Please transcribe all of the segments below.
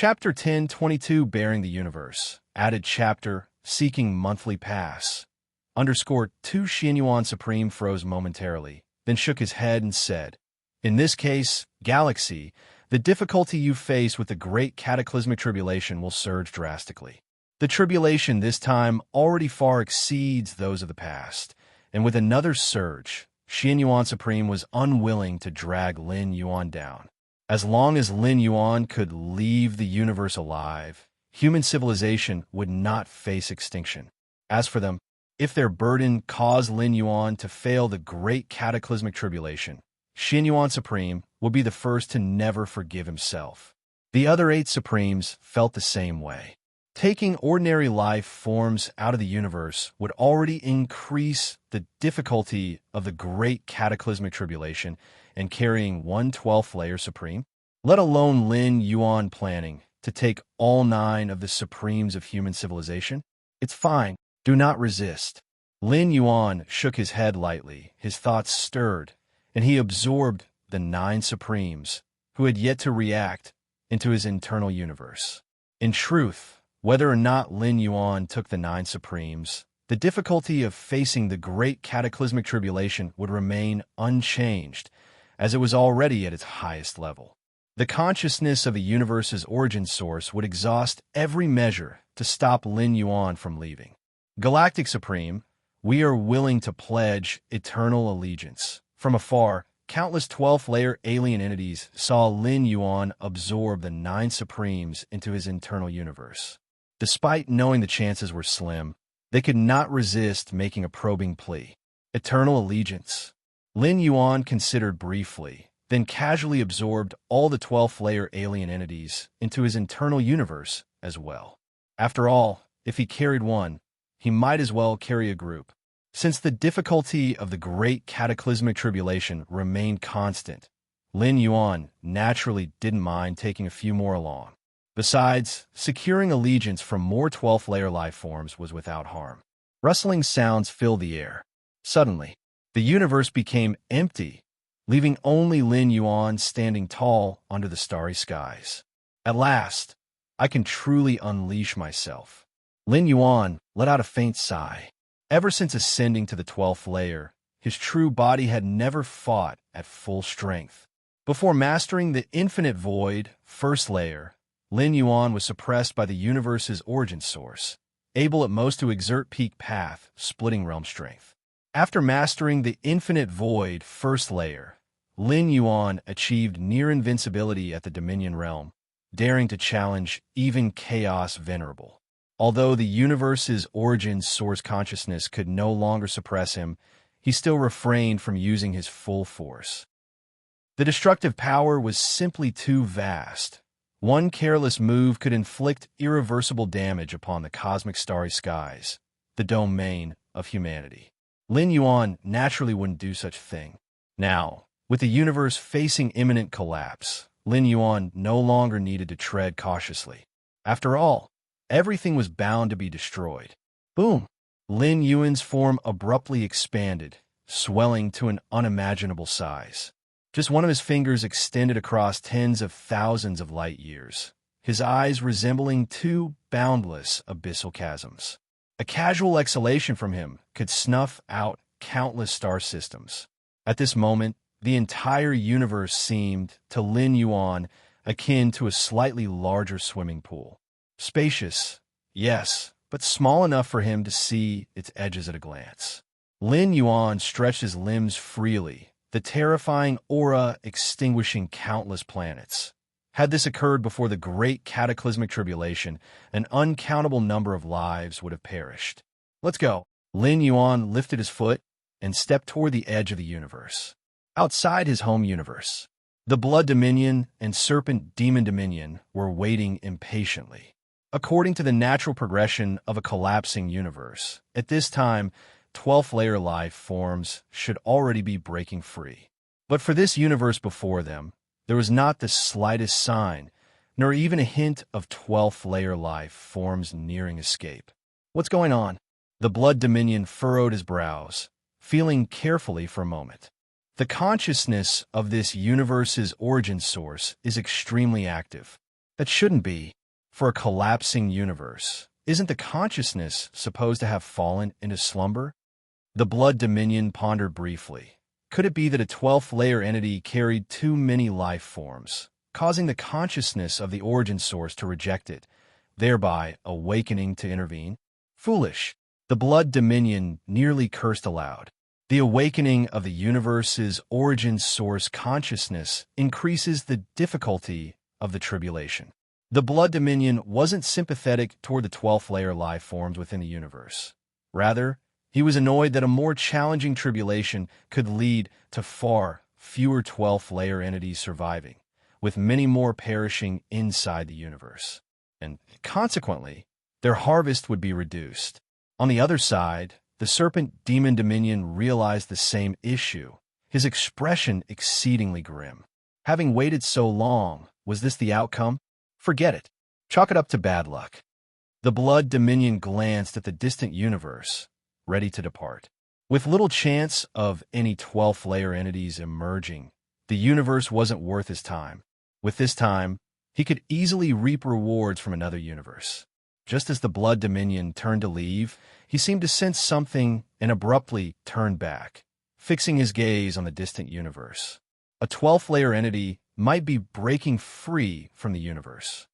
Chapter 1022 Bearing the Universe. Added chapter Seeking Monthly Pass. Underscore 2 Xianyuan Supreme froze momentarily, then shook his head and said, "In this case, Galaxy, the difficulty you face with the great cataclysmic tribulation will surge drastically. The tribulation this time already far exceeds those of the past, and with another surge, Xianyuan Supreme was unwilling to drag Lin Yuan down. As long as Lin Yuan could leave the universe alive, human civilization would not face extinction. As for them, if their burden caused Lin Yuan to fail the great cataclysmic tribulation, Xianyuan Supreme would be the first to never forgive himself. The other 8 Supremes felt the same way. Taking ordinary life forms out of the universe would already increase the difficulty of the great cataclysmic tribulation and carrying 1/12th layer Supreme, let alone Lin Yuan planning to take all 9 of the Supremes of human civilization. It's fine. Do not resist. Lin Yuan shook his head lightly, his thoughts stirred, and he absorbed the 9 Supremes, who had yet to react, into his internal universe. In truth, whether or not Lin Yuan took the 9 Supremes, the difficulty of facing the great cataclysmic tribulation would remain unchanged, as it was already at its highest level. The consciousness of a universe's origin source would exhaust every measure to stop Lin Yuan from leaving. Galactic Supreme, we are willing to pledge eternal allegiance. From afar, countless 12th-layer alien entities saw Lin Yuan absorb the 9 Supremes into his internal universe. Despite knowing the chances were slim, they could not resist making a probing plea. Eternal allegiance. Lin Yuan considered briefly, then casually absorbed all the 12th-layer alien entities into his internal universe as well. After all, if he carried one, he might as well carry a group. Since the difficulty of the great cataclysmic tribulation remained constant, Lin Yuan naturally didn't mind taking a few more along. Besides, securing allegiance from more 12th-layer life forms was without harm. Rustling sounds filled the air. Suddenly, the universe became empty, leaving only Lin Yuan standing tall under the starry skies. At last, I can truly unleash myself. Lin Yuan let out a faint sigh. Ever since ascending to the 12th layer, his true body had never fought at full strength. Before mastering the infinite void, first layer, Lin Yuan was suppressed by the universe's origin source, able at most to exert peak path, splitting realm strength. After mastering the infinite void, first layer, Lin Yuan achieved near invincibility at the Dominion realm, daring to challenge even Chaos Venerable. Although the universe's origin source consciousness could no longer suppress him, he still refrained from using his full force. The destructive power was simply too vast. One careless move could inflict irreversible damage upon the cosmic starry skies, the domain of humanity. Lin Yuan naturally wouldn't do such a thing. Now, with the universe facing imminent collapse, Lin Yuan no longer needed to tread cautiously. After all, everything was bound to be destroyed. Boom! Lin Yuan's form abruptly expanded, swelling to an unimaginable size. Just one of his fingers extended across tens of thousands of light years, his eyes resembling 2 boundless abyssal chasms. A casual exhalation from him could snuff out countless star systems. At this moment, the entire universe seemed to Lin Yuan akin to a slightly larger swimming pool. Spacious, yes, but small enough for him to see its edges at a glance. Lin Yuan stretched his limbs freely, the terrifying aura extinguishing countless planets. Had this occurred before the great cataclysmic tribulation, an uncountable number of lives would have perished. Let's go. Lin Yuan lifted his foot and stepped toward the edge of the universe. Outside his home universe, the Blood Dominion and Serpent Demon Dominion were waiting impatiently. According to the natural progression of a collapsing universe, at this time, 12th layer life forms should already be breaking free. But for this universe before them, there was not the slightest sign, nor even a hint of 12th layer life forms nearing escape. What's going on? The Blood Dominion furrowed his brows, feeling carefully for a moment. The consciousness of this universe's origin source is extremely active. That shouldn't be. For a collapsing universe, isn't the consciousness supposed to have fallen into slumber? The Blood Dominion pondered briefly. Could it be that a 12th layer entity carried too many life forms, causing the consciousness of the origin source to reject it, thereby awakening to intervene? Foolish. The Blood Dominion nearly cursed aloud. The awakening of the universe's origin source consciousness increases the difficulty of the tribulation. The Blood Dominion wasn't sympathetic toward the 12th layer life forms within the universe. Rather, he was annoyed that a more challenging tribulation could lead to far fewer 12th layer entities surviving, with many more perishing inside the universe. And consequently, their harvest would be reduced. On the other side, the Serpent Demon Dominion realized the same issue, his expression exceedingly grim. Having waited so long, was this the outcome? Forget it. Chalk it up to bad luck. The Blood Dominion glanced at the distant universe, ready to depart. With little chance of any 12th layer entities emerging, the universe wasn't worth his time. With this time, he could easily reap rewards from another universe. Just as the Blood Dominion turned to leave, he seemed to sense something and abruptly turned back, fixing his gaze on the distant universe. A 12th layer entity might be breaking free from the universe.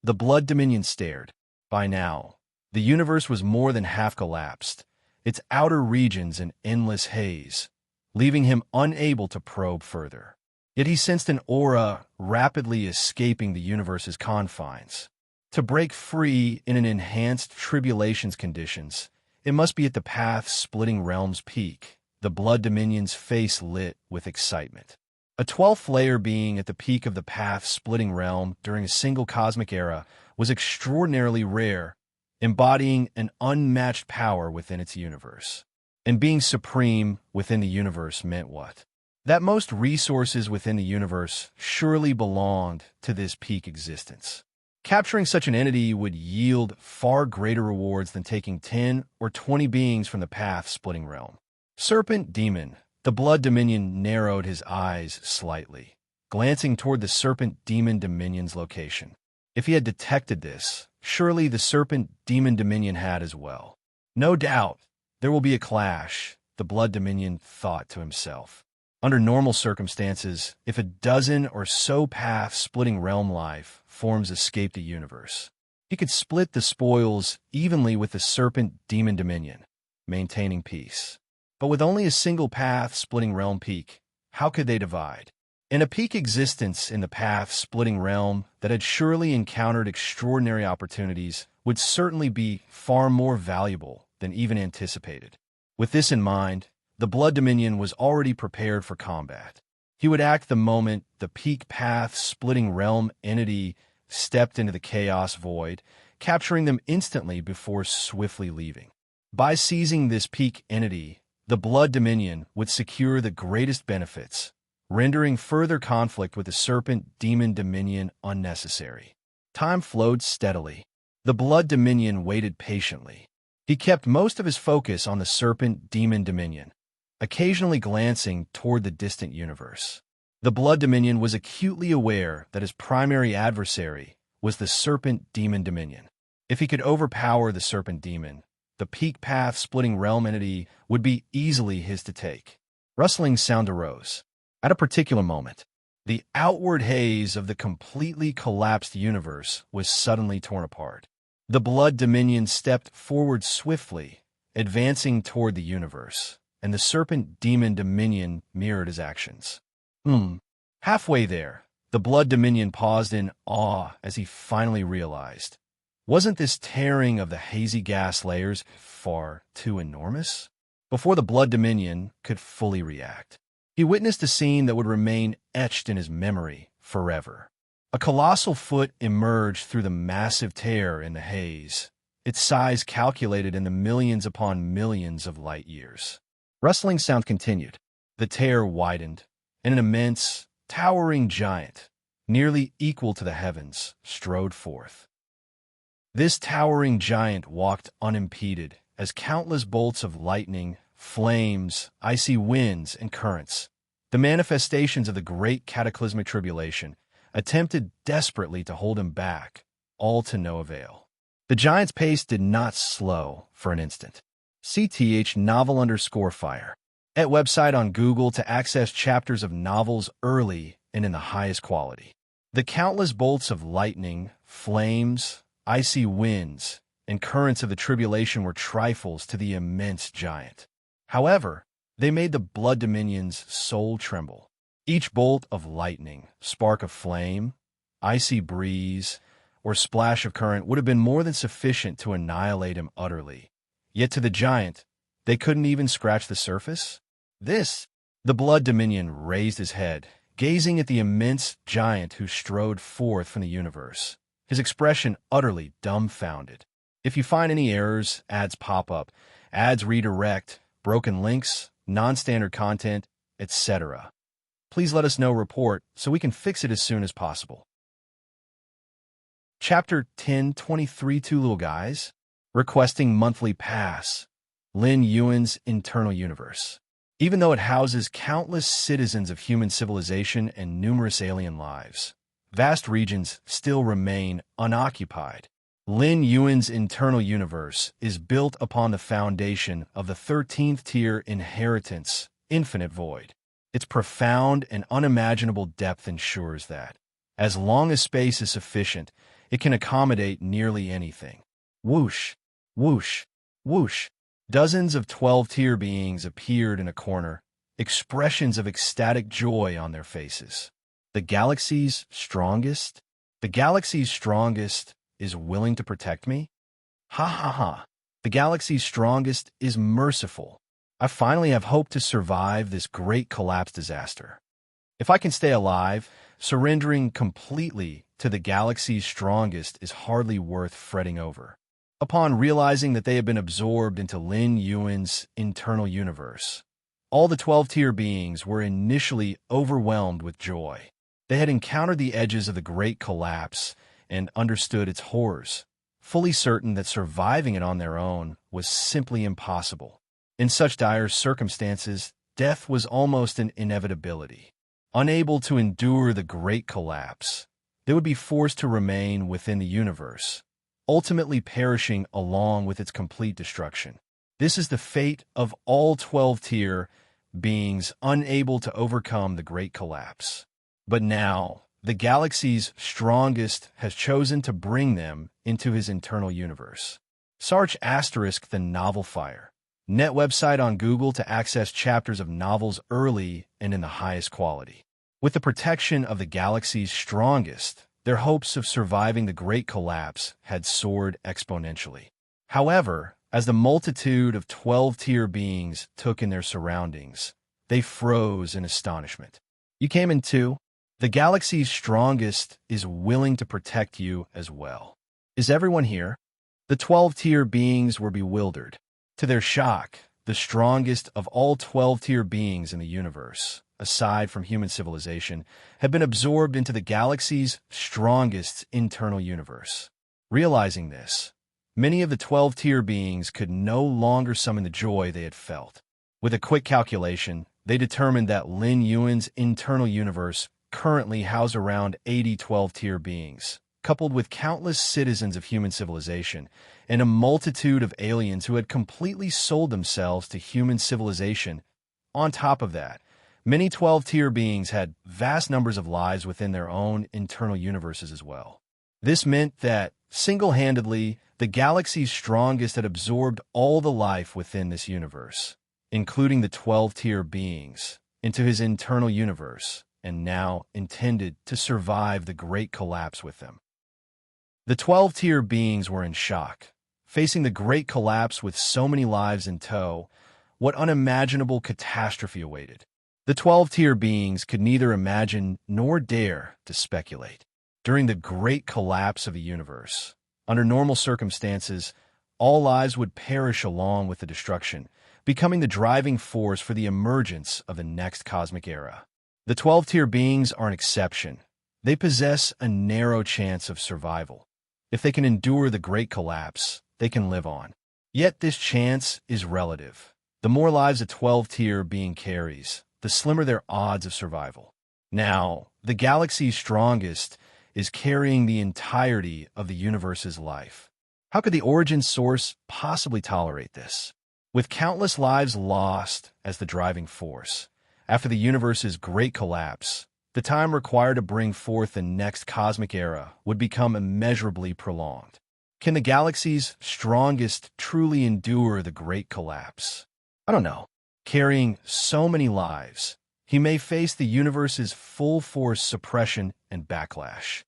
The Blood Dominion stared. By now, the universe was more than half collapsed, its outer regions in endless haze, leaving him unable to probe further. Yet he sensed an aura rapidly escaping the universe's confines. To break free in an enhanced tribulations conditions, it must be at the path-splitting realm's peak. The Blood Dominion's face lit with excitement. A 12th layer being at the peak of the path-splitting realm during a single cosmic era was extraordinarily rare, embodying an unmatched power within its universe. And being supreme within the universe meant what? That most resources within the universe surely belonged to this peak existence. Capturing such an entity would yield far greater rewards than taking 10 or 20 beings from the path-splitting realm. Serpent Demon. The Blood Dominion narrowed his eyes slightly, glancing toward the Serpent Demon Dominion's location. If he had detected this, surely the Serpent Demon Dominion had as well. No doubt, there will be a clash, the Blood Dominion thought to himself. Under normal circumstances, if a dozen or so path-splitting realm life forms escape the universe, he could split the spoils evenly with the Serpent Demon Dominion, maintaining peace. But with only a single path-splitting realm peak, how could they divide? In a peak existence in the path-splitting realm that had surely encountered extraordinary opportunities would certainly be far more valuable than even anticipated. With this in mind, the Blood Dominion was already prepared for combat. He would act the moment the peak path-splitting realm entity stepped into the chaos void, capturing them instantly before swiftly leaving. By seizing this peak entity, the Blood Dominion would secure the greatest benefits, rendering further conflict with the Serpent Demon Dominion unnecessary. Time flowed steadily. The Blood Dominion waited patiently. He kept most of his focus on the Serpent Demon Dominion, occasionally glancing toward the distant universe. The Blood Dominion was acutely aware that his primary adversary was the Serpent Demon Dominion. If he could overpower the Serpent Demon, the peak path-splitting realm entity would be easily his to take. Rustling sound arose. At a particular moment, the outward haze of the completely collapsed universe was suddenly torn apart. The Blood Dominion stepped forward swiftly, advancing toward the universe, and the Serpent Demon Dominion mirrored his actions. Halfway there, the Blood Dominion paused in awe as he finally realized. Wasn't this tearing of the hazy gas layers far too enormous? Before the Blood Dominion could fully react, he witnessed a scene that would remain etched in his memory forever. A colossal foot emerged through the massive tear in the haze, its size calculated in the millions upon millions of light years. Rustling sound continued. The tear widened, and an immense, towering giant, nearly equal to the heavens, strode forth. This towering giant walked unimpeded as countless bolts of lightning, flames, icy winds, and currents, the manifestations of the great cataclysmic tribulation, attempted desperately to hold him back, all to no avail. The giant's pace did not slow for an instant. CTH novel_fire. At website on Google to access chapters of novels early and in the highest quality. The countless bolts of lightning, flames, icy winds, and currents of the tribulation were trifles to the immense giant. However, they made the Blood Dominion's soul tremble. Each bolt of lightning, spark of flame, icy breeze, or splash of current would have been more than sufficient to annihilate him utterly. Yet to the giant, they couldn't even scratch the surface? The Blood Dominion raised his head, gazing at the immense giant who strode forth from the universe, his expression utterly dumbfounded. If you find any errors, ads pop up, ads redirect, broken links, non-standard content, etc., please let us know report so we can fix it as soon as possible. Chapter 1023 Two Little Guys. Requesting Monthly Pass. Lin Yuan's Internal Universe. Even though it houses countless citizens of human civilization and numerous alien lives, vast regions still remain unoccupied. Lin Yuan's Internal Universe is built upon the foundation of the 13th tier inheritance, Infinite Void. Its profound and unimaginable depth ensures that, as long as space is sufficient, it can accommodate nearly anything. Whoosh, whoosh, whoosh. Dozens of 12-tier beings appeared in a corner, expressions of ecstatic joy on their faces. The galaxy's strongest? The galaxy's strongest is willing to protect me? Ha ha ha. The galaxy's strongest is merciful. I finally have hope to survive this great collapse disaster. If I can stay alive, surrendering completely to the galaxy's strongest is hardly worth fretting over. Upon realizing that they had been absorbed into Lin Yuan's internal universe, all the 12-tier beings were initially overwhelmed with joy. They had encountered the edges of the great collapse and understood its horrors, fully certain that surviving it on their own was simply impossible. In such dire circumstances, death was almost an inevitability. Unable to endure the great collapse, they would be forced to remain within the universe, ultimately perishing along with its complete destruction. This is the fate of all 12-tier beings unable to overcome the great collapse. But now, the galaxy's strongest has chosen to bring them into his internal universe. Search * the novel fire. Net website on Google to access chapters of novels early and in the highest quality. With the protection of the galaxy's strongest, their hopes of surviving the great collapse had soared exponentially. However, as the multitude of 12-tier beings took in their surroundings, they froze in astonishment. You came in too? The galaxy's strongest is willing to protect you as well. Is everyone here? The 12-tier beings were bewildered. To their shock, the strongest of all 12-tier beings in the universe, aside from human civilization, had been absorbed into the galaxy's strongest internal universe. Realizing this, many of the 12-tier beings could no longer summon the joy they had felt. With a quick calculation, they determined that Lin Yuan's internal universe currently housed around 80 12-tier beings, coupled with countless citizens of human civilization, and a multitude of aliens who had completely sold themselves to human civilization. On top of that, many 12-tier beings had vast numbers of lives within their own internal universes as well. This meant that, single-handedly, the galaxy's strongest had absorbed all the life within this universe, including the 12-tier beings, into his internal universe, and now intended to survive the great collapse with them. The 12-tier beings were in shock. Facing the great collapse with so many lives in tow, what unimaginable catastrophe awaited? The 12-tier beings could neither imagine nor dare to speculate. During the great collapse of the universe, under normal circumstances, all lives would perish along with the destruction, becoming the driving force for the emergence of the next cosmic era. The 12-tier beings are an exception. They possess a narrow chance of survival. If they can endure the great collapse, they can live on. Yet this chance is relative. The more lives a 12-tier being carries, the slimmer their odds of survival. Now, the galaxy's strongest is carrying the entirety of the universe's life. How could the origin source possibly tolerate this? With countless lives lost as the driving force, after the universe's great collapse, the time required to bring forth the next cosmic era would become immeasurably prolonged. Can the galaxy's strongest truly endure the great collapse? I don't know. Carrying so many lives, he may face the universe's full-force suppression and backlash.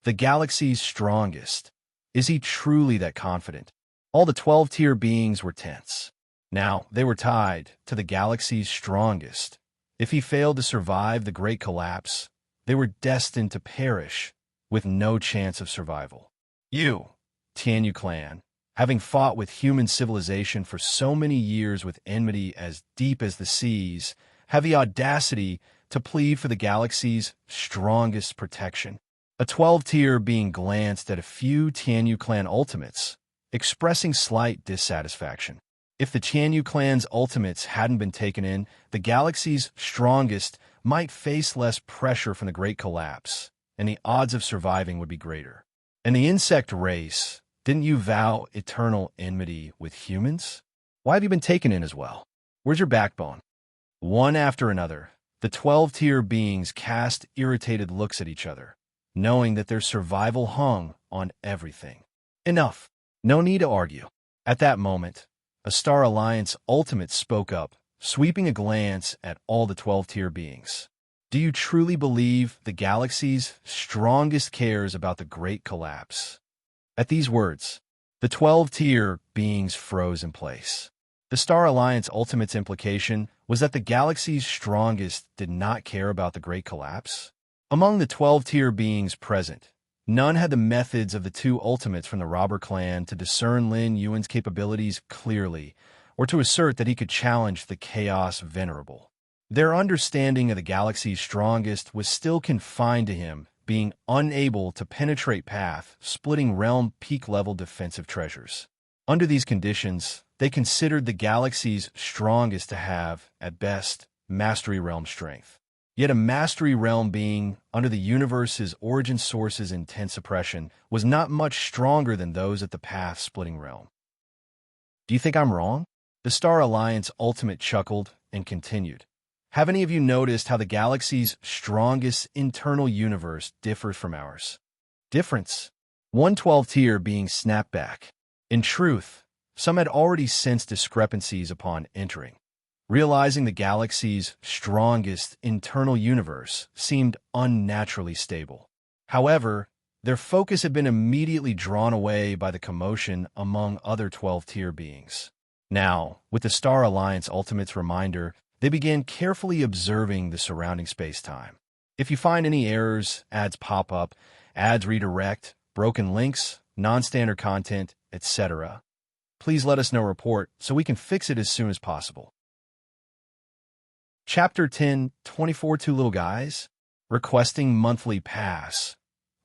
The galaxy's strongest. Is he truly that confident? All the 12-tier beings were tense. Now, they were tied to the galaxy's strongest. If he failed to survive the great collapse, they were destined to perish with no chance of survival. You, Tianyu clan, having fought with human civilization for so many years with enmity as deep as the seas, have the audacity to plead for the galaxy's strongest protection. A 12-tier being glanced at a few Tianyu clan ultimates, expressing slight dissatisfaction. If the Tianyu clan's ultimates hadn't been taken in, the galaxy's strongest might face less pressure from the great collapse, and the odds of surviving would be greater. And the insect race, didn't you vow eternal enmity with humans? Why have you been taken in as well? Where's your backbone? One after another, the 12-tier beings cast irritated looks at each other, knowing that their survival hung on everything. Enough. No need to argue. At that moment, a Star Alliance ultimate spoke up, sweeping a glance at all the 12-tier beings. Do you truly believe the galaxy's strongest cares about the great collapse? At these words, the 12-tier beings froze in place. The Star Alliance ultimate's implication was that the galaxy's strongest did not care about the great collapse. Among the 12-tier beings present, none had the methods of the two ultimates from the robber clan to discern Lin Yuan's capabilities clearly, or to assert that he could challenge the Chaos Venerable. Their understanding of the galaxy's strongest was still confined to him, being unable to penetrate path, splitting realm peak-level defensive treasures. Under these conditions, they considered the galaxy's strongest to have, at best, mastery realm strength. Yet a mastery realm being, under the universe's origin source's intense oppression, was not much stronger than those at the path-splitting realm. Do you think I'm wrong? The Star Alliance ultimate chuckled and continued. Have any of you noticed how the galaxy's strongest internal universe differs from ours? Difference. 112-tier being snapped back. In truth, some had already sensed discrepancies upon entering. Realizing the galaxy's strongest internal universe seemed unnaturally stable. However, their focus had been immediately drawn away by the commotion among other 12-tier beings. Now, with the Star Alliance Ultimate's reminder, they began carefully observing the surrounding space-time. If you find any errors, ads pop up, ads redirect, broken links, non-standard content, etc., please let us know report so we can fix it as soon as possible. Chapter 10, 24 Two Little Guys, Requesting Monthly Pass.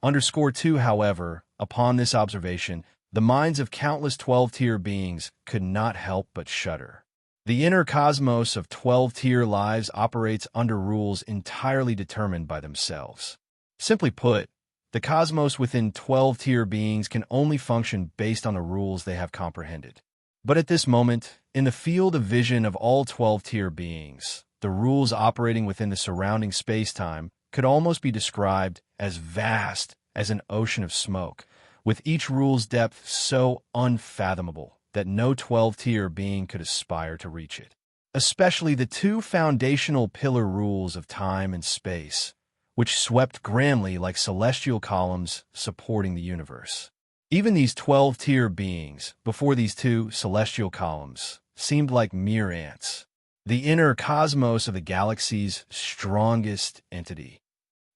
_2 However, upon this observation, the minds of countless 12-tier beings could not help but shudder. The inner cosmos of 12-tier lives operates under rules entirely determined by themselves. Simply put, the cosmos within 12-tier beings can only function based on the rules they have comprehended. But at this moment, in the field of vision of all 12-tier beings, the rules operating within the surrounding space-time could almost be described as vast as an ocean of smoke, with each rule's depth so unfathomable that no 12-tier being could aspire to reach it. Especially the two foundational pillar rules of time and space, which swept grandly like celestial columns supporting the universe. Even these 12-tier beings, before these two celestial columns, seemed like mere ants. The inner cosmos of the galaxy's strongest entity.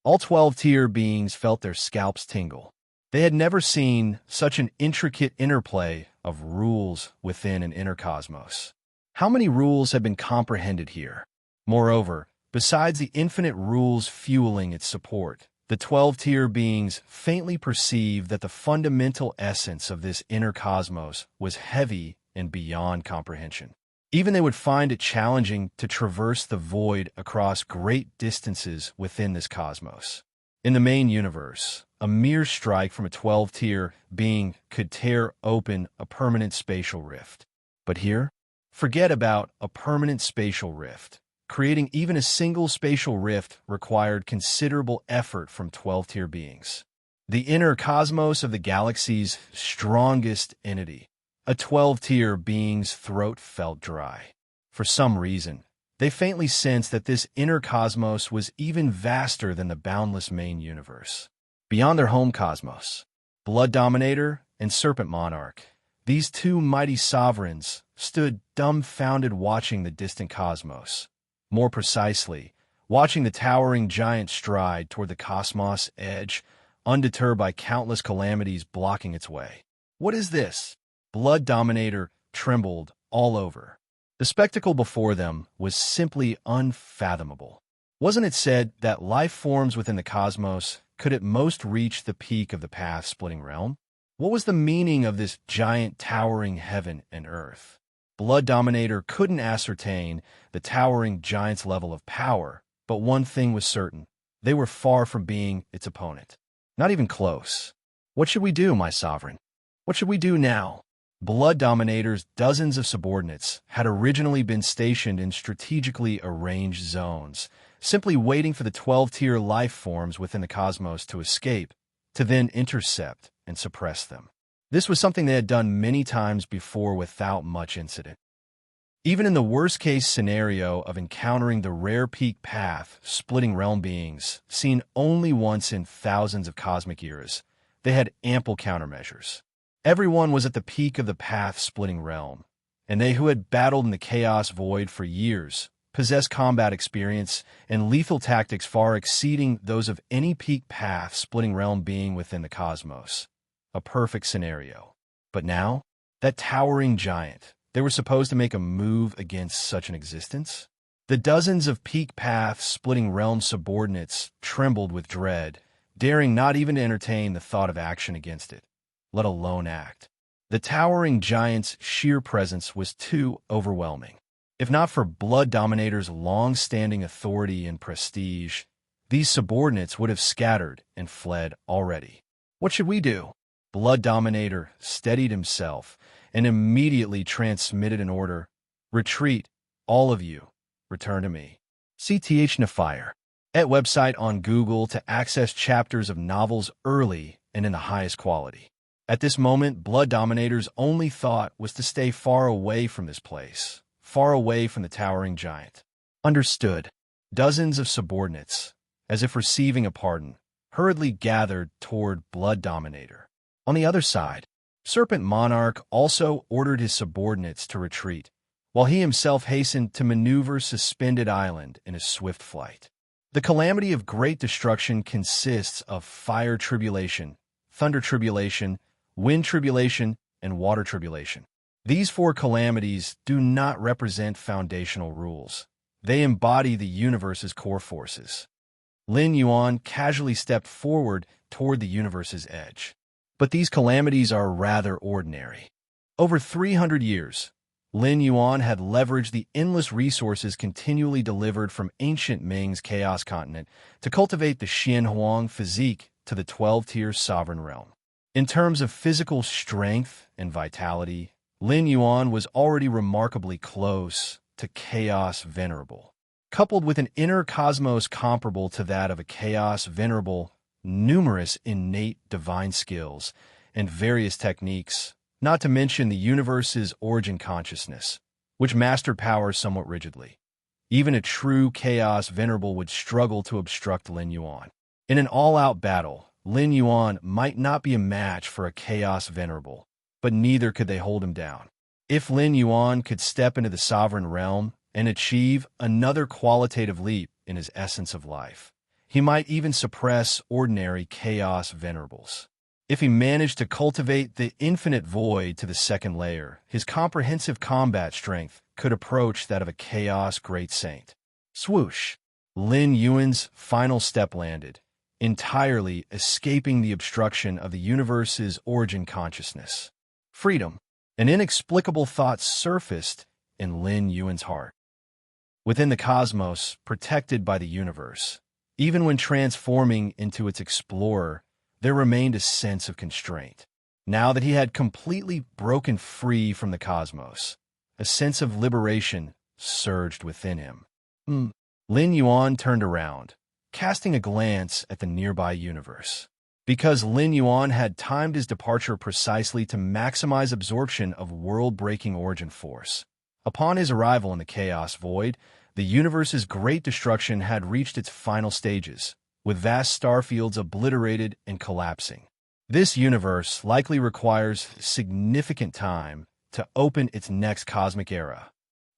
All 12-tier beings felt their scalps tingle. They had never seen such an intricate interplay of rules within an inner cosmos. How many rules had been comprehended here? Moreover, besides the infinite rules fueling its support, the 12-tier beings faintly perceived that the fundamental essence of this inner cosmos was heavy and beyond comprehension. Even they would find it challenging to traverse the void across great distances within this cosmos. In the main universe, a mere strike from a 12-tier being could tear open a permanent spatial rift. But here, forget about a permanent spatial rift. Creating even a single spatial rift required considerable effort from 12-tier beings. The inner cosmos of the galaxy's strongest entity. A 12-tier being's throat felt dry. For some reason, they faintly sensed that this inner cosmos was even vaster than the boundless main universe. Beyond their home cosmos, Blood Dominator and Serpent Monarch, these two mighty sovereigns, stood dumbfounded watching the distant cosmos. More precisely, watching the towering giant stride toward the cosmos' edge, undeterred by countless calamities blocking its way. What is this? Blood Dominator trembled all over. The spectacle before them was simply unfathomable. Wasn't it said that life forms within the cosmos could at most reach the peak of the path-splitting realm? What was the meaning of this giant towering heaven and earth? Blood Dominator couldn't ascertain the towering giant's level of power, but one thing was certain. They were far from being its opponent. Not even close. What should we do, my sovereign? What should we do now? Blood Dominator's dozens of subordinates had originally been stationed in strategically arranged zones, simply waiting for the 12-tier life forms within the cosmos to escape, to then intercept and suppress them. This was something they had done many times before without much incident. Even in the worst-case scenario of encountering the rare peak path, splitting realm beings, seen only once in thousands of cosmic eras, they had ample countermeasures. Everyone was at the peak of the path-splitting realm, and they who had battled in the chaos void for years possessed combat experience and lethal tactics far exceeding those of any peak path-splitting realm being within the cosmos. A perfect scenario. But now, that towering giant, they were supposed to make a move against such an existence? The dozens of peak path-splitting realm subordinates trembled with dread, daring not even to entertain the thought of action against it, let alone act. The towering giant's sheer presence was too overwhelming. If not for Blood Dominator's long-standing authority and prestige, these subordinates would have scattered and fled already. What should we do? Blood Dominator steadied himself and immediately transmitted an order. Retreat, all of you. Return to me. CTH Nafire. At website on Google to access chapters of novels early and in the highest quality. At this moment, Blood Dominator's only thought was to stay far away from this place, far away from the towering giant. Understood. Dozens of subordinates, as if receiving a pardon, hurriedly gathered toward Blood Dominator. On the other side, Serpent Monarch also ordered his subordinates to retreat, while he himself hastened to maneuver Suspended Island in a swift flight. The calamity of great destruction consists of fire tribulation, thunder tribulation, wind tribulation, and water tribulation. These four calamities do not represent foundational rules. They embody the universe's core forces. Lin Yuan casually stepped forward toward the universe's edge. But these calamities are rather ordinary. Over 300 years, Lin Yuan had leveraged the endless resources continually delivered from ancient Ming's Chaos Continent to cultivate the Xianhuang physique to the 12-tier sovereign realm. In terms of physical strength and vitality, Lin Yuan was already remarkably close to Chaos Venerable. Coupled with an inner cosmos comparable to that of a Chaos Venerable, numerous innate divine skills, and various techniques, not to mention the universe's origin consciousness, which mastered power somewhat rigidly. Even a true Chaos Venerable would struggle to obstruct Lin Yuan. In an all-out battle, Lin Yuan might not be a match for a Chaos Venerable, but neither could they hold him down. If Lin Yuan could step into the sovereign realm and achieve another qualitative leap in his essence of life, he might even suppress ordinary Chaos Venerables. If he managed to cultivate the infinite void to the second layer, his comprehensive combat strength could approach that of a Chaos Great Saint. Swoosh! Lin Yuan's final step landed, entirely escaping the obstruction of the universe's origin consciousness. Freedom! An inexplicable thought surfaced in Lin Yuan's heart. Within the cosmos, protected by the universe, even when transforming into its explorer, there remained a sense of constraint. Now that he had completely broken free from the cosmos, a sense of liberation surged within him. Lin Yuan turned around, casting a glance at the nearby universe. Because Lin Yuan had timed his departure precisely to maximize absorption of world-breaking origin force. Upon his arrival in the Chaos Void, the universe's great destruction had reached its final stages, with vast starfields obliterated and collapsing. This universe likely requires significant time to open its next cosmic era.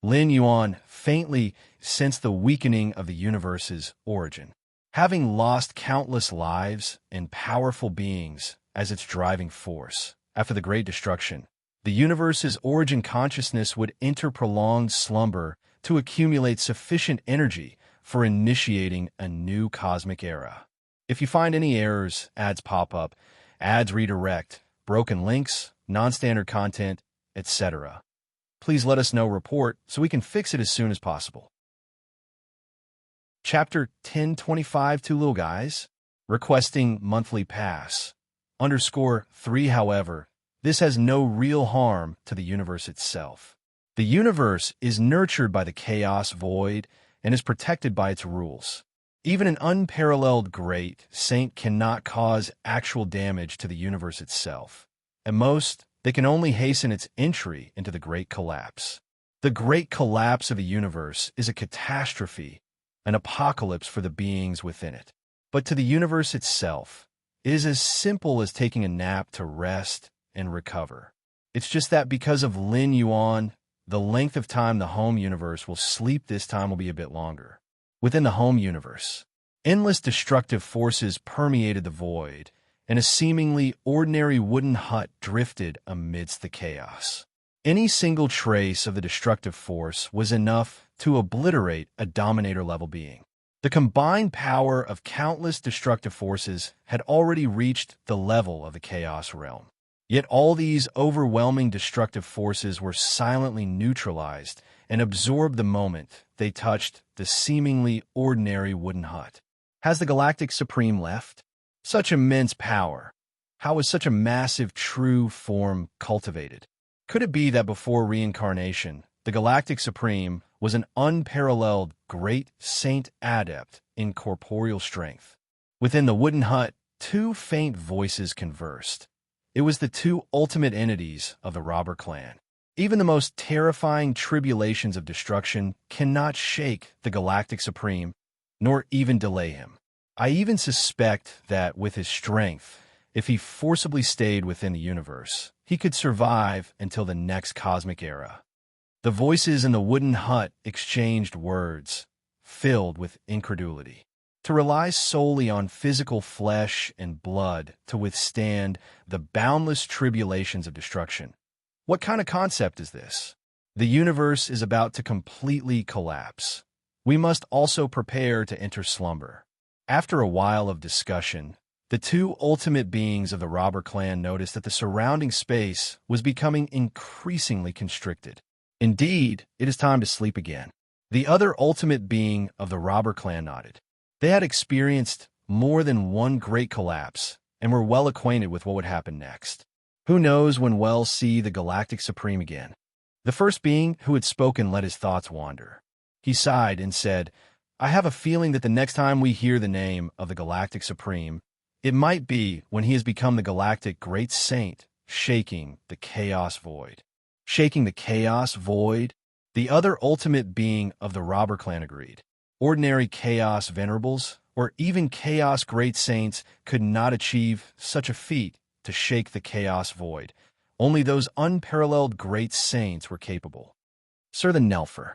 Lin Yuan faintly sensed the weakening of the universe's origin. Having lost countless lives and powerful beings as its driving force, after the Great Destruction, the universe's origin consciousness would enter prolonged slumber to accumulate sufficient energy for initiating a new cosmic era. If you find any errors, ads pop up, ads redirect, broken links, non-standard content, etc., please let us know report so we can fix it as soon as possible. Chapter 1025 Two Little Guys, requesting monthly pass. _3 However, this has no real harm to the universe itself. The universe is nurtured by the Chaos Void and is protected by its rules. Even an unparalleled great saint cannot cause actual damage to the universe itself. At most, they can only hasten its entry into the Great Collapse. The Great Collapse of a universe is a catastrophe, an apocalypse for the beings within it. But to the universe itself, it is as simple as taking a nap to rest and recover. It's just that because of Lin Yuan, the length of time the home universe will sleep this time will be a bit longer. Within the home universe, endless destructive forces permeated the void, and a seemingly ordinary wooden hut drifted amidst the chaos. Any single trace of the destructive force was enough to obliterate a Dominator-level being. The combined power of countless destructive forces had already reached the level of the Chaos Realm. Yet all these overwhelming destructive forces were silently neutralized and absorbed the moment they touched the seemingly ordinary wooden hut. Has the Galactic Supreme left? Such immense power. How was such a massive true form cultivated? Could it be that before reincarnation, the Galactic Supreme was an unparalleled great saint adept in corporeal strength? Within the wooden hut, two faint voices conversed. It was the two ultimate entities of the robber clan. Even the most terrifying tribulations of destruction cannot shake the Galactic Supreme, nor even delay him. I even suspect that with his strength, if he forcibly stayed within the universe, he could survive until the next cosmic era. The voices in the wooden hut exchanged words, filled with incredulity. To rely solely on physical flesh and blood to withstand the boundless tribulations of destruction. What kind of concept is this? The universe is about to completely collapse. We must also prepare to enter slumber. After a while of discussion, the two ultimate beings of the robber clan noticed that the surrounding space was becoming increasingly constricted. Indeed, it is time to sleep again. The other ultimate being of the robber clan nodded. They had experienced more than one great collapse and were well acquainted with what would happen next. Who knows when we'll see the Galactic Supreme again? The first being who had spoken let his thoughts wander. He sighed and said, I have a feeling that the next time we hear the name of the Galactic Supreme, it might be when he has become the Galactic Great Saint, shaking the Chaos Void. Shaking the Chaos Void? The other ultimate being of the robber clan agreed. Ordinary Chaos Venerables, or even Chaos Great Saints, could not achieve such a feat to shake the Chaos Void. Only those unparalleled Great Saints were capable. Sir the Nelfer.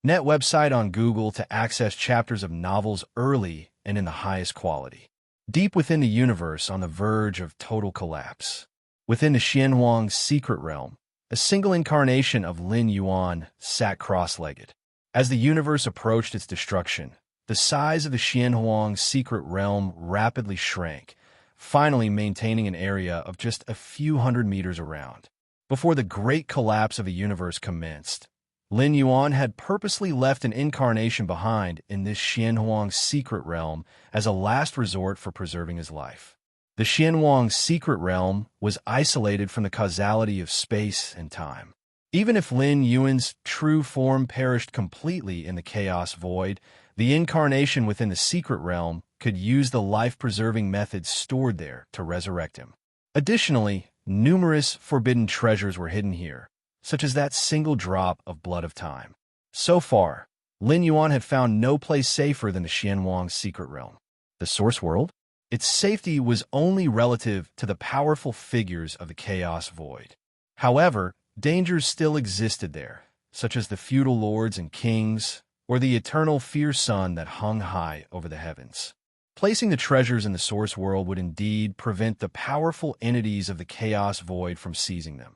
Net website on Google to access chapters of novels early and in the highest quality. Deep within the universe on the verge of total collapse. Within the Xianhuang's secret realm, a single incarnation of Lin Yuan sat cross-legged. As the universe approached its destruction, the size of the Xianhuang's secret realm rapidly shrank, finally maintaining an area of just a few hundred meters around. Before the great collapse of the universe commenced, Lin Yuan had purposely left an incarnation behind in this Xianhuang's secret realm as a last resort for preserving his life. The Xianhuang's secret realm was isolated from the causality of space and time. Even if Lin Yuan's true form perished completely in the chaos void, the incarnation within the secret realm could use the life-preserving methods stored there to resurrect him. Additionally, numerous forbidden treasures were hidden here, such as that single drop of blood of time. So far, Lin Yuan had found no place safer than the Xianhuang's secret realm. The source world? Its safety was only relative to the powerful figures of the chaos void. However, dangers still existed there, such as the feudal lords and kings, or the eternal fierce sun that hung high over the heavens. Placing the treasures in the source world would indeed prevent the powerful entities of the chaos void from seizing them.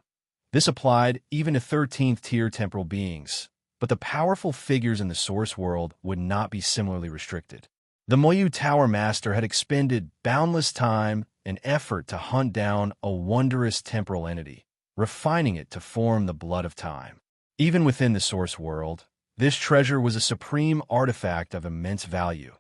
This applied even to 13th-tier temporal beings, but the powerful figures in the source world would not be similarly restricted. The Moyu Tower Master had expended boundless time and effort to hunt down a wondrous temporal entity, refining it to form the blood of time. Even within the source world, this treasure was a supreme artifact of immense value,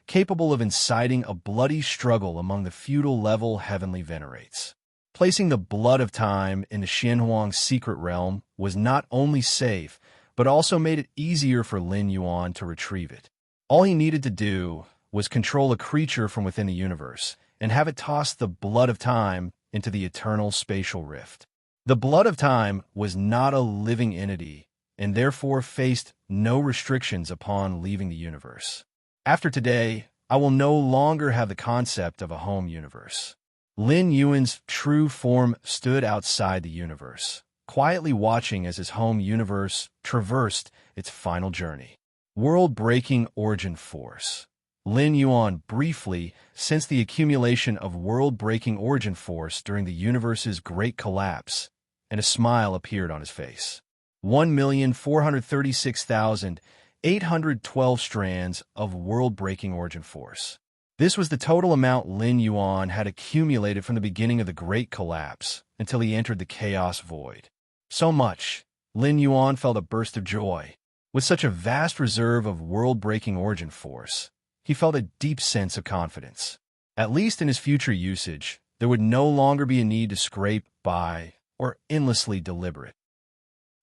capable of inciting a bloody struggle among the feudal-level heavenly venerates. Placing the blood of time in the Xianhuang's secret realm was not only safe, but also made it easier for Lin Yuan to retrieve it. All he needed to do was control a creature from within the universe and have it toss the blood of time into the eternal spatial rift. The blood of time was not a living entity and therefore faced no restrictions upon leaving the universe. After today, I will no longer have the concept of a home universe. Lin Yuan's true form stood outside the universe, quietly watching as his home universe traversed its final journey. World-breaking origin force. Lin Yuan briefly sensed the accumulation of world-breaking origin force during the universe's great collapse, and a smile appeared on his face. 1,436,812 strands of world-breaking origin force. This was the total amount Lin Yuan had accumulated from the beginning of the Great Collapse until he entered the Chaos Void. So much, Lin Yuan felt a burst of joy. With such a vast reserve of world-breaking origin force, he felt a deep sense of confidence. At least in his future usage, there would no longer be a need to scrape by or endlessly deliberate.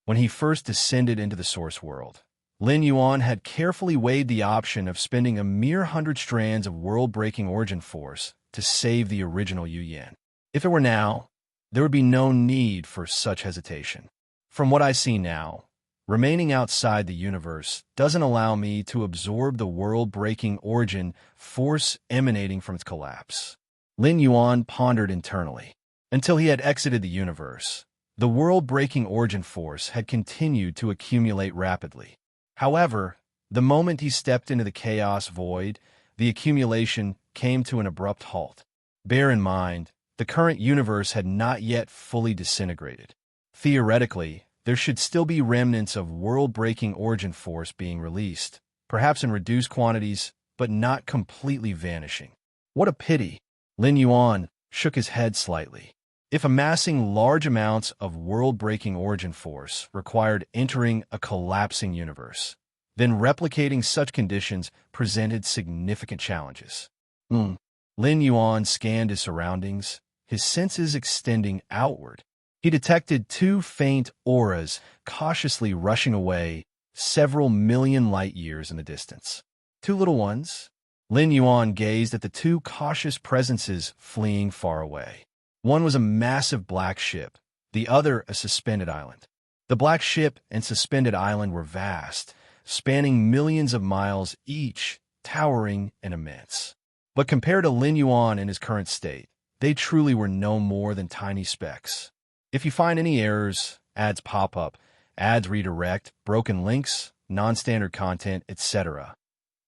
When he first descended into the source world, Lin Yuan had carefully weighed the option of spending a mere 100 strands of world-breaking origin force to save the original Yu Yan. If it were now, there would be no need for such hesitation. From what I see now, remaining outside the universe doesn't allow me to absorb the world-breaking origin force emanating from its collapse. Lin Yuan pondered internally. Until he had exited the universe, the world-breaking origin force had continued to accumulate rapidly. However, the moment he stepped into the chaos void, the accumulation came to an abrupt halt. Bear in mind, the current universe had not yet fully disintegrated. Theoretically, there should still be remnants of world-breaking origin force being released, perhaps in reduced quantities, but not completely vanishing. What a pity! Lin Yuan shook his head slightly. If amassing large amounts of world-breaking origin force required entering a collapsing universe, then replicating such conditions presented significant challenges. Lin Yuan scanned his surroundings, his senses extending outward. He detected two faint auras cautiously rushing away several million light years in the distance. Two little ones? Lin Yuan gazed at the two cautious presences fleeing far away. One was a massive black ship, the other a suspended island. The black ship and suspended island were vast, spanning millions of miles each, towering and immense. But compared to Lin Yuan in his current state, they truly were no more than tiny specks. If you find any errors, ads pop up, ads redirect, broken links, non-standard content, etc.,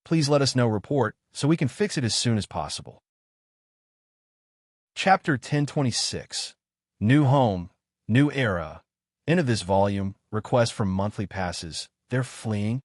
please let us know report so we can fix it as soon as possible. Chapter 1026. New Home, New Era. End of this volume, request for monthly passes. They're fleeing.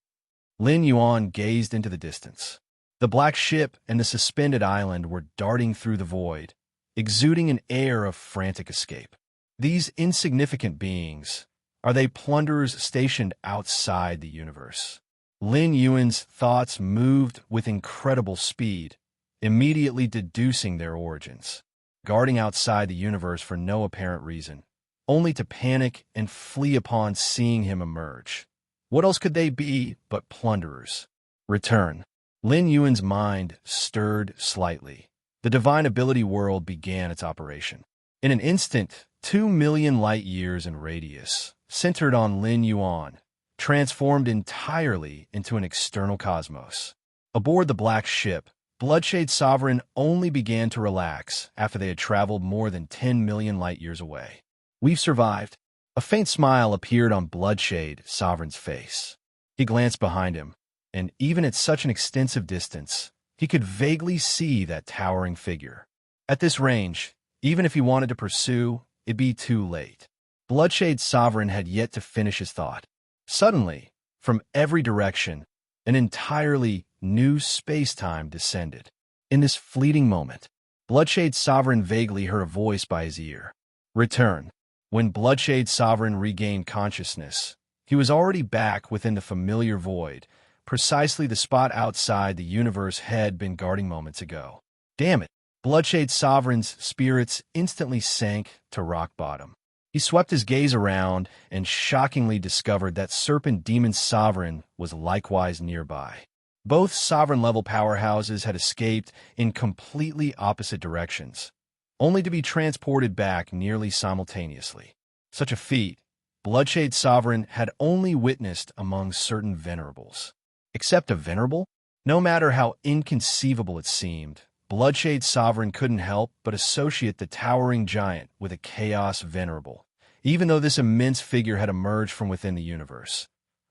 Lin Yuan gazed into the distance. The black ship and the suspended island were darting through the void, exuding an air of frantic escape. These insignificant beings, Are they plunderers stationed outside the universe? Lin Yuan's thoughts moved with incredible speed, immediately deducing their origins, guarding outside the universe for no apparent reason, only to panic and flee upon seeing him emerge. What else could they be but plunderers? Return. Lin Yuan's mind stirred slightly. The divine ability world began its operation. In an instant, 2 million light years in radius, centered on Lin Yuan, transformed entirely into an external cosmos. Aboard the black ship, Bloodshade Sovereign only began to relax after they had traveled more than 10 million light years away. We've survived. A faint smile appeared on Bloodshade Sovereign's face. He glanced behind him, and even at such an extensive distance, he could vaguely see that towering figure. At this range, even if he wanted to pursue, it'd be too late. Bloodshade Sovereign had yet to finish his thought. Suddenly, from every direction, an entirely new space-time descended. In this fleeting moment, Bloodshade Sovereign vaguely heard a voice by his ear. Return. When Bloodshade Sovereign regained consciousness, he was already back within the familiar void, precisely the spot outside the universe had been guarding moments ago. Damn it! Bloodshade Sovereign's spirits instantly sank to rock bottom. He swept his gaze around and shockingly discovered that Serpent Demon Sovereign was likewise nearby. Both sovereign-level powerhouses had escaped in completely opposite directions, only to be transported back nearly simultaneously. Such a feat, Bloodshade Sovereign had only witnessed among certain venerables. Except a venerable? No matter how inconceivable it seemed, Bloodshade Sovereign couldn't help but associate the towering giant with a chaos venerable, even though this immense figure had emerged from within the universe,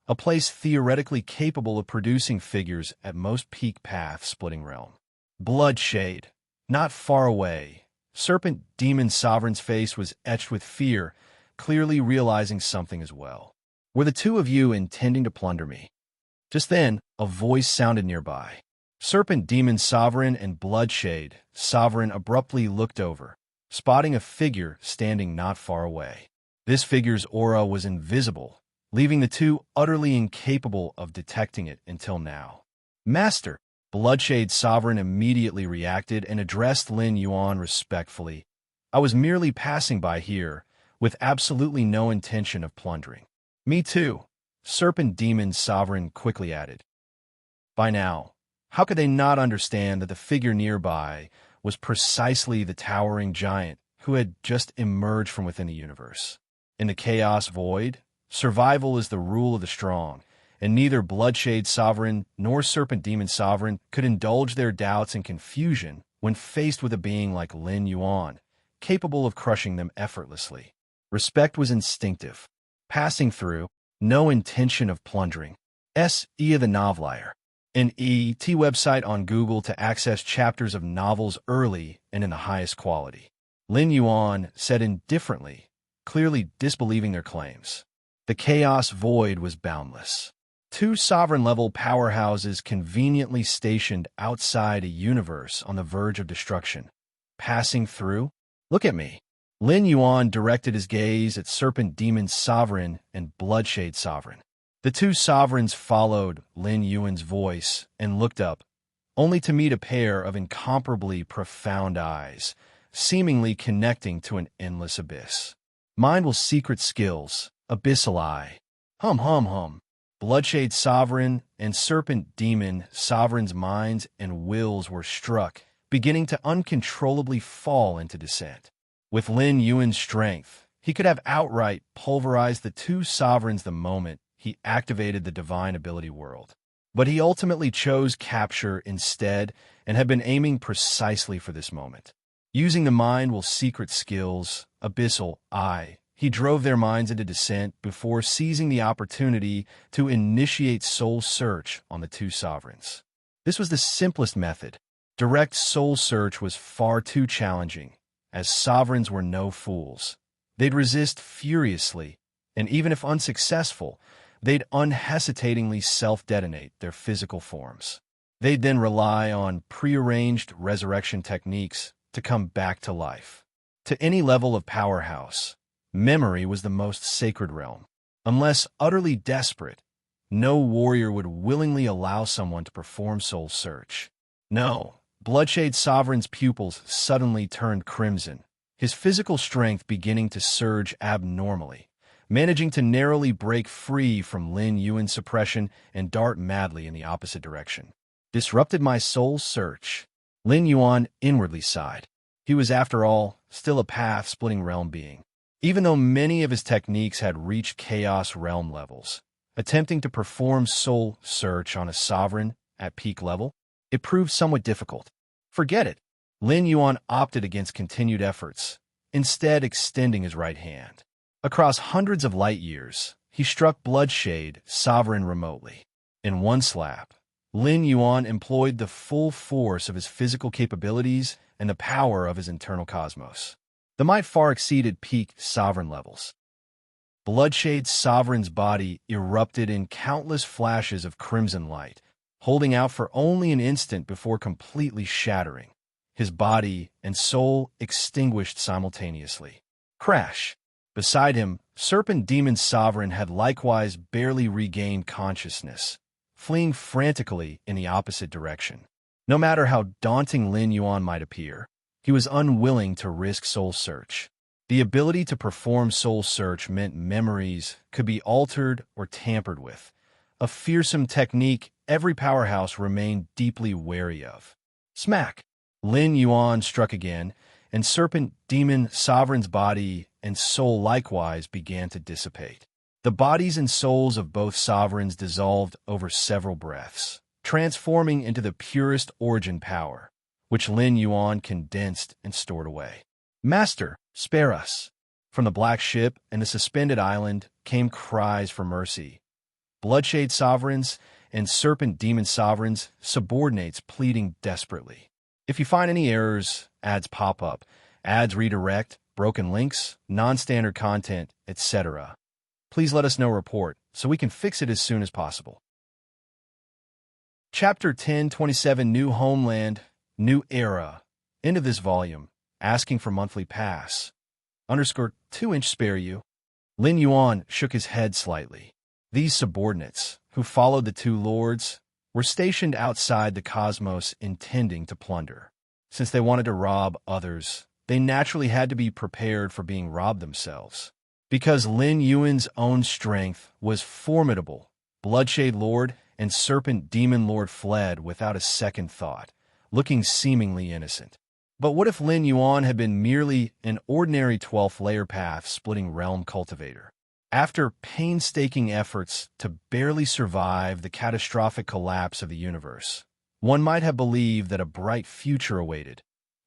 a place theoretically capable of producing figures at most peak path-splitting realm. Bloodshade. Not far away, Serpent Demon Sovereign's face was etched with fear, clearly realizing something as well. Were the two of you intending to plunder me? Just then, a voice sounded nearby. Serpent Demon Sovereign and Bloodshade Sovereign abruptly looked over, spotting a figure standing not far away. This figure's aura was invisible, leaving the two utterly incapable of detecting it until now. Master! Bloodshade Sovereign immediately reacted and addressed Lin Yuan respectfully. I was merely passing by here, with absolutely no intention of plundering. Me too, Serpent Demon Sovereign quickly added. By now, how could they not understand that the figure nearby was precisely the towering giant who had just emerged from within the universe? In the chaos void, survival is the rule of the strong, and neither Bloodshade Sovereign nor Serpent Demon Sovereign could indulge their doubts and confusion when faced with a being like Lin Yuan, capable of crushing them effortlessly. Respect was instinctive. Passing through, no intention of plundering. S.E. the Novelier. An ET website on Google to access chapters of novels early and in the highest quality. Lin Yuan said indifferently, clearly disbelieving their claims. The chaos void was boundless. Two sovereign-level powerhouses conveniently stationed outside a universe on the verge of destruction. Passing through? Look at me. Lin Yuan directed his gaze at Serpent Demon Sovereign and Bloodshade Sovereign. The two sovereigns followed Lin Yuan's voice and looked up, only to meet a pair of incomparably profound eyes, seemingly connecting to an endless abyss. Mine will secret skills, abyssal eye. Hum hum hum. Bloodshade Sovereign and Serpent Demon Sovereign's minds and wills were struck, beginning to uncontrollably fall into descent. With Lin Yuan's strength, he could have outright pulverized the two sovereigns the moment he activated the divine ability world. But he ultimately chose capture instead and had been aiming precisely for this moment. Using the mind will secret skills, abyssal eye, he drove their minds into descent before seizing the opportunity to initiate soul search on the two sovereigns. This was the simplest method. Direct soul search was far too challenging, as sovereigns were no fools. They'd resist furiously, and even if unsuccessful, they'd unhesitatingly self-detonate their physical forms. They'd then rely on prearranged resurrection techniques to come back to life. To any level of powerhouse, memory was the most sacred realm. Unless utterly desperate, no warrior would willingly allow someone to perform soul search. No, Bloodshade Sovereign's pupils suddenly turned crimson, his physical strength beginning to surge abnormally, managing to narrowly break free from Lin Yuan's suppression and dart madly in the opposite direction. Disrupted my soul search. Lin Yuan inwardly sighed. He was, after all, still a path-splitting realm being. Even though many of his techniques had reached Chaos Realm levels, attempting to perform soul search on a sovereign at peak level, it proved somewhat difficult. Forget it. Lin Yuan opted against continued efforts, instead extending his right hand. Across hundreds of light years, he struck Bloodshade Sovereign remotely. In one slap, Lin Yuan employed the full force of his physical capabilities and the power of his internal cosmos. The might far exceeded peak sovereign levels. Bloodshade Sovereign's body erupted in countless flashes of crimson light, holding out for only an instant before completely shattering. His body and soul extinguished simultaneously. Crash! Beside him, Serpent Demon Sovereign had likewise barely regained consciousness, fleeing frantically in the opposite direction. No matter how daunting Lin Yuan might appear, he was unwilling to risk soul search. The ability to perform soul search meant memories could be altered or tampered with, a fearsome technique every powerhouse remained deeply wary of. Smack! Lin Yuan struck again, and Serpent Demon Sovereign's body and soul likewise began to dissipate. The bodies and souls of both sovereigns dissolved over several breaths, transforming into the purest origin power, which Lin Yuan condensed and stored away. Master, spare us! From the black ship and the suspended island came cries for mercy. Bloodshade Sovereigns and Serpent Demon Sovereigns, subordinates pleading desperately. If you find any errors, ads pop up, ads redirect, broken links, non-standard content, etc., please let us know report so we can fix it as soon as possible. Chapter 1027 New Homeland, New Era. End of this volume. Asking for monthly pass. _ 2-inch spare you. Lin Yuan shook his head slightly. These subordinates, who followed the two lords, were stationed outside the cosmos intending to plunder. Since they wanted to rob others, they naturally had to be prepared for being robbed themselves. Because Lin Yuan's own strength was formidable, Bloodshade Lord and Serpent Demon Lord fled without a second thought, looking seemingly innocent. But what if Lin Yuan had been merely an ordinary 12th layer path-splitting realm cultivator? After painstaking efforts to barely survive the catastrophic collapse of the universe, one might have believed that a bright future awaited,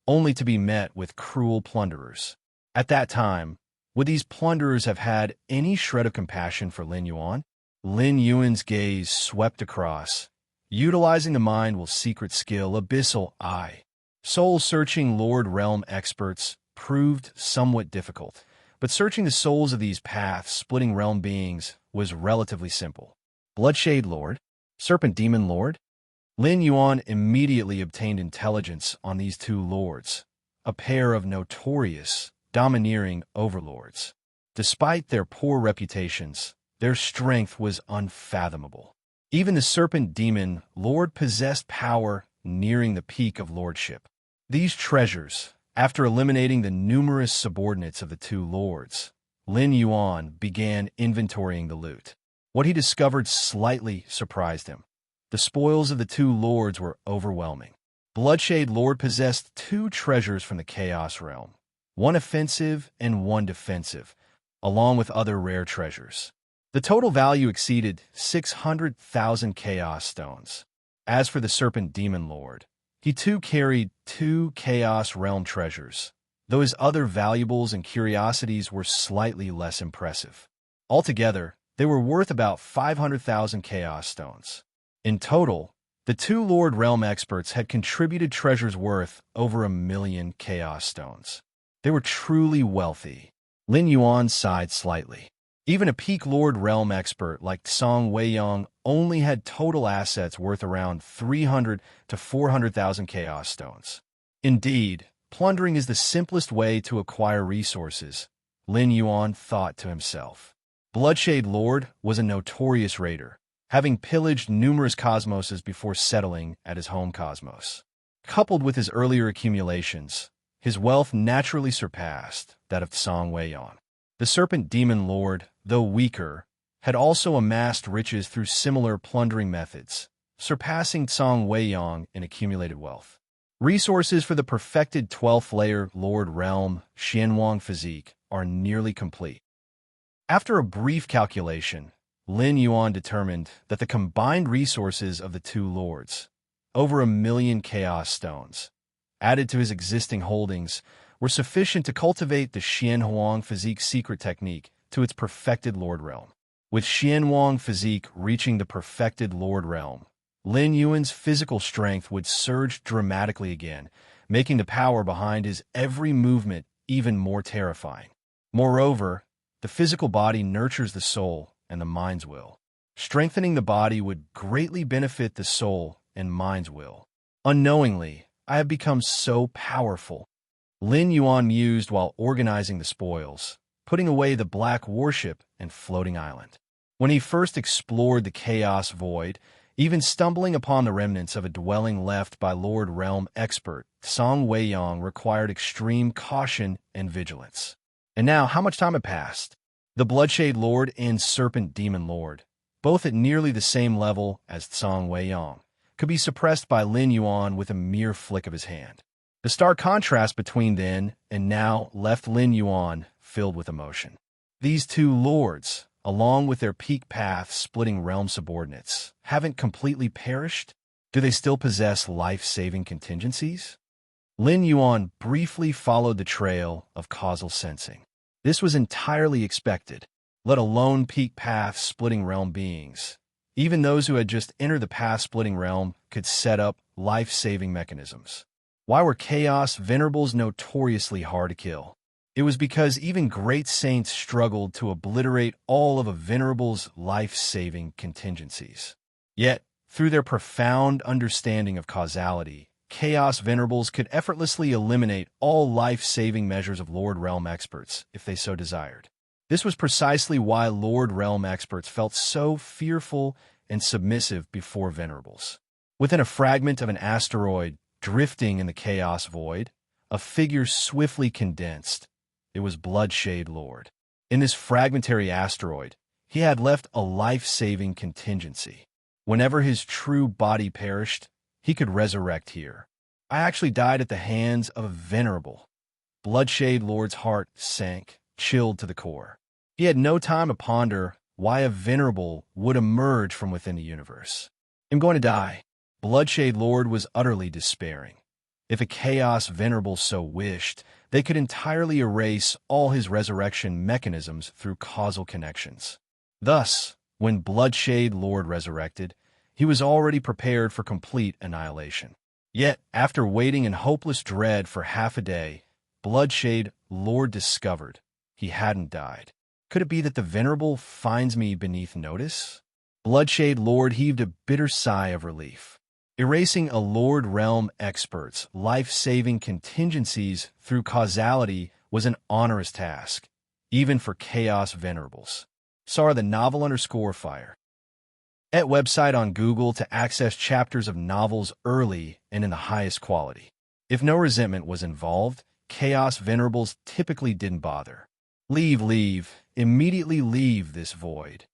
only to be met with cruel plunderers. At that time, would these plunderers have had any shred of compassion for Lin Yuan? Lin Yuan's gaze swept across, utilizing the mind with secret skill Abyssal Eye. Soul-searching Lord Realm experts proved somewhat difficult, but searching the souls of these path-splitting realm beings was relatively simple. Bloodshade Lord? Serpent Demon Lord? Lin Yuan immediately obtained intelligence on these two lords, a pair of notorious, domineering overlords. Despite their poor reputations, their strength was unfathomable. Even the Serpent Demon Lord possessed power nearing the peak of lordship. These treasures, after eliminating the numerous subordinates of the two lords, Lin Yuan began inventorying the loot. What he discovered slightly surprised him. The spoils of the two lords were overwhelming. Bloodshade Lord possessed two treasures from the Chaos Realm, one offensive and one defensive, along with other rare treasures. The total value exceeded 600,000 Chaos Stones. As for the Serpent Demon Lord, he too carried two Chaos Realm treasures, though his other valuables and curiosities were slightly less impressive. Altogether, they were worth about 500,000 Chaos Stones. In total, the two Lord Realm experts had contributed treasures worth over 1 million Chaos Stones. They were truly wealthy. Lin Yuan sighed slightly. Even a peak Lord Realm expert like Song Weiyang only had total assets worth around 300 to 400,000 Chaos Stones. Indeed, plundering is the simplest way to acquire resources, Lin Yuan thought to himself. Bloodshade Lord was a notorious raider, having pillaged numerous cosmoses before settling at his home cosmos. Coupled with his earlier accumulations, his wealth naturally surpassed that of Song Wei-yon. The Serpent Demon Lord, though weaker, had also amassed riches through similar plundering methods, surpassing Song Wei-yon in accumulated wealth. Resources for the perfected 12th layer Lord Realm Xianwang physique are nearly complete. After a brief calculation, Lin Yuan determined that the combined resources of the two lords, over 1,000,000 chaos stones, added to his existing holdings, were sufficient to cultivate the Xianhuang physique secret technique to its perfected Lord Realm. With Xianhuang physique reaching the perfected Lord Realm, Lin Yuan's physical strength would surge dramatically again, making the power behind his every movement even more terrifying. Moreover, the physical body nurtures the soul and the mind's will. Strengthening the body would greatly benefit the soul and mind's will. Unknowingly, I have become so powerful, Lin Yuan mused while organizing the spoils, putting away the black warship and floating island. When he first explored the chaos void, even stumbling upon the remnants of a dwelling left by Lord Realm expert Song Wei-yon required extreme caution and vigilance. And now, how much time had passed? The Bloodshade Lord and Serpent Demon Lord, both at nearly the same level as Song Wei-yon, could be suppressed by Lin Yuan with a mere flick of his hand. The stark contrast between then and now left Lin Yuan filled with emotion. These two lords, along with their peak path splitting realm subordinates, haven't completely perished? Do they still possess life-saving contingencies? Lin Yuan briefly followed the trail of causal sensing. This was entirely expected, let alone peak path-splitting realm beings. Even those who had just entered the path-splitting realm could set up life-saving mechanisms. Why were Chaos Venerables notoriously hard to kill? It was because even great saints struggled to obliterate all of a Venerable's life-saving contingencies. Yet, through their profound understanding of causality, Chaos Venerables could effortlessly eliminate all life-saving measures of Lord Realm experts, if they so desired. This was precisely why Lord Realm experts felt so fearful and submissive before Venerables. Within a fragment of an asteroid drifting in the chaos void, a figure swiftly condensed. It was Bloodshade Lord. In this fragmentary asteroid, he had left a life-saving contingency. Whenever his true body perished, he could resurrect here. I actually died at the hands of a venerable. Bloodshade Lord's heart sank, chilled to the core. He had no time to ponder why a venerable would emerge from within the universe. I'm going to die. Bloodshade Lord was utterly despairing. If a chaos venerable so wished, they could entirely erase all his resurrection mechanisms through causal connections. Thus, when Bloodshade Lord resurrected, he was already prepared for complete annihilation. Yet, after waiting in hopeless dread for half a day, Bloodshade Lord discovered he hadn't died. Could it be that the Venerable finds me beneath notice? Bloodshade Lord heaved a bitter sigh of relief. Erasing a Lord Realm expert's life-saving contingencies through causality was an onerous task, even for Chaos Venerables. Sara the novel_fire. At website on Google to access chapters of novels early and in the highest quality. If no resentment was involved, Chaos Venerables typically didn't bother. Leave, immediately leave this void.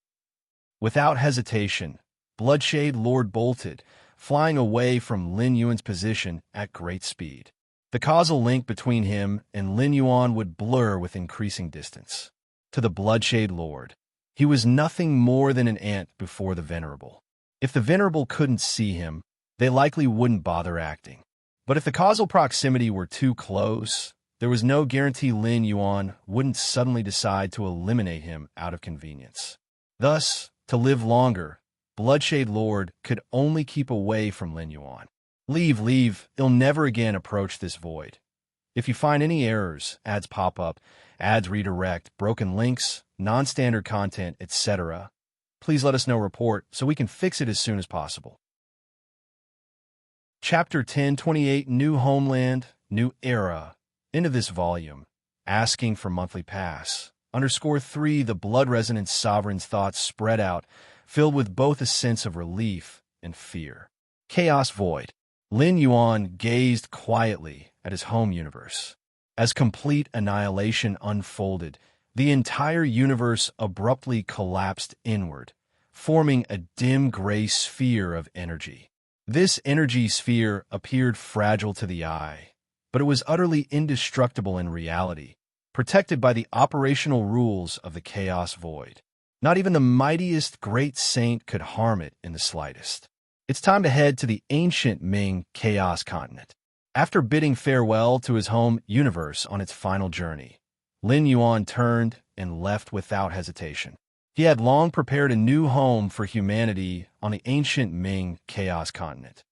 Without hesitation, Bloodshade Lord bolted, flying away from Lin Yuan's position at great speed. The causal link between him and Lin Yuan would blur with increasing distance. To the Bloodshade Lord, he was nothing more than an ant before the Venerable. If the Venerable couldn't see him, they likely wouldn't bother acting. But if the causal proximity were too close, there was no guarantee Lin Yuan wouldn't suddenly decide to eliminate him out of convenience. Thus, to live longer, Bloodshade Lord could only keep away from Lin Yuan. Leave, he'll never again approach this void. If you find any errors, ads pop up, ads redirect, broken links, non-standard content, etc., please let us know report so we can fix it as soon as possible. Chapter 1028 New Homeland, New Era. End of this volume. Asking for monthly pass. _3 The blood-resonant sovereign's thoughts spread out, filled with both a sense of relief and fear. Chaos Void. Lin Yuan gazed quietly at his home universe. As complete annihilation unfolded, the entire universe abruptly collapsed inward, forming a dim gray sphere of energy. This energy sphere appeared fragile to the eye, but it was utterly indestructible in reality, protected by the operational rules of the Chaos Void. Not even the mightiest great saint could harm it in the slightest. It's time to head to the ancient Ming Chaos Continent. After bidding farewell to his home universe on its final journey, Lin Yuan turned and left without hesitation. He had long prepared a new home for humanity on the ancient Ming Chaos Continent.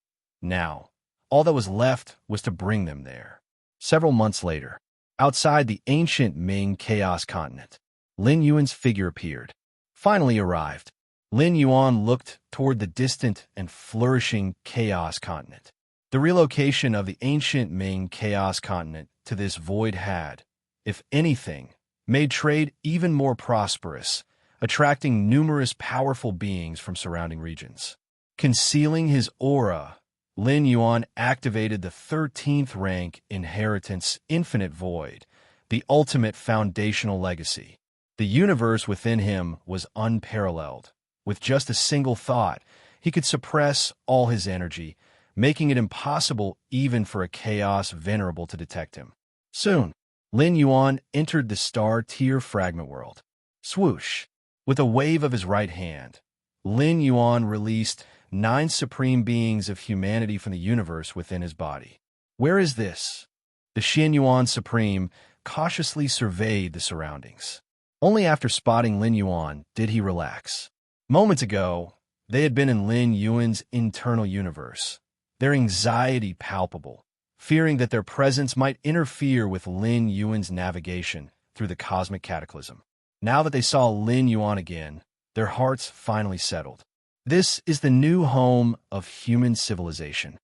Now, all that was left was to bring them there. Several months later, outside the ancient Ming Chaos Continent, Lin Yuan's figure appeared. Finally arrived, Lin Yuan looked toward the distant and flourishing Chaos Continent. The relocation of the ancient Ming Chaos Continent to this void had, if anything, made trade even more prosperous, attracting numerous powerful beings from surrounding regions. Concealing his aura, Lin Yuan activated the 13th rank Inheritance Infinite Void, the ultimate foundational legacy. The universe within him was unparalleled. With just a single thought, he could suppress all his energy, making it impossible even for a chaos venerable to detect him. Soon, Lin Yuan entered the star-tier fragment world. Swoosh! With a wave of his right hand, Lin Yuan released 9 supreme beings of humanity from the universe within his body. Where is this? The Xin Yuan Supreme cautiously surveyed the surroundings. Only after spotting Lin Yuan did he relax. Moments ago, they had been in Lin Yuan's internal universe, their anxiety palpable, fearing that their presence might interfere with Lin Yuan's navigation through the cosmic cataclysm. Now that they saw Lin Yuan again, their hearts finally settled. This is the new home of human civilization,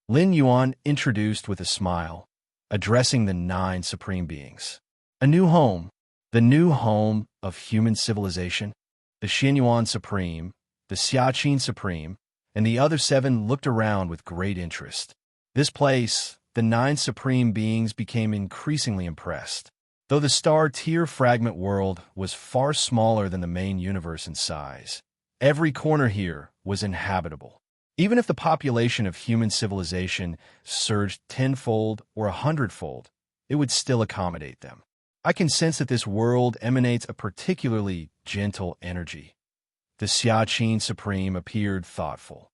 Lin Yuan introduced with a smile, addressing the 9 supreme beings. A new home, the new home of human civilization. The Xin Yuan Supreme, the Xiaqin Supreme, and the other 7 looked around with great interest. This place, the 9 supreme beings became increasingly impressed. Though the star-tier fragment world was far smaller than the main universe in size, every corner here was inhabitable. Even if the population of human civilization surged 10-fold or 100-fold, it would still accommodate them. I can sense that this world emanates a particularly gentle energy. The Xiaqin Supreme appeared thoughtful.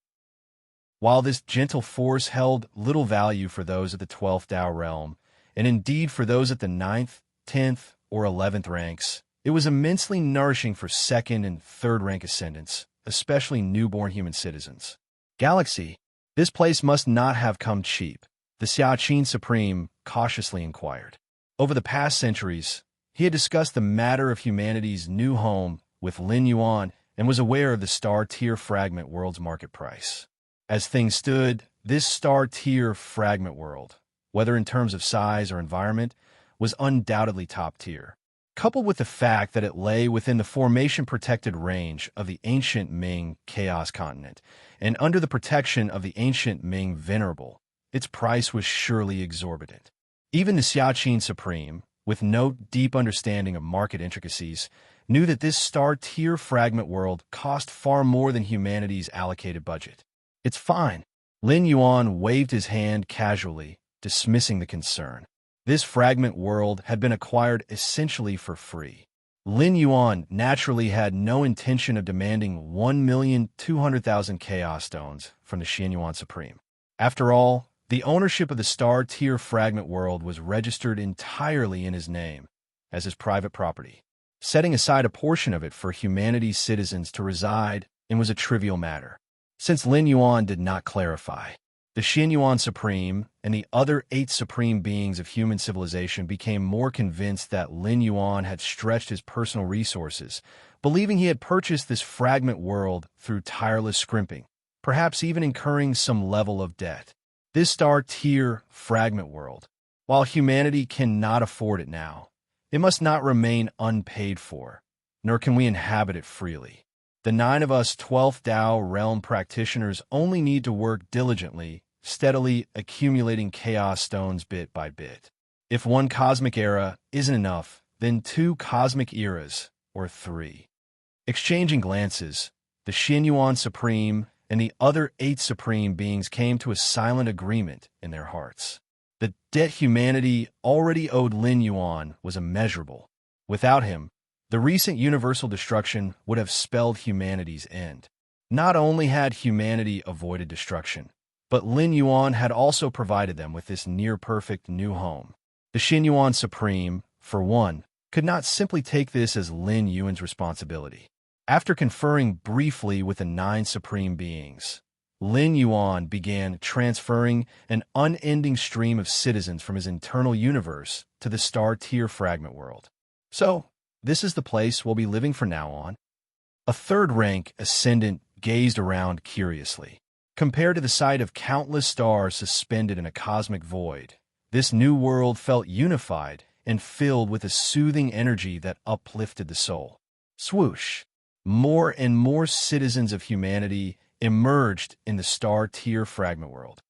While this gentle force held little value for those at the 12th Dao realm, and indeed for those at the 9th, 10th, or 11th ranks, it was immensely nourishing for 2nd and 3rd rank ascendants, especially newborn human citizens. Galaxy, this place must not have come cheap, the Xiaqin Supreme cautiously inquired. Over the past centuries, he had discussed the matter of humanity's new home with Lin Yuan and was aware of the star-tier fragment world's market price. As things stood, this star-tier fragment world, whether in terms of size or environment, was undoubtedly top-tier. Coupled with the fact that it lay within the formation-protected range of the ancient Ming Chaos Continent and under the protection of the ancient Ming Venerable, its price was surely exorbitant. Even the Xiaqin Supreme, with no deep understanding of market intricacies, knew that this star-tier fragment world cost far more than humanity's allocated budget. It's fine. Lin Yuan waved his hand casually, dismissing the concern. This fragment world had been acquired essentially for free. Lin Yuan naturally had no intention of demanding 1,200,000 Chaos Stones from the Xin Yuan Supreme. After all, the ownership of the star-tier fragment world was registered entirely in his name, as his private property. Setting aside a portion of it for humanity's citizens to reside in was a trivial matter. Since Lin Yuan did not clarify, the Xin Yuan Supreme and the other 8 supreme beings of human civilization became more convinced that Lin Yuan had stretched his personal resources, believing he had purchased this fragment world through tireless scrimping, perhaps even incurring some level of debt. This star-tier fragment world, while humanity cannot afford it now, It must not remain unpaid for, nor can we inhabit it freely. The 9 of us 12th Dao realm practitioners only need to work diligently, steadily accumulating chaos stones bit by bit. If 1 cosmic era isn't enough, then 2 cosmic eras, or 3. Exchanging glances, the Xianyuan Supreme and the other 8 Supreme beings came to a silent agreement in their hearts. The debt humanity already owed Lin Yuan was immeasurable. Without him, the recent universal destruction would have spelled humanity's end. Not only had humanity avoided destruction, but Lin Yuan had also provided them with this near-perfect new home. The Xianyuan Supreme, for one, could not simply take this as Lin Yuan's responsibility. After conferring briefly with the 9 supreme beings, Lin Yuan began transferring an unending stream of citizens from his internal universe to the star-tier fragment world. So, this is the place we'll be living from now on. A third-rank ascendant gazed around curiously. Compared to the sight of countless stars suspended in a cosmic void, this new world felt unified and filled with a soothing energy that uplifted the soul. Swoosh! More and more citizens of humanity emerged in the star-tier fragment world.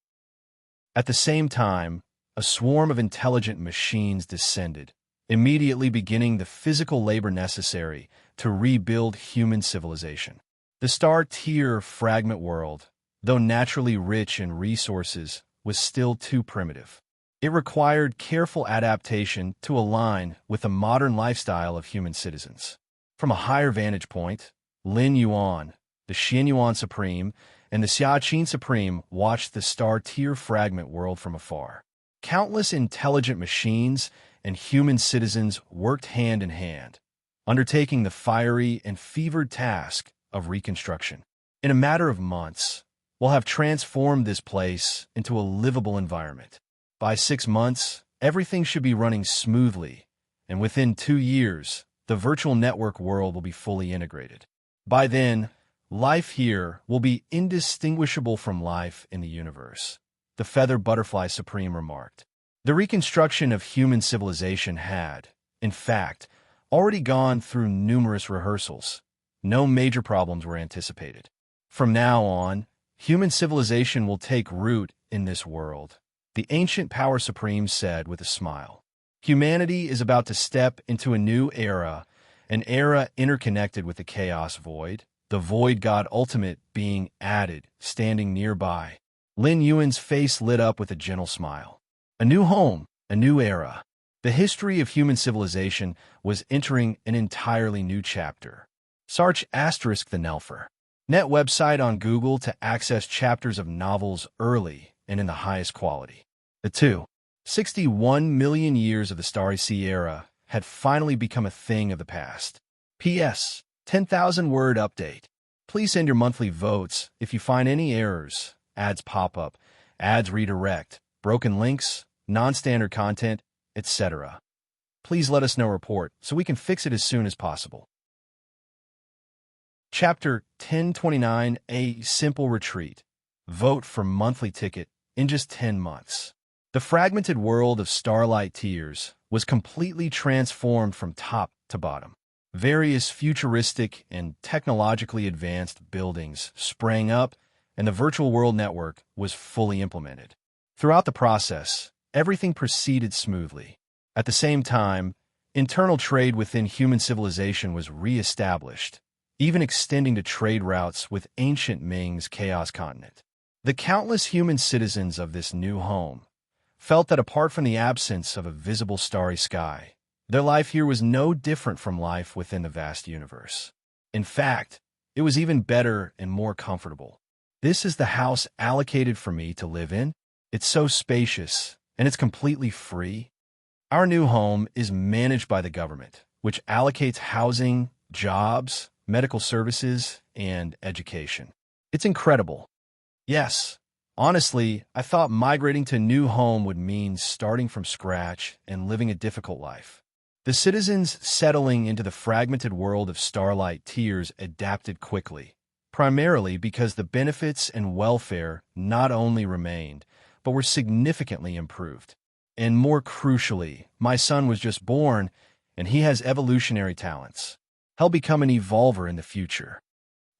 At the same time, a swarm of intelligent machines descended, immediately beginning the physical labor necessary to rebuild human civilization. The star-tier fragment world, though naturally rich in resources, was still too primitive. It required careful adaptation to align with the modern lifestyle of human citizens. From a higher vantage point, Lin Yuan, the Xianyuan Supreme, and the Xiaqin Supreme watched the star-tier fragment world from afar. Countless intelligent machines and human citizens worked hand in hand, undertaking the fiery and fevered task of reconstruction. In a matter of months, we'll have transformed this place into a livable environment. By 6 months, everything should be running smoothly, and within 2 years, the virtual network world will be fully integrated. By then, life here will be indistinguishable from life in the universe, the Feather Butterfly Supreme remarked. The reconstruction of human civilization had, in fact, already gone through numerous rehearsals. No major problems were anticipated. From now on, human civilization will take root in this world, the ancient Power Supreme said with a smile. Humanity is about to step into a new era, an era interconnected with the chaos void, the void god ultimate being added, standing nearby. Lin Yuan's face lit up with a gentle smile. A new home, a new era. The history of human civilization was entering an entirely new chapter. Search * the Nelfer. Net website on Google to access chapters of novels early and in the highest quality. The 261 million years of the Starry Sea era had finally become a thing of the past. P.S. 10,000-word update. Please send your monthly votes if you find any errors, ads pop up, ads redirect, broken links, non-standard content, etc. Please let us know report so we can fix it as soon as possible. Chapter 1029, A Simple Retreat. Vote for monthly ticket in just 10 months. The fragmented world of Starlight Tears was completely transformed from top to bottom. Various futuristic and technologically advanced buildings sprang up, and the virtual world network was fully implemented. Throughout the process, everything proceeded smoothly. At the same time, internal trade within human civilization was re-established, even extending to trade routes with ancient Ming's Chaos Continent. The countless human citizens of this new home felt that apart from the absence of a visible starry sky, their life here was no different from life within the vast universe. In fact, it was even better and more comfortable. This is the house allocated for me to live in. It's so spacious, and it's completely free. Our new home is managed by the government, which allocates housing, jobs, medical services, and education. It's incredible. Yes, honestly, I thought migrating to a new home would mean starting from scratch and living a difficult life. The citizens settling into the fragmented world of Starlight Tears adapted quickly, primarily because the benefits and welfare not only remained, but were significantly improved. And more crucially, my son was just born, and he has evolutionary talents. He'll become an evolver in the future.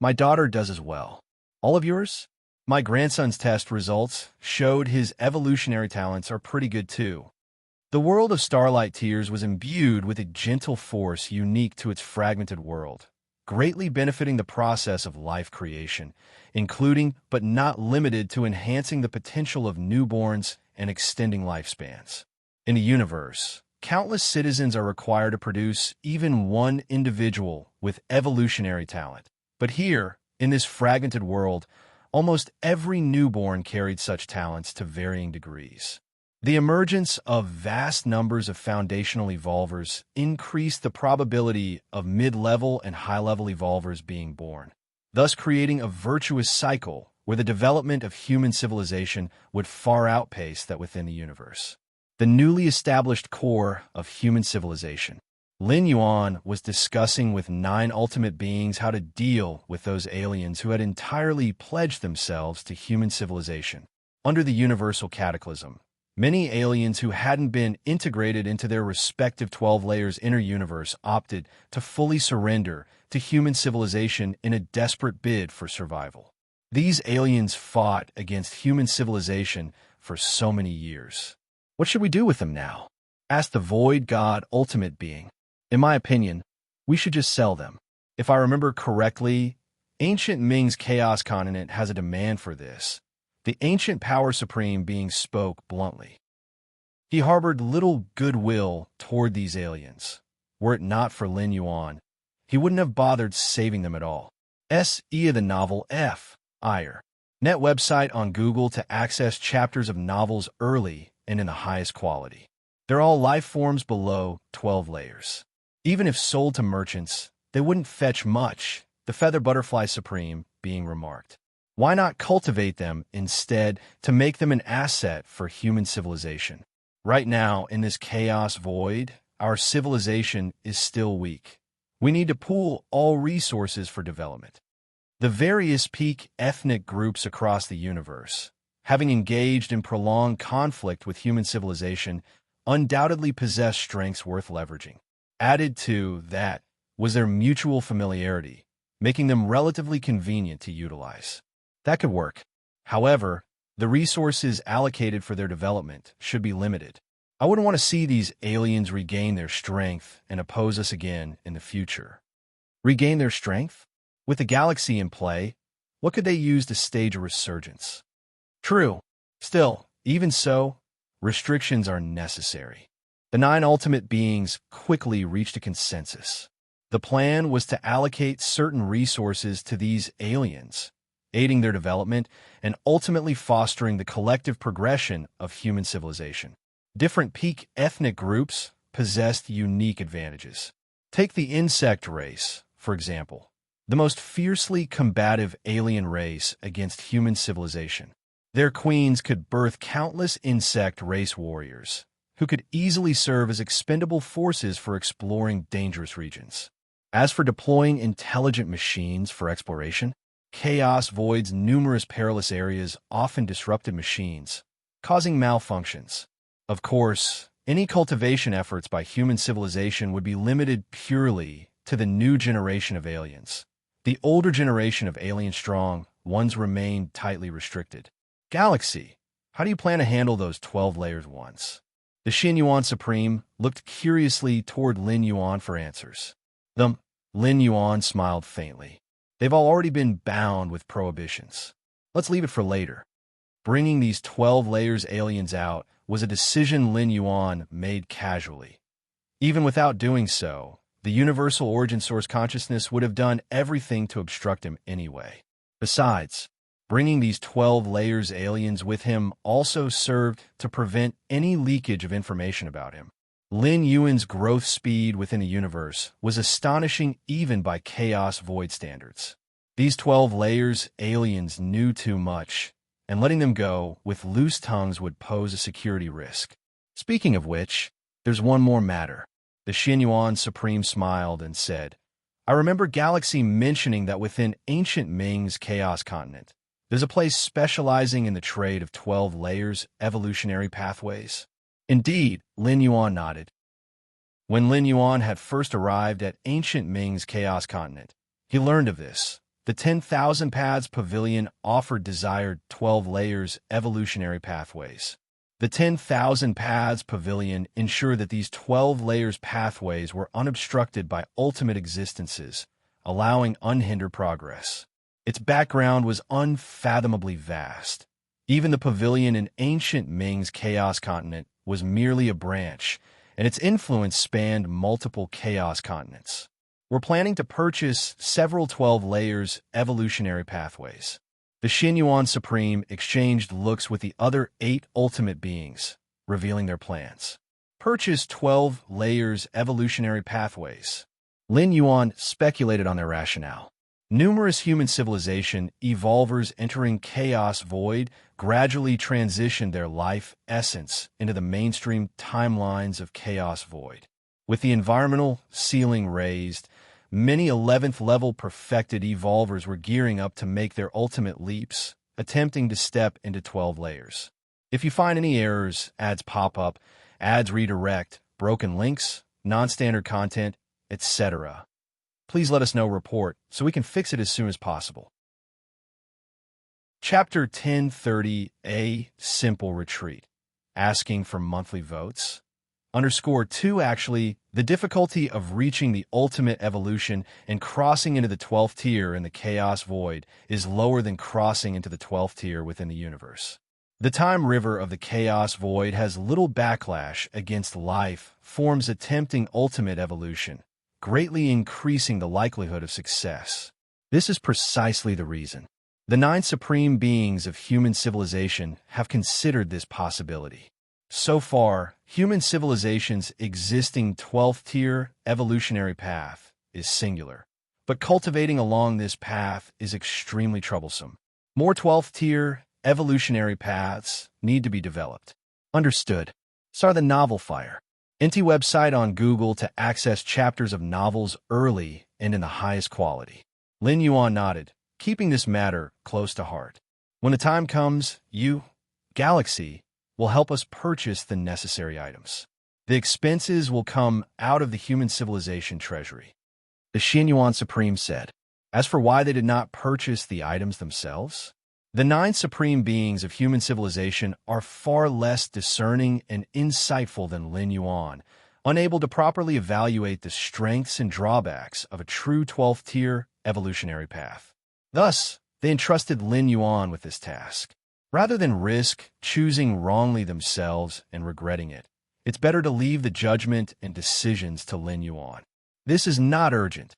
My daughter does as well. All of yours? My grandson's test results showed his evolutionary talents are pretty good too. The world of Starlight Tears was imbued with a gentle force unique to its fragmented world, greatly benefiting the process of life creation, including but not limited to enhancing the potential of newborns and extending lifespans. In the universe, countless citizens are required to produce even one individual with evolutionary talent. But here, in this fragmented world, almost every newborn carried such talents to varying degrees. The emergence of vast numbers of foundational evolvers increased the probability of mid-level and high-level evolvers being born, thus creating a virtuous cycle where the development of human civilization would far outpace that within the universe. The newly established core of human civilization. Lin Yuan was discussing with 9 ultimate beings how to deal with those aliens who had entirely pledged themselves to human civilization. Under the universal cataclysm, many aliens who hadn't been integrated into their respective 12 layers inner universe opted to fully surrender to human civilization in a desperate bid for survival. These aliens fought against human civilization for so many years. What should we do with them now? Asked the Void God Ultimate Being. In my opinion, we should just sell them. If I remember correctly, Ancient Ming's Chaos Continent has a demand for this. The ancient power supreme being spoke bluntly. He harbored little goodwill toward these aliens. Were it not for Lin Yuan, he wouldn't have bothered saving them at all. S.E. of the novel F. Ire. Net website on Google to access chapters of novels early and in the highest quality. They're all life forms below 12 layers. Even if sold to merchants, they wouldn't fetch much, the Feather Butterfly Supreme being remarked. Why not cultivate them instead to make them an asset for human civilization? Right now, in this chaos void, our civilization is still weak. We need to pool all resources for development. The various peak ethnic groups across the universe, having engaged in prolonged conflict with human civilization, undoubtedly possess strengths worth leveraging. Added to that was their mutual familiarity, making them relatively convenient to utilize. That could work. However, the resources allocated for their development should be limited. I wouldn't want to see these aliens regain their strength and oppose us again in the future. Regain their strength? With the galaxy in play, what could they use to stage a resurgence? True. Still, even so, restrictions are necessary. The 9 ultimate beings quickly reached a consensus. The plan was to allocate certain resources to these aliens, aiding their development and ultimately fostering the collective progression of human civilization. Different peak ethnic groups possessed unique advantages. Take the insect race, for example, the most fiercely combative alien race against human civilization. Their queens could birth countless insect race warriors, who could easily serve as expendable forces for exploring dangerous regions. As for deploying intelligent machines for exploration, Chaos Void's numerous perilous areas often disrupted machines, causing malfunctions. Of course, any cultivation efforts by human civilization would be limited purely to the new generation of aliens. The older generation of alien strong ones remained tightly restricted. Galaxy, how do you plan to handle those 12 layers once? The Xin Yuan Supreme looked curiously toward Lin Yuan for answers. Lin Yuan smiled faintly. They've already been bound with prohibitions. Let's leave it for later. Bringing these 12 layers aliens out was a decision Lin Yuan made casually. Even without doing so, the universal origin source consciousness would have done everything to obstruct him anyway. Besides, bringing these 12 layers aliens with him also served to prevent any leakage of information about him. Lin Yuan's growth speed within the universe was astonishing even by Chaos Void standards. These 12 layers aliens knew too much, and letting them go with loose tongues would pose a security risk. Speaking of which, there's one more matter. The Xin Yuan Supreme smiled and said, I remember Galaxy mentioning that within Ancient Ming's Chaos Continent, there's a place specializing in the trade of 12 layers evolutionary pathways. Indeed, Lin Yuan nodded. When Lin Yuan had first arrived at ancient Ming's Chaos Continent, he learned of this. The 10,000 Paths Pavilion offered desired 12 layers evolutionary pathways. The 10,000 Paths Pavilion ensured that these 12 layers pathways were unobstructed by ultimate existences, allowing unhindered progress. Its background was unfathomably vast. Even the pavilion in ancient Ming's Chaos Continent was merely a branch, and its influence spanned multiple Chaos Continents. We're planning to purchase several 12 layers evolutionary pathways. The Xinyuan Supreme exchanged looks with the other 8 ultimate beings, revealing their plans. Purchase 12 layers evolutionary pathways. Lin Yuan speculated on their rationale. Numerous human civilization evolvers entering Chaos Void gradually transitioned their life essence into the mainstream timelines of Chaos Void. With the environmental ceiling raised, many 11th level perfected evolvers were gearing up to make their ultimate leaps, attempting to step into 12 layers. If you find any errors, ads pop up, ads redirect, broken links, non-standard content, etc., please let us know. Report so we can fix it as soon as possible. Chapter 1030, A Simple Retreat. Asking for monthly votes. _2 Actually, the difficulty of reaching the ultimate evolution and crossing into the 12th tier in the Chaos Void is lower than crossing into the 12th tier within the universe. The time river of the Chaos Void has little backlash against life forms attempting ultimate evolution, greatly increasing the likelihood of success. This is precisely the reason the 9 supreme beings of human civilization have considered this possibility. So far, human civilization's existing 12th tier evolutionary path is singular, but cultivating along this path is extremely troublesome. More 12th tier evolutionary paths need to be developed. Understood. Start the Novel Fire. NT website on Google to access chapters of novels early and in the highest quality. Lin Yuan nodded, keeping this matter close to heart. When the time comes, you, Galaxy, will help us purchase the necessary items. The expenses will come out of the human civilization treasury. The Xinyuan Supreme said. As for why they did not purchase the items themselves, the 9 supreme beings of human civilization are far less discerning and insightful than Lin Yuan, unable to properly evaluate the strengths and drawbacks of a true 12th tier evolutionary path. Thus, they entrusted Lin Yuan with this task. Rather than risk choosing wrongly themselves and regretting it, it's better to leave the judgment and decisions to Lin Yuan. This is not urgent.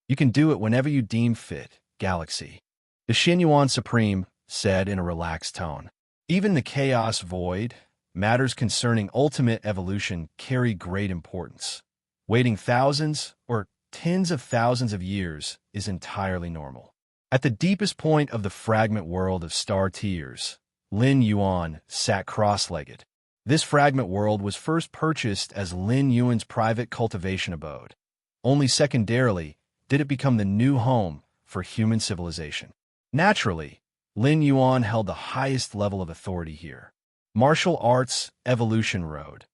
You can do it whenever you deem fit, Galaxy. The Xinyuan Supreme said in a relaxed tone. Even the Chaos Void, matters concerning ultimate evolution carry great importance. Waiting thousands or tens of thousands of years is entirely normal. At the deepest point of the fragment world of star tiers, Lin Yuan sat cross-legged. This fragment world was first purchased as Lin Yuan's private cultivation abode. Only secondarily did it become the new home for human civilization. Naturally, Lin Yuan held the highest level of authority here. Martial Arts Evolution Road.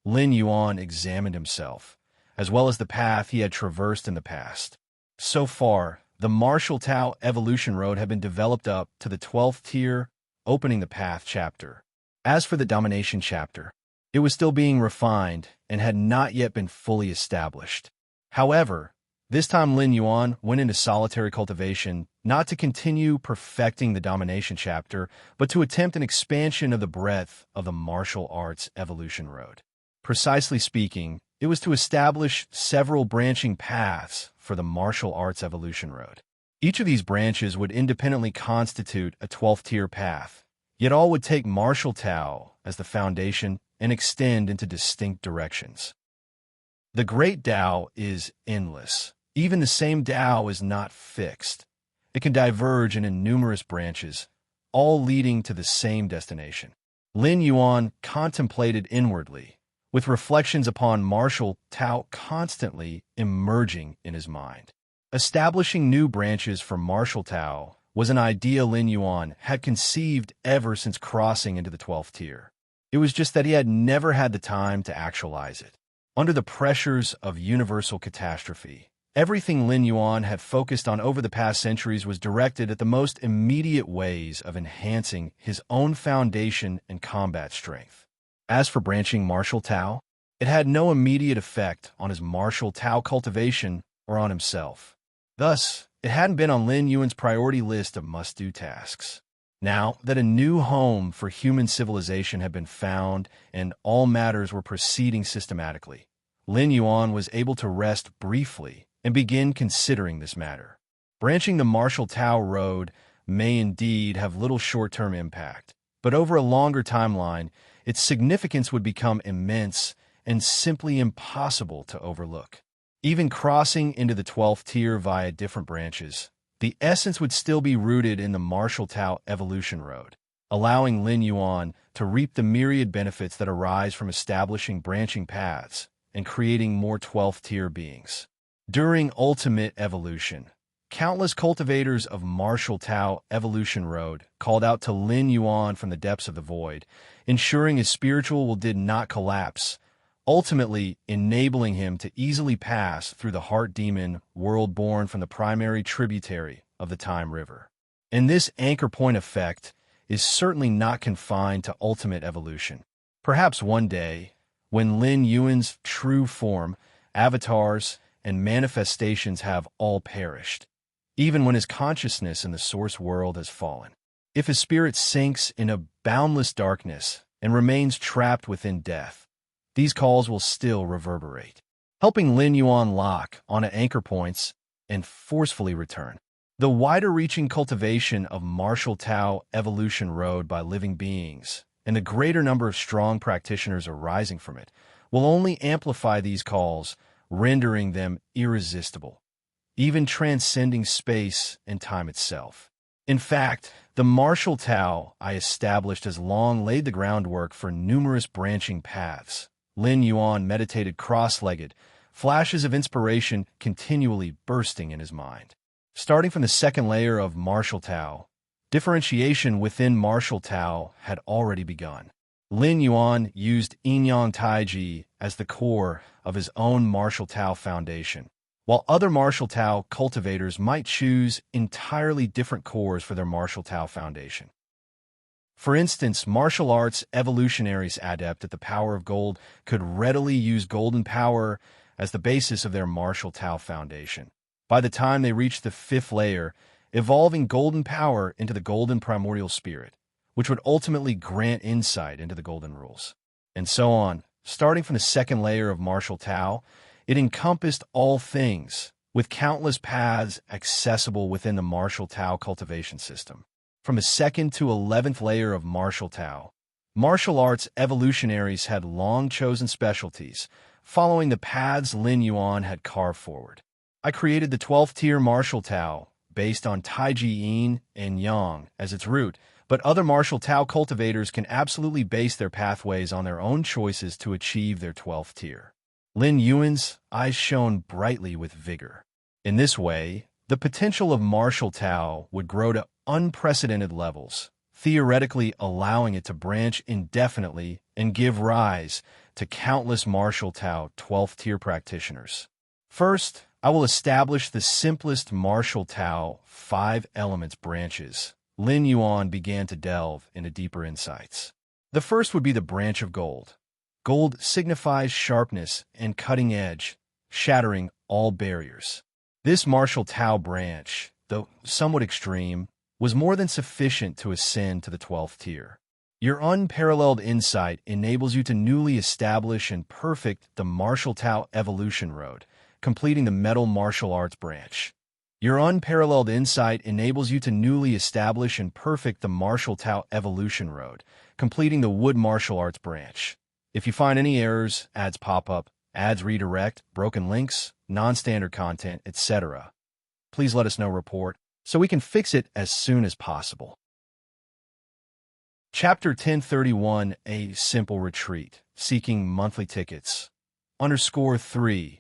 Lin Yuan examined himself, as well as the path he had traversed in the past. So far, the Martial Tao Evolution Road had been developed up to the 12th tier, opening the path chapter. As for the Domination chapter, it was still being refined and had not yet been fully established. However, this time Lin Yuan went into solitary cultivation not to continue perfecting the Domination chapter, but to attempt an expansion of the breadth of the Martial Arts Evolution Road. Precisely speaking, it was to establish several branching paths for the Martial Arts Evolution Road. Each of these branches would independently constitute a 12th tier path, yet all would take Martial Tao as the foundation and extend into distinct directions. The Great Tao is endless. Even the same Tao is not fixed. It can diverge into numerous branches, all leading to the same destination. Lin Yuan contemplated inwardly, with reflections upon Martial Tao constantly emerging in his mind. Establishing new branches for Martial Tao was an idea Lin Yuan had conceived ever since crossing into the 12th tier. It was just that he had never had the time to actualize it. Under the pressures of universal catastrophe, everything Lin Yuan had focused on over the past centuries was directed at the most immediate ways of enhancing his own foundation and combat strength. As for branching martial Tao, it had no immediate effect on his martial Tao cultivation or on himself. Thus, it hadn't been on Lin Yuan's priority list of must-do tasks. Now that a new home for human civilization had been found and all matters were proceeding systematically, Lin Yuan was able to rest briefly and begin considering this matter. Branching the martial Tao road may indeed have little short-term impact, but over a longer timeline, its significance would become immense and simply impossible to overlook. Even crossing into the 12th tier via different branches, the essence would still be rooted in the martial Tao evolution road, allowing Lin Yuan to reap the myriad benefits that arise from establishing branching paths and creating more 12th tier beings. During ultimate evolution, countless cultivators of martial Tao evolution road called out to Lin Yuan from the depths of the void, ensuring his spiritual will did not collapse, ultimately enabling him to easily pass through the heart demon world born from the primary tributary of the Time River. And this anchor point effect is certainly not confined to ultimate evolution. Perhaps one day, when Lin Yuan's true form, avatars, and manifestations have all perished, even when his consciousness in the source world has fallen, if his spirit sinks in a boundless darkness and remains trapped within death, these calls will still reverberate, helping Lin Yuan lock onto anchor points and forcefully return. The wider-reaching cultivation of martial Tao evolution road by living beings and the greater number of strong practitioners arising from it will only amplify these calls, rendering them irresistible, even transcending space and time itself. In fact, the martial Tao I established has long laid the groundwork for numerous branching paths. Lin Yuan meditated cross-legged, flashes of inspiration continually bursting in his mind. Starting from the second layer of martial Tao, differentiation within martial Tao had already begun. Lin Yuan used Yin-Yang Taiji as the core of his own martial Tao foundation, while other martial Tao cultivators might choose entirely different cores for their martial Tao foundation. For instance, martial arts evolutionaries adept at the power of gold could readily use golden power as the basis of their martial Tao foundation. By the time they reached the 5th layer, evolving golden power into the golden primordial spirit, which would ultimately grant insight into the golden rules. And so on. Starting from the 2nd layer of martial Tao, it encompassed all things, with countless paths accessible within the martial Tao cultivation system. From the 2nd to 11th layer of martial Tao, martial arts evolutionaries had long chosen specialties, following the paths Lin Yuan had carved forward. I created the 12th tier martial Tao, based on Taiji Yin and Yang as its root, but other martial Tao cultivators can absolutely base their pathways on their own choices to achieve their 12th tier. Lin Yuan's eyes shone brightly with vigor. In this way, the potential of martial Tao would grow to unprecedented levels, theoretically allowing it to branch indefinitely and give rise to countless martial Tao 12th tier practitioners. First, I will establish the simplest martial Tao 5 elements branches. Lin Yuan began to delve into deeper insights. The first would be the branch of gold. Gold signifies sharpness and cutting edge, shattering all barriers. This martial Tao branch, though somewhat extreme, was more than sufficient to ascend to the 12th tier. Your unparalleled insight enables you to newly establish and perfect the martial Tao evolution road, completing the metal martial arts branch. Your unparalleled insight enables you to newly establish and perfect the martial Tao evolution road, completing the wood martial arts branch. If you find any errors, ads pop up, ads redirect, broken links, non-standard content, etc., please let us know report so we can fix it as soon as possible. Chapter 1031, A Simple Retreat, Seeking Monthly Tickets. _3.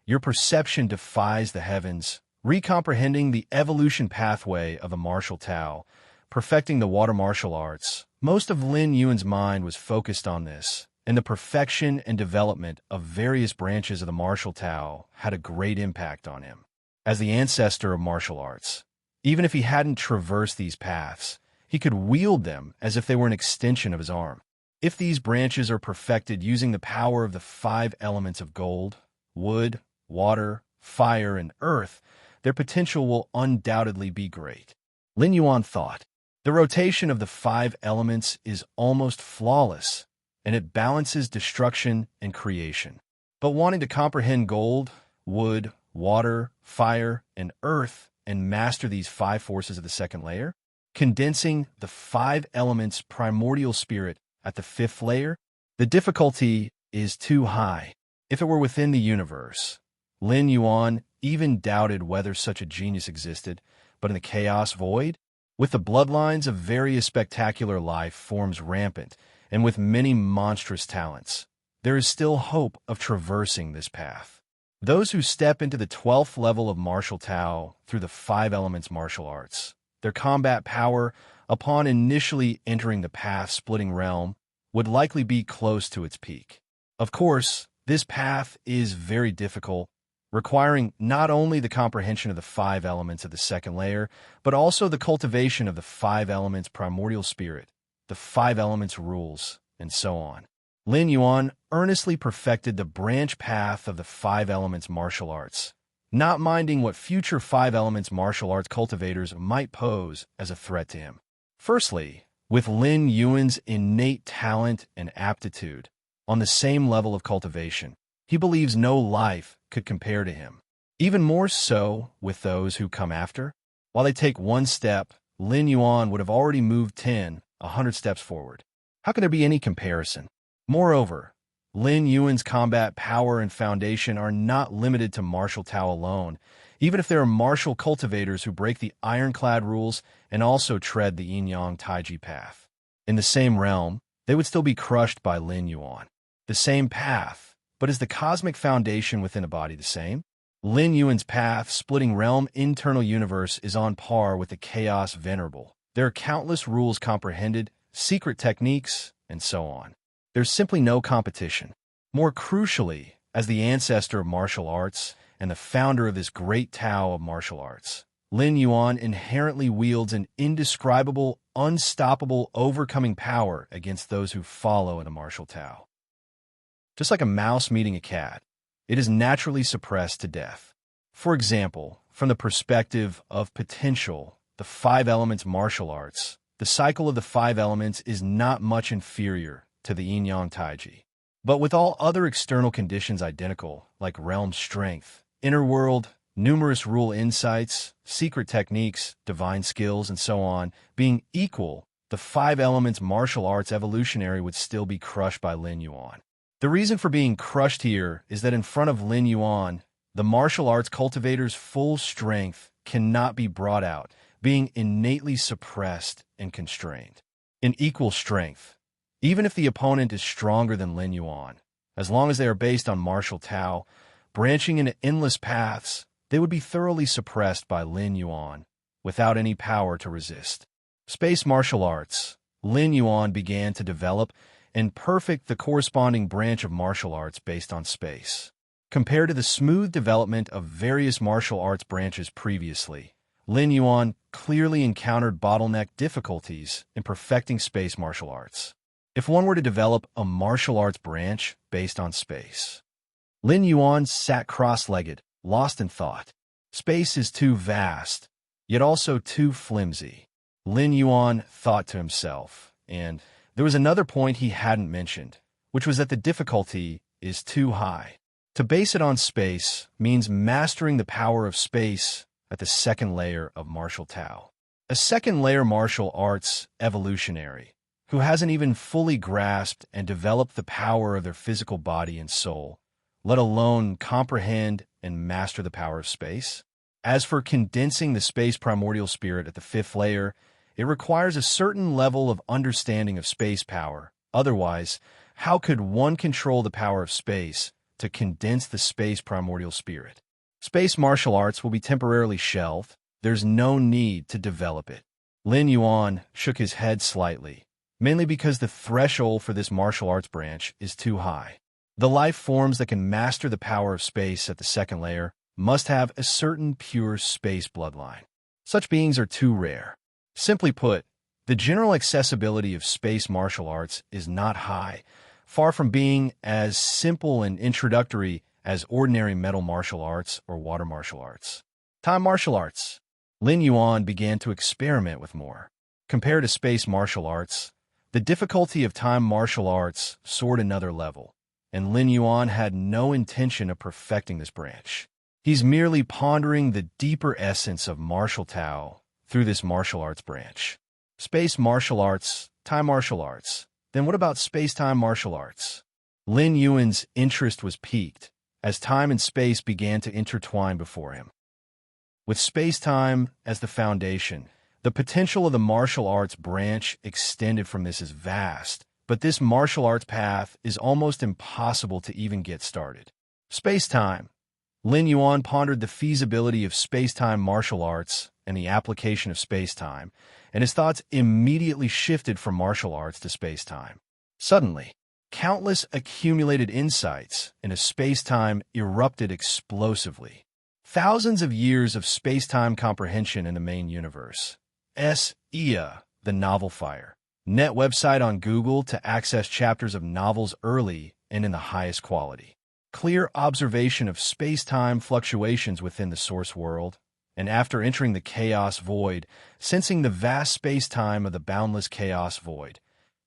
Your perception defies the heavens. Recomprehending the evolution pathway of the martial Tao, perfecting the water martial arts. Most of Lin Yuan's mind was focused on this, and the perfection and development of various branches of the martial Tao had a great impact on him. As the ancestor of martial arts, even if he hadn't traversed these paths, he could wield them as if they were an extension of his arm. If these branches are perfected using the power of the 5 elements of gold, wood, water, fire, and earth, their potential will undoubtedly be great. Lin Yuan thought, the rotation of the 5 elements is almost flawless, and it balances destruction and creation. But wanting to comprehend gold, wood, water, fire, and earth, and master these 5 forces of the second layer, condensing the 5 elements primordial spirit at the 5th layer, the difficulty is too high. If it were within the universe, Lin Yuan even doubted whether such a genius existed, but in the chaos void, with the bloodlines of various spectacular life forms rampant, and with many monstrous talents, there is still hope of traversing this path. Those who step into the 12th level of martial Tao through the 5 elements martial arts, their combat power, upon initially entering the path-splitting realm, would likely be close to its peak. Of course, this path is very difficult, requiring not only the comprehension of the 5 elements of the second layer, but also the cultivation of the 5 elements primordial spirit, the 5 elements rules, and so on. Lin Yuan earnestly perfected the branch path of the 5 elements martial arts, not minding what future 5 elements martial arts cultivators might pose as a threat to him. Firstly, with Lin Yuan's innate talent and aptitude, on the same level of cultivation, he believes no life could compare to him. Even more so with those who come after. While they take one step, Lin Yuan would have already moved 100 steps forward. How can there be any comparison? Moreover, Lin Yuan's combat power and foundation are not limited to martial Tao alone, even if there are martial cultivators who break the ironclad rules and also tread the yin-yang taiji path. In the same realm, they would still be crushed by Lin Yuan. The same path, but is the cosmic foundation within a body the same? Lin Yuan's path, splitting realm internal universe, is on par with the chaos venerable. There are countless rules comprehended, secret techniques, and so on. There's simply no competition. More crucially, as the ancestor of martial arts and the founder of this great Tao of martial arts, Lin Yuan inherently wields an indescribable, unstoppable, overcoming power against those who follow in a martial Tao. Just like a mouse meeting a cat, it is naturally suppressed to death. For example, from the perspective of potential, the 5 elements martial arts, the cycle of the 5 elements is not much inferior to the yin-yang taiji. But with all other external conditions identical, like realm strength, inner world, numerous rule insights, secret techniques, divine skills, and so on, being equal, the 5 elements martial arts evolutionary would still be crushed by Lin Yuan. The reason for being crushed here is that in front of Lin Yuan, the martial arts cultivator's full strength cannot be brought out, being innately suppressed and constrained. In equal strength, even if the opponent is stronger than Lin Yuan, as long as they are based on martial Tao, branching into endless paths, they would be thoroughly suppressed by Lin Yuan, without any power to resist. Space martial arts, Lin Yuan began to develop and perfect the corresponding branch of martial arts based on space. Compared to the smooth development of various martial arts branches previously, Lin Yuan clearly encountered bottleneck difficulties in perfecting space martial arts. If one were to develop a martial arts branch based on space, Lin Yuan sat cross-legged, lost in thought. Space is too vast, yet also too flimsy, Lin Yuan thought to himself, and there was another point he hadn't mentioned, which was that the difficulty is too high. To base it on space means mastering the power of space at the second layer of martial Tao. A second layer martial arts evolutionary, who hasn't even fully grasped and developed the power of their physical body and soul, let alone comprehend and master the power of space. As for condensing the space primordial spirit at the 5th layer, it requires a certain level of understanding of space power. Otherwise, how could one control the power of space to condense the space primordial spirit? Space martial arts will be temporarily shelved. There's no need to develop it. Lin Yuan shook his head slightly, mainly because the threshold for this martial arts branch is too high. The life forms that can master the power of space at the second layer must have a certain pure space bloodline. Such beings are too rare. Simply put, the general accessibility of space martial arts is not high, far from being as simple and introductory as ordinary metal martial arts or water martial arts. Time martial arts. Lin Yuan began to experiment with more. Compared to space martial arts, the difficulty of time martial arts soared another level, and Lin Yuan had no intention of perfecting this branch. He's merely pondering the deeper essence of martial Tao through this martial arts branch. Space martial arts, time martial arts. Then what about space-time martial arts? Lin Yuan's interest was piqued as time and space began to intertwine before him. With space-time as the foundation, the potential of the martial arts branch extended from this is vast, but this martial arts path is almost impossible to even get started. Space-time. Lin Yuan pondered the feasibility of space-time martial arts and the application of space-time, and his thoughts immediately shifted from martial arts to space-time. Suddenly, countless accumulated insights into space-time erupted explosively. Thousands of years of space-time comprehension in the main universe. S.E.A., the novel fire. Net website on Google to access chapters of novels early and in the highest quality. Clear observation of space-time fluctuations within the source world, and after entering the chaos void, sensing the vast space-time of the boundless chaos void,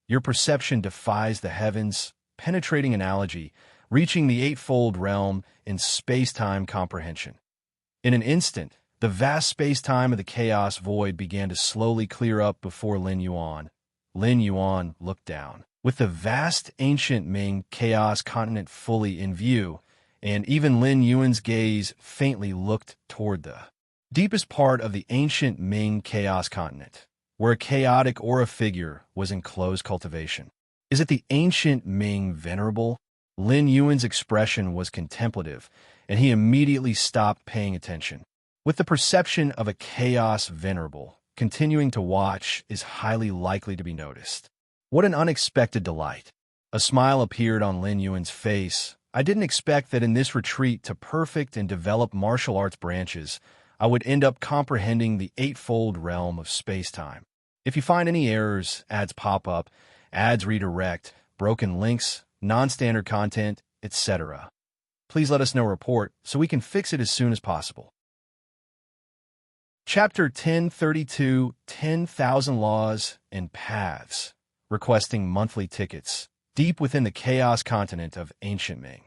your perception defies the heavens, penetrating analogy, reaching the eightfold realm in space-time comprehension. In an instant, the vast space-time of the chaos void began to slowly clear up before Lin Yuan. Lin Yuan looked down. With the vast ancient Ming chaos continent fully in view, and even Lin Yuan's gaze faintly looked toward the deepest part of the ancient Ming chaos continent, where a chaotic aura figure was in close cultivation. Is it the ancient Ming venerable? Lin Yuan's expression was contemplative, and he immediately stopped paying attention. With the perception of a chaos venerable, continuing to watch is highly likely to be noticed. What an unexpected delight. A smile appeared on Lin Yuan's face. I didn't expect that in this retreat to perfect and develop martial arts branches, I would end up comprehending the eightfold realm of space-time. If you find any errors, ads pop up, ads redirect, broken links, non-standard content, etc., please let us know report so we can fix it as soon as possible. Chapter 1032, 10,000 Laws and Paths. Requesting monthly tickets, deep within the chaos continent of Ancient Ming.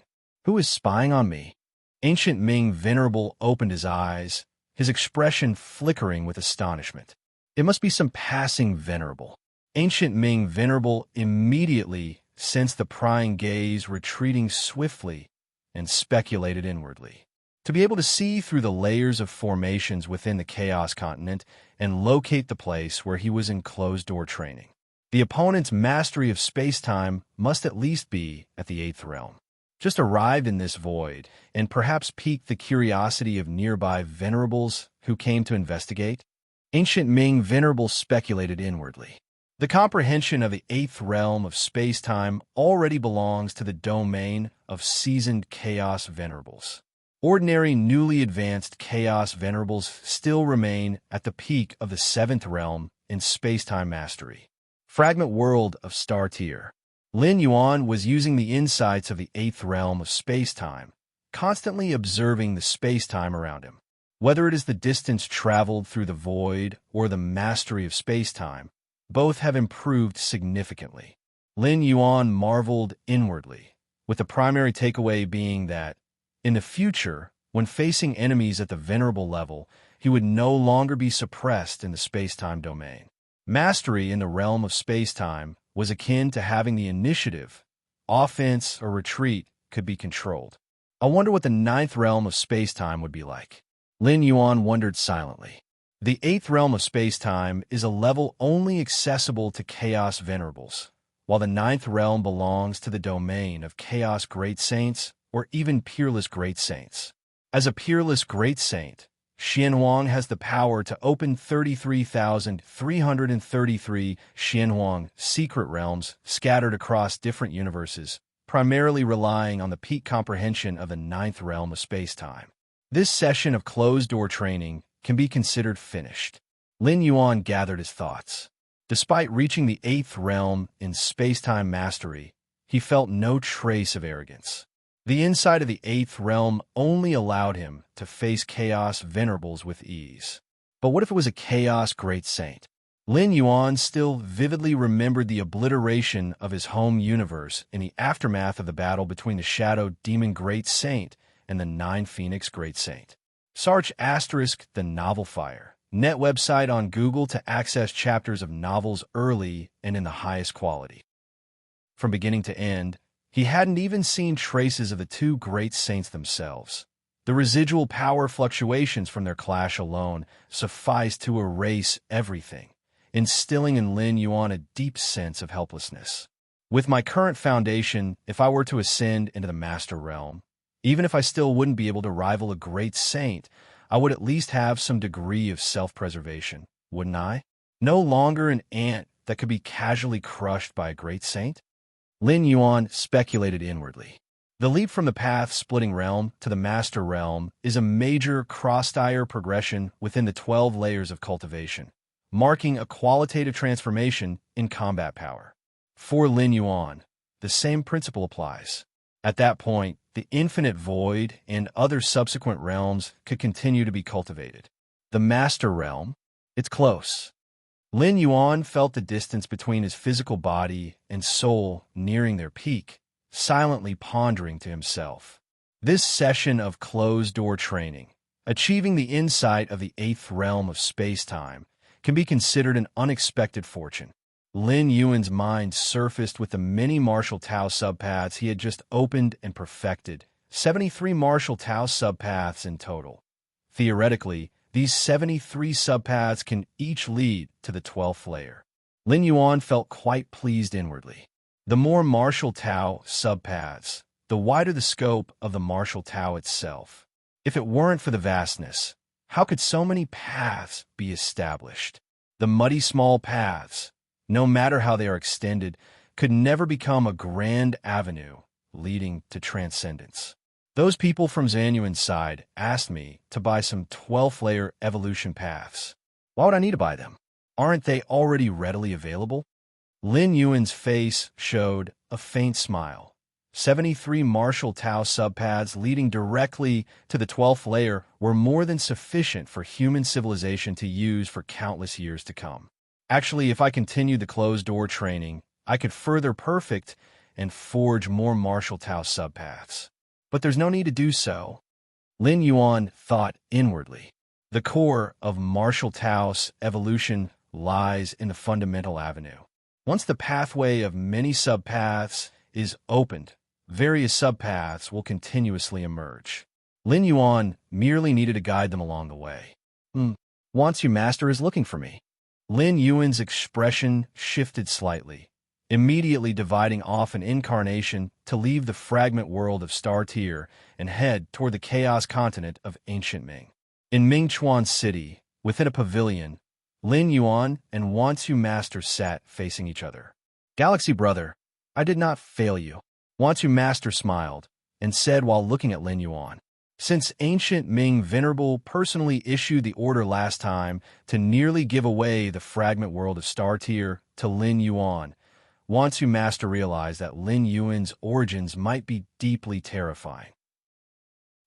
Who is spying on me? Ancient Ming Venerable opened his eyes, his expression flickering with astonishment. It must be some passing venerable. Ancient Ming Venerable immediately sensed the prying gaze retreating swiftly and speculated inwardly. To be able to see through the layers of formations within the chaos continent and locate the place where he was in closed-door training. The opponent's mastery of space-time must at least be at the 8th realm. Just arrived in this void, and perhaps piqued the curiosity of nearby venerables who came to investigate? Ancient Ming Venerable speculated inwardly. The comprehension of the 8th realm of space-time already belongs to the domain of seasoned chaos venerables. Ordinary newly advanced chaos venerables still remain at the peak of the 7th realm in space-time mastery. Fragment World of Star Tier. Lin Yuan was using the insights of the 8th realm of space-time, constantly observing the space-time around him. Whether it is the distance traveled through the void or the mastery of space-time, both have improved significantly. Lin Yuan marveled inwardly, with the primary takeaway being that, in the future, when facing enemies at the venerable level, he would no longer be suppressed in the space-time domain. Mastery in the realm of space-time was akin to having the initiative, offense or retreat could be controlled. I wonder what the 9th realm of space-time would be like. Lin Yuan wondered silently. The 8th realm of space-time is a level only accessible to chaos venerables, while the 9th realm belongs to the domain of chaos great saints or even peerless great saints. As a peerless great saint, Xianhuang has the power to open 33,333 Xianhuang secret realms scattered across different universes, primarily relying on the peak comprehension of the ninth realm of space-time. This session of closed-door training can be considered finished. Lin Yuan gathered his thoughts. Despite reaching the eighth realm in space-time mastery, he felt no trace of arrogance. The insight of the eighth realm only allowed him to face chaos venerables with ease. But what if it was a chaos great saint? Lin Yuan still vividly remembered the obliteration of his home universe in the aftermath of the battle between the Shadow Demon Great Saint and the Nine Phoenix Great Saint. Search * The Novel Fire. Net website on Google to access chapters of novels early and in the highest quality. From beginning to end, he hadn't even seen traces of the two great saints themselves. The residual power fluctuations from their clash alone sufficed to erase everything, instilling in Lin Yuan a deep sense of helplessness. With my current foundation, if I were to ascend into the Master Realm, even if I still wouldn't be able to rival a great saint, I would at least have some degree of self-preservation, wouldn't I? No longer an ant that could be casually crushed by a great saint? Lin Yuan speculated inwardly. The leap from the path-splitting realm to the Master Realm is a major cross-tier progression within the 12 layers of cultivation, marking a qualitative transformation in combat power. For Lin Yuan, the same principle applies. At that point, the infinite void and other subsequent realms could continue to be cultivated. The Master Realm? It's close. Lin Yuan felt the distance between his physical body and soul nearing their peak, silently pondering to himself. This session of closed-door training, achieving the insight of the eighth realm of space-time, can be considered an unexpected fortune. Lin Yuan's mind surfaced with the many Martial Tao subpaths he had just opened and perfected, 73 Martial Tao subpaths in total. Theoretically, these 73 subpaths can each lead to the 12th layer. Lin Yuan felt quite pleased inwardly. The more Martial Tao subpaths, the wider the scope of the Martial Tao itself. If it weren't for the vastness, how could so many paths be established? The muddy small paths, no matter how they are extended, could never become a grand avenue leading to transcendence. Those people from Zanyuan's side asked me to buy some 12th layer evolution paths. Why would I need to buy them? Aren't they already readily available? Lin Yuan's face showed a faint smile. 73 Martial Tao subpaths leading directly to the 12th layer were more than sufficient for human civilization to use for countless years to come. Actually, if I continued the closed-door training, I could further perfect and forge more Martial Tao subpaths. But there's no need to do so. Lin Yuan thought inwardly. The core of Martial Tao's evolution lies in the fundamental avenue. Once the pathway of many subpaths is opened, various subpaths will continuously emerge. Lin Yuan merely needed to guide them along the way. Once you master is looking for me. Lin Yuan's expression shifted slightly, immediately dividing off an incarnation to leave the fragment world of Star Tier and head toward the chaos continent of ancient Ming. In Mingchuan City, within a pavilion, Lin Yuan and Wansu Master sat facing each other. Galaxy brother, I did not fail you. Wansu Master smiled and said while looking at Lin Yuan. Since ancient Ming Venerable personally issued the order last time to nearly give away the fragment world of Star Tier to Lin Yuan, Wansu Master realized that Lin Yuan's origins might be deeply terrifying.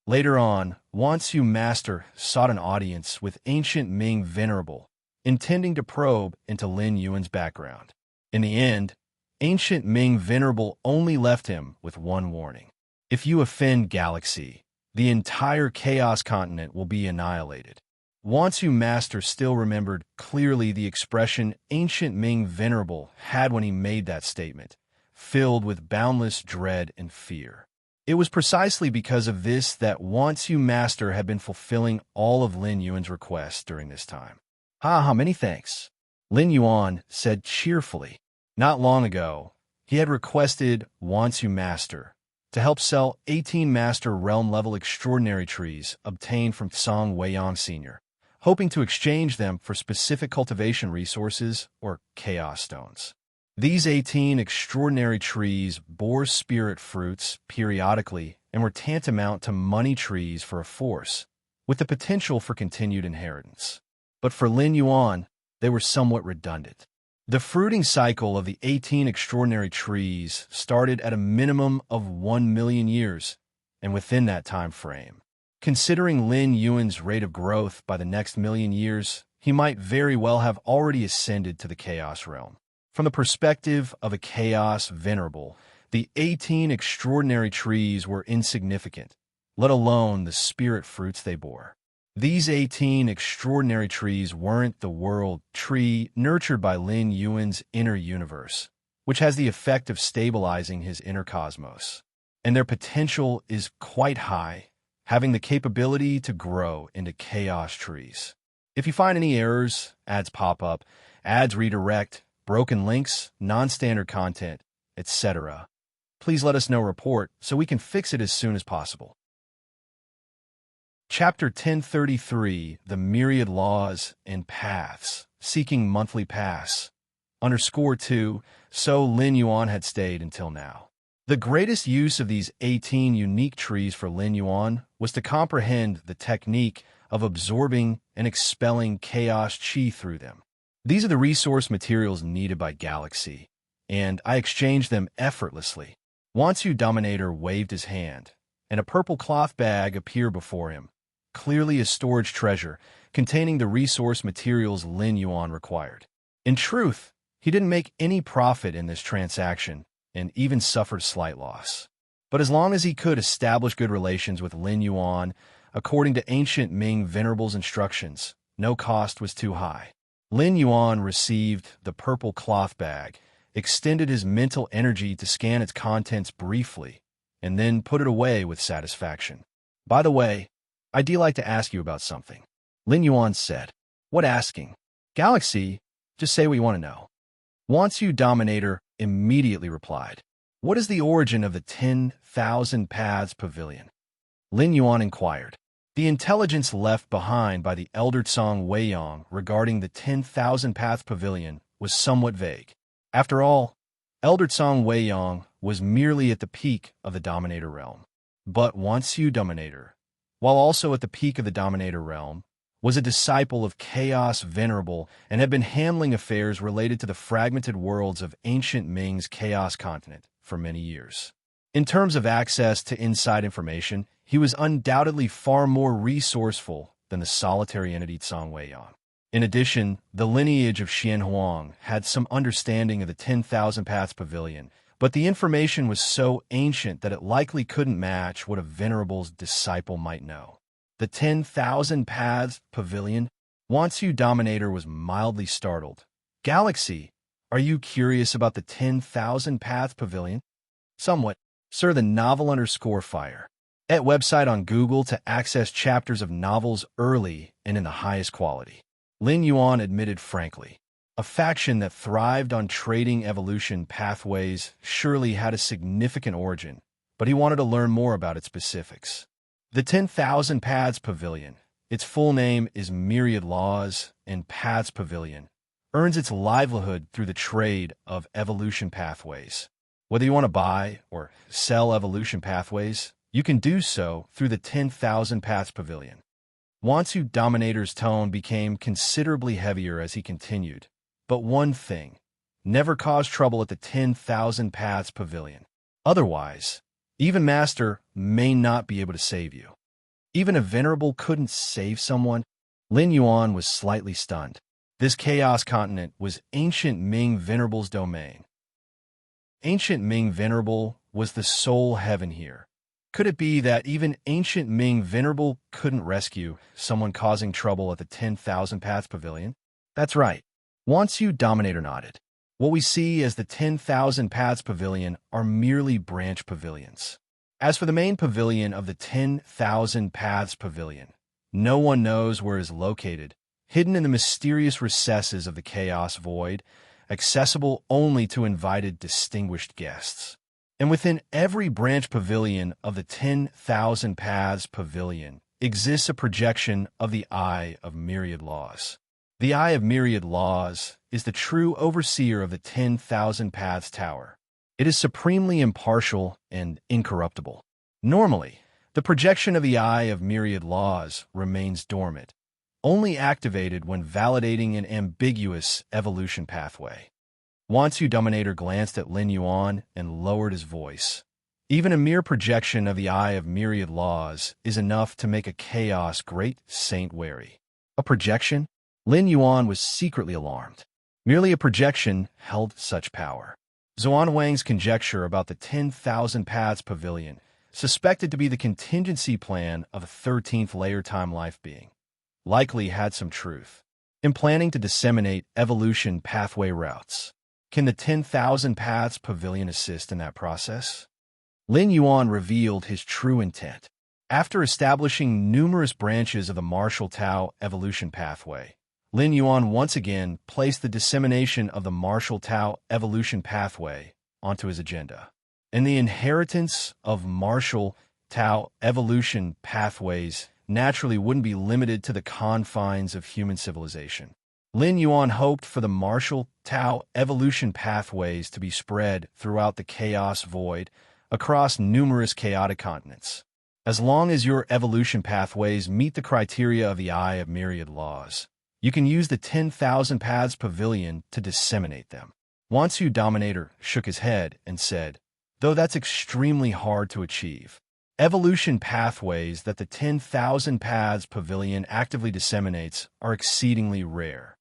Later on, Wansu Master sought an audience with ancient Ming Venerable, intending to probe into Lin Yuan's background. In the end, ancient Ming Venerable only left him with one warning. If you offend Galaxy, the entire Chaos Continent will be annihilated. Wansu Master still remembered clearly the expression ancient Ming Venerable had when he made that statement, filled with boundless dread and fear. It was precisely because of this that Wansu Master had been fulfilling all of Lin Yuan's requests during this time. Many thanks, Lin Yuan said cheerfully. Not long ago, he had requested Wansu Master to help sell 18 Master Realm-level extraordinary trees obtained from Song Weiyang Sr., hoping to exchange them for specific cultivation resources or chaos stones. These 18 extraordinary trees bore spirit fruits periodically and were tantamount to money trees for a force, with the potential for continued inheritance. But for Lin Yuan, they were somewhat redundant. The fruiting cycle of the 18 extraordinary trees started at a minimum of 1 million years, and within that time frame, considering Lin Yuan's rate of growth by the next million years, he might very well have already ascended to the Chaos Realm. From the perspective of a Chaos Venerable, the 18 extraordinary trees were insignificant, let alone the spirit fruits they bore. These 18 extraordinary trees weren't the world tree nurtured by Lin Yuan's inner universe, which has the effect of stabilizing his inner cosmos. And their potential is quite high, having the capability to grow into chaos trees. If you find any errors, ads pop up, ads redirect, broken links, non-standard content, etc., please let us know report so we can fix it as soon as possible. Chapter 1033, The Myriad Laws and Paths, Seeking Monthly Pass. _2, so Lin Yuan had stayed until now. The greatest use of these 18 unique trees for Lin Yuan was to comprehend the technique of absorbing and expelling chaos chi through them. These are the resource materials needed by Galaxy, and I exchanged them effortlessly. Wansu Dominator waved his hand, and a purple cloth bag appeared before him, clearly a storage treasure containing the resource materials Lin Yuan required. In truth, he didn't make any profit in this transaction and even suffered slight loss. But as long as he could establish good relations with Lin Yuan, according to ancient Ming Venerable's instructions, no cost was too high. Lin Yuan received the purple cloth bag, extended his mental energy to scan its contents briefly, and then put it away with satisfaction. By the way, I'd like to ask you about something. Lin Yuan said. What asking? Galaxy, just say what you want to know. Wansu Dominator immediately replied. What is the origin of the 10,000 Paths Pavilion? Lin Yuan inquired. The intelligence left behind by the elder Song Weiyang regarding the 10,000 Paths Pavilion was somewhat vague. After all, elder Song Weiyang was merely at the peak of the Dominator realm. But Wansu Dominator, while also at the peak of the Dominator realm, was a disciple of Chaos Venerable and had been handling affairs related to the fragmented worlds of ancient Ming's Chaos continent for many years. In terms of access to inside information, he was undoubtedly far more resourceful than the solitary entity Song Weiyang. In addition, the lineage of Xian Huang had some understanding of the 10,000 Paths Pavilion, but the information was so ancient that it likely couldn't match what a Venerable's disciple might know. The 10,000 Paths Pavilion? Wansu Dominator was mildly startled. Galaxy, are you curious about the 10,000 Paths Pavilion? Somewhat. Sir, the novel_fire. At website on Google to access chapters of novels early and in the highest quality. Lin Yuan admitted frankly. A faction that thrived on trading evolution pathways surely had a significant origin, but he wanted to learn more about its specifics. The 10,000 Paths Pavilion, its full name is Myriad Laws and Paths Pavilion, earns its livelihood through the trade of evolution pathways. Whether you want to buy or sell evolution pathways, you can do so through the 10,000 Paths Pavilion. Wansu Dominator's tone became considerably heavier as he continued. But one thing, never cause trouble at the 10,000 Paths Pavilion. Otherwise, even Master may not be able to save you. Even a Venerable couldn't save someone? Lin Yuan was slightly stunned. This Chaos Continent was ancient Ming Venerable's domain. Ancient Ming Venerable was the sole heaven here. Could it be that even ancient Ming Venerable couldn't rescue someone causing trouble at the 10,000 Paths Pavilion? That's right. Wansu Dominator nodded. What we see as the 10,000 Paths Pavilion are merely branch pavilions. As for the main pavilion of the 10,000 Paths Pavilion, no one knows where it is located, hidden in the mysterious recesses of the Chaos Void, accessible only to invited distinguished guests. And within every branch pavilion of the 10,000 Paths Pavilion exists a projection of the Eye of Myriad Laws. The Eye of Myriad Laws is the true overseer of the 10,000 Paths Tower. It is supremely impartial and incorruptible. Normally, the projection of the Eye of Myriad Laws remains dormant, only activated when validating an ambiguous evolution pathway. Wansu Dominator glanced at Lin Yuan and lowered his voice. Even a mere projection of the Eye of Myriad Laws is enough to make a chaos great saint wary. A projection? Lin Yuan was secretly alarmed. Merely a projection held such power. Zuan Wang's conjecture about the 10,000 Paths Pavilion, suspected to be the contingency plan of a 13th layer time life being, likely had some truth. In planning to disseminate evolution pathway routes, can the 10,000 Paths Pavilion assist in that process? Lin Yuan revealed his true intent. After establishing numerous branches of the Martial Tao evolution pathway, Lin Yuan once again placed the dissemination of the Martial Tao evolution pathway onto his agenda. And the inheritance of Martial Tao evolution pathways naturally wouldn't be limited to the confines of human civilization. Lin Yuan hoped for the Martial Tao evolution pathways to be spread throughout the chaos void across numerous chaotic continents. As long as your evolution pathways meet the criteria of the Eye of Myriad Laws, you can use the 10,000 Paths Pavilion to disseminate them. Wansu Dominator shook his head and said, though that's extremely hard to achieve. Evolution pathways that the 10,000 Paths Pavilion actively disseminates are exceedingly rare.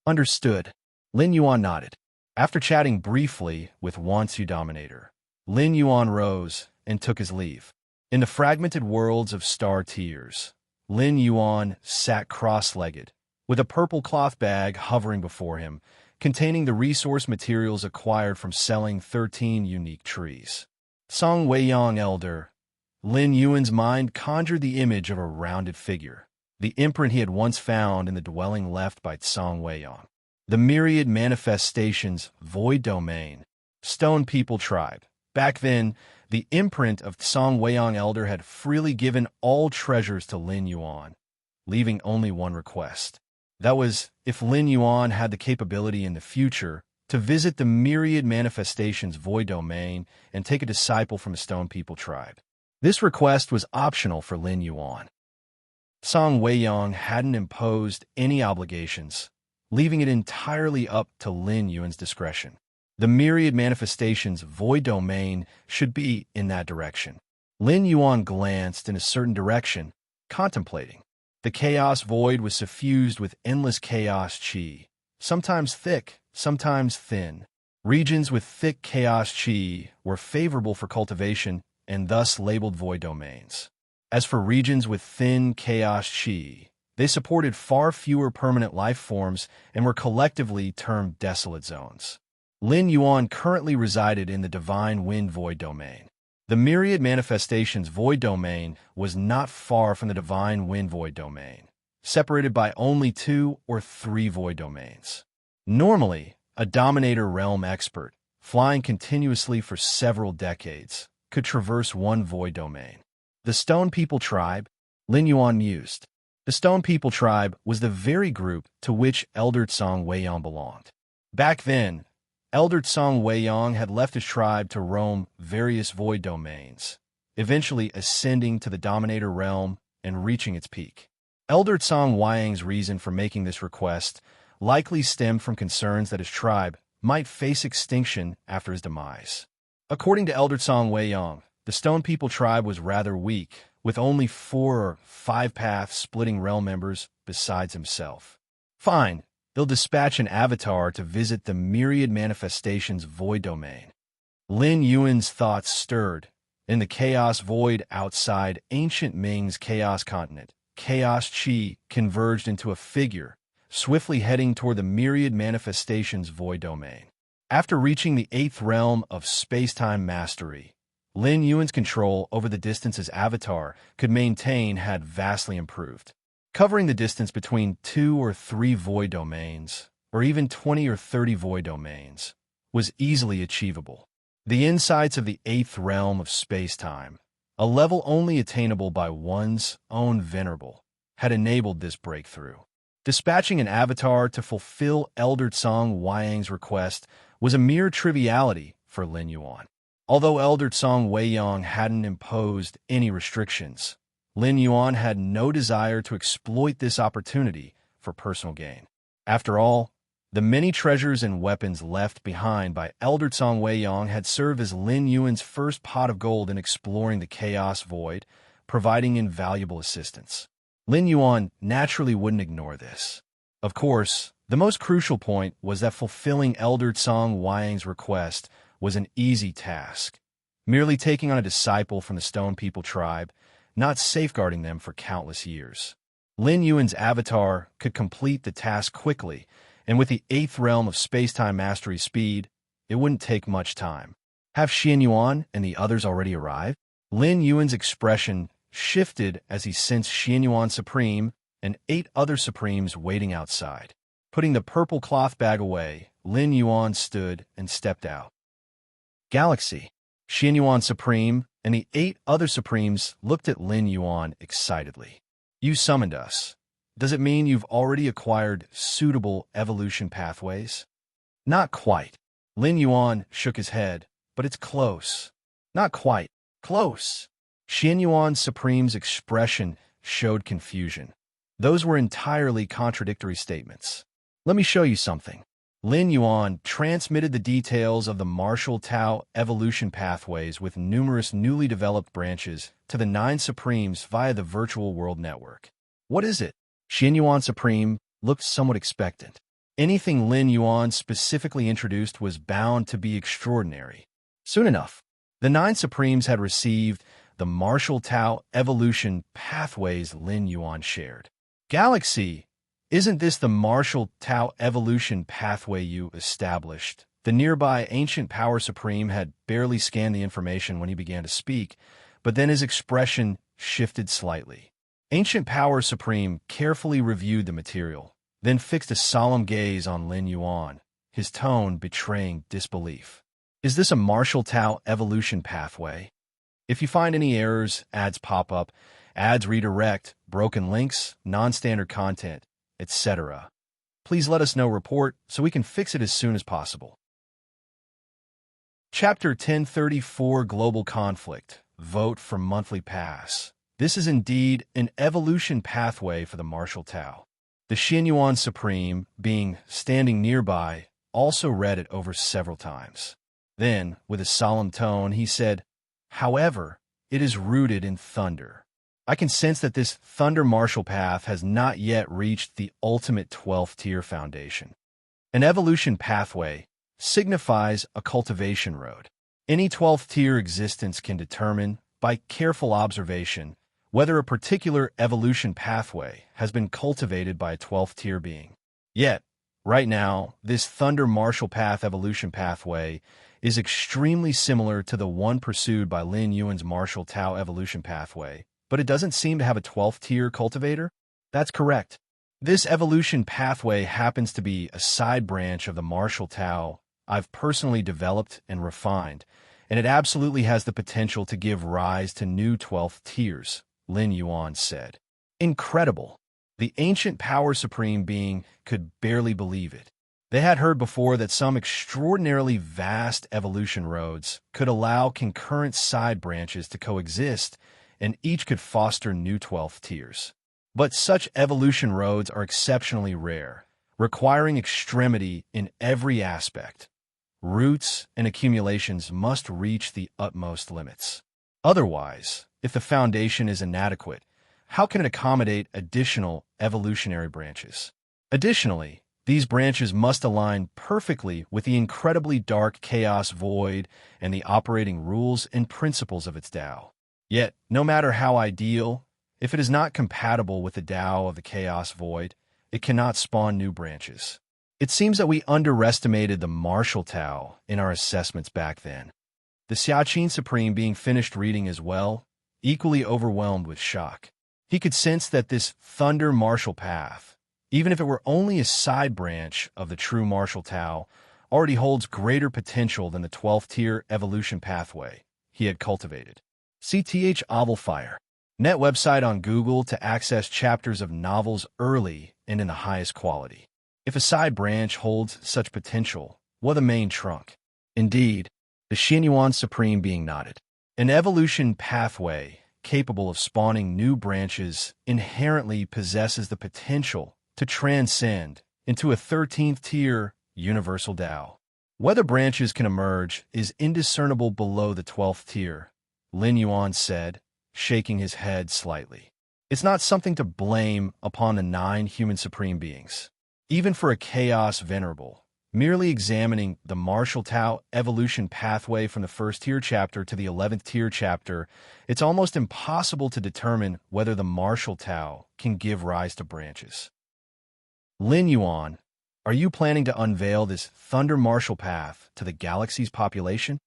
Understood. Lin Yuan nodded. After chatting briefly with Wansu Dominator, Lin Yuan rose and took his leave. In the fragmented worlds of star tiers, Lin Yuan sat cross-legged, with a purple cloth bag hovering before him, containing the resource materials acquired from selling 13 unique trees. Song Weiyang Elder. Lin Yuan's mind conjured the image of a rounded figure, the imprint he had once found in the dwelling left by Song Weiyang. The myriad manifestations void domain, Stone People Tribe. Back then, the imprint of Song Weiyang Elder had freely given all treasures to Lin Yuan, leaving only one request. That was, if Lin Yuan had the capability in the future to visit the myriad manifestations void domain and take a disciple from the Stone People Tribe. This request was optional for Lin Yuan. Song Weiyang hadn't imposed any obligations, leaving it entirely up to Lin Yuan's discretion. The myriad manifestations void domain should be in that direction. Lin Yuan glanced in a certain direction, contemplating. The chaos void was suffused with endless chaos chi, sometimes thick, sometimes thin. Regions with thick chaos chi were favorable for cultivation and thus labeled void domains. As for regions with thin chaos chi, they supported far fewer permanent life forms and were collectively termed desolate zones. Lin Yuan currently resided in the Divine Wind void domain. The myriad manifestations void domain was not far from the Divine Wind void domain, separated by only 2 or 3 void domains. Normally, a Dominator realm expert, flying continuously for several decades, could traverse one void domain. The Stone People Tribe, Lin Yuan mused. The Stone People Tribe was the very group to which Elder Song Weiyang belonged. Back then, Elder Song Weiyang had left his tribe to roam various void domains, eventually ascending to the Dominator realm and reaching its peak. Elder Song Weiyang's reason for making this request likely stemmed from concerns that his tribe might face extinction after his demise. According to Elder Song Weiyang, the Stone People Tribe was rather weak, with only 4 or 5 paths splitting realm members besides himself. Fine. They'll dispatch an avatar to visit the myriad manifestations void domain. Lin Yuan's thoughts stirred. In the chaos void outside ancient Ming's chaos continent, chaos chi converged into a figure, swiftly heading toward the myriad manifestations void domain. After reaching the 8th realm of space-time mastery, Lin Yuan's control over the distance his avatar could maintain had vastly improved. Covering the distance between 2 or 3 void domains, or even 20 or 30 void domains, was easily achievable. The insights of the eighth realm of space-time, a level only attainable by one's own venerable, had enabled this breakthrough. Dispatching an avatar to fulfill Elder Tsang Weiyang's request was a mere triviality for Lin Yuan. Although Elder Tsang Weiyang hadn't imposed any restrictions, Lin Yuan had no desire to exploit this opportunity for personal gain. After all, the many treasures and weapons left behind by Elder Tsang Weiyang had served as Lin Yuan's first pot of gold in exploring the Chaos Void, providing invaluable assistance. Lin Yuan naturally wouldn't ignore this. Of course, the most crucial point was that fulfilling Elder Tsang Weiyang's request was an easy task, merely taking on a disciple from the Stone People tribe, not safeguarding them for countless years. Lin Yuan's avatar could complete the task quickly, and with the eighth realm of space-time mastery speed, it wouldn't take much time. Have Xian Yuan and the others already arrived? Lin Yuan's expression shifted as he sensed Xian Yuan Supreme and 8 other Supremes waiting outside. Putting the purple cloth bag away, Lin Yuan stood and stepped out. Galaxy. Xian Yuan Supreme and the 8 other Supremes looked at Lin Yuan excitedly. You summoned us. Does it mean you've already acquired suitable evolution pathways? Not quite. Lin Yuan shook his head, but it's close. Not quite. Close. Xian Yuan Supreme's expression showed confusion. Those were entirely contradictory statements. Let me show you something. Lin Yuan transmitted the details of the Martial Tao evolution pathways with numerous newly developed branches to the 9 Supremes via the virtual world network. What is it? Xian Yuan Supreme looked somewhat expectant. Anything Lin Yuan specifically introduced was bound to be extraordinary. Soon enough, the 9 Supremes had received the Martial Tao evolution pathways Lin Yuan shared. Galaxy, isn't this the Martial Tao evolution pathway you established? The nearby Ancient Power Supreme had barely scanned the information when he began to speak, but then his expression shifted slightly. Ancient Power Supreme carefully reviewed the material, then fixed a solemn gaze on Lin Yuan, his tone betraying disbelief. Is this a Martial Tao evolution pathway? If you find any errors, ads pop up, ads redirect, broken links, non-standard content, etc., please let us know. Report so we can fix it as soon as possible. Chapter 1034 Global Conflict. Vote for Monthly Pass. This is indeed an evolution pathway for the Martial Tao. The Xian Yuan Supreme, being standing nearby, also read it over several times. Then, with a solemn tone, he said, "However, it is rooted in thunder. I can sense that this Thunder Martial Path has not yet reached the ultimate 12th tier foundation. An evolution pathway signifies a cultivation road. Any 12th tier existence can determine, by careful observation, whether a particular evolution pathway has been cultivated by a 12th tier being. Yet, right now, this Thunder Martial Path evolution pathway is extremely similar to the one pursued by Lin Yuan's Martial Tao evolution pathway, but it doesn't seem to have a 12th tier cultivator? That's correct. This evolution pathway happens to be a side branch of the Martial Tao I've personally developed and refined, and it absolutely has the potential to give rise to new 12th tiers," Lin Yuan said. Incredible. The Ancient Power Supreme being could barely believe it. They had heard before that some extraordinarily vast evolution roads could allow concurrent side branches to coexist, and each could foster new 12th tiers. But such evolution roads are exceptionally rare, requiring extremity in every aspect. Roots and accumulations must reach the utmost limits. Otherwise, if the foundation is inadequate, how can it accommodate additional evolutionary branches? Additionally, these branches must align perfectly with the incredibly dark chaos void and the operating rules and principles of its Tao. Yet, no matter how ideal, if it is not compatible with the Tao of the chaos void, it cannot spawn new branches. It seems that we underestimated the Martial Tao in our assessments back then. The Xiaqin Supreme, being finished reading as well, equally overwhelmed with shock. He could sense that this Thunder Martial Path, even if it were only a side branch of the true Martial Tao, already holds greater potential than the 12th tier evolution pathway he had cultivated. CTH Fire. Net website on Google to access chapters of novels early and in the highest quality. If a side branch holds such potential, what the main trunk? Indeed, the Xianyuan Supreme Being nodded. An evolution pathway capable of spawning new branches inherently possesses the potential to transcend into a 13th tier universal Tao. Whether branches can emerge is indiscernible below the 12th tier, Lin Yuan said, shaking his head slightly. It's not something to blame upon the 9 human supreme beings. Even for a chaos venerable, merely examining the martial Tao evolution pathway from the 1st tier chapter to the 11th tier chapter, it's almost impossible to determine whether the martial Tao can give rise to branches. Lin Yuan, are you planning to unveil this thunder martial path to the galaxy's population?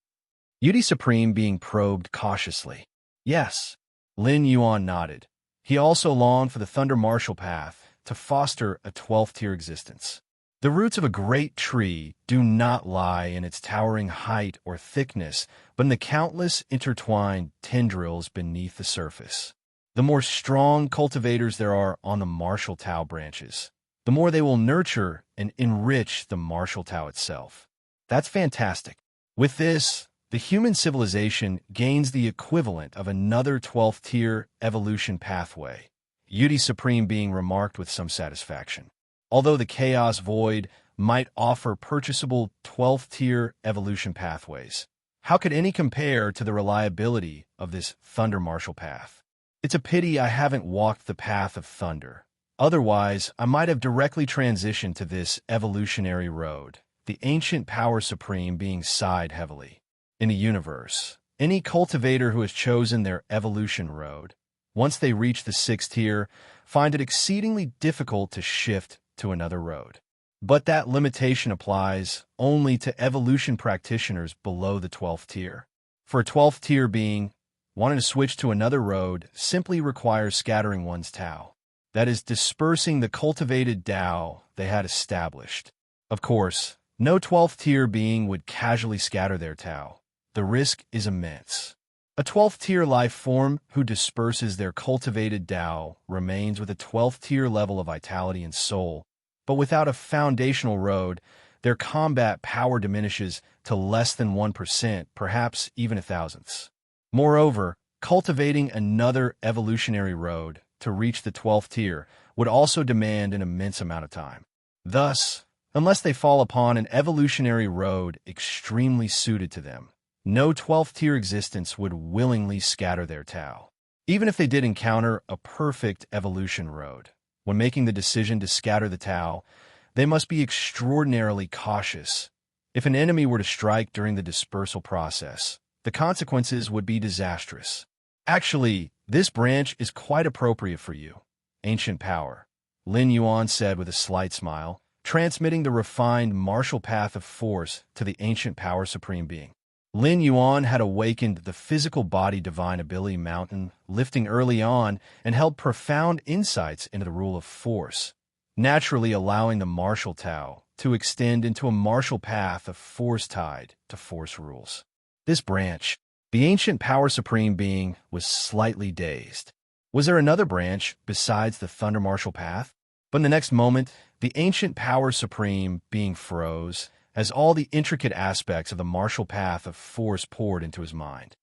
Yudi Supreme Being probed cautiously. Yes, Lin Yuan nodded. He also longed for the thunder martial path to foster a 12th tier existence. The roots of a great tree do not lie in its towering height or thickness, but in the countless intertwined tendrils beneath the surface. The more strong cultivators there are on the martial Tao branches, the more they will nurture and enrich the martial Tao itself. That's fantastic. With this, the human civilization gains the equivalent of another 12th tier evolution pathway, Yudi Supreme Being remarked with some satisfaction. Although the Chaos Void might offer purchasable 12th tier evolution pathways, how could any compare to the reliability of this Thunder Martial path? It's a pity I haven't walked the path of thunder. Otherwise, I might have directly transitioned to this evolutionary road. The ancient power supreme Being sighed heavily. In the universe, any cultivator who has chosen their evolution road, once they reach the 6th tier, find it exceedingly difficult to shift to another road. But that limitation applies only to evolution practitioners below the 12th tier. For a 12th tier being, wanting to switch to another road simply requires scattering one's Tao. That is, dispersing the cultivated Tao they had established. Of course, no 12th tier being would casually scatter their Tao. The risk is immense. A 12th tier life form who disperses their cultivated Tao remains with a 12th tier level of vitality and soul, but without a foundational road, their combat power diminishes to less than 1%, perhaps even a thousandth. Moreover, cultivating another evolutionary road to reach the 12th tier would also demand an immense amount of time. Thus, unless they fall upon an evolutionary road extremely suited to them, no 12th tier existence would willingly scatter their Tao. Even if they did encounter a perfect evolution road, when making the decision to scatter the Tao, they must be extraordinarily cautious. If an enemy were to strike during the dispersal process, the consequences would be disastrous. Actually, this branch is quite appropriate for you, ancient power, Lin Yuan said with a slight smile, transmitting the refined martial path of force to the ancient power supreme being. Lin Yuan had awakened the physical body divine ability mountain, lifting early on, and held profound insights into the rule of force, naturally allowing the martial Tao to extend into a martial path of force tied to force rules. This branch, the ancient power supreme being, was slightly dazed. Was there another branch besides the thunder martial path? But in the next moment, the ancient power supreme being froze, as all the intricate aspects of the martial path of force poured into his mind.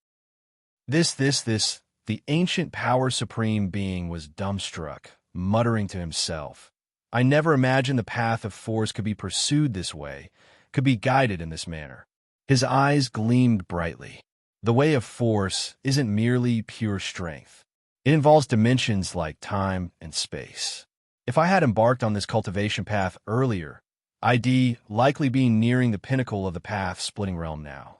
The ancient power supreme being was dumbstruck, muttering to himself. I never imagined the path of force could be pursued this way, could be guided in this manner. His eyes gleamed brightly. The way of force isn't merely pure strength. It involves dimensions like time and space. If I had embarked on this cultivation path earlier, I'd likely be nearing the pinnacle of the path-splitting realm now.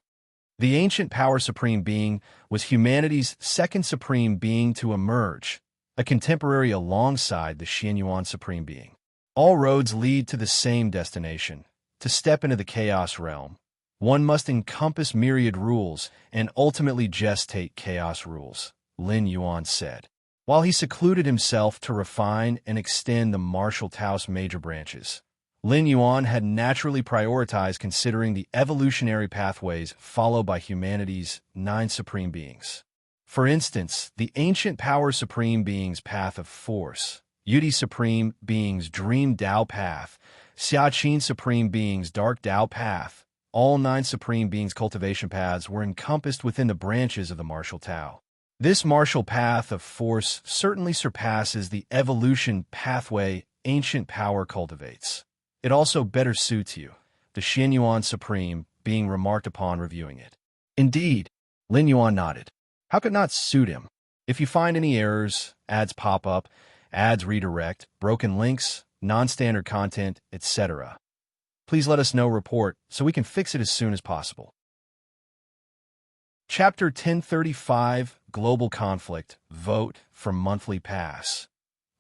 The ancient power supreme being was humanity's second supreme being to emerge, a contemporary alongside the Xianyuan supreme being. All roads lead to the same destination, to step into the chaos realm. One must encompass myriad rules and ultimately gestate chaos rules, Lin Yuan said. While he secluded himself to refine and extend the martial Tao's major branches, Lin Yuan had naturally prioritized considering the evolutionary pathways followed by humanity's 9 supreme beings. For instance, the ancient power supreme being's path of force, Yudi supreme being's dream Tao path, Xiaqin supreme being's dark Tao path, all 9 supreme beings' cultivation paths were encompassed within the branches of the martial Tao. This martial path of force certainly surpasses the evolution pathway ancient power cultivates. It also better suits you, the Xianyuan Supreme being remarked upon reviewing it. Indeed, Lin Yuan nodded. How could it not suit him? If you find any errors, ads pop up, ads redirect, broken links, non-standard content, etc., please let us know report so we can fix it as soon as possible. Chapter 1035, Global Conflict, Vote for Monthly Pass.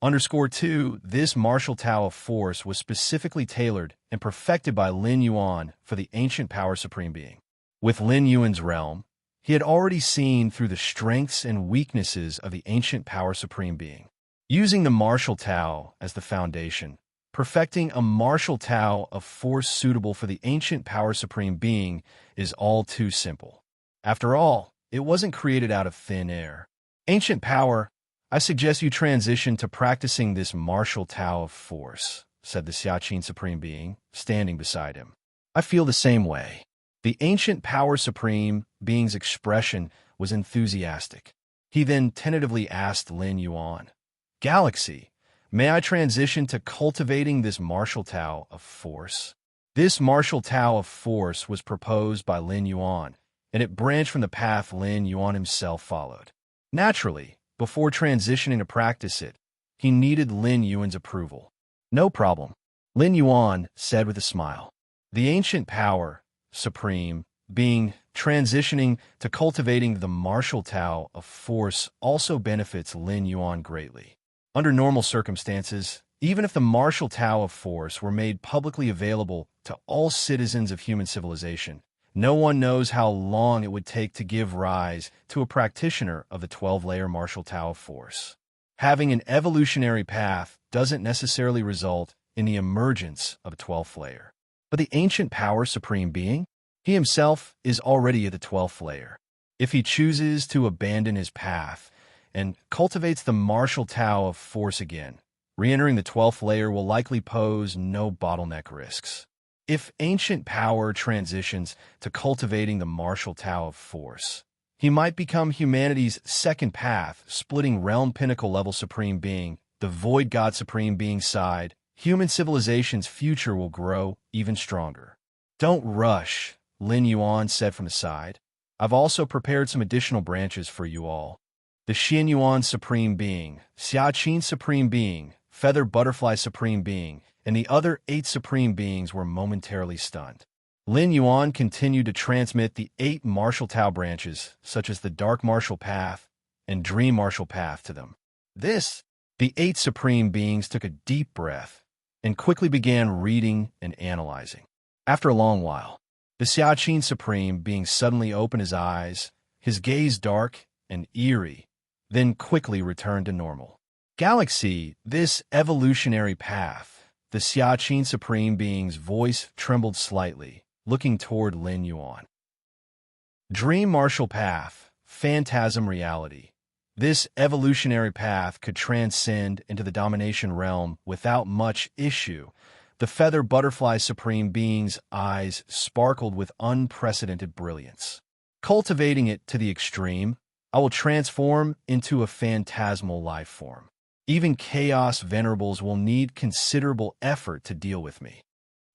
_2, this martial Tao of force was specifically tailored and perfected by Lin Yuan for the ancient power supreme being. With Lin Yuan's realm, he had already seen through the strengths and weaknesses of the ancient power supreme being. Using the martial Tao as the foundation, perfecting a martial Tao of force suitable for the ancient power supreme being is all too simple. After all, it wasn't created out of thin air. Ancient power, I suggest you transition to practicing this martial Tao of force, said the Xiaqin Supreme Being, standing beside him. I feel the same way. The ancient power supreme being's expression was enthusiastic. He then tentatively asked Lin Yuan, Galaxy, may I transition to cultivating this martial Tao of force? This martial Tao of force was proposed by Lin Yuan, and it branched from the path Lin Yuan himself followed. Naturally, before transitioning to practice it, he needed Lin Yuan's approval. No problem, Lin Yuan said with a smile. The ancient power, supreme, being transitioning to cultivating the martial Tao of force also benefits Lin Yuan greatly. Under normal circumstances, even if the martial Tao of force were made publicly available to all citizens of human civilization, no one knows how long it would take to give rise to a practitioner of the 12-layer martial Tao of force. Having an evolutionary path doesn't necessarily result in the emergence of a 12th layer. But the ancient power supreme being, he himself is already at the 12th layer. If he chooses to abandon his path and cultivates the martial Tao of force again, re-entering the 12th layer will likely pose no bottleneck risks. If ancient power transitions to cultivating the martial Tao of force, he might become humanity's second path, splitting realm pinnacle level supreme being, the void god supreme being side. Human civilization's future will grow even stronger. Don't rush, Lin Yuan said from the side. I've also prepared some additional branches for you all. The Xianyuan Supreme Being, Xiaqin Supreme Being, Feather Butterfly Supreme Being, and the other 8 supreme beings were momentarily stunned. Lin Yuan continued to transmit the 8 martial Tao branches, such as the Dark Martial Path and Dream Martial Path, to them. The 8 supreme beings took a deep breath and quickly began reading and analyzing. After a long while, the Xiaqin Supreme Being suddenly opened his eyes, his gaze dark and eerie, then quickly returned to normal. Galaxy, this evolutionary path. The Xiaqin Supreme Being's voice trembled slightly, looking toward Lin Yuan. Dream Martial Path, Phantasm Reality. This evolutionary path could transcend into the domination realm without much issue. The Feather Butterfly Supreme Being's eyes sparkled with unprecedented brilliance. Cultivating it to the extreme, I will transform into a phantasmal life form. Even Chaos Venerables will need considerable effort to deal with me.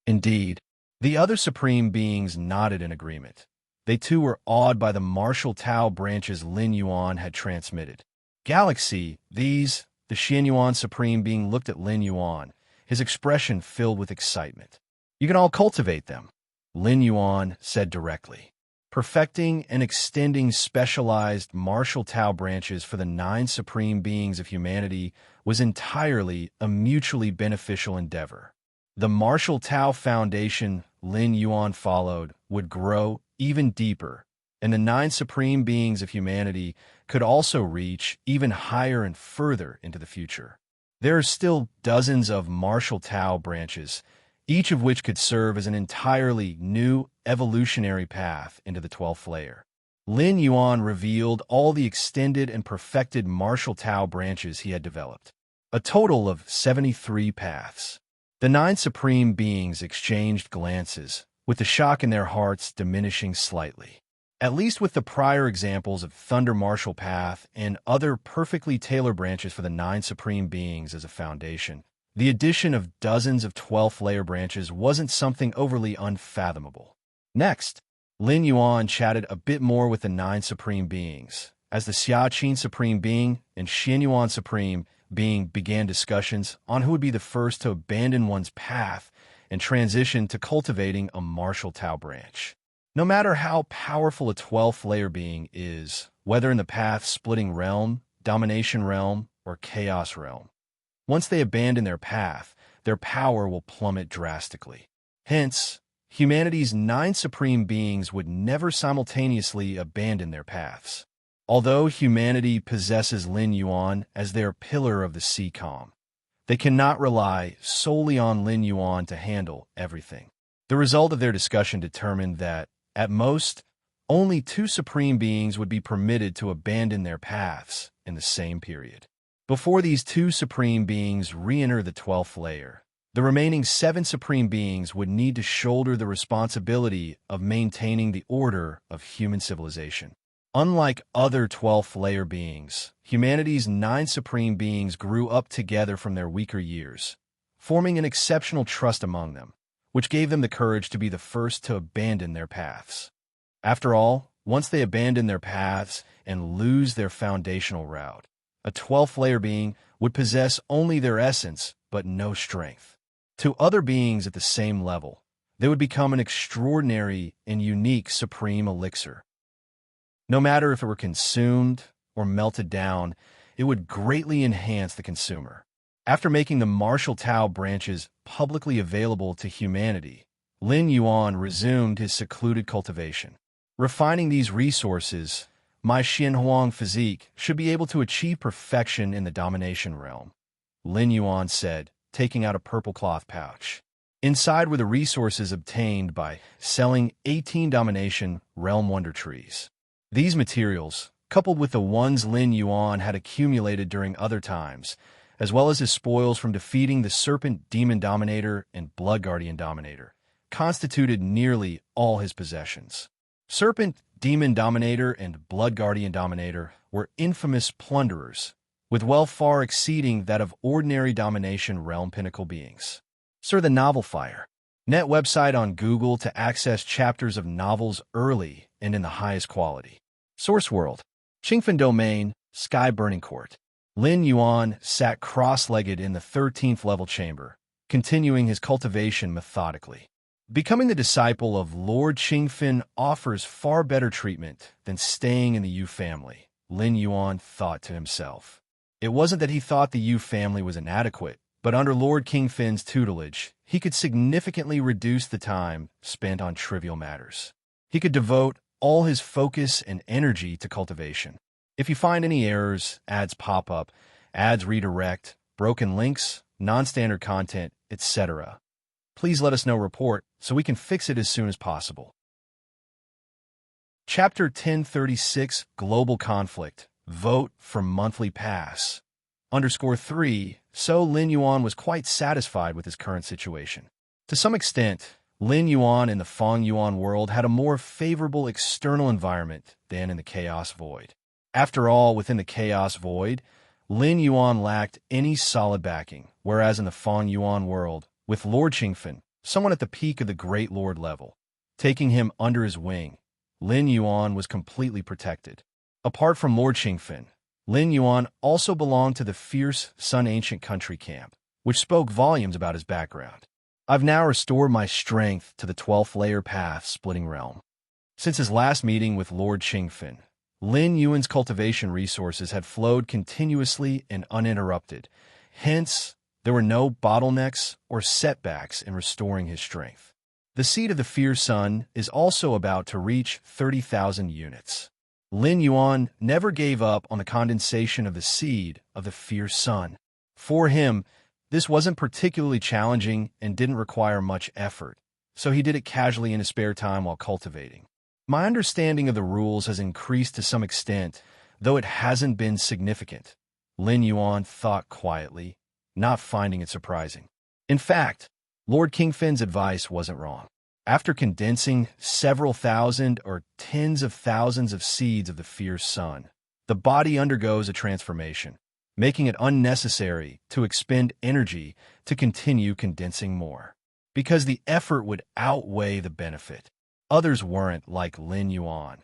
Indeed, the other supreme beings nodded in agreement. They too were awed by the martial Tao branches Lin Yuan had transmitted. Galaxy, the Xianyuan Supreme Being looked at Lin Yuan, his expression filled with excitement. You can all cultivate them, Lin Yuan said directly. Perfecting and extending specialized martial Tao branches for the 9 supreme beings of humanity was entirely a mutually beneficial endeavor. The martial Tao foundation Lin Yuan followed would grow even deeper, and the 9 supreme beings of humanity could also reach even higher and further into the future. There are still dozens of martial Tao branches each of which could serve as an entirely new evolutionary path into the 12th layer. Lin Yuan revealed all the extended and perfected martial Tao branches he had developed. A total of 73 paths. The 9 supreme beings exchanged glances, with the shock in their hearts diminishing slightly. At least with the prior examples of Thunder Martial Path and other perfectly tailored branches for the 9 supreme beings as a foundation, the addition of dozens of 12th layer branches wasn't something overly unfathomable. Next, Lin Yuan chatted a bit more with the 9 supreme beings, as the Xiaqin Supreme Being and Xianyuan Supreme Being began discussions on who would be the first to abandon one's path and transition to cultivating a martial Tao branch. No matter how powerful a 12th layer being is, whether in the path-splitting realm, domination realm, or chaos realm, once they abandon their path, their power will plummet drastically. Hence, humanity's 9 supreme beings would never simultaneously abandon their paths. Although humanity possesses Lin Yuan as their pillar of the sea calm, they cannot rely solely on Lin Yuan to handle everything. The result of their discussion determined that, at most, only 2 supreme beings would be permitted to abandon their paths in the same period. Before these 2 supreme beings re-enter the 12th layer, the remaining 7 supreme beings would need to shoulder the responsibility of maintaining the order of human civilization. Unlike other 12th layer beings, humanity's 9 supreme beings grew up together from their weaker years, forming an exceptional trust among them, which gave them the courage to be the first to abandon their paths. After all, once they abandon their paths and lose their foundational route, a 12th layer being would possess only their essence but no strength. To other beings at the same level, they would become an extraordinary and unique supreme elixir. No matter if it were consumed or melted down, it would greatly enhance the consumer. After making the martial Tao branches publicly available to humanity, Lin Yuan resumed his secluded cultivation. Refining these resources, my Xianhuang physique should be able to achieve perfection in the domination realm, Lin Yuan said, taking out a purple cloth pouch. Inside were the resources obtained by selling 18 domination realm wonder trees. These materials, coupled with the ones Lin Yuan had accumulated during other times, as well as his spoils from defeating the Serpent Demon Dominator and Blood Guardian Dominator, constituted nearly all his possessions. Serpent Demon Dominator and Blood Guardian Dominator were infamous plunderers, with wealth far exceeding that of ordinary domination realm pinnacle beings. Sir the Novel Fire, net website on Google to access chapters of novels early and in the highest quality. Source World, Qingfen Domain, Sky Burning Court. Lin Yuan sat cross-legged in the 13th level chamber, continuing his cultivation methodically. Becoming the disciple of Lord Qingfen offers far better treatment than staying in the Yu family, Lin Yuan thought to himself. It wasn't that he thought the Yu family was inadequate, but under Lord Qingfen's tutelage, he could significantly reduce the time spent on trivial matters. He could devote all his focus and energy to cultivation. If you find any errors, ads pop up, ads redirect, broken links, non-standard content, etc., please let us know report so we can fix it as soon as possible. Chapter 1036, Global Conflict. Vote for Monthly Pass. _3. So Lin Yuan was quite satisfied with his current situation. To some extent, Lin Yuan in the Feng Yuan world had a more favorable external environment than in the Chaos Void. After all, within the Chaos Void, Lin Yuan lacked any solid backing, whereas in the Feng Yuan world, with Lord Qingfen, someone at the peak of the Great Lord level, taking him under his wing, Lin Yuan was completely protected. Apart from Lord Qingfen, Lin Yuan also belonged to the fierce Sun Ancient Country camp, which spoke volumes about his background. I've now restored my strength to the 12th layer path splitting realm. Since his last meeting with Lord Qingfen, Lin Yuan's cultivation resources had flowed continuously and uninterrupted. Hence, there were no bottlenecks or setbacks in restoring his strength. The seed of the fierce sun is also about to reach 30,000 units. Lin Yuan never gave up on the condensation of the seed of the fierce sun. For him, This wasn't particularly challenging and didn't require much effort, so he did it casually in his spare time while cultivating. My understanding of the rules has increased to some extent, though it hasn't been significant, Lin Yuan thought quietly, not finding it surprising. In fact, Lord Kingfin's advice wasn't wrong. After condensing several thousand or tens of thousands of seeds of the fierce sun, the body undergoes a transformation, making it unnecessary to expend energy to continue condensing more, because the effort would outweigh the benefit. Others weren't like Lin Yuan.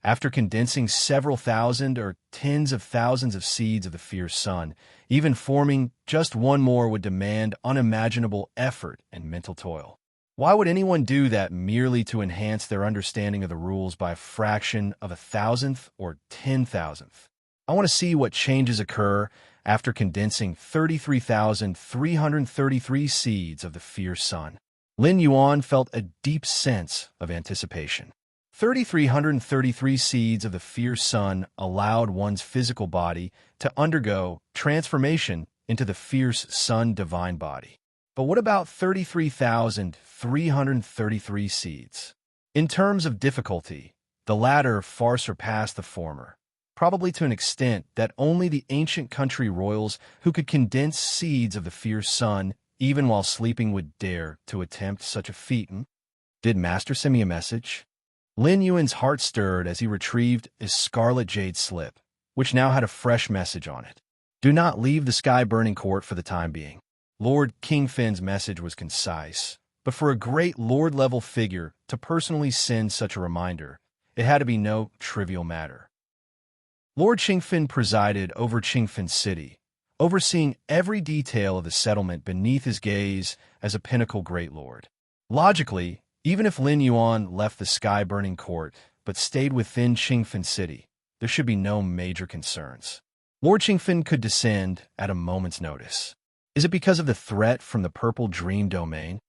After condensing several thousand or tens of thousands of seeds of the fierce sun, even forming just one more would demand unimaginable effort and mental toil. Why would anyone do that merely to enhance their understanding of the rules by a fraction of a thousandth or 10,000th? I want to see what changes occur after condensing 33,333 seeds of the fierce sun. Lin Yuan felt a deep sense of anticipation. 3,333 seeds of the fierce sun allowed one's physical body to undergo transformation into the fierce sun divine body. But what about 33,333 seeds? In terms of difficulty, the latter far surpassed the former, probably to an extent that only the ancient country royals who could condense seeds of the fierce sun even while sleeping would dare to attempt such a feat. Did Master send me a message? Lin Yuan's heart stirred as he retrieved his scarlet jade slip, which now had a fresh message on it. Do not leave the sky-burning court for the time being. Lord Kingfin's message was concise, but for a great lord-level figure to personally send such a reminder, it had to be no trivial matter. Lord Qingfin presided over Qingfin City, overseeing every detail of the settlement beneath his gaze as a pinnacle great lord. Logically, even if Lin Yuan left the sky-burning court but stayed within Qingfin City, there should be no major concerns. Lord Qingfin could descend at a moment's notice. Is it because of the threat from the Purple Dream Domain?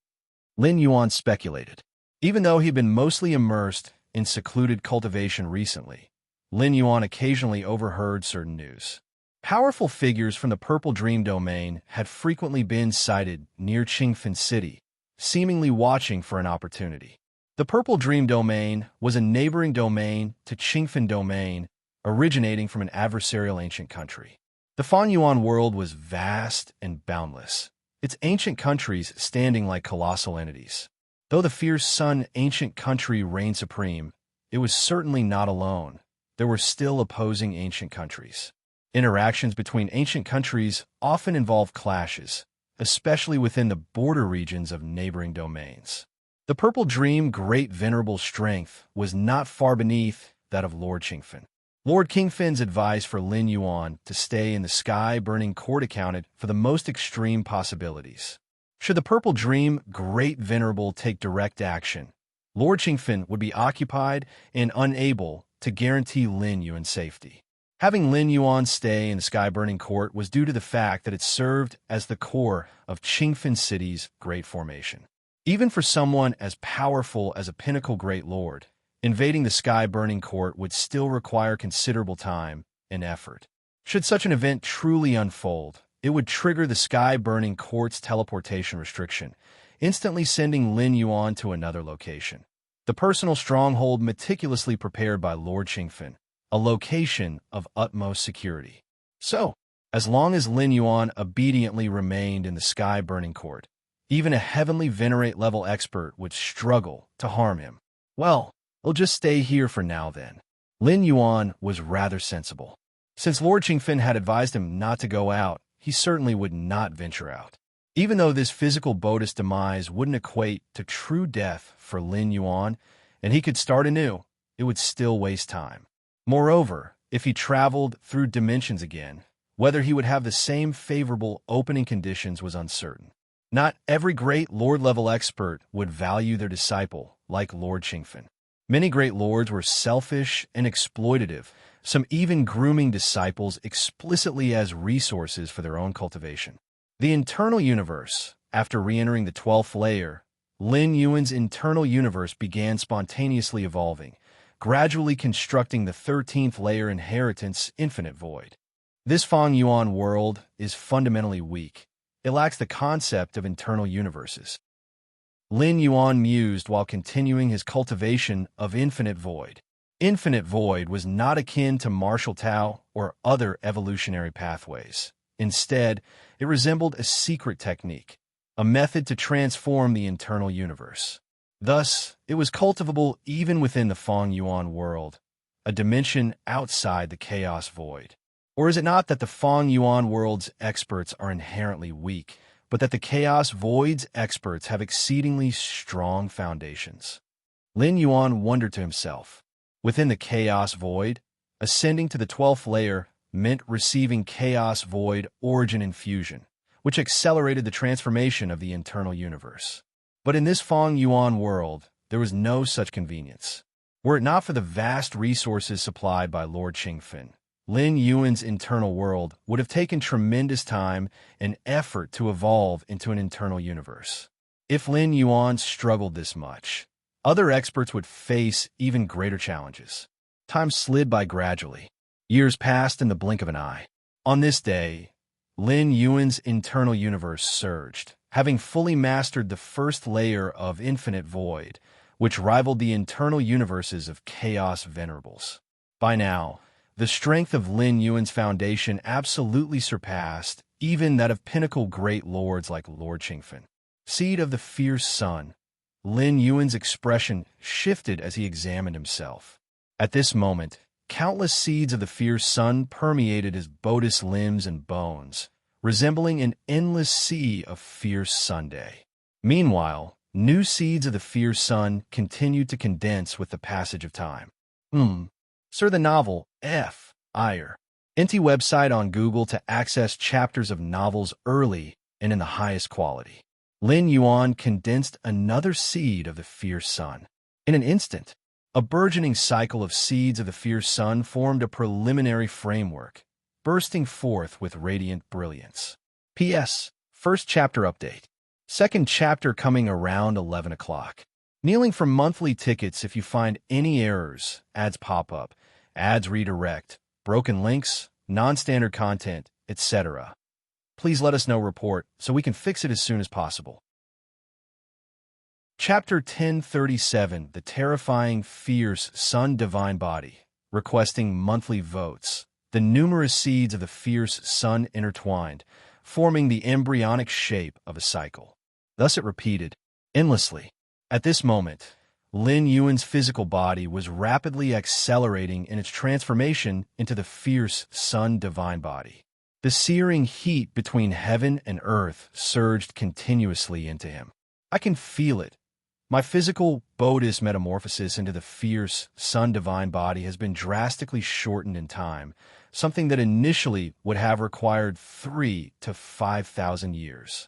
Lin Yuan speculated. Even though he'd been mostly immersed in secluded cultivation recently, Lin Yuan occasionally overheard certain news. Powerful figures from the Purple Dream Domain had frequently been sighted near Qingfin City, seemingly watching for an opportunity. The Purple Dream Domain was a neighboring domain to Qingfin Domain, originating from an adversarial ancient country. The Fan Yuan world was vast and boundless, its ancient countries standing like colossal entities. Though the fierce sun ancient country reigned supreme, it was certainly not alone. There were still opposing ancient countries. Interactions between ancient countries often involved clashes, especially within the border regions of neighboring domains. The Purple Dream Great Venerable Strength was not far beneath that of Lord Qingfin. Lord Kingfin's advice for Lin Yuan to stay in the sky-burning court accounted for the most extreme possibilities. Should the Purple Dream Great Venerable take direct action, Lord Qingfin would be occupied and unable to guarantee Lin Yuan's safety. Having Lin Yuan stay in the sky-burning court was due to the fact that it served as the core of Qingfin City's great formation. Even for someone as powerful as a pinnacle great lord, invading the sky-burning court would still require considerable time and effort. Should such an event truly unfold, it would trigger the sky-burning court's teleportation restriction, instantly sending Lin Yuan to another location. The personal stronghold meticulously prepared by Lord Qingfin, a location of utmost security. So, as long as Lin Yuan obediently remained in the sky-burning court, even a heavenly venerate-level expert would struggle to harm him. Well, he'll just stay here for now then. Lin Yuan was rather sensible. Since Lord Qingfin had advised him not to go out, he certainly would not venture out. Even though this physical Buddhist demise wouldn't equate to true death for Lin Yuan, and he could start anew, it would still waste time. Moreover, if he traveled through dimensions again, whether he would have the same favorable opening conditions was uncertain. Not every great lord-level expert would value their disciple like Lord Qingfin. Many great lords were selfish and exploitative, some even grooming disciples explicitly as resources for their own cultivation. The internal universe, after re-entering the 12th layer, Lin Yuan's internal universe began spontaneously evolving, gradually constructing the 13th layer inheritance infinite void. This Fang Yuan world is fundamentally weak, it lacks the concept of internal universes. Lin Yuan mused while continuing his cultivation of infinite void. Infinite void was not akin to martial Tao or other evolutionary pathways. Instead, it resembled a secret technique, a method to transform the internal universe. Thus, it was cultivable even within the Feng Yuan world, a dimension outside the chaos void. Or is it not that the Feng Yuan world's experts are inherently weak, but that the chaos void's experts have exceedingly strong foundations? Lin Yuan wondered to himself. Within the chaos void, ascending to the 12th layer meant receiving chaos void origin infusion, which accelerated the transformation of the internal universe. But in this Feng Yuan world, there was no such convenience. Were it not for the vast resources supplied by Lord Qingfen, Lin Yuan's internal world would have taken tremendous time and effort to evolve into an internal universe. If Lin Yuan struggled this much, other experts would face even greater challenges. Time slid by gradually. Years passed in the blink of an eye. On this day, Lin Yuan's internal universe surged, having fully mastered the first layer of infinite void, which rivaled the internal universes of chaos venerables. By now, the strength of Lin Yuan's foundation absolutely surpassed even that of pinnacle great lords like Lord Qingfen. Seed of the fierce sun, Lin Yuan's expression shifted as he examined himself. At this moment, countless seeds of the fierce sun permeated his bodice limbs and bones, resembling an endless sea of fierce Sunday. Meanwhile, new seeds of the fierce sun continued to condense with the passage of time. Sir, the novel, F. Ire. Enti website on Google to access chapters of novels early and in the highest quality. Lin Yuan condensed another seed of the fierce sun. In an instant, a burgeoning cycle of seeds of the fierce sun formed a preliminary framework, bursting forth with radiant brilliance. P.S. First chapter update. Second chapter coming around 11 o'clock. Kneeling for monthly tickets if you find any errors, ads pop up, ads redirect, broken links, non-standard content, etc. Please let us know report so we can fix it as soon as possible. Chapter 1037, The Terrifying Fierce Sun Divine Body, requesting monthly votes. The numerous seeds of the fierce sun intertwined, forming the embryonic shape of a cycle. Thus it repeated, endlessly. At this moment, Lin Yuan's physical body was rapidly accelerating in its transformation into the fierce sun divine body. The searing heat between heaven and earth surged continuously into him. I can feel it. My physical bodice metamorphosis into the fierce sun divine body has been drastically shortened in time, something that initially would have required 3,000 to 5,000 years.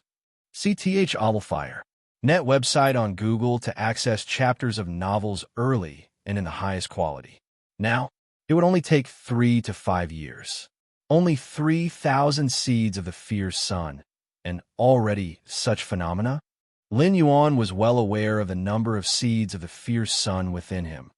CTH Oblfire. Net website on Google to access chapters of novels early and in the highest quality. Now, it would only take 3 to 5 years. Only 3,000 seeds of the fierce sun, and already such phenomena? Lin Yuan was well aware of the number of seeds of the fierce sun within him.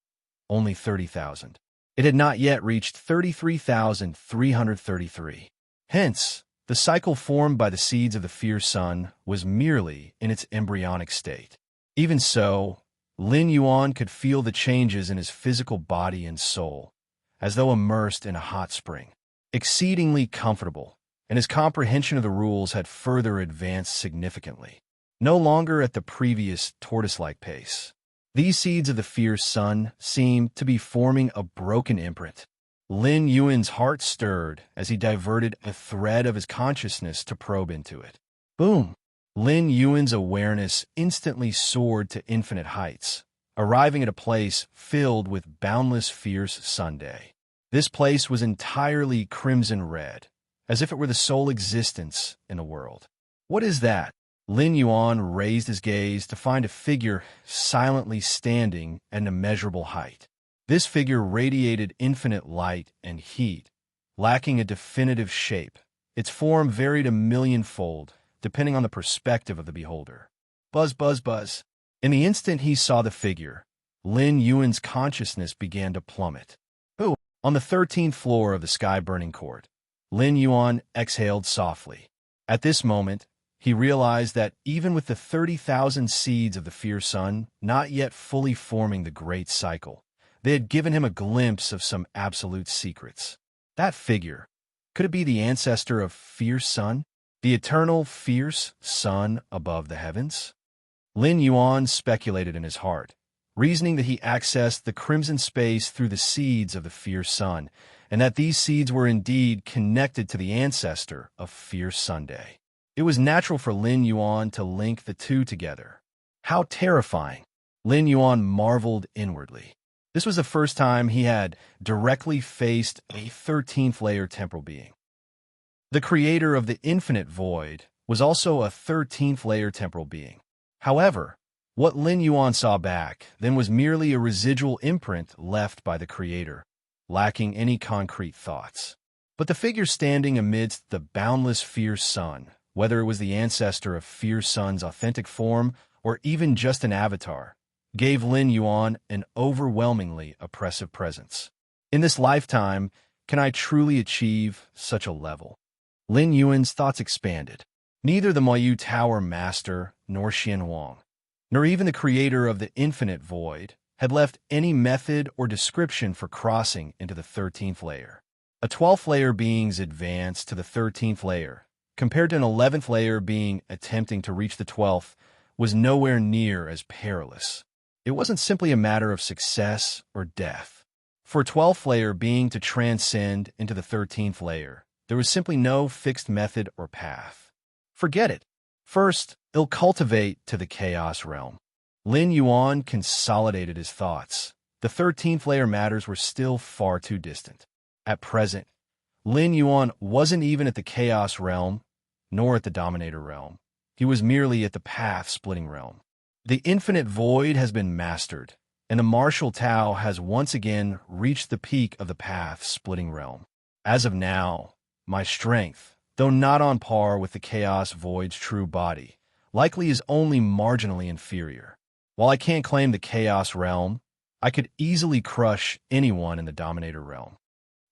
Only 30,000. It had not yet reached 33,333. Hence, the cycle formed by the seeds of the fierce sun was merely in its embryonic state. Even so, Lin Yuan could feel the changes in his physical body and soul, as though immersed in a hot spring. Exceedingly comfortable, and his comprehension of the rules had further advanced significantly. No longer at the previous tortoise-like pace. These seeds of the fierce sun seemed to be forming a broken imprint. Lin Yuan's heart stirred as he diverted a thread of his consciousness to probe into it. Boom! Lin Yuan's awareness instantly soared to infinite heights, arriving at a place filled with boundless fierce Sunday. This place was entirely crimson red, as if it were the sole existence in the world. What is that? Lin Yuan raised his gaze to find a figure silently standing at an immeasurable height. This figure radiated infinite light and heat, lacking a definitive shape. Its form varied a millionfold, depending on the perspective of the beholder. Buzz, buzz, buzz. In the instant he saw the figure, Lin Yuan's consciousness began to plummet. Ooh! On the 13th floor of the sky-burning court, Lin Yuan exhaled softly. At this moment, he realized that even with the 30,000 seeds of the fierce sun not yet fully forming the great cycle, they had given him a glimpse of some absolute secrets. That figure, could it be the ancestor of fierce sun? The eternal fierce sun above the heavens? Lin Yuan speculated in his heart, reasoning that he accessed the crimson space through the seeds of the fierce sun, and that these seeds were indeed connected to the ancestor of fierce Sunday. It was natural for Lin Yuan to link the two together. How terrifying! Lin Yuan marveled inwardly. This was the first time he had directly faced a 13th-layer temporal being. The creator of the infinite void was also a 13th-layer temporal being. However, what Lin Yuan saw back then was merely a residual imprint left by the creator, lacking any concrete thoughts. But the figure standing amidst the boundless fierce sun, whether it was the ancestor of fierce sun's authentic form or even just an avatar, gave Lin Yuan an overwhelmingly oppressive presence. In this lifetime, can I truly achieve such a level? Lin Yuan's thoughts expanded. Neither the Moyu Tower Master nor Xian Huang, nor even the creator of the infinite void, had left any method or description for crossing into the 13th layer. A 12th layer being's advance to the 13th layer, compared to an 11th layer being attempting to reach the 12th, was nowhere near as perilous. It wasn't simply a matter of success or death. For a 12th layer being to transcend into the 13th layer, there was simply no fixed method or path. Forget it. First, it'll cultivate to the chaos realm. Lin Yuan consolidated his thoughts. The 13th layer matters were still far too distant. At present, Lin Yuan wasn't even at the chaos realm, nor at the dominator realm. He was merely at the path-splitting realm. The infinite void has been mastered, and the martial Tao has once again reached the peak of the path-splitting realm. As of now, my strength, though not on par with the chaos void's true body, likely is only marginally inferior. While I can't claim the chaos realm, I could easily crush anyone in the dominator realm.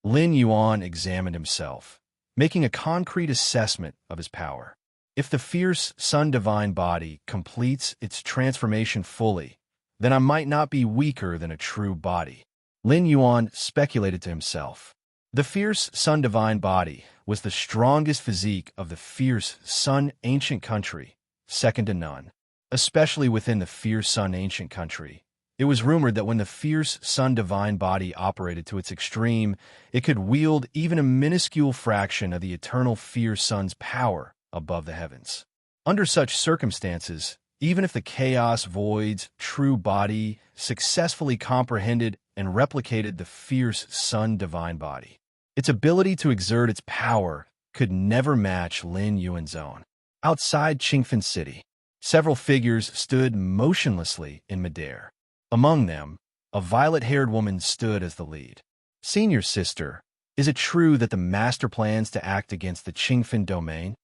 Lin Yuan examined himself, making a concrete assessment of his power. If the fierce sun divine body completes its transformation fully, then I might not be weaker than a true body. Lin Yuan speculated to himself. The fierce sun divine body was the strongest physique of the fierce sun ancient country, second to none. Especially within the fierce sun ancient country, it was rumored that when the fierce sun divine body operated to its extreme, it could wield even a minuscule fraction of the eternal fierce sun's power above the heavens. Under such circumstances, even if the chaos void's true body successfully comprehended and replicated the fierce sun divine body, its ability to exert its power could never match Lin Yuan's own. Outside Qingfen City, several figures stood motionlessly in midair. Among them, a violet-haired woman stood as the lead. Senior sister, is it true that the master plans to act against the Qingfen domain?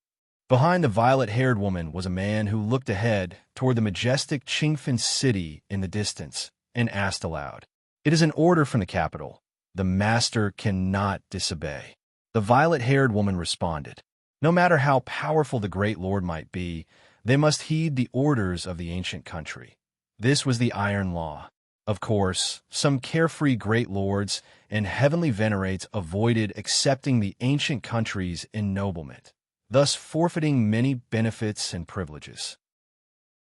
Behind the violet-haired woman was a man who looked ahead toward the majestic Qingfen city in the distance and asked aloud. It is an order from the capital. The master cannot disobey. The violet-haired woman responded. No matter how powerful the great lord might be, they must heed the orders of the ancient country. This was the iron law. Of course, some carefree great lords and heavenly venerates avoided accepting the ancient country's ennoblement, thus forfeiting many benefits and privileges.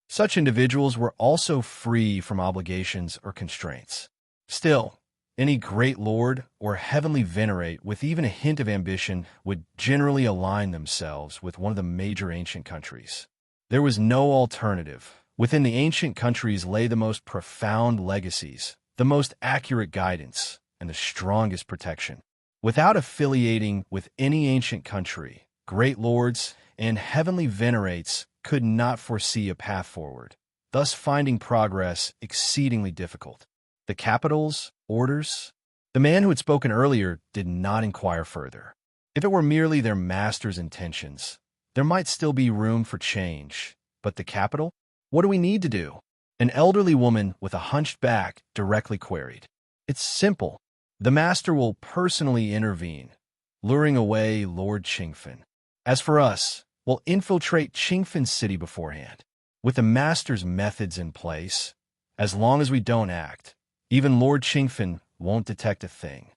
Such individuals were also free from obligations or constraints. Still, any great lord or heavenly venerate with even a hint of ambition would generally align themselves with one of the major ancient countries. There was no alternative. Within the ancient countries lay the most profound legacies, the most accurate guidance, and the strongest protection. Without affiliating with any ancient country, great lords and heavenly venerates could not foresee a path forward, thus finding progress exceedingly difficult. The capital's orders? The man who had spoken earlier did not inquire further. If it were merely their master's intentions, there might still be room for change. But the capital? What do we need to do? An elderly woman with a hunched back directly queried. It's simple. The master will personally intervene, luring away Lord Qingfen. As for us, will infiltrate Qingfen City beforehand. With the master's methods in place, as long as we don't act, even Lord Qingfen won't detect a thing.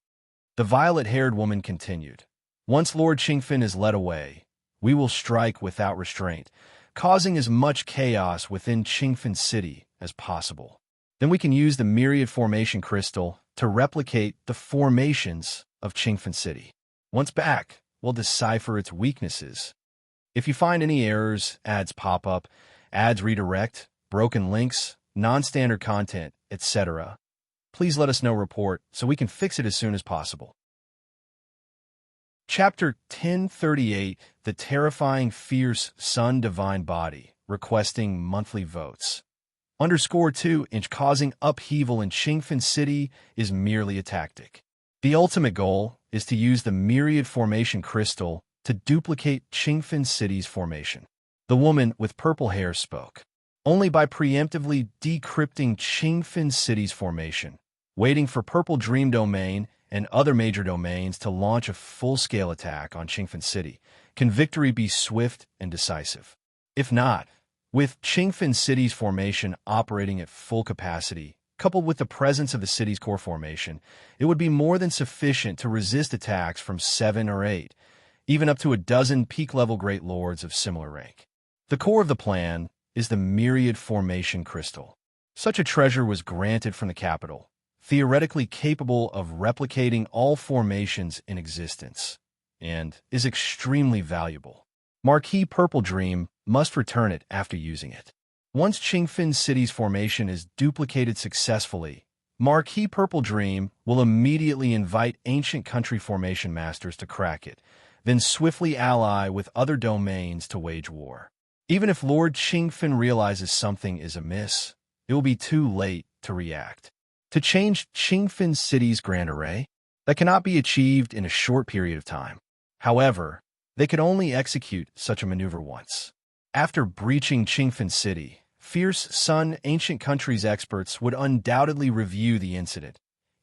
The violet-haired woman continued. Once Lord Qingfen is led away, we will strike without restraint, causing as much chaos within Qingfen City as possible. Then we can use the Myriad Formation Crystal to replicate the formations of Qingfen City. Once back, we'll decipher its weaknesses. If you find any errors, ads pop up, ads redirect, broken links, non-standard content, etc., please let us know report so we can fix it as soon as possible. Chapter 1038, The Terrifying Fierce Sun Divine Body, requesting monthly votes. _2 causing upheaval in Qingfen City is merely a tactic. The ultimate goal is to use the Myriad Formation Crystal to duplicate Qingfen City's formation. The woman with purple hair spoke. Only by preemptively decrypting Qingfen City's formation, waiting for Purple Dream Domain and other major domains to launch a full-scale attack on Qingfen City, can victory be swift and decisive. If not, with Qingfen City's formation operating at full capacity, coupled with the presence of the city's core formation, it would be more than sufficient to resist attacks from 7 or 8, even up to a dozen peak-level Great Lords of similar rank. The core of the plan is the Myriad Formation Crystal. Such a treasure was granted from the capital, theoretically capable of replicating all formations in existence, and is extremely valuable. Marquis Purple Dream must return it after using it. Once Qingfen City's formation is duplicated successfully, Marquis Purple Dream will immediately invite ancient country formation masters to crack it, then swiftly ally with other domains to wage war. Even if Lord Qingfen realizes something is amiss, it will be too late to react. To change Qingfen City's grand array, that cannot be achieved in a short period of time. However, they could only execute such a maneuver once. After breaching Qingfen City, Fierce Sun Ancient Countries experts would undoubtedly review the incident,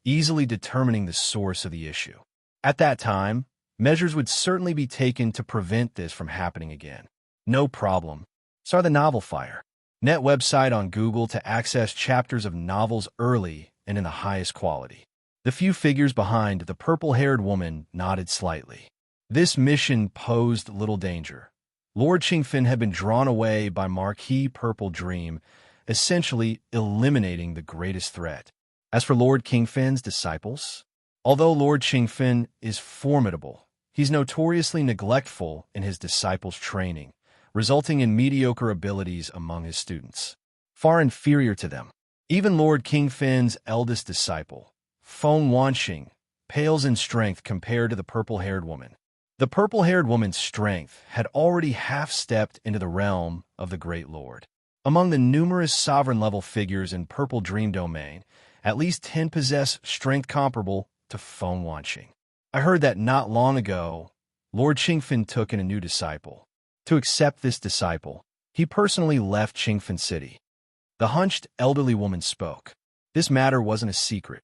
easily determining the source of the issue. At that time, measures would certainly be taken to prevent this from happening again. No problem. Start the Novel Fire Net website on Google to access chapters of novels early and in the highest quality. The few figures behind the purple-haired woman nodded slightly. This mission posed little danger. Lord Qingfen had been drawn away by Marquis Purple Dream, essentially eliminating the greatest threat. As for Lord Qingfen's disciples, although Lord Qingfen is formidable, he's notoriously neglectful in his disciples' training, resulting in mediocre abilities among his students, far inferior to them. Even Lord Qingfen's eldest disciple, Feng Wanxing, pales in strength compared to the purple-haired woman. The purple-haired woman's strength had already half-stepped into the realm of the Great Lord. Among the numerous sovereign-level figures in Purple Dream Domain, at least 10 possess strength comparable to Feng Wanxing. I heard that not long ago, Lord Qingfen took in a new disciple. To accept this disciple, he personally left Qingfen City. The hunched elderly woman spoke. This matter wasn't a secret.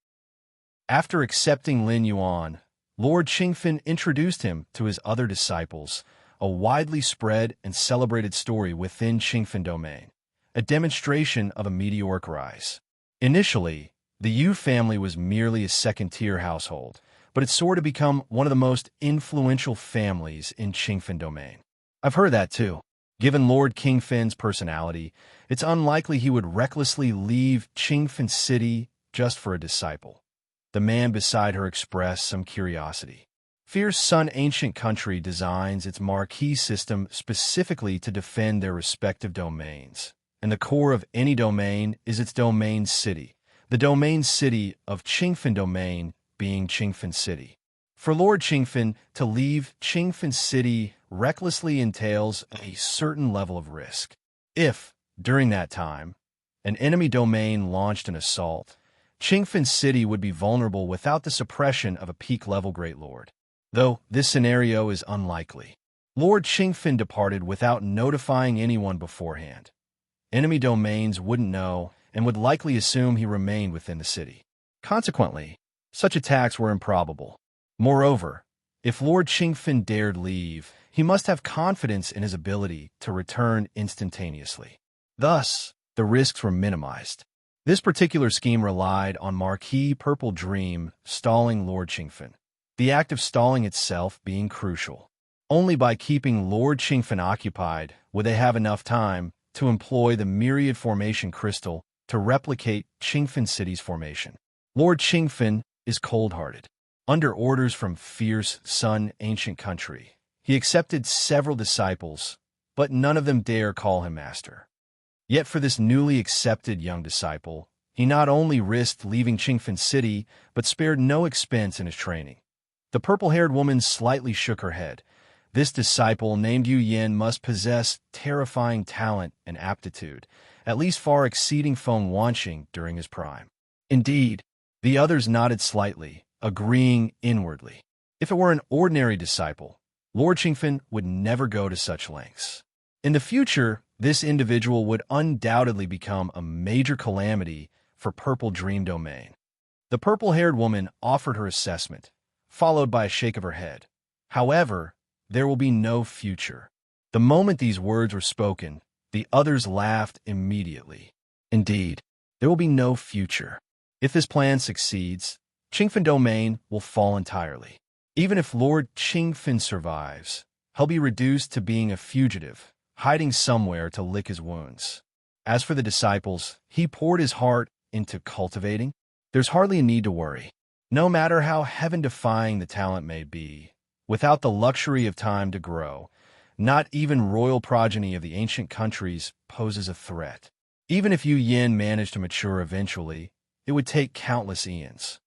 After accepting Lin Yuan, Lord Qingfen introduced him to his other disciples, a widely spread and celebrated story within Qingfen Domain, a demonstration of a meteoric rise. Initially, the Yu family was merely a second-tier household, but it soared to become one of the most influential families in Qingfen Domain. I've heard that too. Given Lord Qingfen's personality, it's unlikely he would recklessly leave Qingfen City just for a disciple. The man beside her expressed some curiosity. Fierce Sun Ancient Country designs its marquee system specifically to defend their respective domains, and the core of any domain is its domain city, the domain city of Qingfen Domain being Qingfen City. For Lord Qingfen to leave Qingfen City recklessly entails a certain level of risk. If, during that time, an enemy domain launched an assault, Qingfen City would be vulnerable without the suppression of a peak-level Great Lord. Though this scenario is unlikely. Lord Qingfen departed without notifying anyone beforehand. Enemy domains wouldn't know and would likely assume he remained within the city. Consequently, such attacks were improbable. Moreover, if Lord Qingfen dared leave, he must have confidence in his ability to return instantaneously. Thus, the risks were minimized. This particular scheme relied on Marquis Purple Dream stalling Lord Qingfen, the act of stalling itself being crucial. Only by keeping Lord Qingfen occupied would they have enough time to employ the myriad formation crystal to replicate Qingfen City's formation. Lord Qingfen is cold-hearted. Under orders from fierce Sun ancient country, he accepted several disciples, but none of them dare call him master. Yet for this newly accepted young disciple, he not only risked leaving Qingfen City, but spared no expense in his training. The purple-haired woman slightly shook her head. This disciple, named Yu Yin, must possess terrifying talent and aptitude, at least far exceeding Feng Wanqing during his prime. Indeed, the others nodded slightly, agreeing inwardly. If it were an ordinary disciple, Lord Qingfen would never go to such lengths. In the future, this individual would undoubtedly become a major calamity for Purple Dream Domain. The purple-haired woman offered her assessment, followed by a shake of her head. However, there will be no future. The moment these words were spoken, the others laughed immediately. Indeed, there will be no future. If this plan succeeds, Qingfen Domain will fall entirely. Even if Lord Qingfen survives, he'll be reduced to being a fugitive, hiding somewhere to lick his wounds. As for the disciples he poured his heart into cultivating, there's hardly a need to worry. No matter how heaven-defying the talent may be, without the luxury of time to grow, not even royal progeny of the ancient countries poses a threat. Even if Yu Yin managed to mature eventually, it would take countless eons.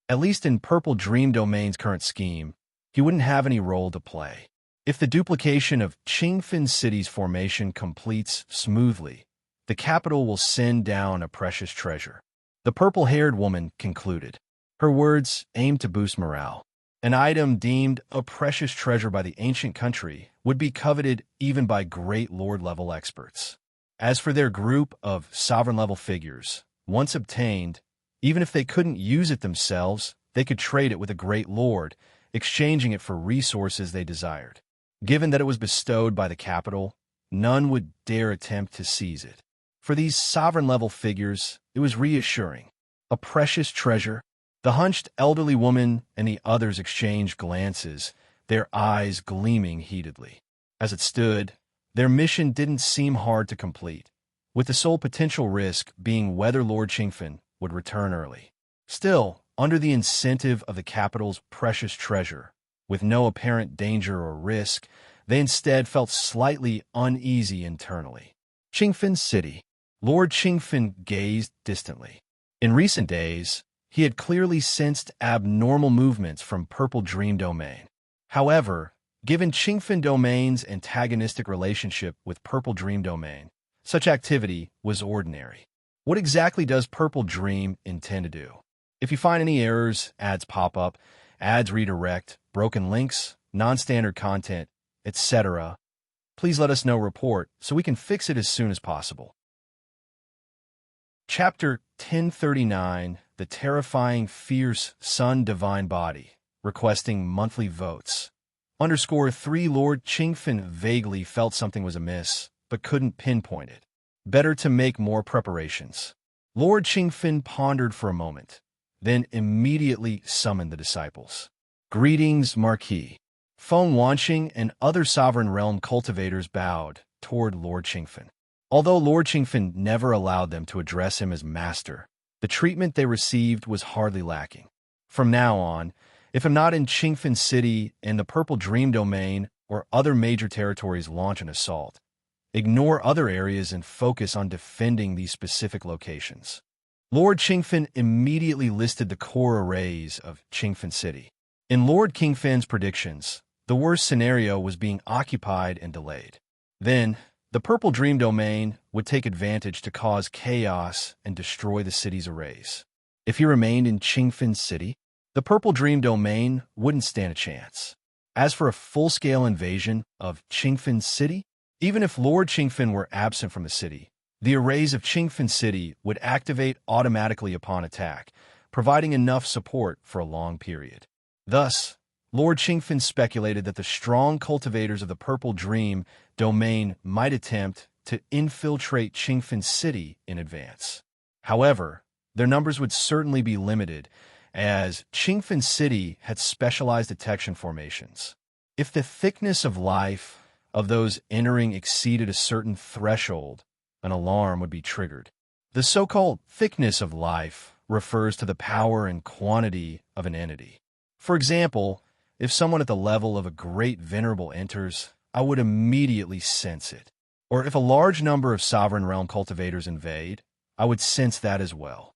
At least in Purple Dream Domain's current scheme, he wouldn't have any role to play. If the duplication of Qingfen City's formation completes smoothly, the capital will send down a precious treasure. The purple-haired woman concluded. Her words aimed to boost morale. An item deemed a precious treasure by the ancient country would be coveted even by great lord-level experts. As for their group of sovereign-level figures, once obtained, even if they couldn't use it themselves, they could trade it with a great lord, exchanging it for resources they desired. Given that it was bestowed by the capital, none would dare attempt to seize it. For these sovereign-level figures, it was reassuring. A precious treasure. The hunched elderly woman and the others exchanged glances, their eyes gleaming heatedly. As it stood, their mission didn't seem hard to complete, with the sole potential risk being whether Lord Qingfen would return early. Still, under the incentive of the capital's precious treasure, with no apparent danger or risk, they instead felt slightly uneasy internally. Qingfen City. Lord Qingfen gazed distantly. In recent days, he had clearly sensed abnormal movements from Purple Dream Domain. However, given Qingfen Domain's antagonistic relationship with Purple Dream Domain, such activity was ordinary. What exactly does Purple Dream intend to do? If you find any errors, ads pop up, ads redirect, broken links, non-standard content, etc., please let us know report so we can fix it as soon as possible. Chapter 1039, The Terrifying Fierce Sun Divine Body, requesting monthly votes. _3 Lord Qingfen vaguely felt something was amiss, but couldn't pinpoint it. Better to make more preparations. Lord Qingfen pondered for a moment, then immediately summoned the disciples. Greetings, Marquis. Feng Wanqing and other sovereign realm cultivators bowed toward Lord Qingfen. Although Lord Qingfen never allowed them to address him as master, the treatment they received was hardly lacking. From now on, if I'm not in Qingfen City and the Purple Dream Domain or other major territories launch an assault, ignore other areas and focus on defending these specific locations. Lord Qingfen immediately listed the core arrays of Qingfen City. In Lord Qingfen's predictions, the worst scenario was being occupied and delayed. Then, the Purple Dream Domain would take advantage to cause chaos and destroy the city's arrays. If he remained in Qingfen City, the Purple Dream Domain wouldn't stand a chance. As for a full-scale invasion of Qingfen City, even if Lord Qingfen were absent from the city, the arrays of Qingfen City would activate automatically upon attack, providing enough support for a long period. Thus, Lord Qingfen speculated that the strong cultivators of the Purple Dream domain might attempt to infiltrate Qingfen City in advance. However, their numbers would certainly be limited, as Qingfen City had specialized detection formations. If the thickness of life of those entering exceeded a certain threshold, an alarm would be triggered. The so-called thickness of life refers to the power and quantity of an entity. For example, if someone at the level of a great venerable enters, I would immediately sense it. Or if a large number of sovereign realm cultivators invade, I would sense that as well.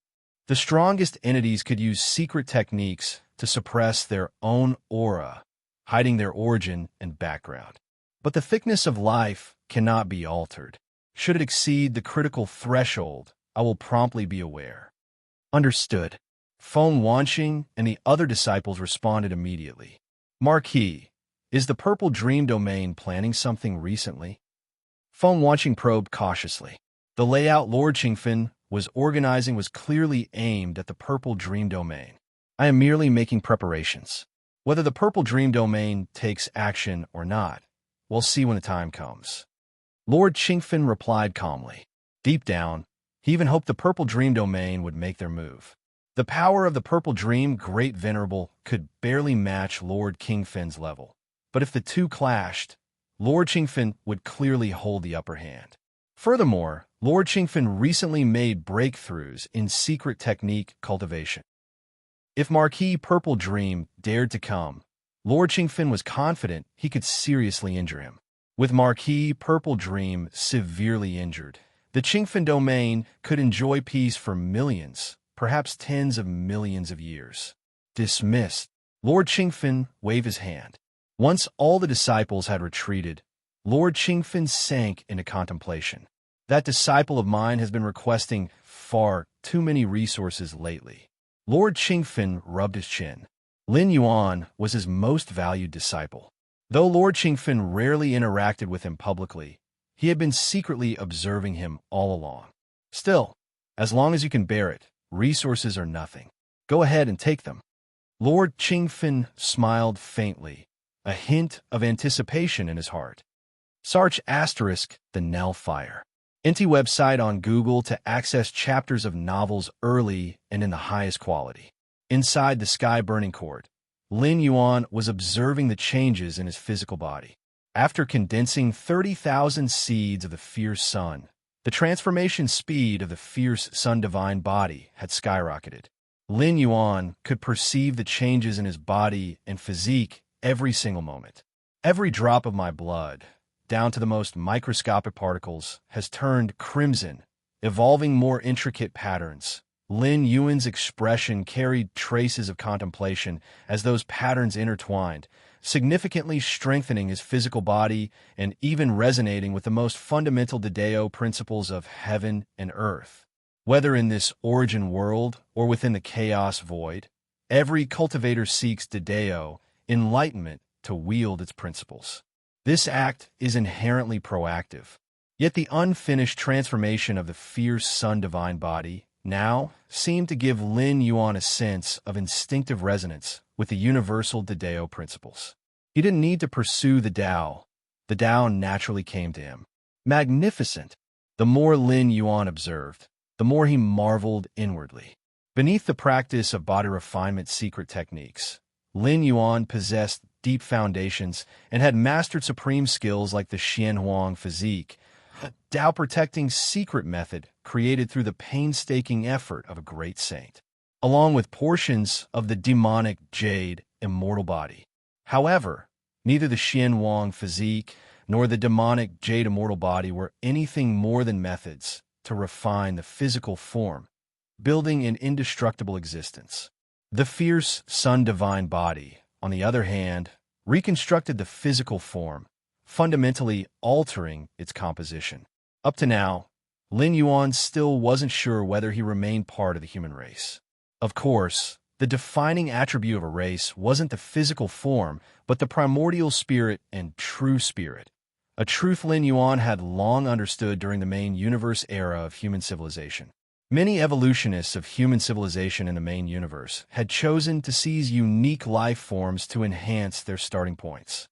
The strongest entities could use secret techniques to suppress their own aura, hiding their origin and background. But the thickness of life cannot be altered. Should it exceed the critical threshold, I will promptly be aware. Understood. Feng Wanqing and the other disciples responded immediately. Marquis, is the Purple Dream Domain planning something recently? Feng Wanqing probed cautiously. The layout Lord Qingfen was organizing was clearly aimed at the Purple Dream Domain. I am merely making preparations. Whether the Purple Dream Domain takes action or not, we'll see when the time comes. Lord Qingfen replied calmly. Deep down, he even hoped the Purple Dream Domain would make their move. The power of the Purple Dream Great Venerable could barely match Lord Qingfen's level. But if the two clashed, Lord Qingfen would clearly hold the upper hand. Furthermore, Lord Qingfen recently made breakthroughs in secret technique cultivation. If Marquis Purple Dream dared to come, Lord Qingfen was confident he could seriously injure him. With Marquis Purple Dream severely injured, the Qingfen domain could enjoy peace for millions, perhaps tens of millions of years. Dismissed. Lord Qingfen waved his hand. Once all the disciples had retreated, Lord Qingfen sank into contemplation. That disciple of mine has been requesting far too many resources lately. Lord Qingfen rubbed his chin. Lin Yuan was his most valued disciple. Though Lord Qingfen rarely interacted with him publicly, he had been secretly observing him all along. Still, as long as you can bear it, resources are nothing. Go ahead and take them. Lord Qingfen smiled faintly, a hint of anticipation in his heart. Search * The Nell Fire. Inti website on Google to access chapters of novels early and in the highest quality. Inside the sky burning court, Lin Yuan was observing the changes in his physical body. After condensing 30,000 seeds of the fierce sun, the transformation speed of the fierce sun divine body had skyrocketed. Lin Yuan could perceive the changes in his body and physique every single moment. Every drop of my blood, down to the most microscopic particles, has turned crimson, evolving more intricate patterns. Lin Yuan's expression carried traces of contemplation as those patterns intertwined, significantly strengthening his physical body and even resonating with the most fundamental Dedeo principles of heaven and earth. Whether in this origin world or within the chaos void, every cultivator seeks Dedeo, enlightenment, to wield its principles. This act is inherently proactive. Yet the unfinished transformation of the fierce sun divine body now seemed to give Lin Yuan a sense of instinctive resonance with the universal Dedeo principles. He didn't need to pursue the Tao. The Tao naturally came to him. Magnificent! The more Lin Yuan observed, the more he marveled inwardly. Beneath the practice of body refinement secret techniques, Lin Yuan possessed deep foundations and had mastered supreme skills like the Xianhuang physique, a Tao-protecting secret method created through the painstaking effort of a great saint, along with portions of the demonic jade immortal body. However, neither the Xianhuang physique nor the demonic jade immortal body were anything more than methods to refine the physical form, building an indestructible existence. The fierce sun divine body, on the other hand, reconstructed the physical form, fundamentally altering its composition. Up to now, Lin Yuan still wasn't sure whether he remained part of the human race. Of course, the defining attribute of a race wasn't the physical form, but the primordial spirit and true spirit, a truth Lin Yuan had long understood during the main universe era of human civilization. Many evolutionists of human civilization in the main universe had chosen to seize unique life forms to enhance their starting points.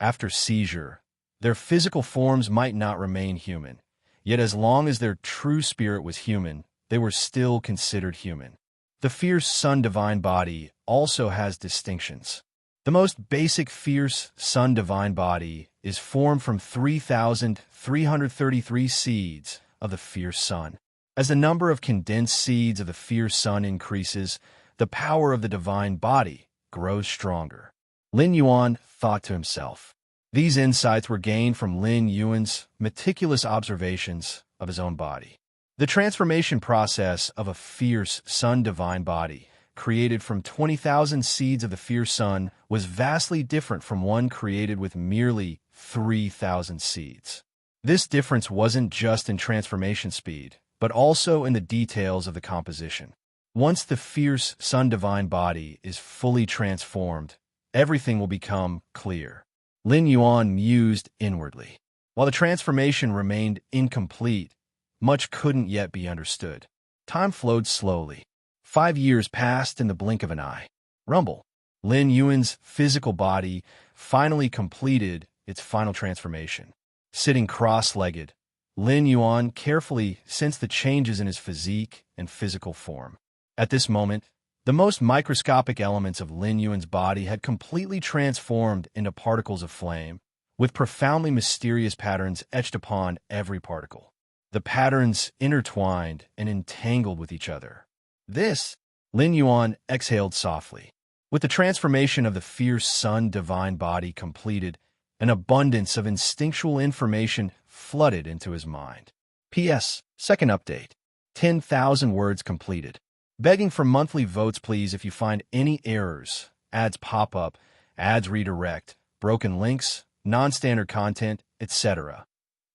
After seizure, their physical forms might not remain human, yet as long as their true spirit was human, they were still considered human. The fierce sun divine body also has distinctions. The most basic fierce sun divine body is formed from 3,333 seeds of the fierce sun. As the number of condensed seeds of the fierce sun increases, the power of the divine body grows stronger. Lin Yuan thought to himself. These insights were gained from Lin Yuan's meticulous observations of his own body. The transformation process of a fierce sun divine body, created from 20,000 seeds of the fierce sun, was vastly different from one created with merely 3,000 seeds. This difference wasn't just in transformation speed, but also in the details of the composition. Once the fierce sun divine body is fully transformed, everything will become clear. Lin Yuan mused inwardly. While the transformation remained incomplete, much couldn't yet be understood. Time flowed slowly. 5 years passed in the blink of an eye. Rumble. Lin Yuan's physical body finally completed its final transformation. Sitting cross-legged, Lin Yuan carefully sensed the changes in his physique and physical form. At this moment, the most microscopic elements of Lin Yuan's body had completely transformed into particles of flame, with profoundly mysterious patterns etched upon every particle. The patterns intertwined and entangled with each other. Lin Yuan exhaled softly. With the transformation of the fierce sun divine body completed, an abundance of instinctual information flooded into his mind. P.S. Second update. 10,000 words completed. Begging for monthly votes, please. If you find any errors, ads pop up, ads redirect, broken links, non-standard content, etc.,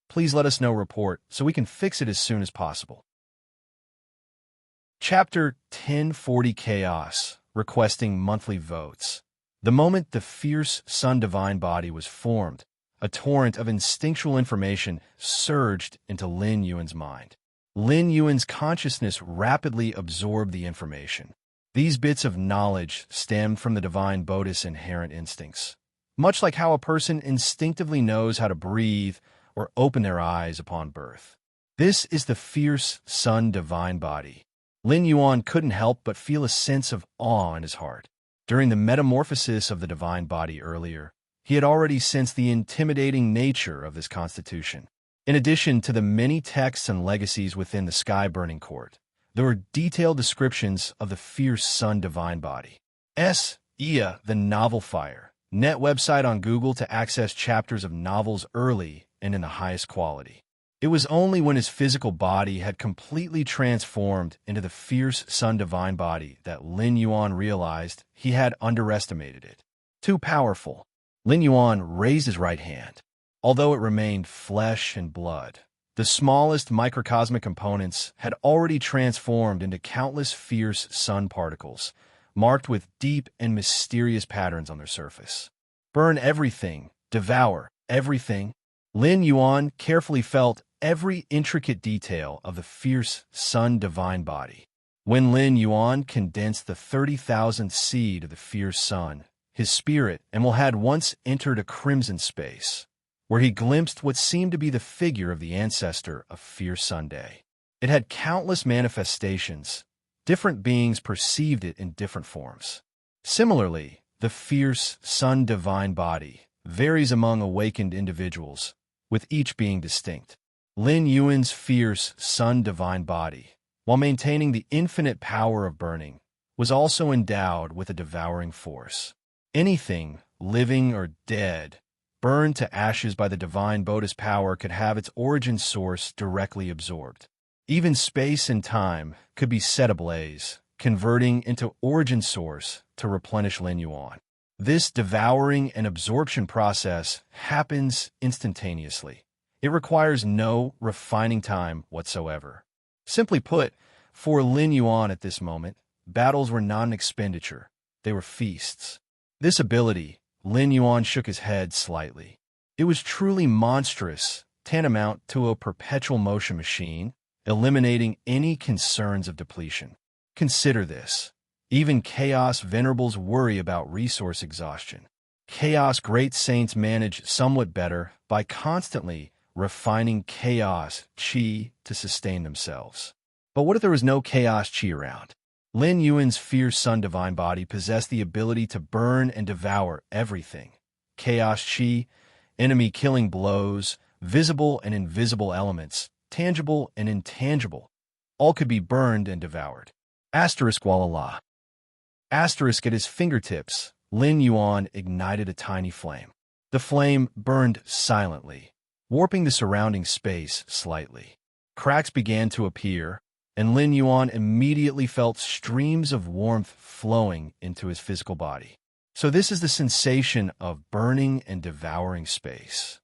please let us know. Report so we can fix it as soon as possible. Chapter 1040 Chaos, requesting monthly votes. The moment the fierce sun divine body was formed, a torrent of instinctual information surged into Lin Yuan's mind. Lin Yuan's consciousness rapidly absorbed the information. These bits of knowledge stemmed from the divine Bodhi's inherent instincts, much like how a person instinctively knows how to breathe or open their eyes upon birth. This is the fierce sun divine body. Lin Yuan couldn't help but feel a sense of awe in his heart. During the metamorphosis of the divine body earlier, he had already sensed the intimidating nature of this constitution. In addition to the many texts and legacies within the sky-burning court, there were detailed descriptions of the fierce sun divine body. The Novel Fire, net website on Google to access chapters of novels early and in the highest quality. It was only when his physical body had completely transformed into the fierce sun divine body that Lin Yuan realized he had underestimated it. Too powerful. Lin Yuan raised his right hand. Although it remained flesh and blood, the smallest microcosmic components had already transformed into countless fierce sun particles, marked with deep and mysterious patterns on their surface. Burn everything, devour everything. Lin Yuan carefully felt every intricate detail of the fierce sun divine body. When Lin Yuan condensed the 30,000th seed of the fierce sun, his spirit Emil had once entered a crimson space, where he glimpsed what seemed to be the figure of the ancestor of fierce Sunday. It had countless manifestations. Different beings perceived it in different forms. Similarly, the fierce sun divine body varies among awakened individuals, with each being distinct. Lin Yuan's fierce sun divine body, while maintaining the infinite power of burning, was also endowed with a devouring force. Anything, living or dead, burned to ashes by the divine Bodhi's power could have its origin source directly absorbed. Even space and time could be set ablaze, converting into origin source to replenish Lin Yuan. This devouring and absorption process happens instantaneously. It requires no refining time whatsoever. Simply put, for Lin Yuan at this moment, battles were not an expenditure, they were feasts. This ability, Lin Yuan shook his head slightly. It was truly monstrous, tantamount to a perpetual motion machine, eliminating any concerns of depletion. Consider this. Even Chaos Venerables worry about resource exhaustion. Chaos Great Saints manage somewhat better by constantly refining Chaos Chi to sustain themselves. But what if there was no Chaos Chi around? Lin Yuan's fierce Sun Divine Body possessed the ability to burn and devour everything. Chaos Chi, enemy-killing blows, visible and invisible elements, tangible and intangible, all could be burned and devoured. Asterisk Walala. Asterisk at his fingertips, Lin Yuan ignited a tiny flame. The flame burned silently, warping the surrounding space slightly. Cracks began to appear, and Lin Yuan immediately felt streams of warmth flowing into his physical body. So this is the sensation of burning and devouring space.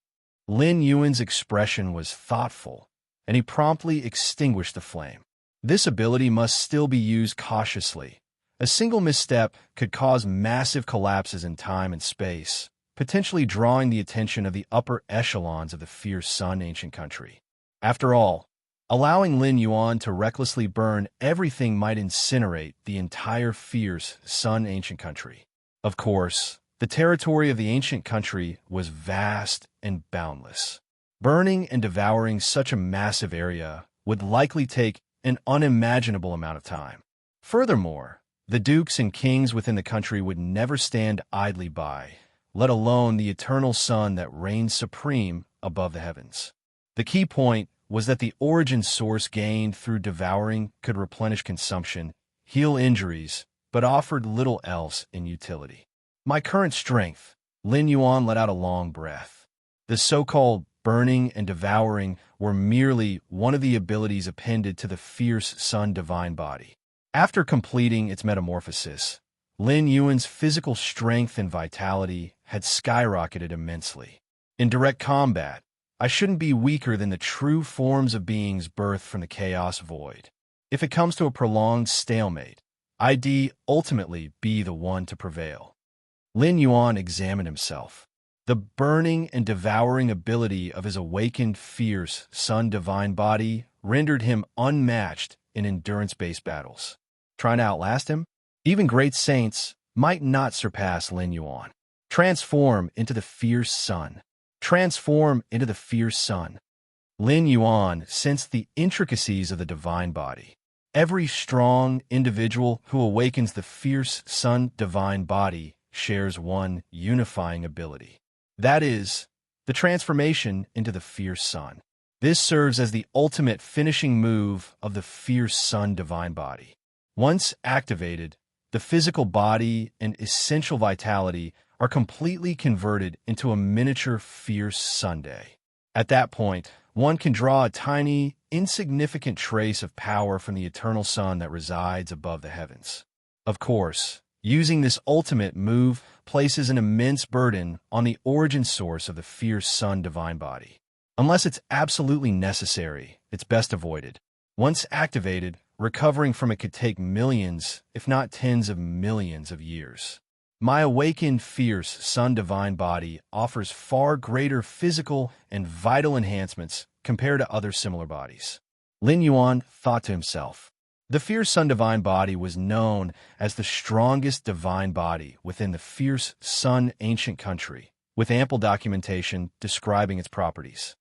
Lin Yuan's expression was thoughtful, and he promptly extinguished the flame. This ability must still be used cautiously. A single misstep could cause massive collapses in time and space, potentially drawing the attention of the upper echelons of the fierce Sun Ancient Country. After all, allowing Lin Yuan to recklessly burn everything might incinerate the entire fierce Sun Ancient Country. Of course, the territory of the ancient country was vast and boundless. Burning and devouring such a massive area would likely take an unimaginable amount of time. Furthermore, the dukes and kings within the country would never stand idly by, let alone the eternal sun that reigns supreme above the heavens. The key point was that the origin source gained through devouring could replenish consumption, heal injuries, but offered little else in utility. My current strength, Lin Yuan let out a long breath. The so-called burning and devouring were merely one of the abilities appended to the fierce Sun Divine Body. After completing its metamorphosis, Lin Yuan's physical strength and vitality had skyrocketed immensely. In direct combat, I shouldn't be weaker than the true forms of beings birthed from the Chaos Void. If it comes to a prolonged stalemate, I'd ultimately be the one to prevail. Lin Yuan examined himself. The burning and devouring ability of his awakened fierce Sun Divine Body rendered him unmatched in endurance-based battles. Trying to outlast him? Even great saints might not surpass Lin Yuan. Transform into the fierce sun. Transform into the fierce sun. Lin Yuan sensed the intricacies of the divine body. Every strong individual who awakens the fierce Sun Divine Body shares one unifying ability. That is, the transformation into the fierce sun. This serves as the ultimate finishing move of the fierce Sun Divine Body. Once activated, the physical body and essential vitality are completely converted into a miniature fierce Sunday. At that point, one can draw a tiny, insignificant trace of power from the eternal sun that resides above the heavens. Of course, using this ultimate move places an immense burden on the origin source of the fierce Sun Divine Body. Unless it's absolutely necessary, it's best avoided. Once activated, recovering from it could take millions, if not tens of millions of years. My awakened fierce Sun Divine Body offers far greater physical and vital enhancements compared to other similar bodies. Lin Yuan thought to himself. The fierce Sun Divine Body was known as the strongest divine body within the fierce Sun Ancient Country, with ample documentation describing its properties.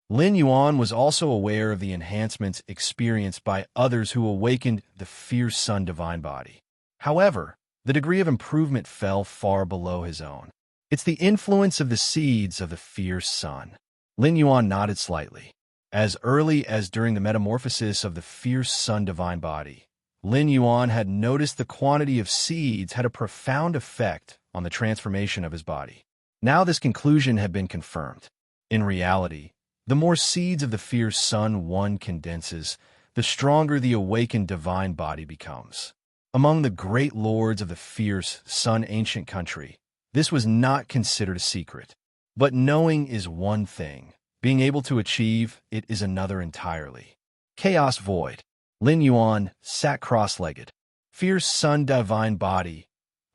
Lin Yuan was also aware of the enhancements experienced by others who awakened the fierce Sun Divine Body. However, the degree of improvement fell far below his own. It's the influence of the seeds of the fierce sun. Lin Yuan nodded slightly. As early as during the metamorphosis of the fierce Sun Divine Body, Lin Yuan had noticed the quantity of seeds had a profound effect on the transformation of his body. Now this conclusion had been confirmed. In reality, the more seeds of the fierce sun one condenses, the stronger the awakened divine body becomes. Among the great lords of the fierce Sun Ancient Country, this was not considered a secret. But knowing is one thing. Being able to achieve it is another entirely. Chaos Void. Lin Yuan sat cross-legged. Fierce Sun Divine Body.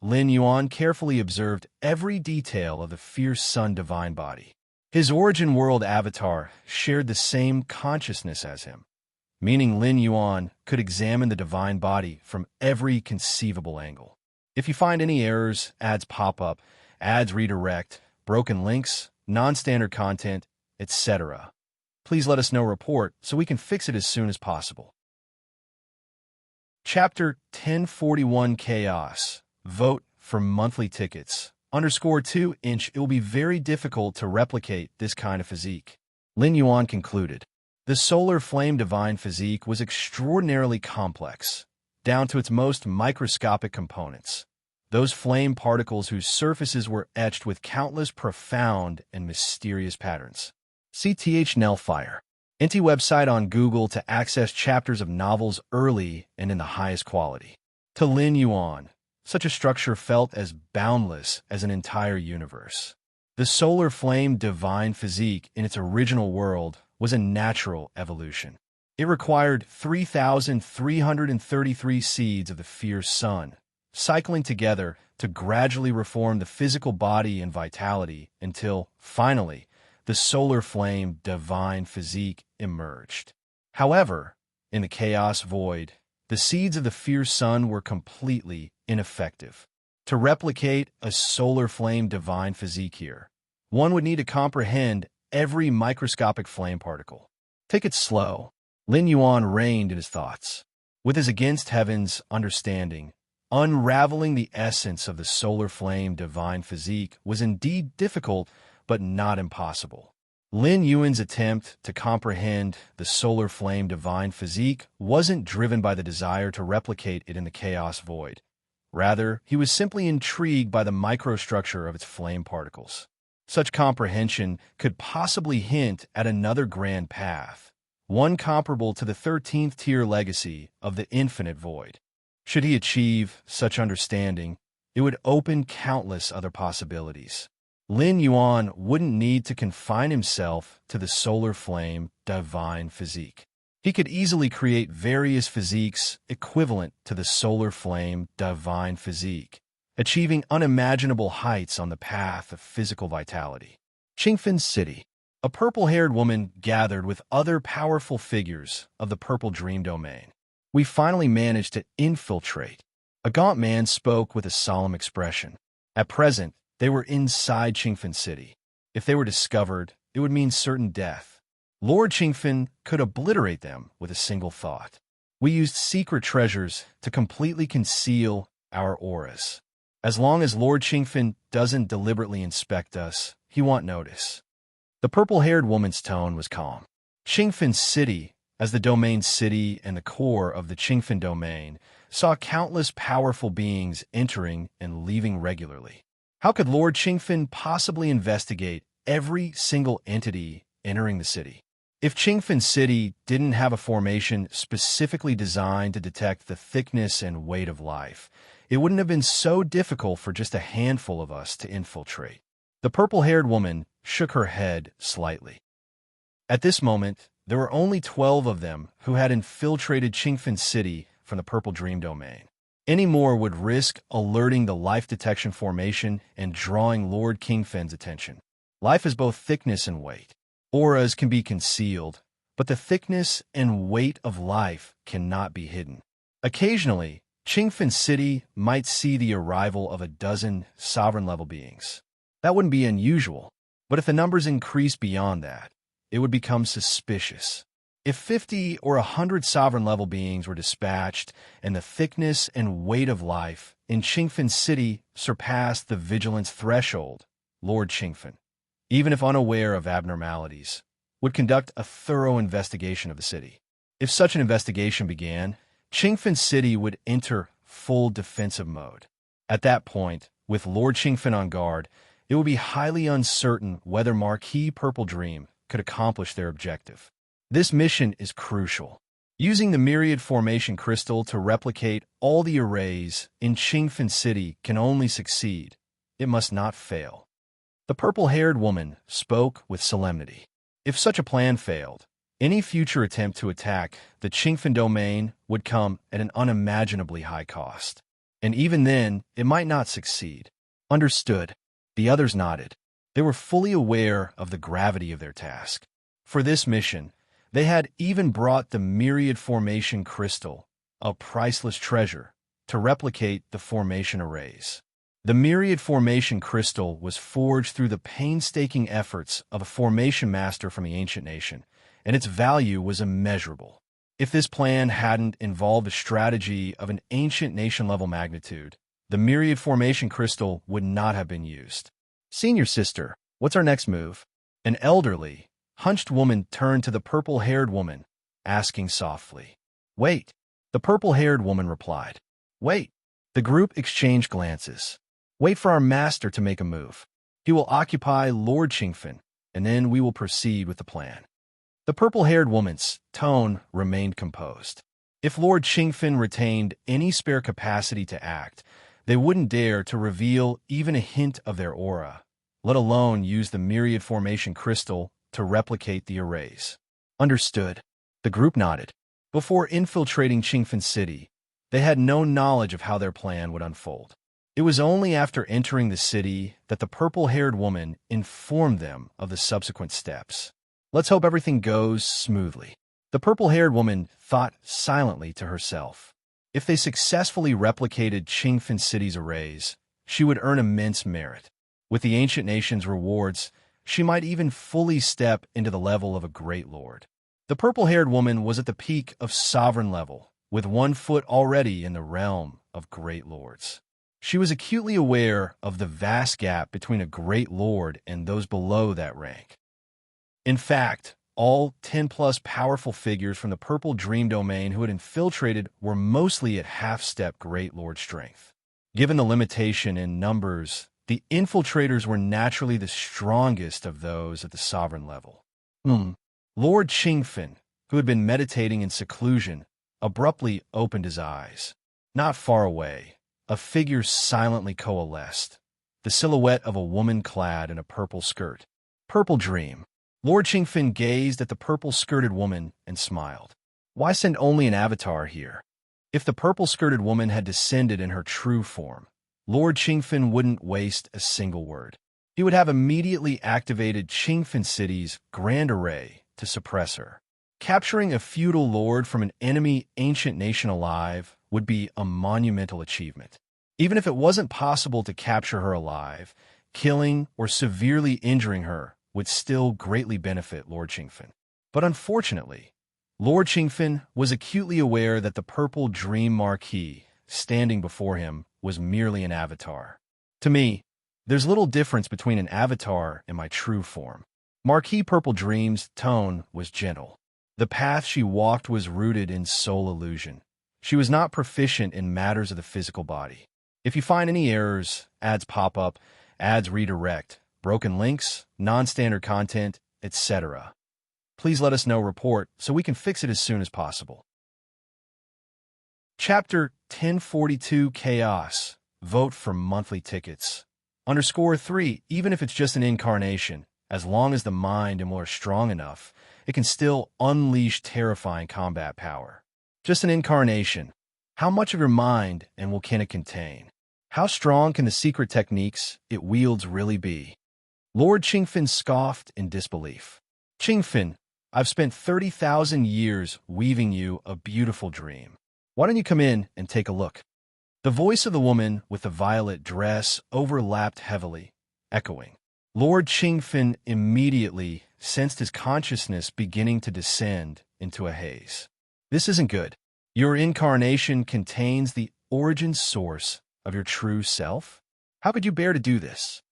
Lin Yuan carefully observed every detail of the fierce Sun Divine Body. His origin world avatar shared the same consciousness as him. meaning Lin Yuan could examine the divine body from every conceivable angle. If you find any errors, ads pop up, ads redirect, broken links, non-standard content, etc., please let us know report so we can fix it as soon as possible. Chapter 1041 Chaos. Vote for monthly tickets. _2" It will be very difficult to replicate this kind of physique. Lin Yuan concluded. The solar flame divine physique was extraordinarily complex, down to its most microscopic components. Those flame particles whose surfaces were etched with countless profound and mysterious patterns. CTH Nellfire. NT website on Google to access chapters of novels early and in the highest quality. To Lin Yuan, such a structure felt as boundless as an entire universe. The solar flame divine physique in its original world was a natural evolution. It required 3,333 seeds of the fierce sun, cycling together to gradually reform the physical body and vitality until, finally, the solar flame divine physique emerged. However, in the chaos void, the seeds of the fierce sun were completely ineffective. To replicate a solar flame divine physique here, one would need to comprehend every microscopic flame particle. Take it slow. Lin Yuan reined in his thoughts. With his against heaven's understanding, unraveling the essence of the solar flame divine physique was indeed difficult, but not impossible. Lin Yuan's attempt to comprehend the solar flame divine physique wasn't driven by the desire to replicate it in the chaos void. Rather, he was simply intrigued by the microstructure of its flame particles. Such comprehension could possibly hint at another grand path, one comparable to the 13th tier legacy of the infinite void. Should he achieve such understanding, it would open countless other possibilities. Lin Yuan wouldn't need to confine himself to the solar flame divine physique. He could easily create various physiques equivalent to the solar flame divine physique, achieving unimaginable heights on the path of physical vitality. Qingfen City. A purple-haired woman gathered with other powerful figures of the Purple Dream Domain. We finally managed to infiltrate. A gaunt man spoke with a solemn expression. At present, they were inside Qingfen City. If they were discovered, it would mean certain death. Lord Qingfen could obliterate them with a single thought. We used secret treasures to completely conceal our auras. As long as Lord Qingfen doesn't deliberately inspect us, he won't notice. The purple-haired woman's tone was calm. Qingfen City, as the domain city and the core of the Qingfen domain, saw countless powerful beings entering and leaving regularly. How could Lord Qingfen possibly investigate every single entity entering the city? If Qingfen City didn't have a formation specifically designed to detect the thickness and weight of life, it wouldn't have been so difficult for just a handful of us to infiltrate. The purple-haired woman shook her head slightly. At this moment, there were only 12 of them who had infiltrated Qingfen City from the Purple Dream Domain. Any more would risk alerting the life detection formation and drawing Lord Qingfen's attention. Life is both thickness and weight. Auras can be concealed, but the thickness and weight of life cannot be hidden. Occasionally, Qingfen City might see the arrival of a dozen sovereign-level beings. That wouldn't be unusual, but if the numbers increase beyond that, it would become suspicious. If 50 or 100 sovereign-level beings were dispatched and the thickness and weight of life in Qingfen City surpassed the vigilance threshold, Lord Qingfen, even if unaware of abnormalities, would conduct a thorough investigation of the city. If such an investigation began, Qingfen City would enter full defensive mode. At that point, with Lord Qingfen on guard, it would be highly uncertain whether Marquis Purple Dream could accomplish their objective. This mission is crucial. Using the Myriad Formation Crystal to replicate all the arrays in Qingfen City can only succeed. It must not fail. The purple-haired woman spoke with solemnity. If such a plan failed, any future attempt to attack the Qingfen domain would come at an unimaginably high cost. And even then, it might not succeed. Understood. The others nodded. They were fully aware of the gravity of their task. For this mission, They had even brought the myriad formation crystal, a priceless treasure, to replicate the formation arrays. The myriad formation crystal was forged through the painstaking efforts of a formation master from the ancient nation, and its value was immeasurable. If this plan hadn't involved a strategy of an ancient nation-level magnitude, the myriad formation crystal would not have been used. "Senior sister, what's our next move?" An elderly, hunched woman turned to the purple-haired woman, asking softly. "Wait," the purple-haired woman replied. "Wait." The group exchanged glances. "Wait for our master to make a move. He will occupy Lord Qingfen, and then we will proceed with the plan." The purple-haired woman's tone remained composed. If Lord Qingfen retained any spare capacity to act, they wouldn't dare to reveal even a hint of their aura, let alone use the myriad formation crystal to replicate the arrays. "Understood." The group nodded. Before infiltrating Qingfen City, they had no knowledge of how their plan would unfold. It was only after entering the city that the purple-haired woman informed them of the subsequent steps. "Let's hope everything goes smoothly." The purple-haired woman thought silently to herself. If they successfully replicated Qingfen City's arrays, she would earn immense merit. With the ancient nation's rewards, she might even fully step into the level of a great lord. The purple-haired woman was at the peak of sovereign level, with 1 foot already in the realm of great lords. She was acutely aware of the vast gap between a great lord and those below that rank. In fact, all 10-plus powerful figures from the Purple Dream Domain who had infiltrated were mostly at half-step Great Lord strength. Given the limitation in numbers, the infiltrators were naturally the strongest of those at the sovereign level. Lord Qingfen, who had been meditating in seclusion, abruptly opened his eyes. Not far away, a figure silently coalesced, the silhouette of a woman clad in a purple skirt. Purple Dream. Lord Qingfen gazed at the purple-skirted woman and smiled. Why send only an avatar here? If the purple-skirted woman had descended in her true form, Lord Qingfen wouldn't waste a single word. He would have immediately activated Qingfen City's Grand Array to suppress her. Capturing a feudal lord from an enemy ancient nation alive would be a monumental achievement. Even if it wasn't possible to capture her alive, killing or severely injuring her would still greatly benefit Lord Qingfen. But unfortunately, Lord Qingfen was acutely aware that the Purple Dream Marquis standing before him was merely an avatar. To me, there's little difference between an avatar and my true form. Marquis Purple Dream's tone was gentle. The path she walked was rooted in soul illusion. She was not proficient in matters of the physical body. If you find any errors, ads pop up, ads redirect, broken links, non-standard content, etc., please let us know report so we can fix it as soon as possible. Chapter 1042 Chaos. Vote for monthly tickets. _3. Even if it's just an incarnation, as long as the mind and will are strong enough, it can still unleash terrifying combat power. Just an incarnation. How much of your mind and will can it contain? How strong can the secret techniques it wields really be? Lord Qingfen scoffed in disbelief. "Qingfen, I've spent 30,000 years weaving you a beautiful dream. Why don't you come in and take a look?" The voice of the woman with the violet dress overlapped heavily, echoing. Lord Qingfen immediately sensed his consciousness beginning to descend into a haze. This isn't good. Your incarnation contains the origin source of your true self? How could you bear to do this?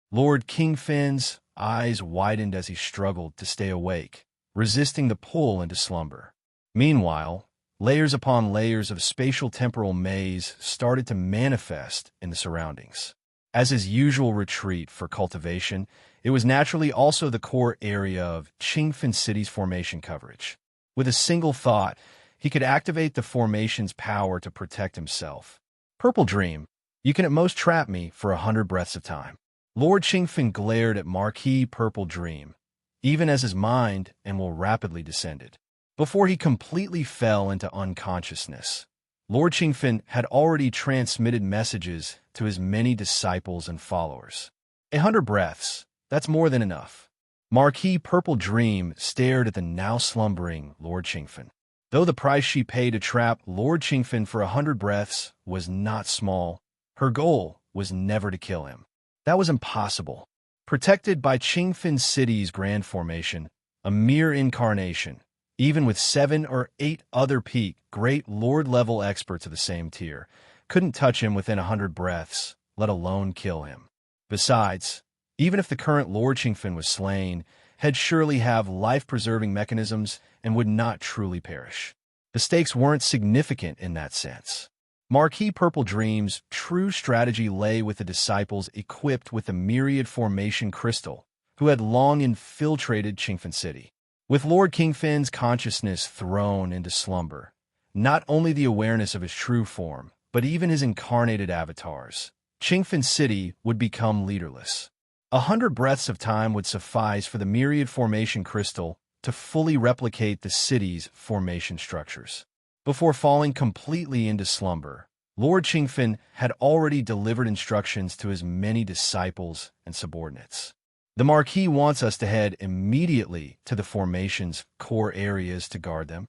Lord Qingfen's eyes widened as he struggled to stay awake, resisting the pull into slumber. Meanwhile, layers upon layers of spatial temporal maze started to manifest in the surroundings. As his usual retreat for cultivation, it was naturally also the core area of Qingfen City's formation coverage. With a single thought, he could activate the formation's power to protect himself. Purple Dream, you can at most trap me for 100 breaths of time. Lord Qingfen glared at Marquis Purple Dream, even as his mind and will rapidly descended. Before he completely fell into unconsciousness, Lord Qingfen had already transmitted messages to his many disciples and followers. 100 breaths, that's more than enough. Marquis Purple Dream stared at the now slumbering Lord Qingfen. Though the price she paid to trap Lord Qingfen for 100 breaths was not small, her goal was never to kill him. That was impossible. Protected by Qingfen City's grand formation, a mere incarnation, even with 7 or 8 other peak great lord-level experts of the same tier, couldn't touch him within 100 breaths, let alone kill him. Besides, even if the current Lord Qingfen was slain, he'd surely have life-preserving mechanisms and would not truly perish. The stakes weren't significant in that sense. Marquis Purple Dream's true strategy lay with the disciples equipped with the myriad formation crystal, who had long infiltrated Qingfen City. With Lord Qingfen's consciousness thrown into slumber, not only the awareness of his true form, but even his incarnated avatars, Qingfen City would become leaderless. 100 breaths of time would suffice for the myriad formation crystal to fully replicate the city's formation structures. Before falling completely into slumber, Lord Qingfen had already delivered instructions to his many disciples and subordinates. The Marquis wants us to head immediately to the formation's core areas to guard them.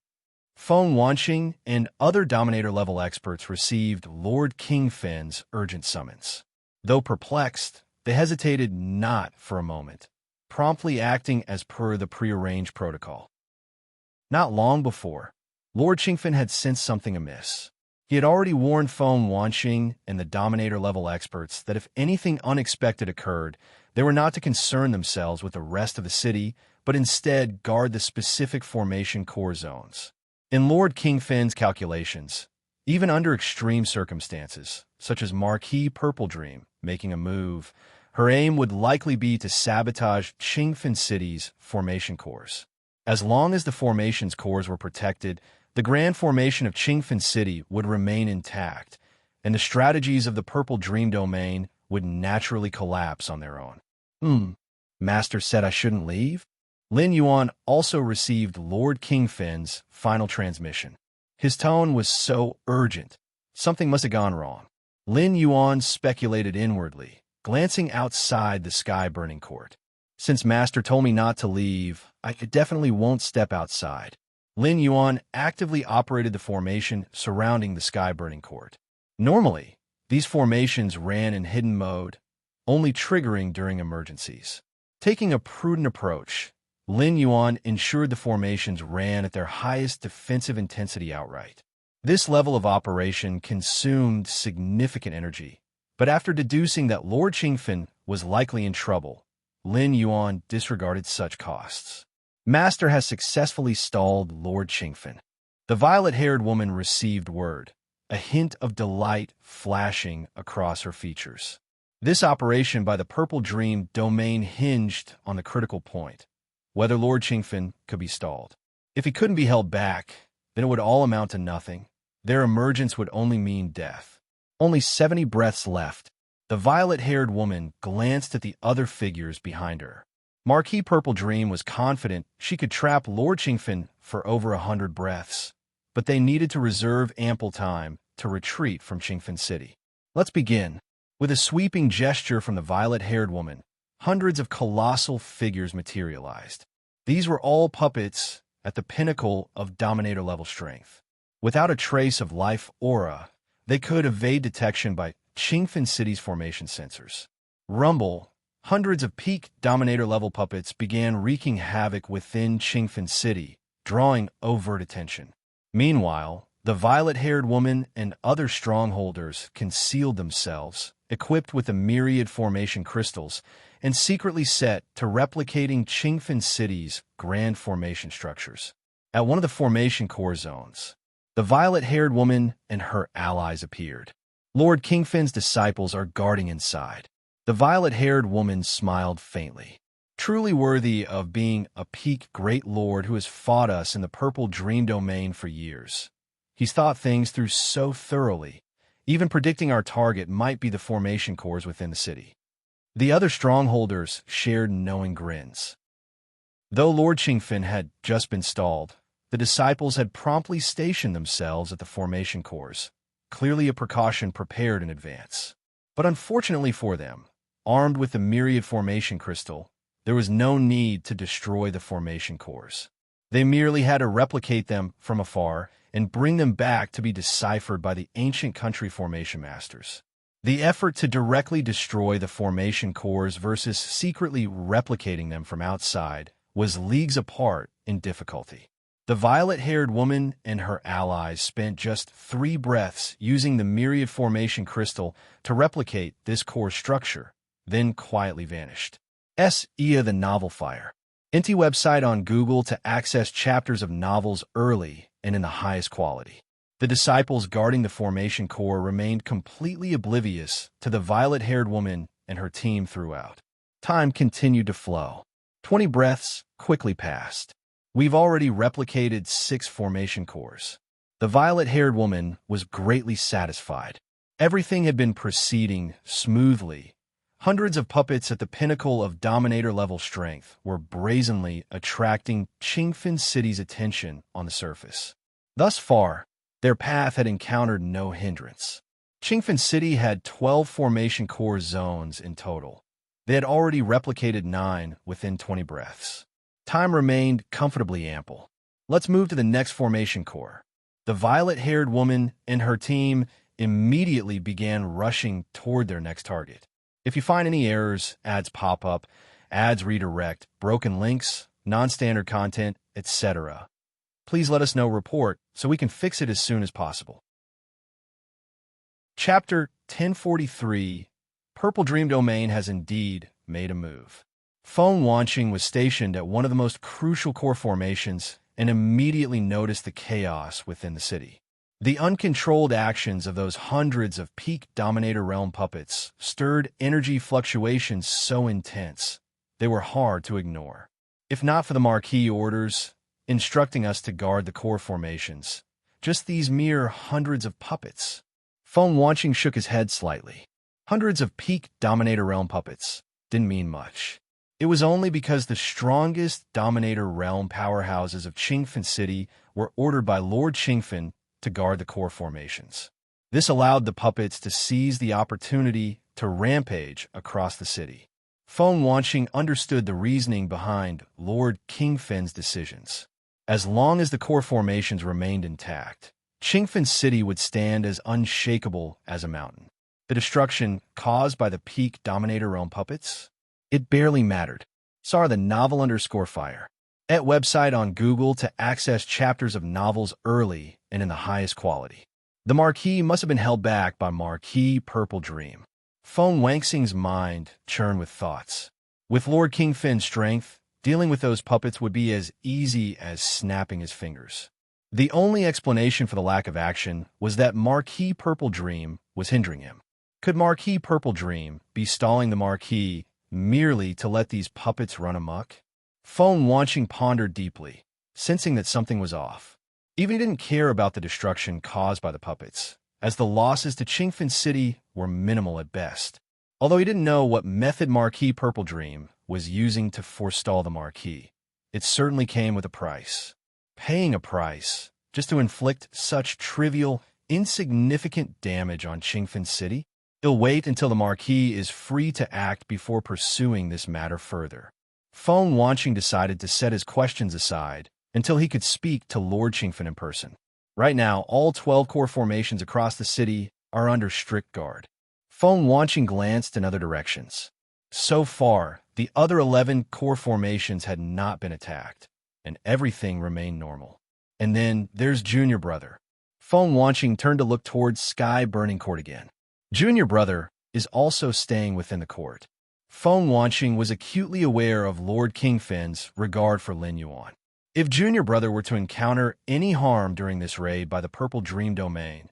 Feng Wanqing and other Dominator-level experts received Lord Qingfen's urgent summons. Though perplexed, they hesitated not for a moment, promptly acting as per the prearranged protocol. Not long before, Lord Qingfen had sensed something amiss. He had already warned Feng Wanqing and the Dominator-level experts that if anything unexpected occurred, they were not to concern themselves with the rest of the city, but instead guard the specific formation core zones. In Lord Qingfen's calculations, even under extreme circumstances, such as Marquis Purple Dream making a move, her aim would likely be to sabotage Qingfen City's formation cores. As long as the formation's cores were protected, the grand formation of Qingfen City would remain intact, and the strategies of the Purple Dream domain would naturally collapse on their own. Master said I shouldn't leave? Lin Yuan also received Lord Qingfen's final transmission. His tone was so urgent, something must have gone wrong. Lin Yuan speculated inwardly, glancing outside the sky-burning court. Since Master told me not to leave, I definitely won't step outside. Lin Yuan actively operated the formation surrounding the sky-burning court. Normally, these formations ran in hidden mode, only triggering during emergencies. Taking a prudent approach, Lin Yuan ensured the formations ran at their highest defensive intensity outright. This level of operation consumed significant energy, but after deducing that Lord Qingfen was likely in trouble, Lin Yuan disregarded such costs. Master has successfully stalled Lord Qingfen. The violet-haired woman received word, a hint of delight flashing across her features. This operation by the Purple Dream domain hinged on the critical point, whether Lord Qingfen could be stalled. If he couldn't be held back, then it would all amount to nothing. Their emergence would only mean death. Only 70 breaths left. The violet-haired woman glanced at the other figures behind her. Marquis Purple Dream was confident she could trap Lord Qingfen for over 100 breaths, but they needed to reserve ample time to retreat from Qingfen City. Let's begin. With a sweeping gesture from the violet-haired woman, hundreds of colossal figures materialized. These were all puppets at the pinnacle of Dominator-level strength. Without a trace of life aura, they could evade detection by Qingfen City's formation sensors. Rumble, hundreds of peak Dominator-level puppets began wreaking havoc within Qingfen City, drawing overt attention. Meanwhile, the violet-haired woman and other strongholders concealed themselves, equipped with the myriad formation crystals, and secretly set to replicating Qingfen City's grand formation structures. At one of the formation core zones, the violet-haired woman and her allies appeared. Lord Qingfen's disciples are guarding inside. The violet-haired woman smiled faintly. Truly worthy of being a peak great lord who has fought us in the Purple Dream domain for years. He's thought things through so thoroughly, even predicting our target might be the formation cores within the city. The other strongholders shared knowing grins. Though Lord Qingfen had just been stalled, the disciples had promptly stationed themselves at the formation cores, clearly a precaution prepared in advance. But unfortunately for them, armed with the myriad formation crystal, there was no need to destroy the formation cores. They merely had to replicate them from afar and bring them back to be deciphered by the ancient country formation masters. The effort to directly destroy the formation cores versus secretly replicating them from outside was leagues apart in difficulty. The violet-haired woman and her allies spent just 3 breaths using the myriad formation crystal to replicate this core structure, then quietly vanished. Ia the Novel Fire. Inti website on Google to access chapters of novels early and in the highest quality. The disciples guarding the formation core remained completely oblivious to the violet-haired woman and her team throughout. Time continued to flow. 20 breaths quickly passed. We've already replicated 6 formation cores. The violet-haired woman was greatly satisfied. Everything had been proceeding smoothly. Hundreds of puppets at the pinnacle of Dominator-level strength were brazenly attracting Qingfen City's attention on the surface. Thus far, their path had encountered no hindrance. Qingfen City had 12 formation core zones in total. They had already replicated 9 within 20 breaths. Time remained comfortably ample. Let's move to the next formation core. The violet-haired woman and her team immediately began rushing toward their next target. If you find any errors, ads pop up, ads redirect, broken links, non-standard content, etc., please let us know. Report so we can fix it as soon as possible. Chapter 1043. Purple Dream Domain has indeed made a move. Feng Wanqing was stationed at one of the most crucial core formations and immediately noticed the chaos within the city. The uncontrolled actions of those hundreds of peak Dominator Realm puppets stirred energy fluctuations so intense they were hard to ignore. If not for the Marquis orders instructing us to guard the core formations, just these mere hundreds of puppets. Feng Wanqing shook his head slightly. Hundreds of peak Dominator Realm puppets didn't mean much. It was only because the strongest Dominator Realm powerhouses of Qingfen City were ordered by Lord Qingfen to guard the core formations. This allowed the puppets to seize the opportunity to rampage across the city. Feng Wanqing understood the reasoning behind Lord Qingfen's decisions. As long as the core formations remained intact, Qingfen City would stand as unshakable as a mountain. The destruction caused by the peak Dominator Realm puppets? It barely mattered. Sar the Novel _Fire. At website on Google to access chapters of novels early and in the highest quality. The Marquis must have been held back by Marquis Purple Dream. Feng Wanqing's mind churned with thoughts. With Lord Qingfen's strength, dealing with those puppets would be as easy as snapping his fingers. The only explanation for the lack of action was that Marquis Purple Dream was hindering him. Could Marquis Purple Dream be stalling the Marquis merely to let these puppets run amok? Feng Wanqing pondered deeply, sensing that something was off. Even he didn't care about the destruction caused by the puppets, as the losses to Qingfen City were minimal at best. Although he didn't know what method Marquis Purple Dream was using to forestall the Marquis, it certainly came with a price. Paying a price just to inflict such trivial, insignificant damage on Qingfen City? He'll wait until the Marquis is free to act before pursuing this matter further. Feng Wanqing decided to set his questions aside until he could speak to Lord Qingfen in person. Right now, all 12 core formations across the city are under strict guard. Feng Wanqing glanced in other directions. So far, the other 11 core formations had not been attacked, and everything remained normal. And then there's Junior Brother. Feng Wanqing turned to look towards Sky Burning Court again. Junior Brother is also staying within the court. Feng Wanqing was acutely aware of Lord Qingfen's regard for Lin Yuan. If Junior Brother were to encounter any harm during this raid by the Purple Dream Domain,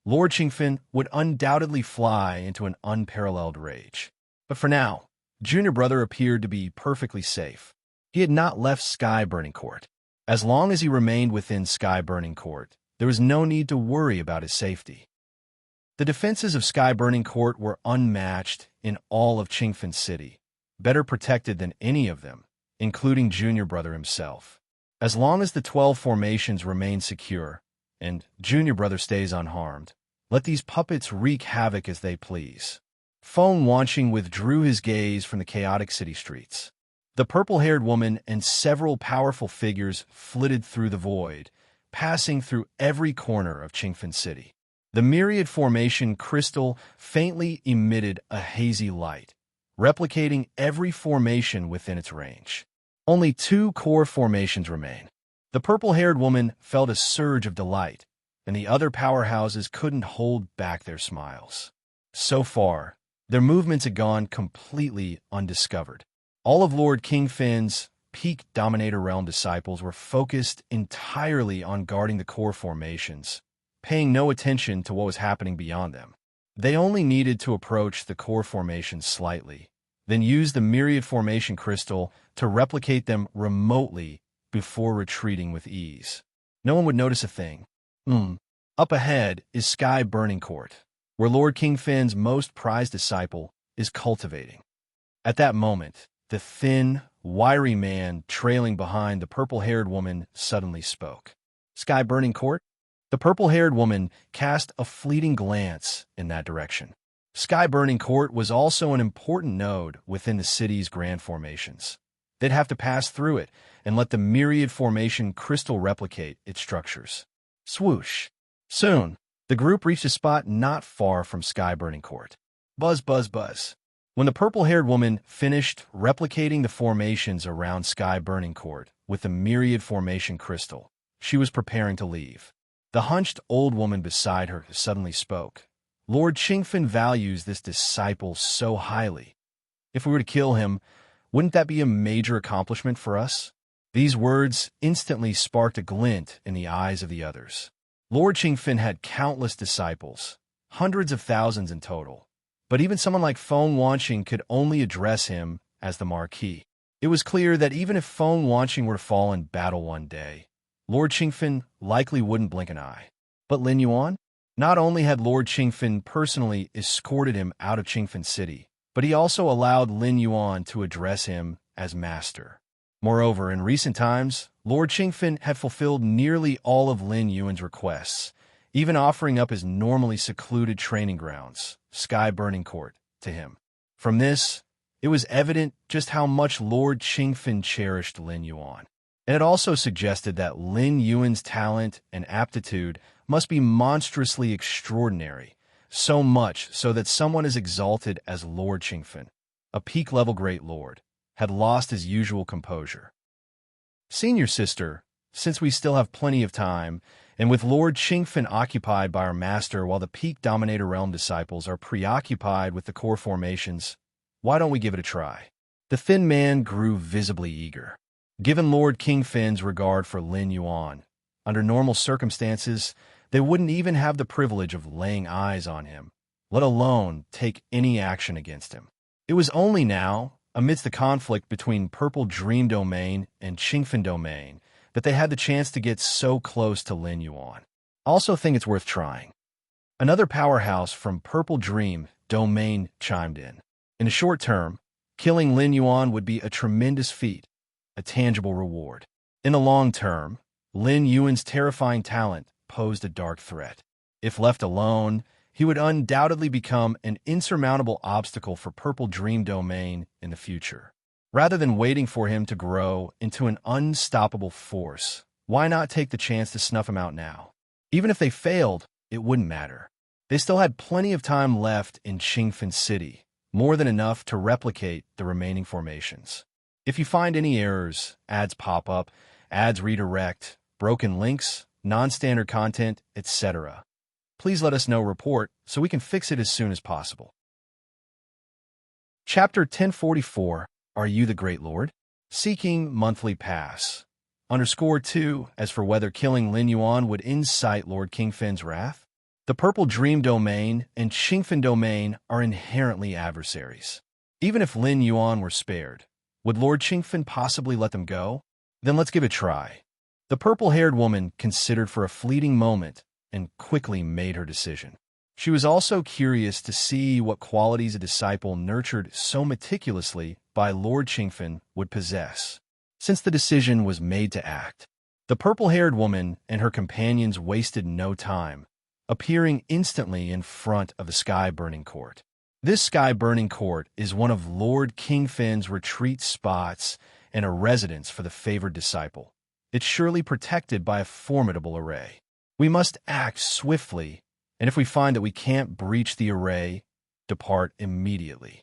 Lord Qingfen would undoubtedly fly into an unparalleled rage. But for now, Junior Brother appeared to be perfectly safe. He had not left Sky Burning Court. As long as he remained within Sky Burning Court, there was no need to worry about his safety. The defenses of Sky Burning Court were unmatched in all of Qingfen City, better protected than any of them, including Junior Brother himself. As long as the 12 formations remain secure, and Junior Brother stays unharmed, let these puppets wreak havoc as they please. Feng Wanqing withdrew his gaze from the chaotic city streets. The purple-haired woman and several powerful figures flitted through the void, passing through every corner of Qingfen City. The myriad formation crystal faintly emitted a hazy light, replicating every formation within its range. Only 2 core formations remain. The purple-haired woman felt a surge of delight, and the other powerhouses couldn't hold back their smiles. So far, their movements had gone completely undiscovered. All of Lord Qingfen's peak Dominator Realm disciples were focused entirely on guarding the core formations, paying no attention to what was happening beyond them. They only needed to approach the core formations slightly, then use the myriad formation crystal to replicate them remotely before retreating with ease. No one would notice a thing. Up ahead is Sky Burning Court, where Lord Qingfen's most prized disciple is cultivating. At that moment, the thin, wiry man trailing behind the purple-haired woman suddenly spoke. Sky Burning Court? The purple-haired woman cast a fleeting glance in that direction. Sky Burning Court was also an important node within the city's grand formations. They'd have to pass through it and let the myriad formation crystal replicate its structures. Swoosh. Soon, the group reached a spot not far from Sky Burning Court. Buzz, buzz, buzz. When the purple-haired woman finished replicating the formations around Sky Burning Court with the myriad formation crystal, she was preparing to leave. The hunched old woman beside her suddenly spoke. Lord Qingfen values this disciple so highly. If we were to kill him, wouldn't that be a major accomplishment for us? These words instantly sparked a glint in the eyes of the others. Lord Qingfen had countless disciples, hundreds of thousands in total. But even someone like Feng Wanqing could only address him as the Marquis. It was clear that even if Feng Wanqing were to fall in battle one day, Lord Qingfen likely wouldn't blink an eye. But Lin Yuan? Not only had Lord Qingfen personally escorted him out of Qingfen City, but he also allowed Lin Yuan to address him as master. Moreover, in recent times, Lord Qingfen had fulfilled nearly all of Lin Yuan's requests, even offering up his normally secluded training grounds, Sky Burning Court, to him. From this, it was evident just how much Lord Qingfen cherished Lin Yuan. And it also suggested that Lin Yuan's talent and aptitude must be monstrously extraordinary, so much so that someone as exalted as Lord Qingfen, a peak-level great lord, had lost his usual composure. Senior sister, since we still have plenty of time, and with Lord Qingfen occupied by our master while the peak Dominator Realm disciples are preoccupied with the core formations, why don't we give it a try? The thin man grew visibly eager. Given Lord Qingfen's regard for Lin Yuan, under normal circumstances, they wouldn't even have the privilege of laying eyes on him, let alone take any action against him. It was only now, amidst the conflict between Purple Dream Domain and Qingfen Domain, that they had the chance to get so close to Lin Yuan. I also think it's worth trying. Another powerhouse from Purple Dream Domain chimed in. In the short term, killing Lin Yuan would be a tremendous feat, a tangible reward. In the long term, Lin Yuan's terrifying talent posed a dark threat. If left alone, he would undoubtedly become an insurmountable obstacle for Purple Dream Domain in the future. Rather than waiting for him to grow into an unstoppable force, why not take the chance to snuff him out now? Even if they failed, it wouldn't matter. They still had plenty of time left in Qingfen City, more than enough to replicate the remaining formations. If you find any errors, ads pop up, ads redirect, broken links, non-standard content, etc., please let us know report so we can fix it as soon as possible. Chapter 1044, Are You the Great Lord? Seeking Monthly Pass. _2, as for whether killing Lin Yuan would incite Lord Qingfen's wrath. The Purple Dream Domain and Qingfen Domain are inherently adversaries. Even if Lin Yuan were spared, would Lord Qingfen possibly let them go? Then let's give it a try. The purple-haired woman considered for a fleeting moment and quickly made her decision. She was also curious to see what qualities a disciple nurtured so meticulously by Lord Qingfen would possess. Since the decision was made to act, the purple-haired woman and her companions wasted no time, appearing instantly in front of the Sky Burning Court. This sky-burning court is one of Lord Kingfin's retreat spots and a residence for the favored disciple. It's surely protected by a formidable array. We must act swiftly, and if we find that we can't breach the array, depart immediately.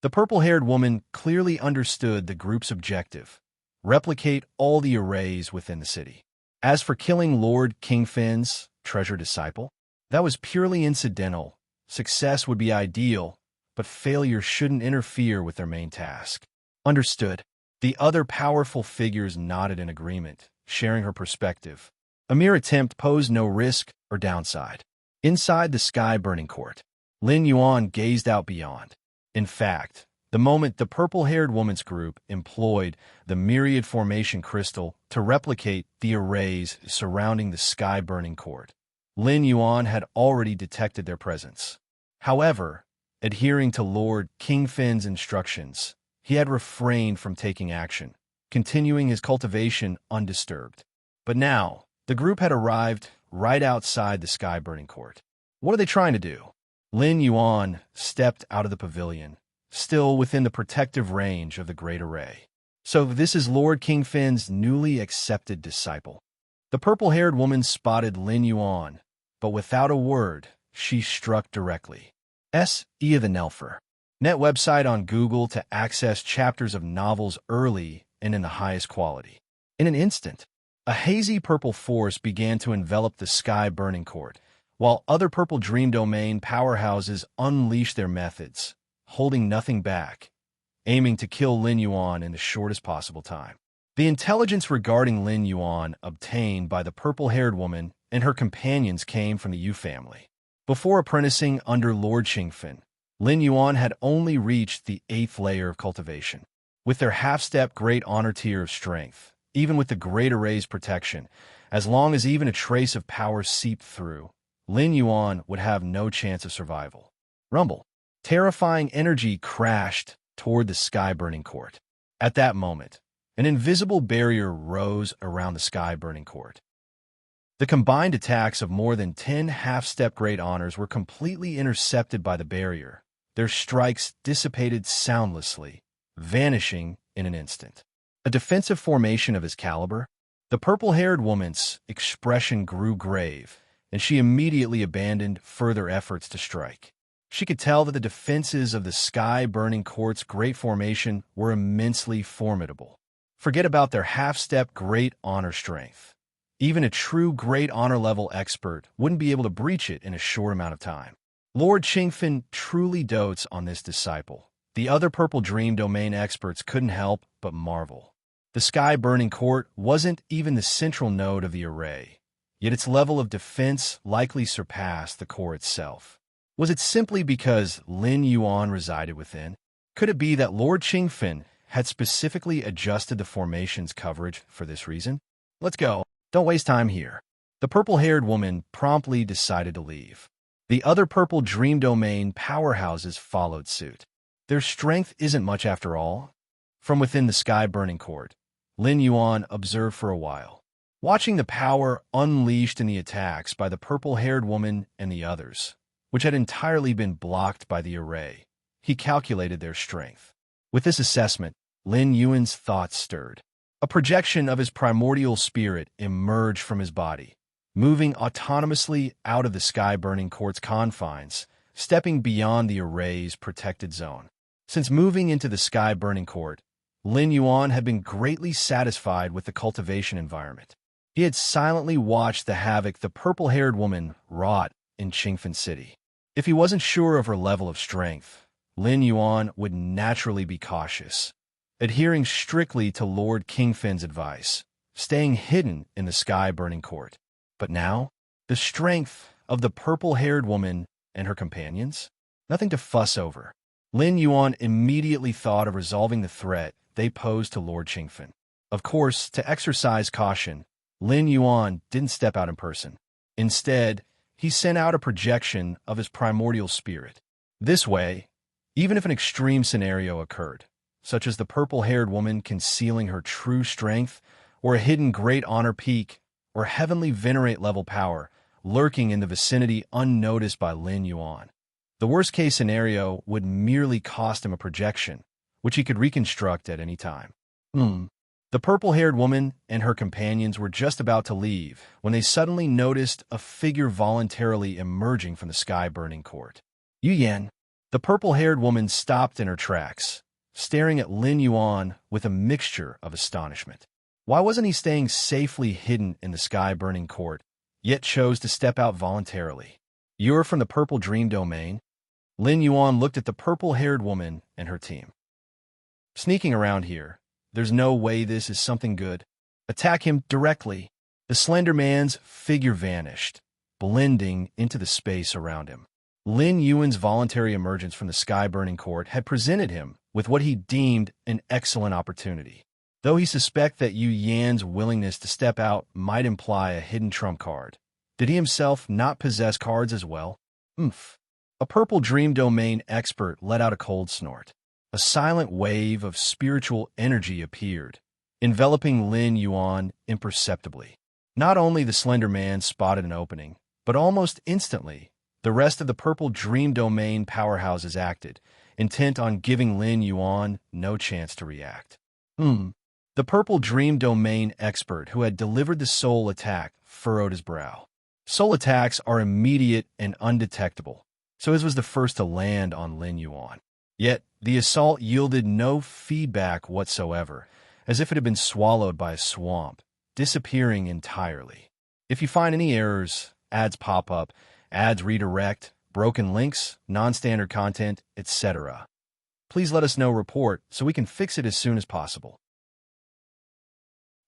The purple-haired woman clearly understood the group's objective: replicate all the arrays within the city. As for killing Lord Kingfin's treasured disciple, that was purely incidental. Success would be ideal, but failure shouldn't interfere with their main task. Understood. The other powerful figures nodded in agreement, sharing her perspective. A mere attempt posed no risk or downside. Inside the sky-burning court, Lin Yuan gazed out beyond. In fact, the moment the purple-haired woman's group employed the myriad formation crystal to replicate the arrays surrounding the sky-burning court, Lin Yuan had already detected their presence. However, adhering to Lord Kingfin's instructions, he had refrained from taking action, continuing his cultivation undisturbed. But now, the group had arrived right outside the sky-burning court. What are they trying to do? Lin Yuan stepped out of the pavilion, still within the protective range of the Great Array. So this is Lord Kingfin's newly accepted disciple. The purple-haired woman spotted Lin Yuan, but without a word, she struck directly. E of the Nelfer. Net website on Google to access chapters of novels early and in the highest quality. In an instant, a hazy purple force began to envelop the sky-burning court, while other purple dream domain powerhouses unleashed their methods, holding nothing back, aiming to kill Lin Yuan in the shortest possible time. The intelligence regarding Lin Yuan obtained by the purple-haired woman and her companions came from the Yu family. Before apprenticing under Lord Qingfen, Lin Yuan had only reached the 8th layer of cultivation. With their half-step great honor tier of strength, even with the Great Array's protection, as long as even a trace of power seeped through, Lin Yuan would have no chance of survival. Rumble. Terrifying energy crashed toward the sky-burning court. At that moment, an invisible barrier rose around the sky-burning court. The combined attacks of more than 10 half-step great honors were completely intercepted by the barrier. Their strikes dissipated soundlessly, vanishing in an instant. A defensive formation of his caliber? The purple-haired woman's expression grew grave, and she immediately abandoned further efforts to strike. She could tell that the defenses of the sky-burning court's great formation were immensely formidable. Forget about their half-step great honor strength. Even a true great honor-level expert wouldn't be able to breach it in a short amount of time. Lord Qingfen truly dotes on this disciple. The other purple dream domain experts couldn't help but marvel. The sky-burning court wasn't even the central node of the array, yet its level of defense likely surpassed the core itself. Was it simply because Lin Yuan resided within? Could it be that Lord Qingfen had specifically adjusted the formation's coverage for this reason? Let's go. Don't waste time here. The purple-haired woman promptly decided to leave. The other purple dream domain powerhouses followed suit. Their strength isn't much after all. From within the sky-burning court, Lin Yuan observed for a while, watching the power unleashed in the attacks by the purple-haired woman and the others, which had entirely been blocked by the array. He calculated their strength. With this assessment, Lin Yuan's thoughts stirred. A projection of his primordial spirit emerged from his body, moving autonomously out of the sky-burning court's confines, stepping beyond the array's protected zone. Since moving into the sky-burning court, Lin Yuan had been greatly satisfied with the cultivation environment. He had silently watched the havoc the purple-haired woman wrought in Qingfen City. If he wasn't sure of her level of strength, Lin Yuan would naturally be cautious, adhering strictly to Lord Kingfin's advice, staying hidden in the sky-burning court. But now, the strength of the purple-haired woman and her companions? Nothing to fuss over. Lin Yuan immediately thought of resolving the threat they posed to Lord Qingfen. Of course, to exercise caution, Lin Yuan didn't step out in person. Instead, he sent out a projection of his primordial spirit. This way, even if an extreme scenario occurred, such as the purple-haired woman concealing her true strength, or a hidden great honor peak, or heavenly venerate level power lurking in the vicinity unnoticed by Lin Yuan, The worst-case scenario would merely cost him a projection, which he could reconstruct at any time. The purple-haired woman and her companions were just about to leave when they suddenly noticed a figure voluntarily emerging from the sky-burning court. Yu Yan. The purple-haired woman stopped in her tracks, staring at Lin Yuan with a mixture of astonishment. Why wasn't he staying safely hidden in the sky-burning court, yet chose to step out voluntarily? You're from the Purple Dream Domain? Lin Yuan looked at the purple-haired woman and her team. Sneaking around here, there's no way this is something good. Attack him directly. The Slender Man's figure vanished, blending into the space around him. Lin Yuan's voluntary emergence from the sky-burning court had presented him with what he deemed an excellent opportunity. Though he suspected that Yu Yan's willingness to step out might imply a hidden trump card, did he himself not possess cards as well? A Purple Dream Domain expert let out a cold snort. A silent wave of spiritual energy appeared, enveloping Lin Yuan imperceptibly. Not only the Slender Man spotted an opening, but almost instantly, the rest of the Purple Dream Domain powerhouses acted, intent on giving Lin Yuan no chance to react. The Purple Dream Domain expert who had delivered the soul attack furrowed his brow. Soul attacks are immediate and undetectable, so his was the first to land on Lin Yuan. Yet, the assault yielded no feedback whatsoever, as if it had been swallowed by a swamp, disappearing entirely. If you find any errors, ads pop up, ads redirect, broken links, non-standard content, etc., please let us know report so we can fix it as soon as possible.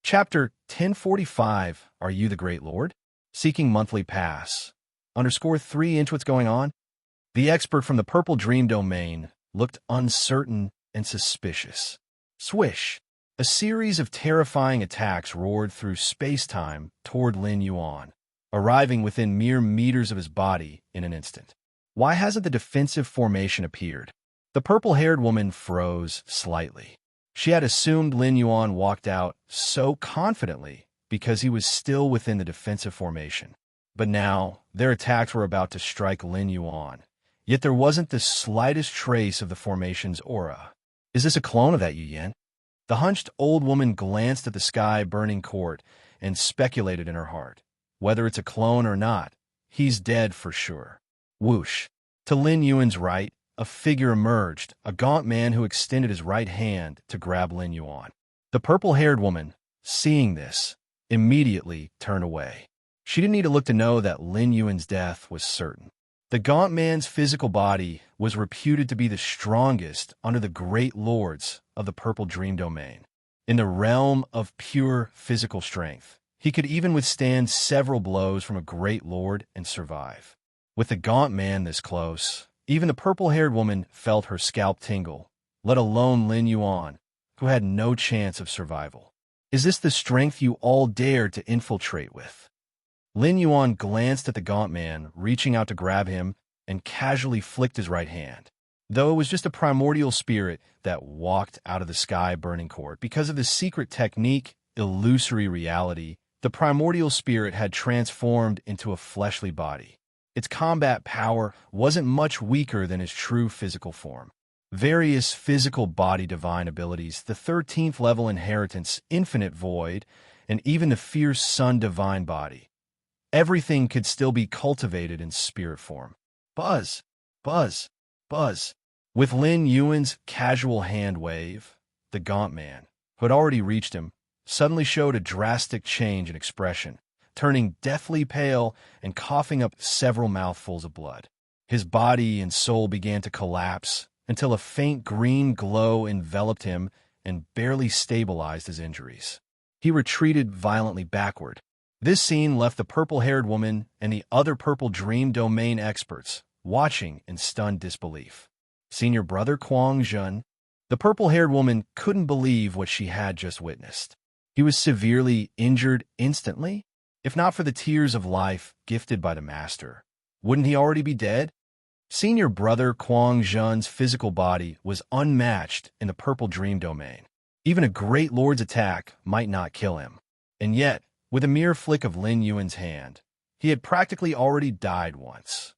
Chapter 1045, Are You the Great Lord? Seeking Monthly Pass. _3 inch what's going on? The expert from the Purple Dream Domain looked uncertain and suspicious. Swish! A series of terrifying attacks roared through space-time toward Lin Yuan, arriving within mere meters of his body in an instant. Why hasn't the defensive formation appeared? The purple-haired woman froze slightly. She had assumed Lin Yuan walked out so confidently because he was still within the defensive formation. But now, their attacks were about to strike Lin Yuan. Yet there wasn't the slightest trace of the formation's aura. Is this a clone of that Yu Yan? The hunched old woman glanced at the sky-burning court and speculated in her heart. Whether it's a clone or not, he's dead for sure. Whoosh! To Lin Yuan's right, a figure emerged, a gaunt man who extended his right hand to grab Lin Yuan. The purple-haired woman, seeing this, immediately turned away. She didn't need to look to know that Lin Yuan's death was certain. The gaunt man's physical body was reputed to be the strongest under the great lords of the Purple Dream Domain. In the realm of pure physical strength, he could even withstand several blows from a great lord and survive. With the gaunt man this close, even the purple-haired woman felt her scalp tingle, let alone Lin Yuan, who had no chance of survival. Is this the strength you all dared to infiltrate with? Lin Yuan glanced at the gaunt man, reaching out to grab him, and casually flicked his right hand. Though it was just a primordial spirit that walked out of the sky-burning court, because of the secret technique, illusory reality, the primordial spirit had transformed into a fleshly body. Its combat power wasn't much weaker than its true physical form. Various physical body divine abilities, the 13th level inheritance, infinite void, and even the fierce sun divine body. Everything could still be cultivated in spirit form. Buzz, buzz, buzz. With Lin Yuan's casual hand wave, the gaunt man, who had already reached him, suddenly showed a drastic change in expression, turning deathly pale and coughing up several mouthfuls of blood. His body and soul began to collapse until a faint green glow enveloped him and barely stabilized his injuries. He retreated violently backward. This scene left the purple-haired woman and the other Purple Dream Domain experts watching in stunned disbelief. Senior Brother Kwang Zhen, the purple-haired woman couldn't believe what she had just witnessed. He was severely injured instantly? If not for the tears of life gifted by the Master, wouldn't he already be dead? Senior Brother Kwang Zhen's physical body was unmatched in the Purple Dream Domain. Even a great lord's attack might not kill him. And yet, with a mere flick of Lin Yuan's hand, he had practically already died once.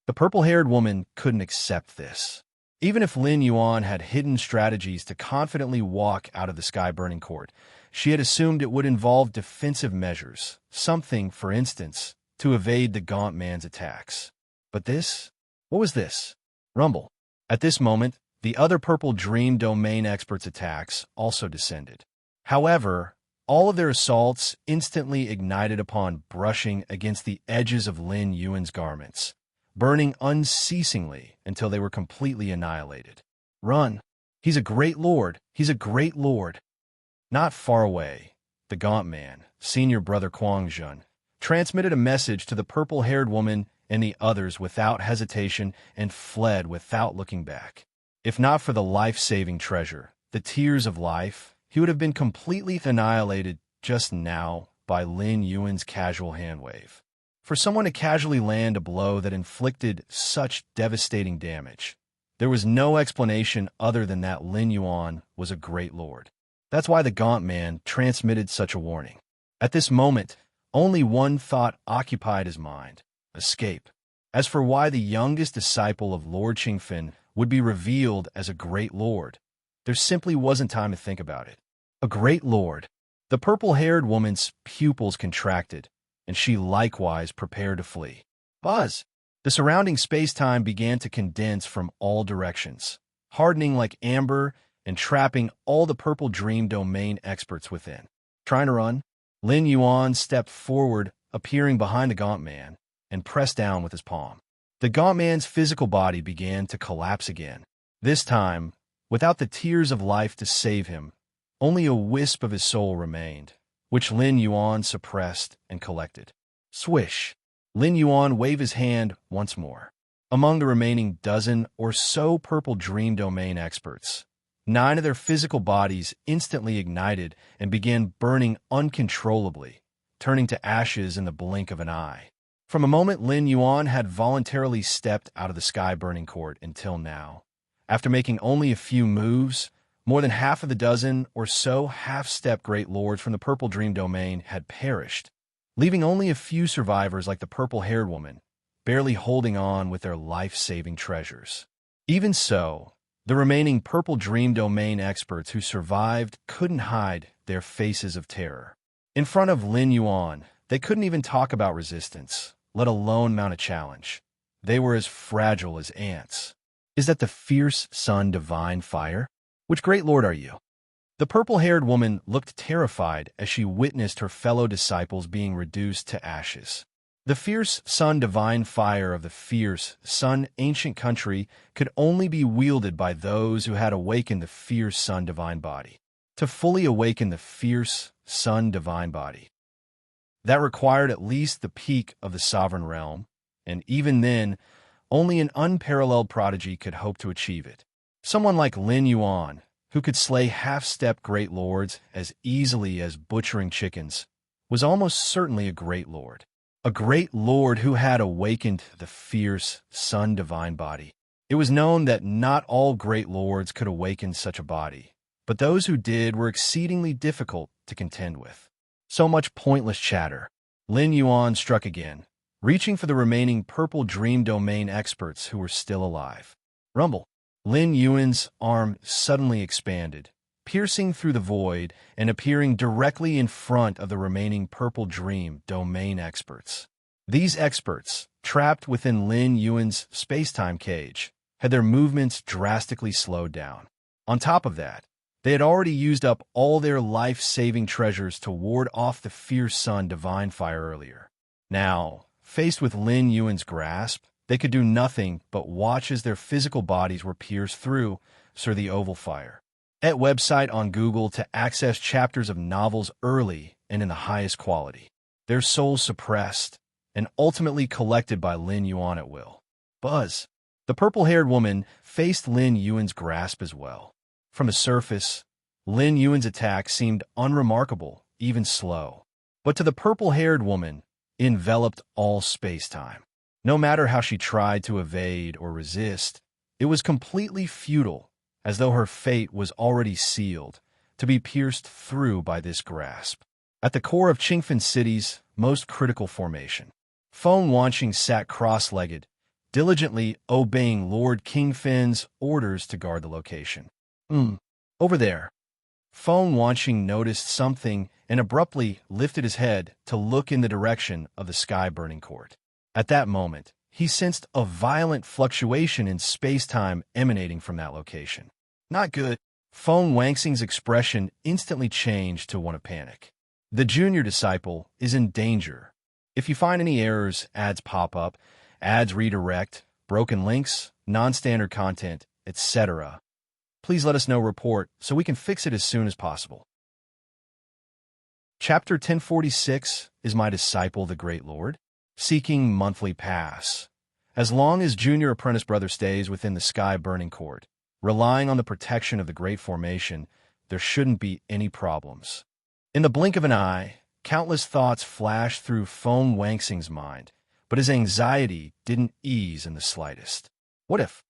The purple-haired woman couldn't accept this. Even if Lin Yuan had hidden strategies to confidently walk out of the sky-burning court, she had assumed it would involve defensive measures, something, for instance, to evade the gaunt man's attacks. But this? What was this? Rumble. At this moment, the other Purple Dream Domain experts' attacks also descended. However, all of their assaults instantly ignited upon brushing against the edges of Lin Yuan's garments, burning unceasingly until they were completely annihilated. Run! He's a great lord! He's a great lord! Not far away, the gaunt man, senior brother Kuang Zhun, transmitted a message to the purple-haired woman and the others without hesitation and fled without looking back. If not for the life-saving treasure, the tears of life, he would have been completely annihilated just now by Lin Yuan's casual handwave. For someone to casually land a blow that inflicted such devastating damage, there was no explanation other than that Lin Yuan was a great lord. That's why the gaunt man transmitted such a warning. At this moment, only one thought occupied his mind: escape. As for why the youngest disciple of Lord Qingfen would be revealed as a great lord, there simply wasn't time to think about it. A great lord. The purple-haired woman's pupils contracted, and she likewise prepared to flee. Buzz! The surrounding space-time began to condense from all directions, hardening like amber and trapping all the Purple Dream Domain experts within. Trying to run, Lin Yuan stepped forward, appearing behind the gaunt man, and pressed down with his palm. The gaunt man's physical body began to collapse again. This time, without the tears of life to save him, only a wisp of his soul remained, which Lin Yuan suppressed and collected. Swish! Lin Yuan waved his hand once more. Among the remaining dozen or so Purple Dream Domain experts, 9 of their physical bodies instantly ignited and began burning uncontrollably, turning to ashes in the blink of an eye. From a moment Lin Yuan had voluntarily stepped out of the sky-burning court until now, after making only a few moves, more than half of the dozen or so half-step great lords from the Purple Dream Domain had perished, leaving only a few survivors like the purple-haired woman, barely holding on with their life-saving treasures. Even so, the remaining Purple Dream Domain experts who survived couldn't hide their faces of terror. In front of Lin Yuan, they couldn't even talk about resistance, let alone mount a challenge. They were as fragile as ants. Is that the fierce sun divine fire? Which great lord are you? The purple-haired woman looked terrified as she witnessed her fellow disciples being reduced to ashes. The fierce sun divine fire of the fierce sun ancient country could only be wielded by those who had awakened the fierce sun divine body. To fully awaken the fierce sun divine body, that required at least the peak of the sovereign realm, and even then, only an unparalleled prodigy could hope to achieve it. Someone like Lin Yuan, who could slay half-step great lords as easily as butchering chickens, was almost certainly a great lord. A great lord who had awakened the fierce sun divine body. It was known that not all great lords could awaken such a body, but those who did were exceedingly difficult to contend with. So much pointless chatter. Lin Yuan struck again, reaching for the remaining Purple Dream Domain experts who were still alive. Rumble. Lin Yuan's arm suddenly expanded, piercing through the void and appearing directly in front of the remaining Purple Dream Domain experts. These experts, trapped within Lin Yuan's space-time cage, had their movements drastically slowed down. On top of that, they had already used up all their life-saving treasures to ward off the fierce sun divine fire earlier. Now, faced with Lin Yuan's grasp, they could do nothing but watch as their physical bodies were pierced through the oval fire. At website on Google to access chapters of novels early and in the highest quality. Their souls suppressed and ultimately collected by Lin Yuan at will. Buzz. The purple-haired woman faced Lin Yuan's grasp as well. From the surface, Lin Yuan's attack seemed unremarkable, even slow. But to the purple-haired woman, it enveloped all space-time. No matter how she tried to evade or resist, it was completely futile, as though her fate was already sealed, to be pierced through by this grasp. At the core of Qingfen City's most critical formation, Feng Wanqing sat cross-legged, diligently obeying Lord Kingfin's orders to guard the location. Over there. Feng Wanqing noticed something and abruptly lifted his head to look in the direction of the sky-burning court. At that moment, he sensed a violent fluctuation in space-time emanating from that location. Not good. Feng Wanqing's expression instantly changed to one of panic. The junior disciple is in danger. If you find any errors, ads pop up, ads redirect, broken links, non-standard content, etc., please let us know. Report so we can fix it as soon as possible. Chapter 1046 is My Disciple the Great Lord, seeking monthly pass. As long as Junior Apprentice Brother stays within the sky-burning court, relying on the protection of the Great Formation, there shouldn't be any problems. In the blink of an eye, countless thoughts flashed through Feng Wanqing's mind, but his anxiety didn't ease in the slightest. What if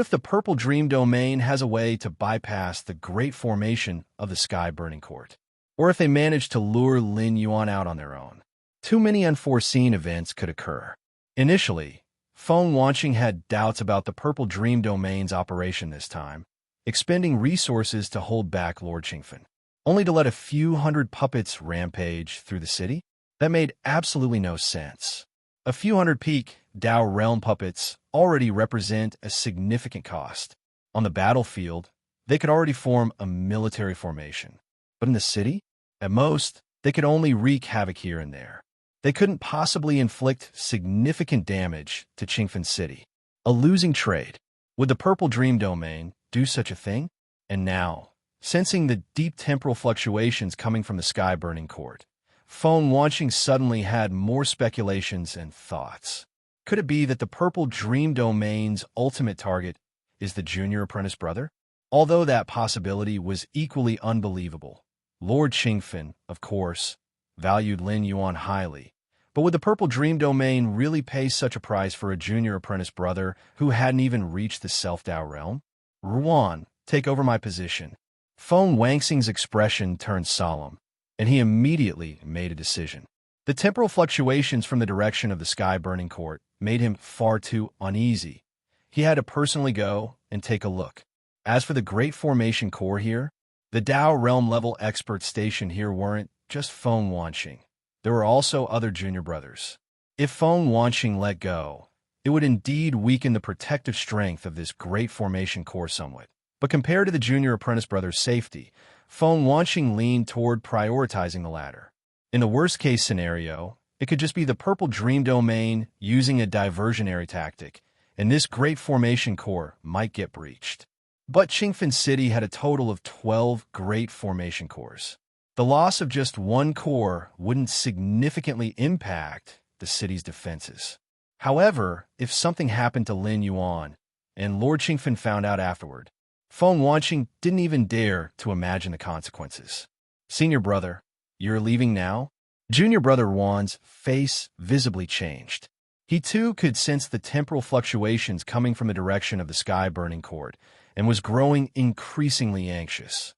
the Purple Dream Domain has a way to bypass the Great Formation of the sky-burning court? Or if they manage to lure Lin Yuan out on their own? Too many unforeseen events could occur. Initially, Feng Wanqing had doubts about the Purple Dream Domain's operation this time, expending resources to hold back Lord Qingfen, only to let a few hundred puppets rampage through the city? That made absolutely no sense. A few hundred peak Dao Realm puppets already represent a significant cost. On the battlefield, they could already form a military formation. But in the city, at most, they could only wreak havoc here and there. They couldn't possibly inflict significant damage to Qingfen City. A losing trade. Would the Purple Dream Domain do such a thing? And now, sensing the deep temporal fluctuations coming from the sky-burning court, Feng Wanqing suddenly had more speculations and thoughts. Could it be that the Purple Dream Domain's ultimate target is the Junior Apprentice Brother? Although that possibility was equally unbelievable, Lord Qingfen, of course, valued Lin Yuan highly. But would the Purple Dream Domain really pay such a price for a Junior Apprentice Brother who hadn't even reached the Self-Dao realm? Ruan, take over my position. Feng Wanqing's expression turned solemn, and he immediately made a decision. The temporal fluctuations from the direction of the sky-burning court made him far too uneasy. He had to personally go and take a look. As for the Great Formation Core here, the Dao Realm-level experts stationed here weren't just Feng Wanqing. There were also other junior brothers. If Feng Wanqing let go, it would indeed weaken the protective strength of this Great Formation Core somewhat. But compared to the Junior Apprentice Brothers' safety, Feng Wanqing leaned toward prioritizing the latter. In the worst-case scenario, it could just be the Purple Dream Domain using a diversionary tactic, and this Great Formation Core might get breached. But Qingfen City had a total of 12 Great Formation Cores. The loss of just one core wouldn't significantly impact the city's defenses. However, if something happened to Lin Yuan, and Lord Qingfen found out afterward, Feng Wanqing didn't even dare to imagine the consequences. Senior brother, you're leaving now? Junior brother Wan's face visibly changed. He too could sense the temporal fluctuations coming from the direction of the sky-burning court, and was growing increasingly anxious.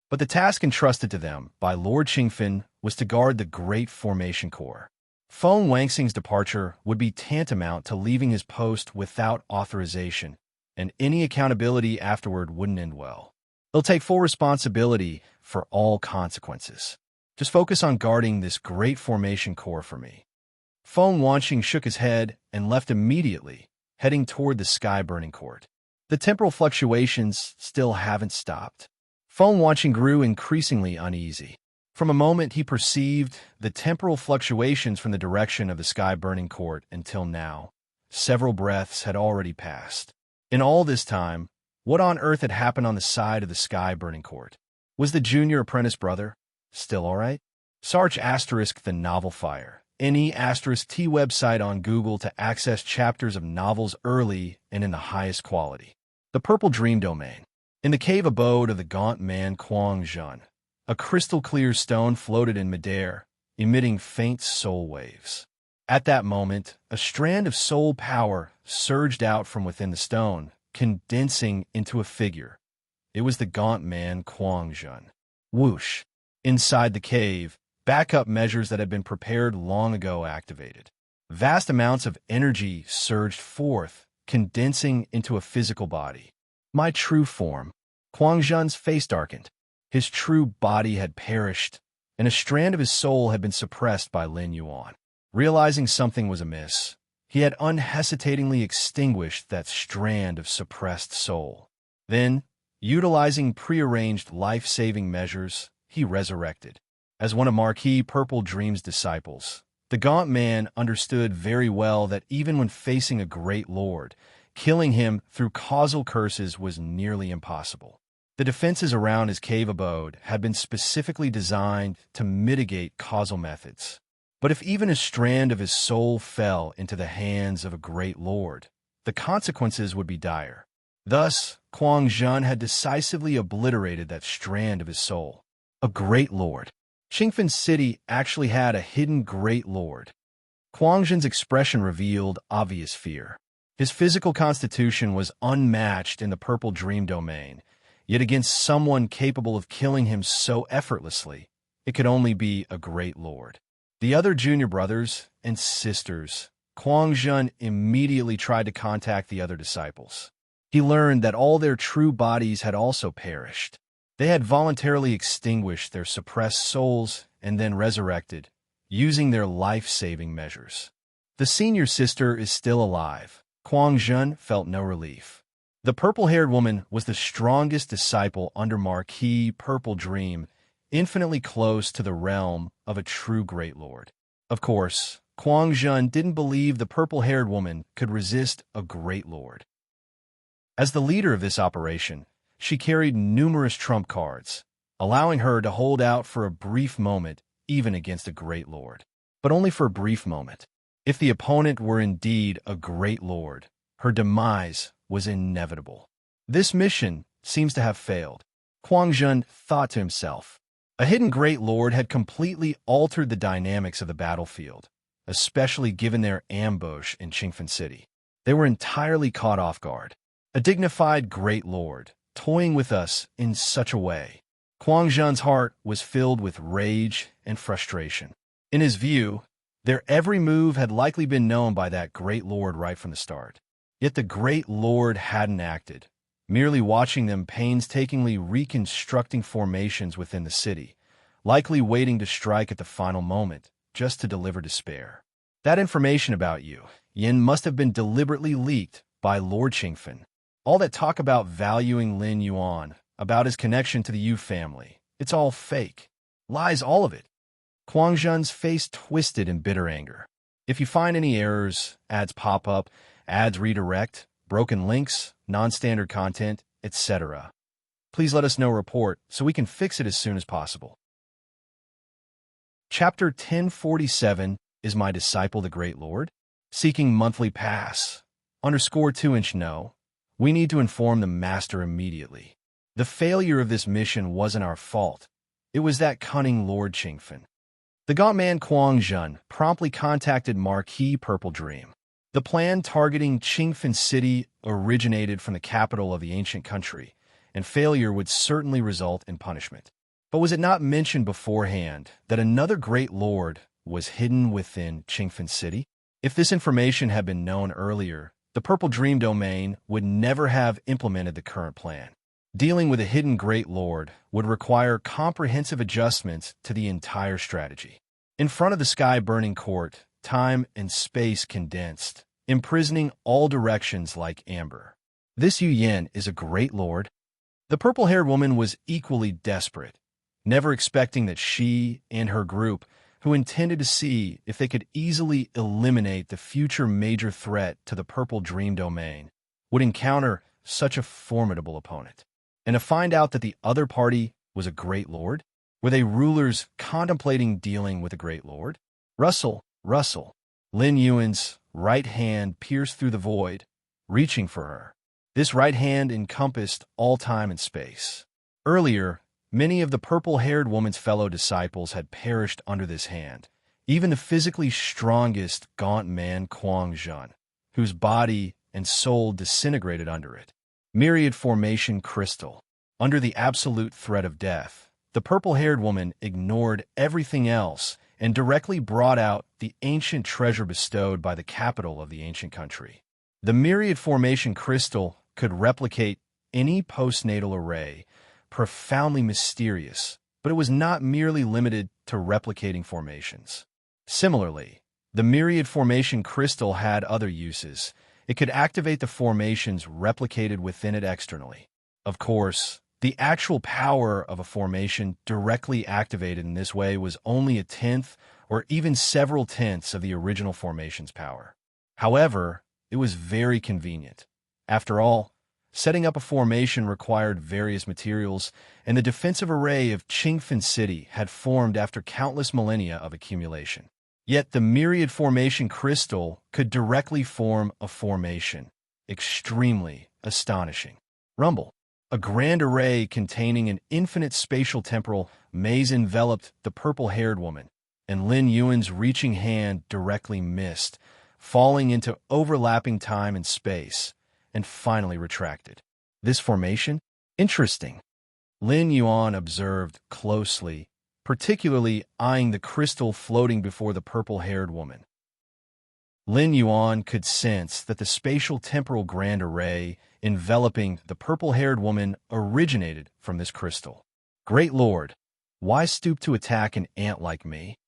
But the task entrusted to them by Lord Qingfen was to guard the Great Formation Core. Feng Wanqing's departure would be tantamount to leaving his post without authorization, and any accountability afterward wouldn't end well. He'll take full responsibility for all consequences. Just focus on guarding this Great Formation Core for me. Feng Wanqing shook his head and left immediately, heading toward the sky-burning court. The temporal fluctuations still haven't stopped. Feng Wanqing grew increasingly uneasy. From a moment he perceived the temporal fluctuations from the direction of the sky-burning court until now, several breaths had already passed. In all this time, what on earth had happened on the side of the sky-burning court? Was the Junior Apprentice Brother still all right? Search * the novel Fire, NE *T website on Google to access chapters of novels early and in the highest quality. The Purple Dream Domain. In the cave abode of the gaunt man Kuang Zhun, a crystal-clear stone floated in midair, emitting faint soul waves. At that moment, a strand of soul power surged out from within the stone, condensing into a figure. It was the gaunt man Kuang Zhun. Whoosh! Inside the cave, backup measures that had been prepared long ago activated. Vast amounts of energy surged forth, condensing into a physical body. My true form. Kuang Zhen's face darkened. His true body had perished, and a strand of his soul had been suppressed by Lin Yuan. Realizing something was amiss, he had unhesitatingly extinguished that strand of suppressed soul. Then, utilizing prearranged life-saving measures, he resurrected. As one of Marquis Purple Dream's disciples, the gaunt man understood very well that even when facing a great lord, killing him through causal curses was nearly impossible. The defenses around his cave abode had been specifically designed to mitigate causal methods. But if even a strand of his soul fell into the hands of a great lord, the consequences would be dire. Thus, Kuang Zhen had decisively obliterated that strand of his soul. A great lord. Qingfen City actually had a hidden great lord. Kuang Zhen's expression revealed obvious fear. His physical constitution was unmatched in the Purple Dream domain, yet against someone capable of killing him so effortlessly, it could only be a great lord. The other junior brothers and sisters, Kuang Zhen immediately tried to contact the other disciples. He learned that all their true bodies had also perished. They had voluntarily extinguished their suppressed souls and then resurrected, using their life-saving measures. The senior sister is still alive. Kuang Zhen felt no relief. The purple-haired woman was the strongest disciple under Marquis Purple Dream, infinitely close to the realm of a true great lord. Of course, Kuang Zhen didn't believe the purple-haired woman could resist a great lord. As the leader of this operation, she carried numerous trump cards, allowing her to hold out for a brief moment even against a great lord. But only for a brief moment. If the opponent were indeed a great lord, her demise was inevitable. This mission seems to have failed. Kuang Zhen thought to himself. A hidden great lord had completely altered the dynamics of the battlefield, especially given their ambush in Qingfen City. They were entirely caught off guard. A dignified great lord, toying with us in such a way. Kuang Zhen's heart was filled with rage and frustration. In his view, their every move had likely been known by that great lord right from the start. Yet the great lord hadn't acted, merely watching them painstakingly reconstructing formations within the city, likely waiting to strike at the final moment, just to deliver despair. That information about you, Yin, must have been deliberately leaked by Lord Qingfen. All that talk about valuing Lin Yuan, about his connection to the Yu family, it's all fake. Lies, all of it. Kuang Zhen's face twisted in bitter anger. If you find any errors, ads pop up, ads redirect, broken links, non-standard content, etc., please let us know report so we can fix it as soon as possible. Chapter 1047 is My Disciple the Great Lord? Seeking monthly pass. _2" no. We need to inform the master immediately. The failure of this mission wasn't our fault. It was that cunning Lord Qingfen. The gaunt man Kuang Zhen promptly contacted Marquis Purple Dream. The plan targeting Qingfen City originated from the capital of the ancient country, and failure would certainly result in punishment. But was it not mentioned beforehand that another great lord was hidden within Qingfen City? If this information had been known earlier, the Purple Dream domain would never have implemented the current plan. Dealing with a hidden great lord would require comprehensive adjustments to the entire strategy. In front of the sky-burning court, time and space condensed, imprisoning all directions like amber. This Yu Yan is a great lord. The purple-haired woman was equally desperate, never expecting that she and her group, who intended to see if they could easily eliminate the future major threat to the Purple Dream domain, would encounter such a formidable opponent. And to find out that the other party was a great lord? Were they rulers contemplating dealing with a great lord? Rustle. Lin Yuan's right hand pierced through the void, reaching for her. This right hand encompassed all time and space. Earlier, many of the purple-haired woman's fellow disciples had perished under this hand, even the physically strongest gaunt man Kuang Zhen, whose body and soul disintegrated under it. Myriad formation crystal. Under the absolute threat of death, the purple-haired woman ignored everything else and directly brought out the ancient treasure bestowed by the capital of the ancient country. The myriad formation crystal could replicate any postnatal array, profoundly mysterious, but it was not merely limited to replicating formations. Similarly, the myriad formation crystal had other uses. It could activate the formations replicated within it externally. Of course, the actual power of a formation directly activated in this way was only a tenth or even several tenths of the original formation's power. However, it was very convenient. After all, setting up a formation required various materials, and the defensive array of Qingfen City had formed after countless millennia of accumulation. Yet the myriad formation crystal could directly form a formation. Extremely astonishing. Rumble. A grand array containing an infinite spatial temporal maze enveloped the purple-haired woman, and Lin Yuan's reaching hand directly missed, falling into overlapping time and space, and finally retracted. This formation? Interesting. Lin Yuan observed closely, particularly eyeing the crystal floating before the purple-haired woman. Lin Yuan could sense that the spatial temporal grand array enveloping the purple-haired woman originated from this crystal. Great Lord, why stoop to attack an ant like me?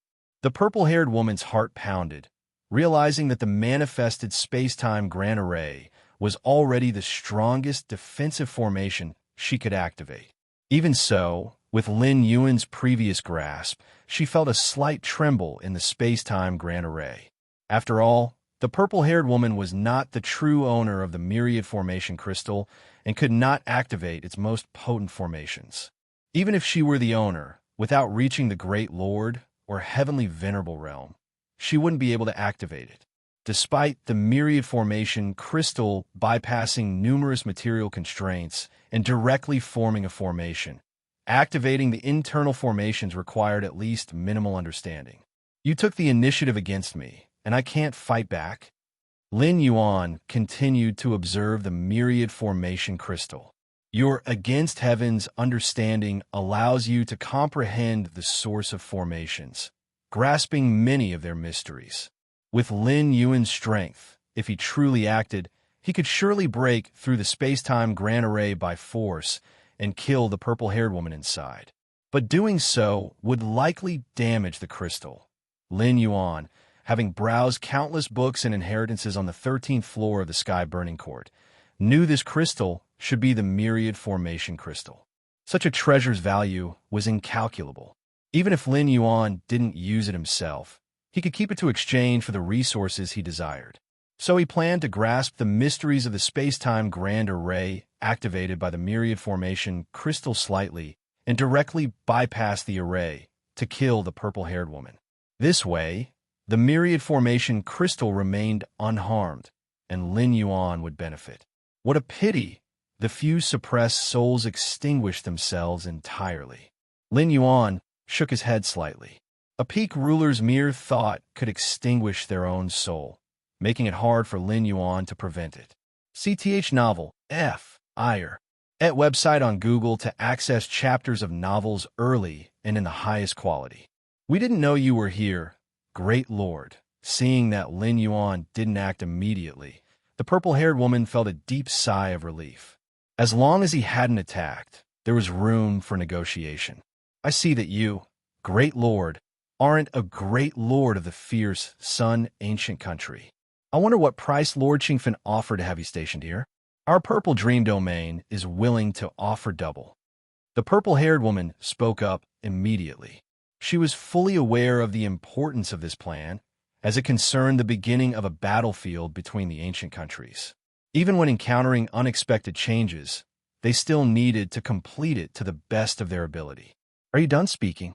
The purple-haired woman's heart pounded, realizing that the manifested space-time grand array was already the strongest defensive formation she could activate. Even so, with Lin Yuan's previous grasp, she felt a slight tremble in the space-time grand array. After all, the purple-haired woman was not the true owner of the myriad formation crystal and could not activate its most potent formations. Even if she were the owner, without reaching the Great Lord or Heavenly Venerable Realm, she wouldn't be able to activate it. Despite the myriad formation crystal bypassing numerous material constraints and directly forming a formation, activating the internal formations required at least minimal understanding. You took the initiative against me, and I can't fight back. Lin Yuan continued to observe the myriad formation crystal. Your against heaven's understanding allows you to comprehend the source of formations, grasping many of their mysteries. With Lin Yuan's strength, if he truly acted, he could surely break through the space-time grand array by force and kill the purple-haired woman inside. But doing so would likely damage the crystal. Lin Yuan, having browsed countless books and inheritances on the 13th floor of the Sky-Burning Court, knew this crystal should be the myriad formation crystal. Such a treasure's value was incalculable. Even if Lin Yuan didn't use it himself, he could keep it to exchange for the resources he desired. So he planned to grasp the mysteries of the space-time grand array activated by the myriad formation crystal slightly and directly bypass the array to kill the purple-haired woman. This way, the myriad formation crystal remained unharmed, and Lin Yuan would benefit. What a pity! The few suppressed souls extinguished themselves entirely. Lin Yuan shook his head slightly. A peak ruler's mere thought could extinguish their own soul, making it hard for Lin Yuan to prevent it. CTH Novel, F. Ire. At website on Google to access chapters of novels early and in the highest quality. We didn't know you were here, Great Lord. Seeing that Lin Yuan didn't act immediately, the purple-haired woman felt a deep sigh of relief. As long as he hadn't attacked, there was room for negotiation. I see that you, Great Lord, aren't a great lord of the fierce, sun-ancient country. I wonder what price Lord Qingfen offered to have you stationed here. Our purple dream domain is willing to offer double. The purple-haired woman spoke up immediately. She was fully aware of the importance of this plan, as it concerned the beginning of a battlefield between the ancient countries. Even when encountering unexpected changes, they still needed to complete it to the best of their ability. Are you done speaking?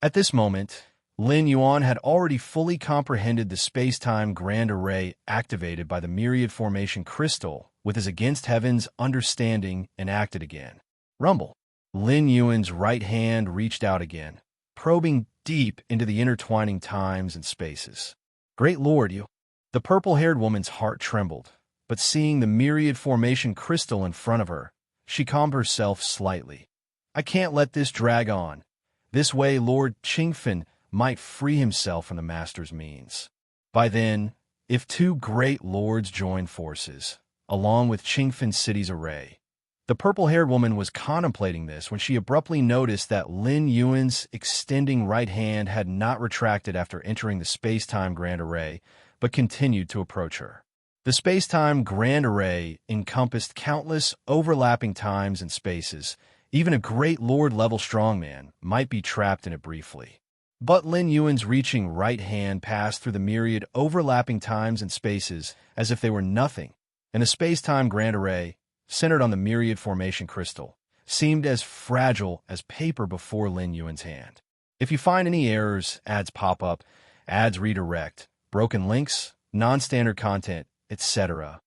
At this moment, Lin Yuan had already fully comprehended the space-time grand array activated by the myriad formation crystal with his against heaven's understanding and acted again. Rumble. Lin Yuan's right hand reached out again, probing deep into the intertwining times and spaces. Great Lord, you. The purple-haired woman's heart trembled, but seeing the myriad formation crystal in front of her, she calmed herself slightly. I can't let this drag on. This way Lord Qingfen might free himself from the master's means. By then, if two great lords joined forces, along with Qingfen City's array, the purple-haired woman was contemplating this when she abruptly noticed that Lin Yuan's extending right hand had not retracted after entering the space-time grand array, but continued to approach her. The space-time grand array encompassed countless overlapping times and spaces. Even a great lord-level strongman might be trapped in it briefly. But Lin Yuan's reaching right hand passed through the myriad overlapping times and spaces as if they were nothing, and the space-time grand array, centered on the myriad formation crystal, seemed as fragile as paper before Lin Yuan's hand. If you find any errors, ads pop up, ads redirect, broken links, non-standard content, etc.,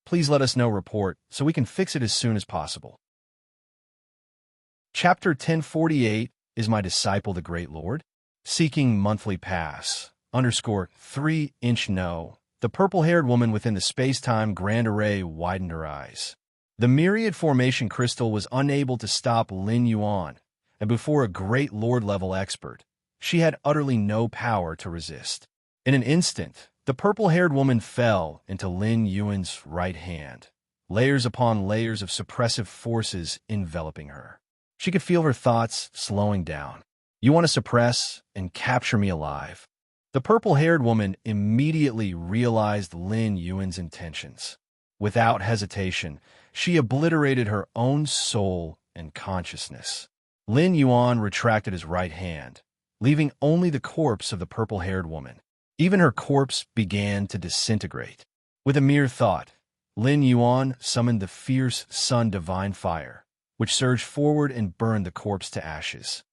please let us know. Report so we can fix it as soon as possible. Chapter 1048 is My Disciple the Great Lord? Seeking monthly pass, _3" no. The purple-haired woman within the space-time grand array widened her eyes. The myriad formation crystal was unable to stop Lin Yuan, and before a great lord-level expert, she had utterly no power to resist. In an instant, the purple-haired woman fell into Lin Yuan's right hand, layers upon layers of suppressive forces enveloping her. She could feel her thoughts slowing down. You want to suppress and capture me alive? The purple-haired woman immediately realized Lin Yuan's intentions. Without hesitation, she obliterated her own soul and consciousness. Lin Yuan retracted his right hand, leaving only the corpse of the purple-haired woman. Even her corpse began to disintegrate. With a mere thought, Lin Yuan summoned the fierce sun divine fire, which surged forward and burned the corpse to ashes.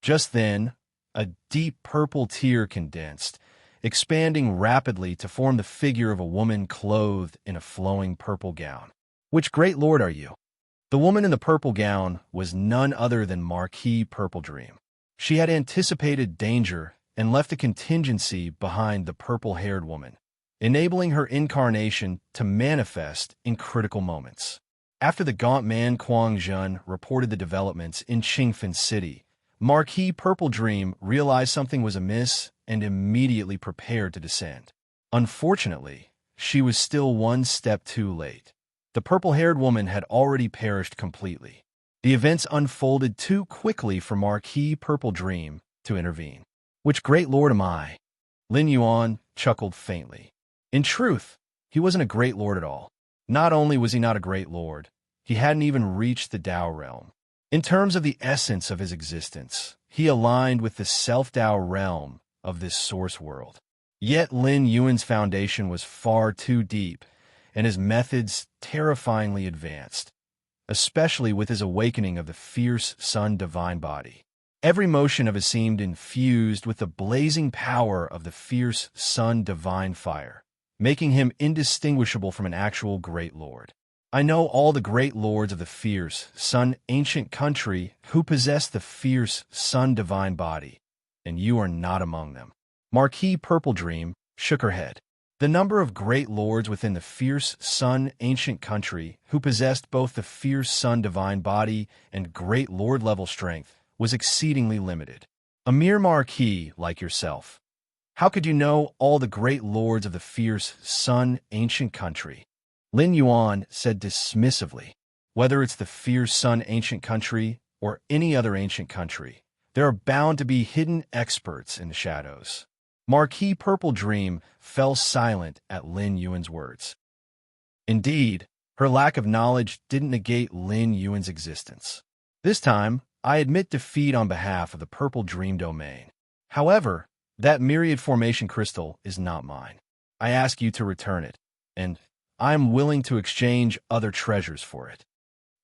Just then, a deep purple tear condensed, expanding rapidly to form the figure of a woman clothed in a flowing purple gown. Which great lord are you? The woman in the purple gown was none other than Marquis Purple Dream. She had anticipated danger and left a contingency behind the purple-haired woman, enabling her incarnation to manifest in critical moments. After the gaunt man Kuang Zhen reported the developments in Qingfen City, Marquis Purple Dream realized something was amiss and immediately prepared to descend. Unfortunately, she was still one step too late. The purple-haired woman had already perished completely. The events unfolded too quickly for Marquis Purple Dream to intervene. Which great lord am I? Lin Yuan chuckled faintly. In truth, he wasn't a great lord at all. Not only was he not a great lord, he hadn't even reached the Tao realm. In terms of the essence of his existence, he aligned with the self-Tao realm of this source world. Yet Lin Yuan's foundation was far too deep, and his methods terrifyingly advanced, especially with his awakening of the fierce sun divine body. Every motion of it seemed infused with the blazing power of the fierce sun divine fire, making him indistinguishable from an actual great lord. I know all the great lords of the fierce sun ancient country who possess the fierce sun divine body, and you are not among them. Marquis Purple Dream shook her head. The number of great lords within the fierce sun ancient country who possessed both the fierce sun divine body and great lord-level strength was exceedingly limited. A mere marquis like yourself. How could you know all the great lords of the fierce sun ancient country? Lin Yuan said dismissively. Whether it's the fierce sun ancient country or any other ancient country, there are bound to be hidden experts in the shadows. Marquis Purple Dream fell silent at Lin Yuan's words. Indeed, her lack of knowledge didn't negate Lin Yuan's existence. This time, I admit defeat on behalf of the Purple Dream domain. However, that myriad formation crystal is not mine. I ask you to return it, and I am willing to exchange other treasures for it.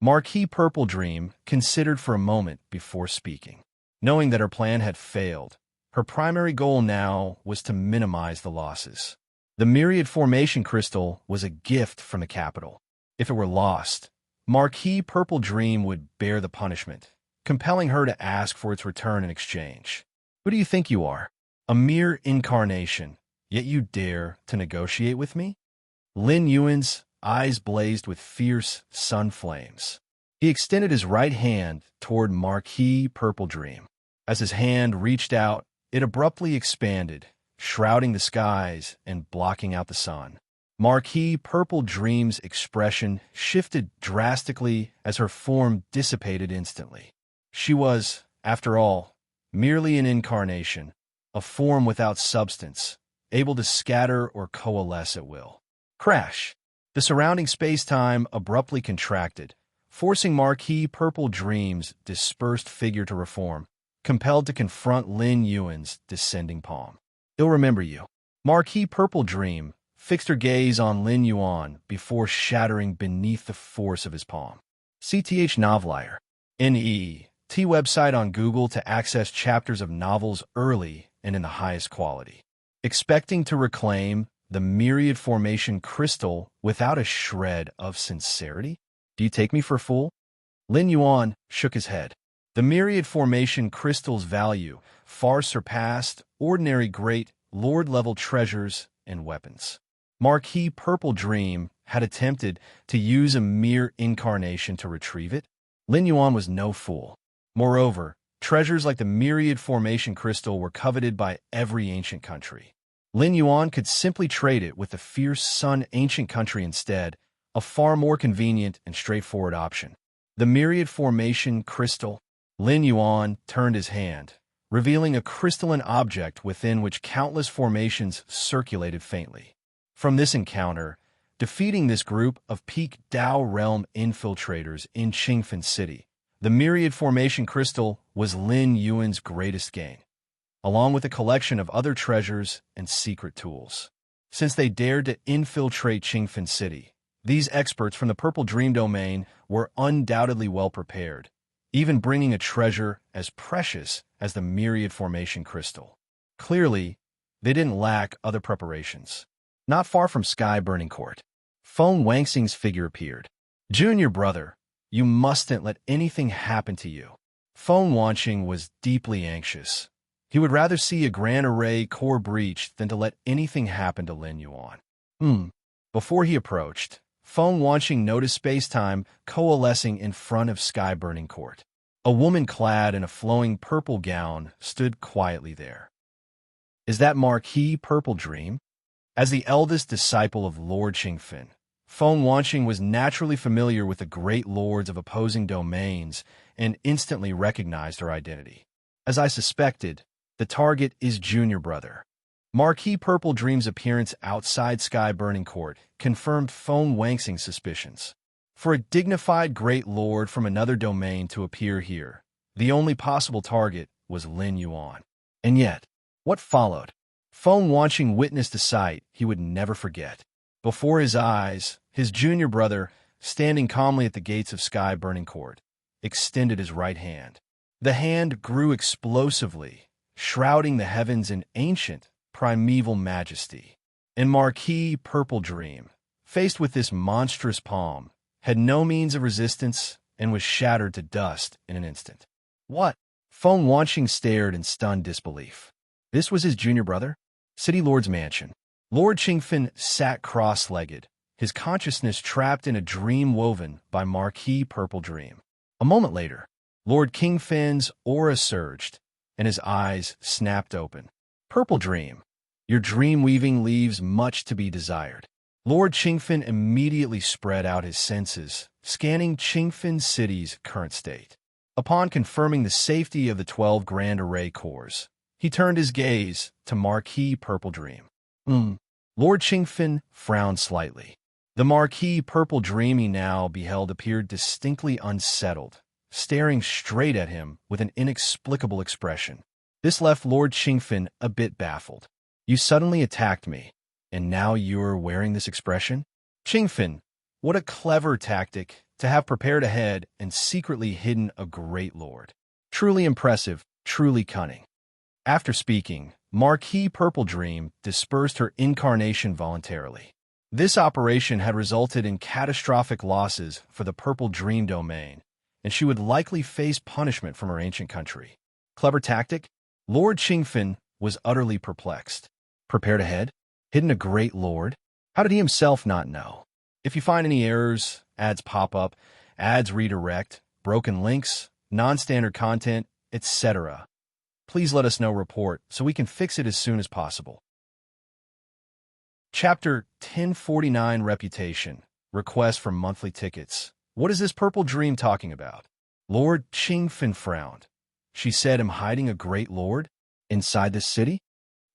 Marquis Purple Dream considered for a moment before speaking. Knowing that her plan had failed, her primary goal now was to minimize the losses. The myriad formation crystal was a gift from the capital. If it were lost, Marquis Purple Dream would bear the punishment, compelling her to ask for its return in exchange. Who do you think you are? A mere incarnation, yet you dare to negotiate with me? Lin Yuan's eyes blazed with fierce sun flames. He extended his right hand toward Marquis Purple Dream. As his hand reached out, it abruptly expanded, shrouding the skies and blocking out the sun. Marquis Purple Dream's expression shifted drastically as her form dissipated instantly. She was, after all, merely an incarnation, a form without substance, able to scatter or coalesce at will. Crash! The surrounding space-time abruptly contracted, forcing Marquis Purple Dream's dispersed figure to reform, compelled to confront Lin Yuan's descending palm. "He'll remember you." Marquis Purple Dream fixed her gaze on Lin Yuan before shattering beneath the force of his palm. CTH Novelier. N.E.T. website on Google to access chapters of novels early and in the highest quality. Expecting to reclaim the myriad formation crystal without a shred of sincerity? Do you take me for a fool? Lin Yuan shook his head. The myriad formation crystal's value far surpassed ordinary great lord-level treasures and weapons. Marquis Purple Dream had attempted to use a mere incarnation to retrieve it. Lin Yuan was no fool. Moreover, treasures like the myriad formation crystal were coveted by every ancient country. Lin Yuan could simply trade it with the fierce Sun ancient country instead, a far more convenient and straightforward option. The myriad formation crystal. Lin Yuan turned his hand, revealing a crystalline object within which countless formations circulated faintly. From this encounter, defeating this group of peak Dao realm infiltrators in Qingfen City, the myriad formation crystal was Lin Yuan's greatest gain, along with a collection of other treasures and secret tools. Since they dared to infiltrate Qingfen City, these experts from the Purple Dream domain were undoubtedly well prepared, even bringing a treasure as precious as the myriad formation crystal. Clearly, they didn't lack other preparations. Not far from Sky Burning Court, Feng Wangxing's figure appeared. "Junior brother, you mustn't let anything happen to you." Feng Wangxing was deeply anxious. He would rather see a Grand Array core breached than to let anything happen to Lin Yuan. Before he approached, Feng Wangxing noticed space-time coalescing in front of Sky Burning Court. A woman clad in a flowing purple gown stood quietly there. "Is that Marquis Purple Dream?" As the eldest disciple of Lord Qingfen, Feng Wangxing was naturally familiar with the great lords of opposing domains and instantly recognized her identity. "As I suspected, the target is Junior Brother." Marquis Purple Dream's appearance outside Sky Burning Court confirmed Feng Wangxing's suspicions. For a dignified great lord from another domain to appear here, the only possible target was Lin Yuan. And yet, what followed? Feng Wangxing witnessed a sight he would never forget. Before his eyes, his junior brother, standing calmly at the gates of Sky Burning Court, extended his right hand. The hand grew explosively, shrouding the heavens in ancient, primeval majesty. And Marquis Purple Dream, faced with this monstrous palm, had no means of resistance and was shattered to dust in an instant. "What?" Feng Wangxing stared in stunned disbelief. This was his junior brother? City Lord's mansion. Lord Qingfen sat cross-legged, his consciousness trapped in a dream woven by Marquis Purple Dream. A moment later, Lord Qingfen's aura surged, and his eyes snapped open. "Purple Dream, your dream weaving leaves much to be desired." Lord Qingfen immediately spread out his senses, scanning Qingfen City's current state. Upon confirming the safety of the 12 Grand Array cores, he turned his gaze to Marquis Purple Dream. Lord Qingfen frowned slightly. The Marquis Purple Dream he now beheld appeared distinctly unsettled, staring straight at him with an inexplicable expression. This left Lord Qingfen a bit baffled. "You suddenly attacked me, and now you're wearing this expression?" Qingfen, what a clever tactic to have prepared ahead and secretly hidden a great lord. Truly impressive, truly cunning. After speaking, Marquis Purple Dream dispersed her incarnation voluntarily. This operation had resulted in catastrophic losses for the Purple Dream domain, and she would likely face punishment from her ancient country. Clever tactic? Lord Qingfen was utterly perplexed. Prepared ahead? Hidden a great lord? How did he himself not know? If you find any errors, ads pop up, ads redirect, broken links, non-standard content, etc., Please let us know report so we can fix it as soon as possible. Chapter 1049 Reputation. Request for monthly tickets. What is this purple dream talking about? Lord Qingfen frowned. She said, am hiding a great lord inside this city?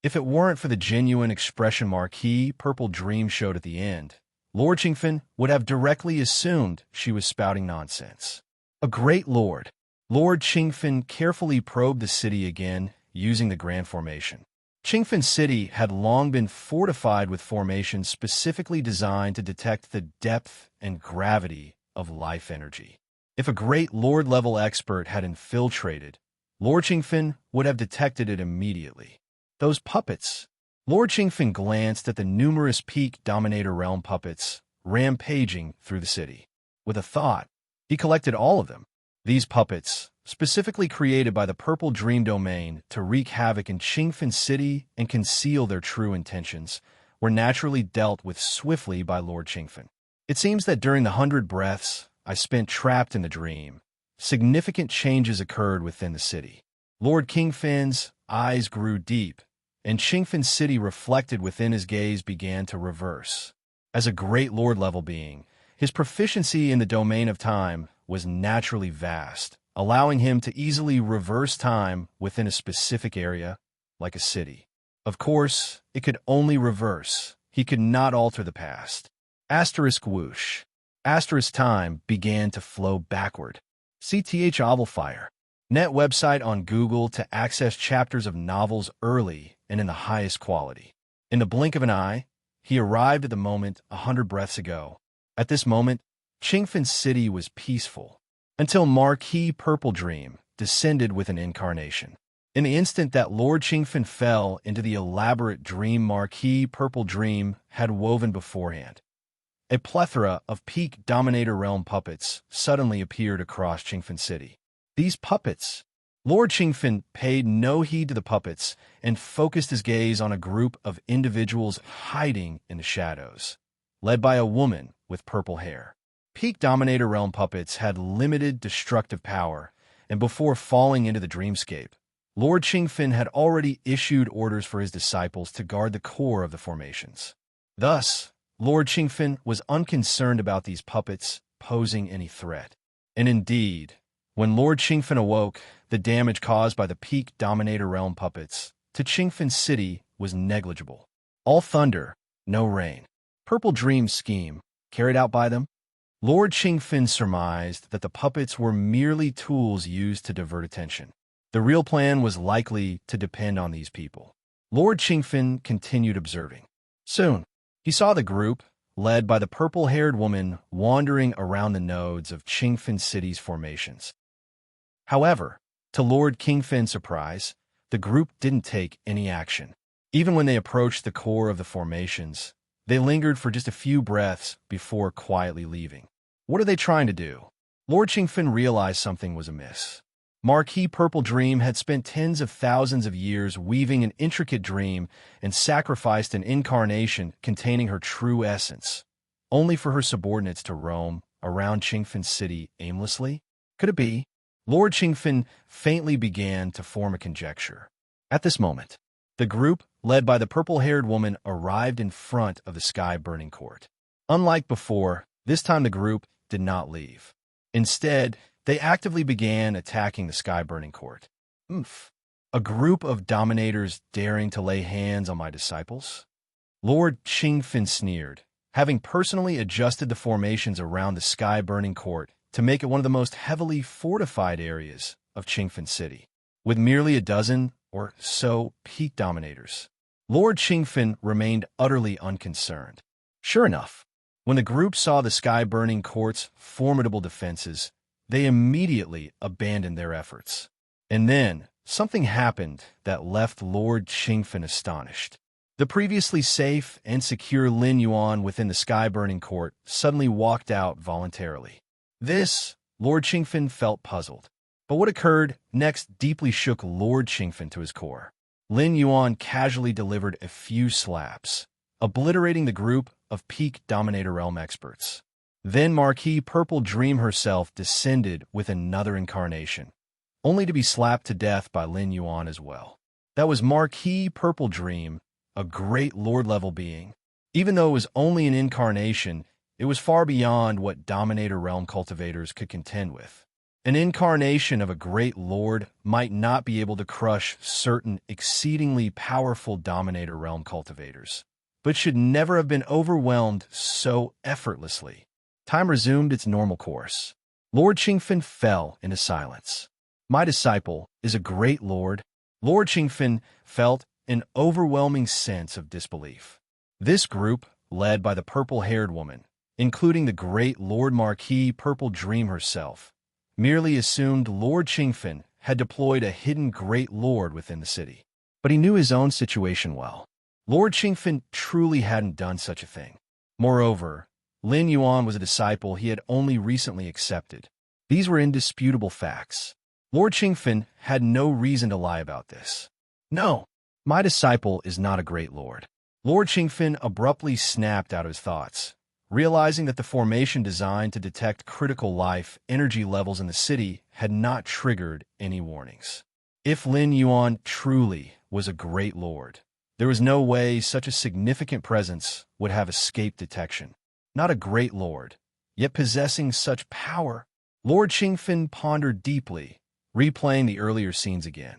If it weren't for the genuine expression marquee purple dream showed at the end, Lord Qingfen would have directly assumed she was spouting nonsense. A great lord. Lord Qingfen carefully probed the city again, using the grand formation. Qingfen City had long been fortified with formations specifically designed to detect the depth and gravity of life energy. If a great lord-level expert had infiltrated, Lord Qingfen would have detected it immediately. Those puppets. Lord Qingfen glanced at the numerous Peak Dominator Realm puppets rampaging through the city. With a thought, he collected all of them. These puppets, specifically created by the Purple Dream Domain to wreak havoc in Qingfen City and conceal their true intentions, were naturally dealt with swiftly by Lord Qingfen. It seems that during the 100 breaths I spent trapped in the dream, significant changes occurred within the city. Lord Qingfen's eyes grew deep, and Qingfen City reflected within his gaze began to reverse. As a great lord-level being, his proficiency in the domain of time was naturally vast, allowing him to easily reverse time within a specific area, like a city. Of course, it could only reverse. He could not alter the past. Asterisk whoosh. Asterisk time began to flow backward. CTH Ovalfire. Net website on Google to access chapters of novels early and in the highest quality. In the blink of an eye, he arrived at the moment 100 breaths ago. At this moment, Qingfen City was peaceful, until Marquis Purple Dream descended with an incarnation. In the instant that Lord Qingfen fell into the elaborate dream Marquis Purple Dream had woven beforehand, a plethora of Peak Dominator Realm puppets suddenly appeared across Qingfen City. These puppets. Lord Qingfen paid no heed to the puppets and focused his gaze on a group of individuals hiding in the shadows, led by a woman with purple hair. Peak Dominator Realm puppets had limited destructive power, and before falling into the dreamscape, Lord Qingfen had already issued orders for his disciples to guard the core of the formations. Thus, Lord Qingfen was unconcerned about these puppets posing any threat. And indeed, when Lord Qingfen awoke, the damage caused by the Peak Dominator Realm puppets to Qingfen City was negligible. All thunder, no rain. Purple Dream scheme, carried out by them? Lord Qingfen surmised that the puppets were merely tools used to divert attention. The real plan was likely to depend on these people. Lord Qingfen continued observing. Soon, he saw the group, led by the purple-haired woman, wandering around the nodes of Qingfen City's formations. However, to Lord Qingfen's surprise, the group didn't take any action. Even when they approached the core of the formations, they lingered for just a few breaths before quietly leaving. What are they trying to do? Lord Qingfen realized something was amiss. Marquis Purple Dream had spent tens of thousands of years weaving an intricate dream and sacrificed an incarnation containing her true essence, only for her subordinates to roam around Qingfen City aimlessly? Could it be? Lord Qingfen faintly began to form a conjecture. At this moment, the group, led by the purple-haired woman, arrived in front of the sky-burning court. Unlike before, this time the group did not leave. Instead, they actively began attacking the sky-burning court. A group of dominators daring to lay hands on my disciples? Lord Qingfen sneered, having personally adjusted the formations around the sky-burning court to make it one of the most heavily fortified areas of Qingfen City, with merely a dozen or so peak dominators. Lord Qingfen remained utterly unconcerned. Sure enough, when the group saw the sky-burning court's formidable defenses, they immediately abandoned their efforts. And then, something happened that left Lord Qingfen astonished. The previously safe and secure Lin Yuan within the sky-burning court suddenly walked out voluntarily. This, Lord Qingfen felt puzzled. But what occurred next deeply shook Lord Qingfen to his core. Lin Yuan casually delivered a few slaps, obliterating the group of Peak Dominator Realm experts. Then Marquis Purple Dream herself descended with another incarnation, only to be slapped to death by Lin Yuan as well. That was Marquis Purple Dream, a great lord-level being. Even though it was only an incarnation, it was far beyond what Dominator Realm cultivators could contend with. An incarnation of a great lord might not be able to crush certain exceedingly powerful Dominator Realm cultivators, but should never have been overwhelmed so effortlessly. Time resumed its normal course. Lord Qingfen fell into silence. My disciple is a great lord. Lord Qingfen felt an overwhelming sense of disbelief. This group, led by the purple-haired woman, including the great Lord Marquis Purple Dream herself, merely assumed Lord Qingfen had deployed a hidden great lord within the city. But he knew his own situation well. Lord Qingfen truly hadn't done such a thing. Moreover, Lin Yuan was a disciple he had only recently accepted. These were indisputable facts. Lord Qingfen had no reason to lie about this. No, my disciple is not a great lord. Lord Qingfen abruptly snapped out of his thoughts, realizing that the formation designed to detect critical life energy levels in the city had not triggered any warnings. If Lin Yuan truly was a great lord, there was no way such a significant presence would have escaped detection. Not a great lord, yet possessing such power. Lord Qingfen pondered deeply, replaying the earlier scenes again.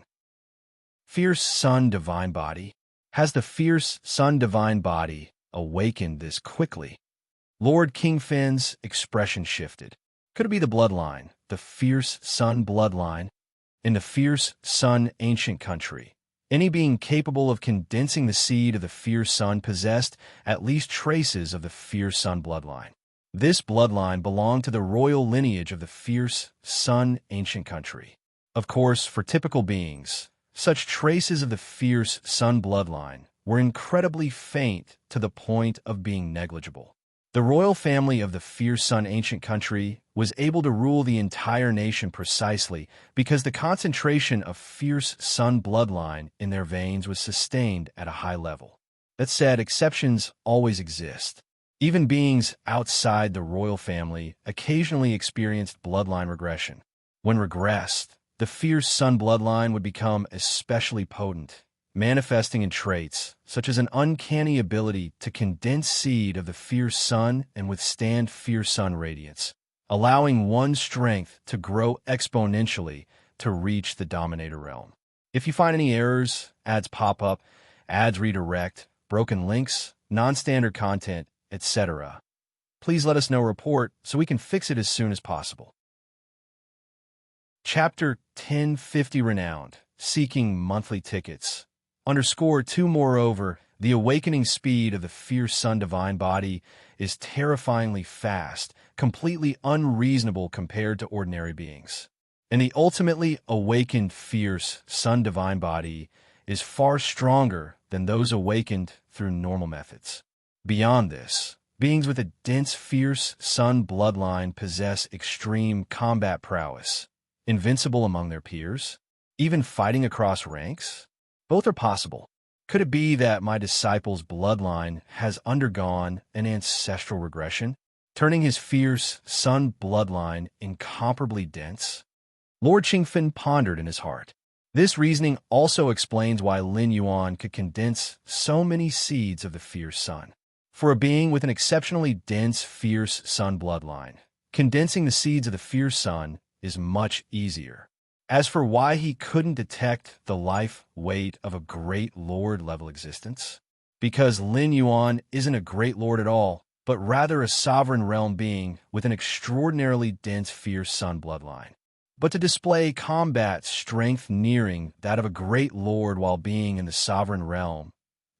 Fierce Sun Divine Body? Has the fierce Sun Divine Body awakened this quickly? Lord Qingfen's expression shifted. Could it be the bloodline, the fierce Sun bloodline? In the fierce Sun ancient country, any being capable of condensing the seed of the fierce Sun possessed at least traces of the fierce Sun bloodline. This bloodline belonged to the royal lineage of the fierce Sun ancient country. Of course, for typical beings, such traces of the fierce Sun bloodline were incredibly faint to the point of being negligible. The royal family of the fierce Sun ancient country was able to rule the entire nation precisely because the concentration of fierce Sun bloodline in their veins was sustained at a high level. That said, exceptions always exist. Even beings outside the royal family occasionally experienced bloodline regression. When regressed, the fierce Sun bloodline would become especially potent, manifesting in traits such as an uncanny ability to condense seed of the fierce Sun and withstand fierce Sun radiance, allowing one's strength to grow exponentially to reach the Dominator Realm. If you find any errors, ads pop up, ads redirect, broken links, non-standard content, etc., please let us know report so we can fix it as soon as possible. Chapter 1050 Renowned, Seeking Monthly Tickets. _2 Moreover, the awakening speed of the fierce Sun Divine Body is terrifyingly fast, completely unreasonable compared to ordinary beings. And the ultimately awakened fierce Sun Divine Body is far stronger than those awakened through normal methods. Beyond this, beings with a dense fierce Sun bloodline possess extreme combat prowess, invincible among their peers, even fighting across ranks. Both are possible. Could it be that my disciple's bloodline has undergone an ancestral regression, turning his fierce Sun bloodline incomparably dense? Lord Qingfen pondered in his heart. This reasoning also explains why Lin Yuan could condense so many seeds of the fierce Sun. For a being with an exceptionally dense fierce Sun bloodline, condensing the seeds of the fierce Sun is much easier. As for why he couldn't detect the life weight of a great lord level existence, because Lin Yuan isn't a great lord at all, but rather a sovereign realm being with an extraordinarily dense fierce Sun bloodline. But to display combat strength nearing that of a great lord while being in the sovereign realm,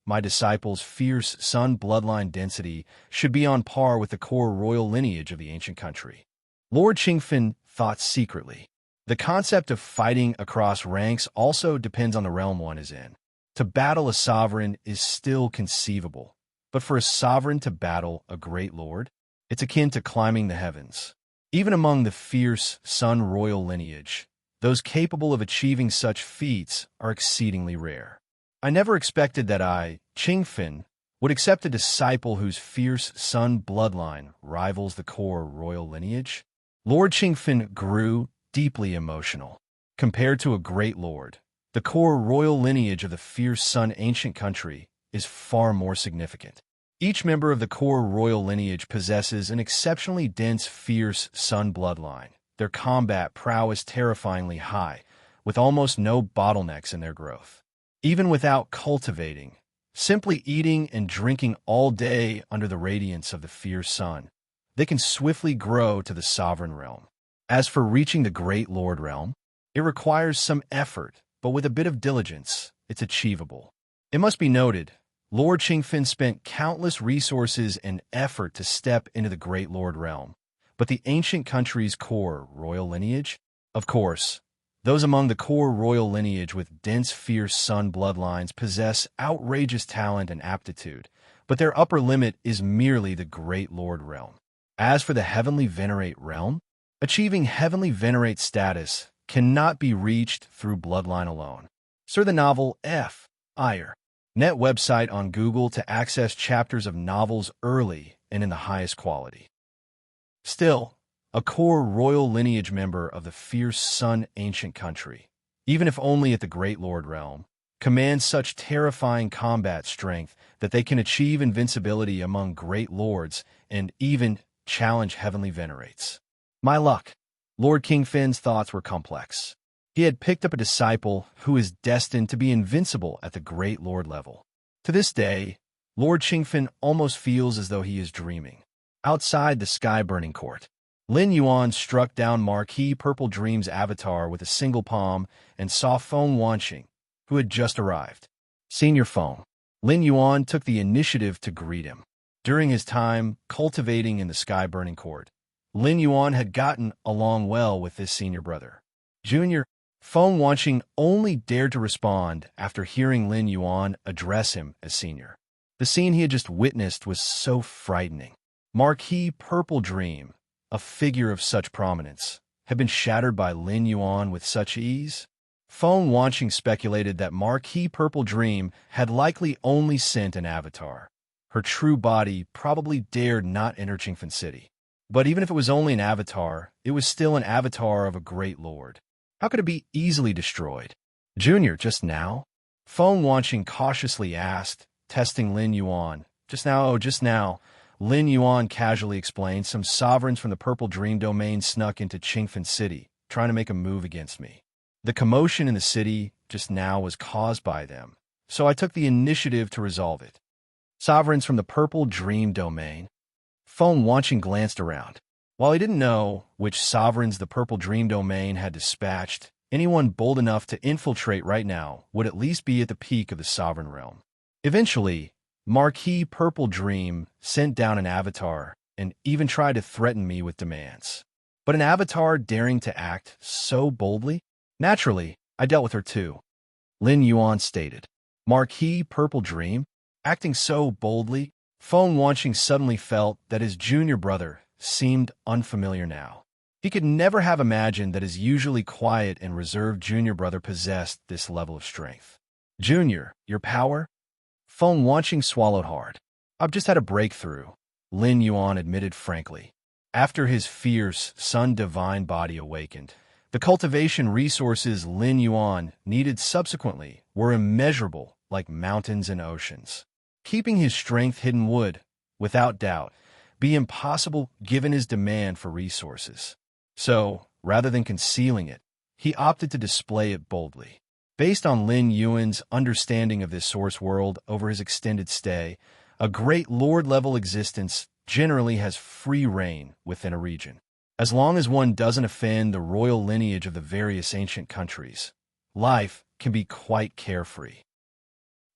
my disciple's fierce Sun bloodline density should be on par with the core royal lineage of the ancient country. Lord Qingfen thought secretly. The concept of fighting across ranks also depends on the realm one is in. To battle a sovereign is still conceivable, but for a sovereign to battle a great lord, it's akin to climbing the heavens. Even among the fierce Sun royal lineage, those capable of achieving such feats are exceedingly rare. I never expected that I, Qingfen, would accept a disciple whose fierce Sun bloodline rivals the core royal lineage. Lord Qingfen grew deeply emotional. Compared to a great lord, the core royal lineage of the fierce Sun ancient country is far more significant. Each member of the core royal lineage possesses an exceptionally dense, fierce Sun bloodline. Their combat prowess terrifyingly high, with almost no bottlenecks in their growth. Even without cultivating, simply eating and drinking all day under the radiance of the fierce sun, they can swiftly grow to the sovereign realm. As for reaching the Great Lord realm, it requires some effort, but with a bit of diligence, it's achievable. It must be noted, Lord Qingfen spent countless resources and effort to step into the Great Lord realm, but the ancient country's core royal lineage? Of course, those among the core royal lineage with dense, fierce Sun bloodlines possess outrageous talent and aptitude, but their upper limit is merely the Great Lord realm. As for the Heavenly Venerate realm, achieving Heavenly Venerate status cannot be reached through bloodline alone. Search the novel F. Ire. Net website on Google to access chapters of novels early and in the highest quality. Still, a core royal lineage member of the fierce Sun ancient country, even if only at the Great Lord realm, commands such terrifying combat strength that they can achieve invincibility among great lords and even challenge heavenly venerates. My luck. Lord Qingfen's thoughts were complex. He had picked up a disciple who is destined to be invincible at the Great Lord level. To this day, Lord Qingfen almost feels as though he is dreaming. Outside the sky-burning court, Lin Yuan struck down Marquis Purple Dream's avatar with a single palm and saw Feng Wanqing, who had just arrived. Senior Feng. Lin Yuan took the initiative to greet him. During his time cultivating in the sky-burning court, Lin Yuan had gotten along well with his senior brother. Junior, Feng Wanqing only dared to respond after hearing Lin Yuan address him as senior. The scene he had just witnessed was so frightening. Marquis Purple Dream, a figure of such prominence, had been shattered by Lin Yuan with such ease? Feng Wanqing speculated that Marquis Purple Dream had likely only sent an avatar. Her true body probably dared not enter Qingfen City. But even if it was only an avatar, it was still an avatar of a great lord. How could it be easily destroyed? Junior, just now? Feng Wanqing cautiously asked, testing Lin Yuan. Just now. Lin Yuan casually explained, some sovereigns from the Purple Dream domain snuck into Qingfen City, trying to make a move against me. The commotion in the city just now was caused by them, so I took the initiative to resolve it. Sovereigns from the Purple Dream domain? Feng Wanqing glanced around. While he didn't know which sovereigns the Purple Dream domain had dispatched, anyone bold enough to infiltrate right now would at least be at the peak of the sovereign realm. Eventually, Marquis Purple Dream sent down an avatar and even tried to threaten me with demands. But an avatar daring to act so boldly? Naturally, I dealt with her too. Lin Yuan stated. Marquis Purple Dream? Acting so boldly? Feng Wanqing suddenly felt that his junior brother seemed unfamiliar now. He could never have imagined that his usually quiet and reserved junior brother possessed this level of strength. Junior, your power? Feng Wanqing swallowed hard. I've just had a breakthrough, Lin Yuan admitted frankly. After his fierce, sun-divine body awakened, the cultivation resources Lin Yuan needed subsequently were immeasurable like mountains and oceans. Keeping his strength hidden would, without doubt, be impossible given his demand for resources. So, rather than concealing it, he opted to display it boldly. Based on Lin Yuan's understanding of this source world over his extended stay, a great lord-level existence generally has free reign within a region. As long as one doesn't offend the royal lineage of the various ancient countries, life can be quite carefree.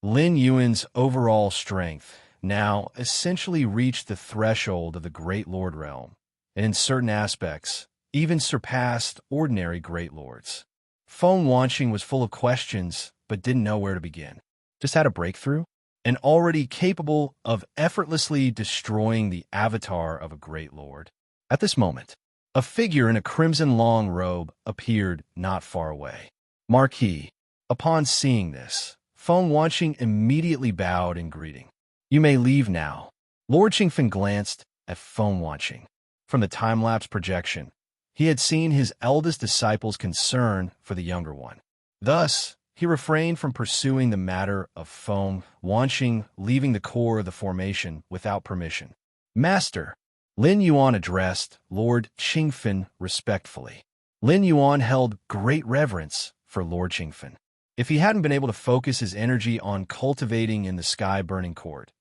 Lin Yuan's overall strength now essentially reached the threshold of the Great Lord realm, and in certain aspects, even surpassed ordinary Great Lords. Feng Wanqing was full of questions, but didn't know where to begin. Just had a breakthrough? And already capable of effortlessly destroying the avatar of a Great Lord. At this moment, a figure in a crimson long robe appeared not far away. Marquis. Upon seeing this, Feng Wanqing immediately bowed in greeting. You may leave now. Lord Qingfen glanced at Feng Wanqing. From the time-lapse projection, He had seen his eldest disciple's concern for the younger one. Thus, he refrained from pursuing the matter of Feng Wanqing leaving the core of the formation without permission. Master, Lin Yuan addressed Lord Qingfen respectfully. Lin Yuan held great reverence for Lord Qingfen. If he hadn't been able to focus his energy on cultivating in the sky-burning court,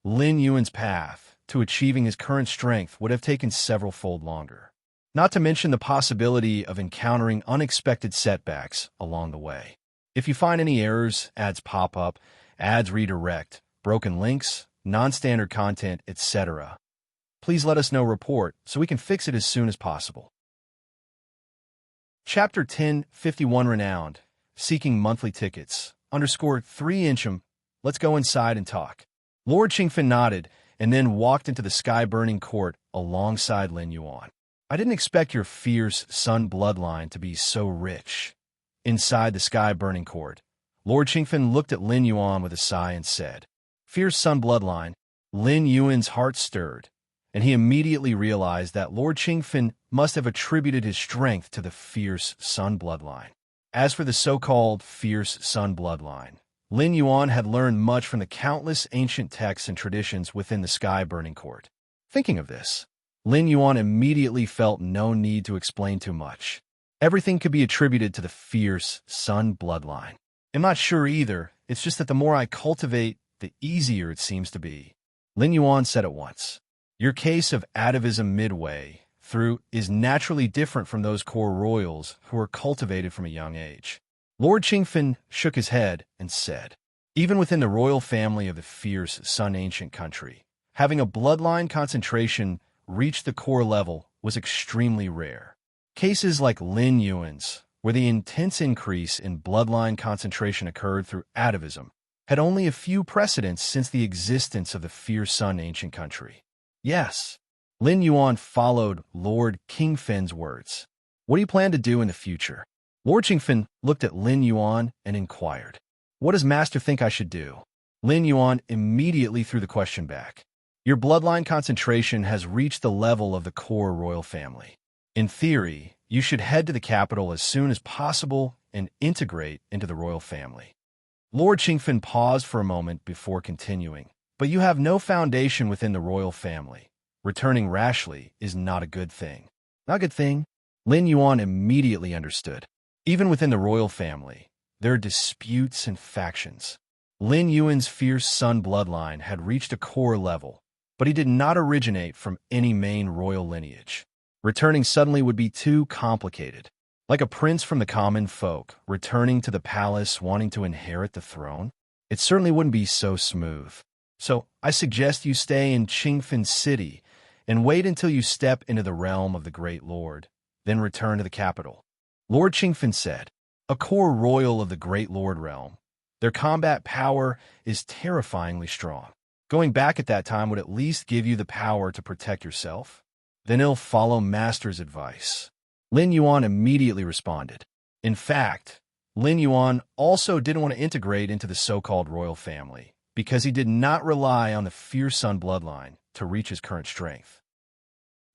Lin Yuan's path to achieving his current strength would have taken several-fold longer. Not to mention the possibility of encountering unexpected setbacks along the way. If you find any errors, ads pop up, ads redirect, broken links, non-standard content, etc., please let us know report so we can fix it as soon as possible. Chapter 1051 Renowned, Seeking Monthly Tickets, _3 Let's go inside and talk. Lord Qingfen nodded and then walked into the sky-burning court alongside Lin Yuan. I didn't expect your fierce sun bloodline to be so rich. Inside the sky-burning court, Lord Qingfen looked at Lin Yuan with a sigh and said, Fierce sun bloodline. Lin Yuan's heart stirred, and he immediately realized that Lord Qingfen must have attributed his strength to the fierce sun bloodline. As for the so-called fierce sun bloodline, Lin Yuan had learned much from the countless ancient texts and traditions within the sky-burning court. Thinking of this, Lin Yuan immediately felt no need to explain too much. Everything could be attributed to the fierce sun bloodline. I'm not sure either, it's just that the more I cultivate, the easier it seems to be. Lin Yuan said at once. Your case of atavism midway through is naturally different from those core royals who were cultivated from a young age. Lord Qingfen shook his head and said, Even within the royal family of the fierce Sun ancient country, having a bloodline concentration reach the core level was extremely rare. Cases like Lin Yuan's, where the intense increase in bloodline concentration occurred through atavism, had only a few precedents since the existence of the fierce Sun ancient country. Yes. Lin Yuan followed Lord Qingfen's words. What do you plan to do in the future? Lord Qingfen looked at Lin Yuan and inquired. What does Master think I should do? Lin Yuan immediately threw the question back. Your bloodline concentration has reached the level of the core royal family. In theory, you should head to the capital as soon as possible and integrate into the royal family. Lord Qingfen paused for a moment before continuing. But you have no foundation within the royal family. Returning rashly is not a good thing. Not a good thing? Lin Yuan immediately understood. Even within the royal family, there are disputes and factions. Lin Yuan's fierce sun bloodline had reached a core level, but he did not originate from any main royal lineage. Returning suddenly would be too complicated. Like a prince from the common folk, returning to the palace wanting to inherit the throne, it certainly wouldn't be so smooth. So, I suggest you stay in Qingfen City and wait until you step into the realm of the Great Lord, then return to the capital. Lord Qingfen said, a core royal of the Great Lord realm. Their combat power is terrifyingly strong. Going back at that time would at least give you the power to protect yourself. Then he'll follow Master's advice. Lin Yuan immediately responded. In fact, Lin Yuan also didn't want to integrate into the so-called royal family, because he did not rely on the fierce sun bloodline to reach his current strength.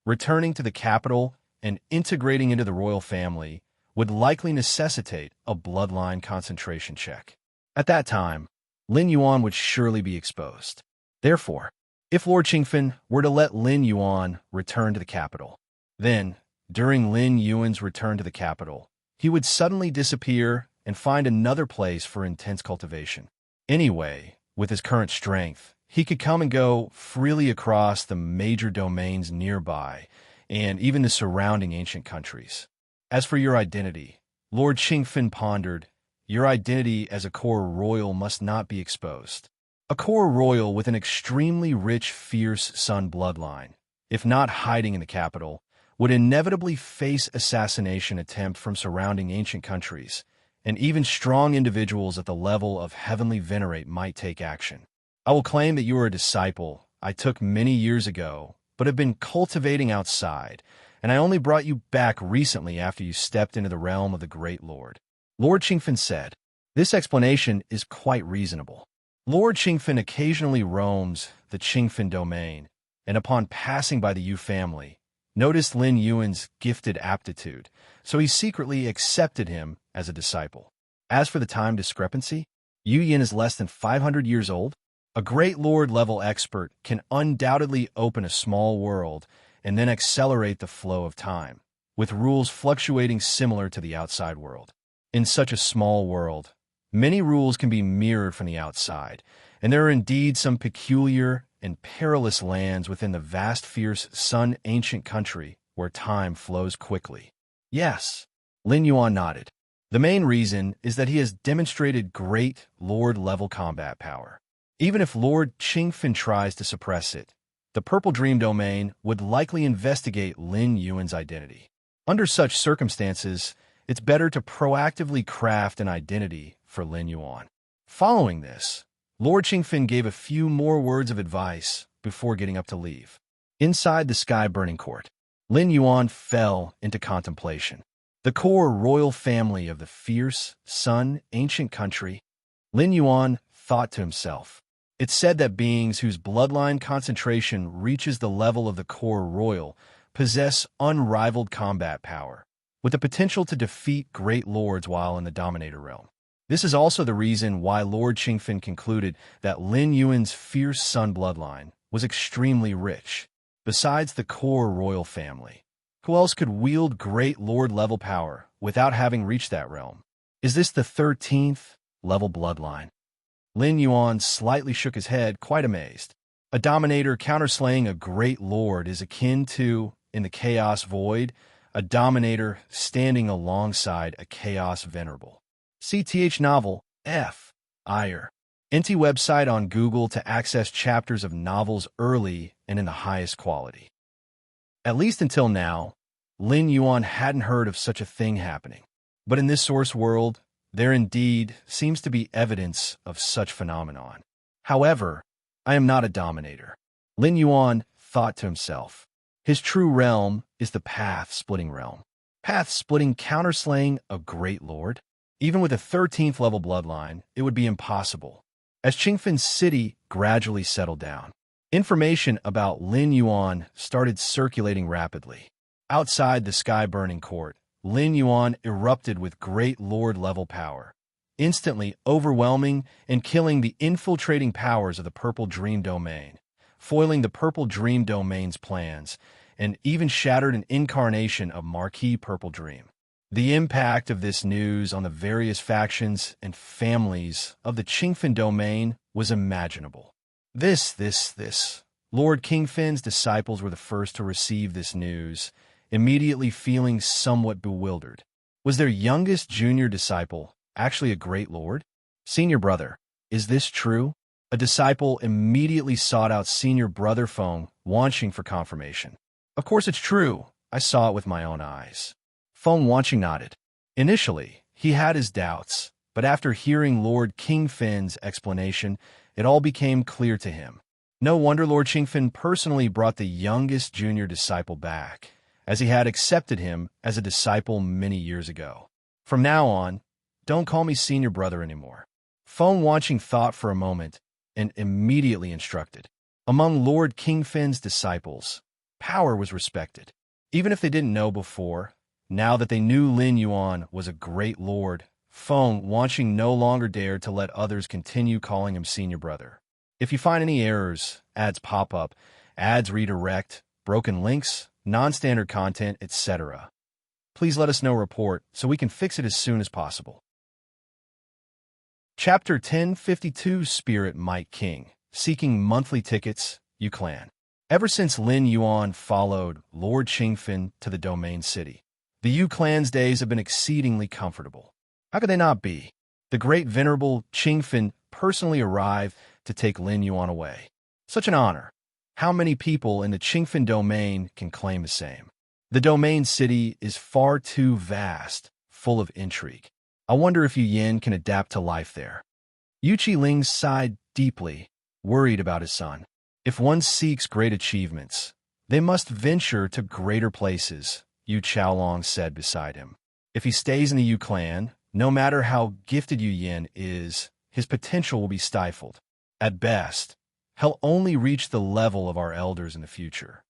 Returning to the capital and integrating into the royal family would likely necessitate a bloodline concentration check. At that time, Lin Yuan would surely be exposed. Therefore, if Lord Qingfen were to let Lin Yuan return to the capital, then, during Lin Yuan's return to the capital, he would suddenly disappear and find another place for intense cultivation. Anyway, with his current strength, he could come and go freely across the major domains nearby and even the surrounding ancient countries. As for your identity, Lord Qingfen pondered, your identity as a core royal must not be exposed. A core royal with an extremely rich, fierce sun bloodline, if not hiding in the capital, would inevitably face assassination attempt from surrounding ancient countries, and even strong individuals at the level of heavenly venerate might take action. I will claim that you are a disciple I took many years ago, but have been cultivating outside, and I only brought you back recently after you stepped into the realm of the Great Lord. Lord Qingfen said, this explanation is quite reasonable. Lord Qingfen occasionally roams the Qingfen domain, and upon passing by the Yu family, noticed Lin Yuan's gifted aptitude, so he secretly accepted him as a disciple. As for the time discrepancy, Yu Yin is less than 500 years old. A great lord-level expert can undoubtedly open a small world and then accelerate the flow of time, with rules fluctuating similar to the outside world. In such a small world, many rules can be mirrored from the outside, and there are indeed some peculiar and perilous lands within the vast, fierce, sun-ancient country where time flows quickly. Yes, Lin Yuan nodded. The main reason is that he has demonstrated great lord-level combat power. Even if Lord Qingfen tries to suppress it, the Purple Dream Domain would likely investigate Lin Yuan's identity. Under such circumstances, it's better to proactively craft an identity for Lin Yuan. Following this, Lord Qingfen gave a few more words of advice before getting up to leave. Inside the sky-burning court, Lin Yuan fell into contemplation. The core royal family of the fierce, sun-ancient country, Lin Yuan thought to himself. It's said that beings whose bloodline concentration reaches the level of the core royal possess unrivaled combat power, with the potential to defeat great lords while in the Dominator realm. This is also the reason why Lord Qingfen concluded that Lin Yuan's fierce sun bloodline was extremely rich. Besides the core royal family, who else could wield great lord-level power without having reached that realm? Is this the 13th level bloodline? Lin Yuan slightly shook his head, quite amazed. A dominator counterslaying a great lord is akin to, in the Chaos Void, a dominator standing alongside a Chaos Venerable. CTH novel, F. Ire. NT website on Google to access chapters of novels early and in the highest quality. At least until now, Lin Yuan hadn't heard of such a thing happening. But in this source world, there indeed seems to be evidence of such phenomenon. However, I am not a dominator. Lin Yuan thought to himself. His true realm is the path-splitting realm. Path-splitting counterslaying a great lord? Even with a 13th level bloodline, it would be impossible. As Qingfen's city gradually settled down, information about Lin Yuan started circulating rapidly. Outside the sky-burning court, Lin Yuan erupted with great lord-level power, instantly overwhelming and killing the infiltrating powers of the Purple Dream Domain, foiling the Purple Dream Domain's plans, and even shattered an incarnation of Marquis Purple Dream. The impact of this news on the various factions and families of the Qingfen domain was imaginable. Lord Qingfen's disciples were the first to receive this news, immediately feeling somewhat bewildered. Was their youngest junior disciple actually a great lord? Senior brother, is this true? A disciple immediately sought out senior brother Feng, watching for confirmation. Of course it's true. I saw it with my own eyes. Feng watching nodded. Initially, he had his doubts, but after hearing Lord Qingfen's explanation, it all became clear to him. No wonder Lord Qingfen personally brought the youngest junior disciple back, as he had accepted him as a disciple many years ago. From now on, don't call me senior brother anymore. Feng watching thought for a moment and immediately instructed. Among Lord Qingfen's disciples, power was respected. Even if they didn't know before, now that they knew Lin Yuan was a great lord, Feng watching no longer dared to let others continue calling him senior brother. If you find any errors, ads pop up, ads redirect, broken links, non-standard content, etc., please let us know report so we can fix it as soon as possible. Chapter 1052 Spirit Might King, Seeking Monthly Tickets, Yu Clan. Ever since Lin Yuan followed Lord Qingfen to the Domain City, the Yu Clan's days have been exceedingly comfortable. How could they not be? The great venerable Qingfen personally arrived to take Lin Yuan away. Such an honor. How many people in the Qingfen domain can claim the same? The Domain City is far too vast, full of intrigue. I wonder if Yu Yin can adapt to life there. Yu Qiling sighed deeply, worried about his son. If one seeks great achievements, they must venture to greater places, Yu Qiaolong said beside him. If he stays in the Yu clan, no matter how gifted Yu Yin is, his potential will be stifled. At best, he'll only reach the level of our elders in the future.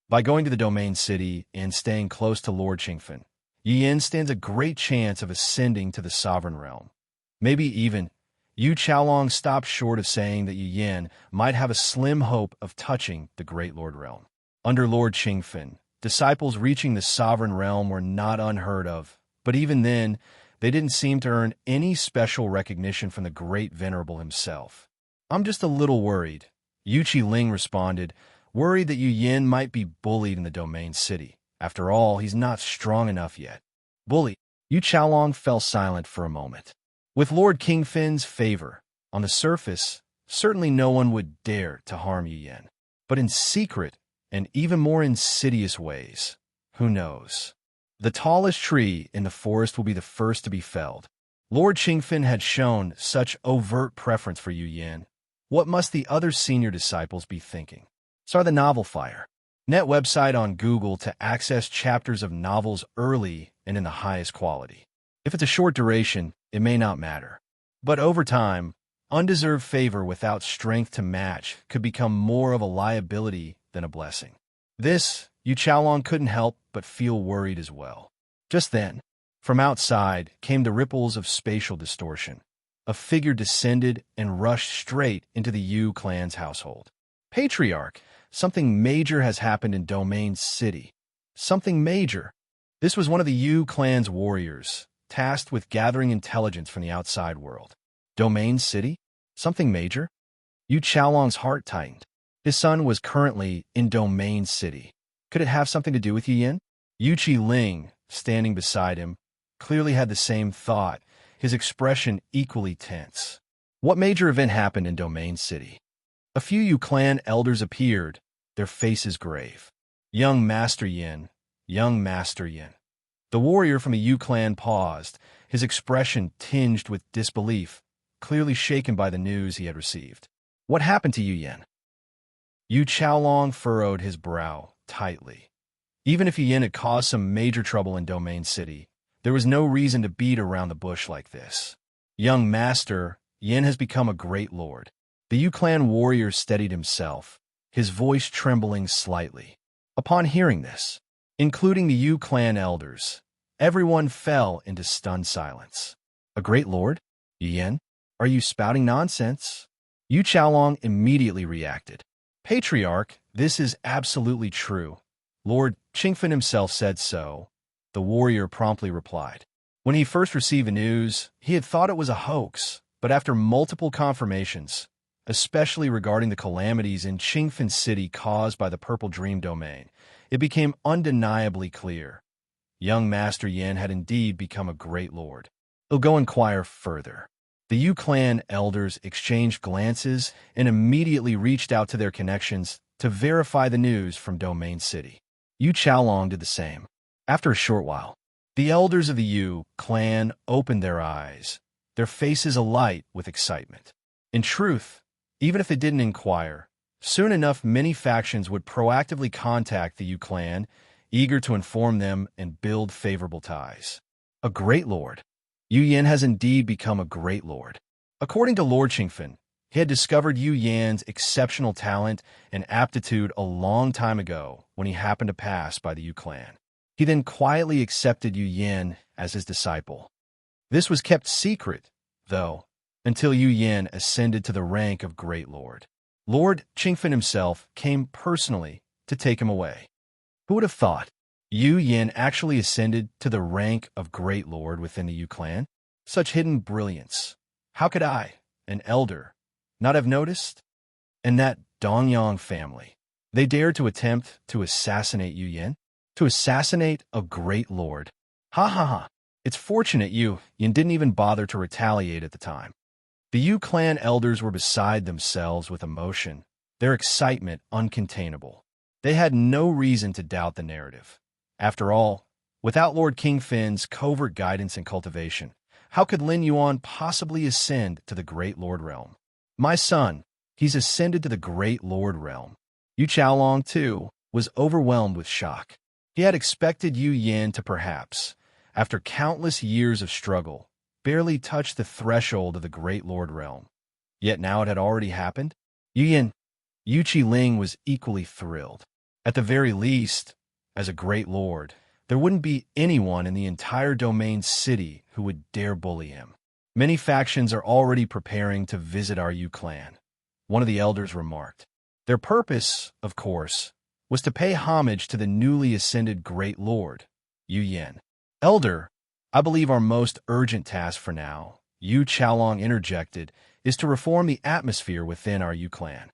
By going to the domain city and staying close to Lord Qingfen, Yi Yin stands a great chance of ascending to the sovereign realm. Maybe even Yu Qiaolong stopped short of saying that Yi Yin might have a slim hope of touching the Great Lord realm. Under Lord Qingfen, disciples reaching the sovereign realm were not unheard of, but even then, they didn't seem to earn any special recognition from the Great Venerable himself. "I'm just a little worried," Yu Qiling responded, worried that Yu Yin might be bullied in the domain city. After all, he's not strong enough yet. Bully. Yu Qiaolong fell silent for a moment. With Lord Qingfen's favor, on the surface, certainly no one would dare to harm Yi Yin. But in secret, and even more insidious ways, who knows? The tallest tree in the forest will be the first to be felled. Lord Qingfen had shown such overt preference for Yu Yin. What must the other senior disciples be thinking? Start the novel fire. Net website on Google to access chapters of novels early and in the highest quality. If it's a short duration, it may not matter. But over time, undeserved favor without strength to match could become more of a liability than a blessing. This, Yu Qiaolong couldn't help but feel worried as well. Just then, from outside came the ripples of spatial distortion. A figure descended and rushed straight into the Yu clan's household. Patriarch, something major has happened in Domain City. Something major. This was one of the Yu clan's warriors, tasked with gathering intelligence from the outside world. Domain City? Something major? Yu Qiaolong's heart tightened. His son was currently in Domain City. Could it have something to do with Yi Yin? Yu Qiling, standing beside him, clearly had the same thought, his expression equally tense. What major event happened in Domain City? A few Yu clan elders appeared, their faces grave. Young Master Yin, young Master Yin. The warrior from the Yu clan paused, his expression tinged with disbelief, clearly shaken by the news he had received. What happened to Yu Yin? Yu Qiaolong furrowed his brow tightly. Even if Yi Yin had caused some major trouble in Domain City, there was no reason to beat around the bush like this. Young Master, Yin has become a great lord. The Yu clan warrior steadied himself, his voice trembling slightly. Upon hearing this, including the Yu clan elders, everyone fell into stunned silence. A great lord? Yi Yin? Are you spouting nonsense? Yu Qiaolong immediately reacted. Patriarch, this is absolutely true. Lord Qingfen himself said so, the warrior promptly replied. When he first received the news, he had thought it was a hoax, but after multiple confirmations, especially regarding the calamities in Qingfen City caused by the Purple Dream Domain, it became undeniably clear. Young Master Yin had indeed become a great lord. He'll go inquire further. The Yu clan elders exchanged glances and immediately reached out to their connections to verify the news from Domain City. Yu Qiaolong did the same. After a short while, the elders of the Yu clan opened their eyes, their faces alight with excitement. In truth, even if they didn't inquire, soon enough many factions would proactively contact the Yu clan, eager to inform them and build favorable ties. A great lord. Yu Yin has indeed become a great lord. According to Lord Qingfen, he had discovered Yu Yan's exceptional talent and aptitude a long time ago when he happened to pass by the Yu clan. He then quietly accepted Yu Yin as his disciple. This was kept secret, though, until Yu Yin ascended to the rank of Great Lord. Lord Qingfen himself came personally to take him away. Who would have thought? Yu Yin actually ascended to the rank of Great Lord within the Yu clan? Such hidden brilliance. How could I, an elder, not have noticed? And that Dongyang family. They dared to attempt to assassinate Yu Yin? To assassinate a great lord. Ha ha ha. It's fortunate Yu Yin didn't even bother to retaliate at the time. The Yu clan elders were beside themselves with emotion, their excitement uncontainable. They had no reason to doubt the narrative. After all, without Lord Qingfen's covert guidance and cultivation, how could Lin Yuan possibly ascend to the Great Lord realm? My son, he's ascended to the Great Lord realm. Yu Qiaolong, too, was overwhelmed with shock. He had expected Yu Yin to perhaps, after countless years of struggle, barely touch the threshold of the Great Lord realm. Yet now it had already happened? Yu Yin, Yu Qiling was equally thrilled. At the very least, as a great lord, there wouldn't be anyone in the entire domain city who would dare bully him. Many factions are already preparing to visit our Yu clan, one of the elders remarked. Their purpose, of course, was to pay homage to the newly ascended great lord, Yu Yan. Elder, I believe our most urgent task for now, Yu Chaolong interjected, is to reform the atmosphere within our Yu clan.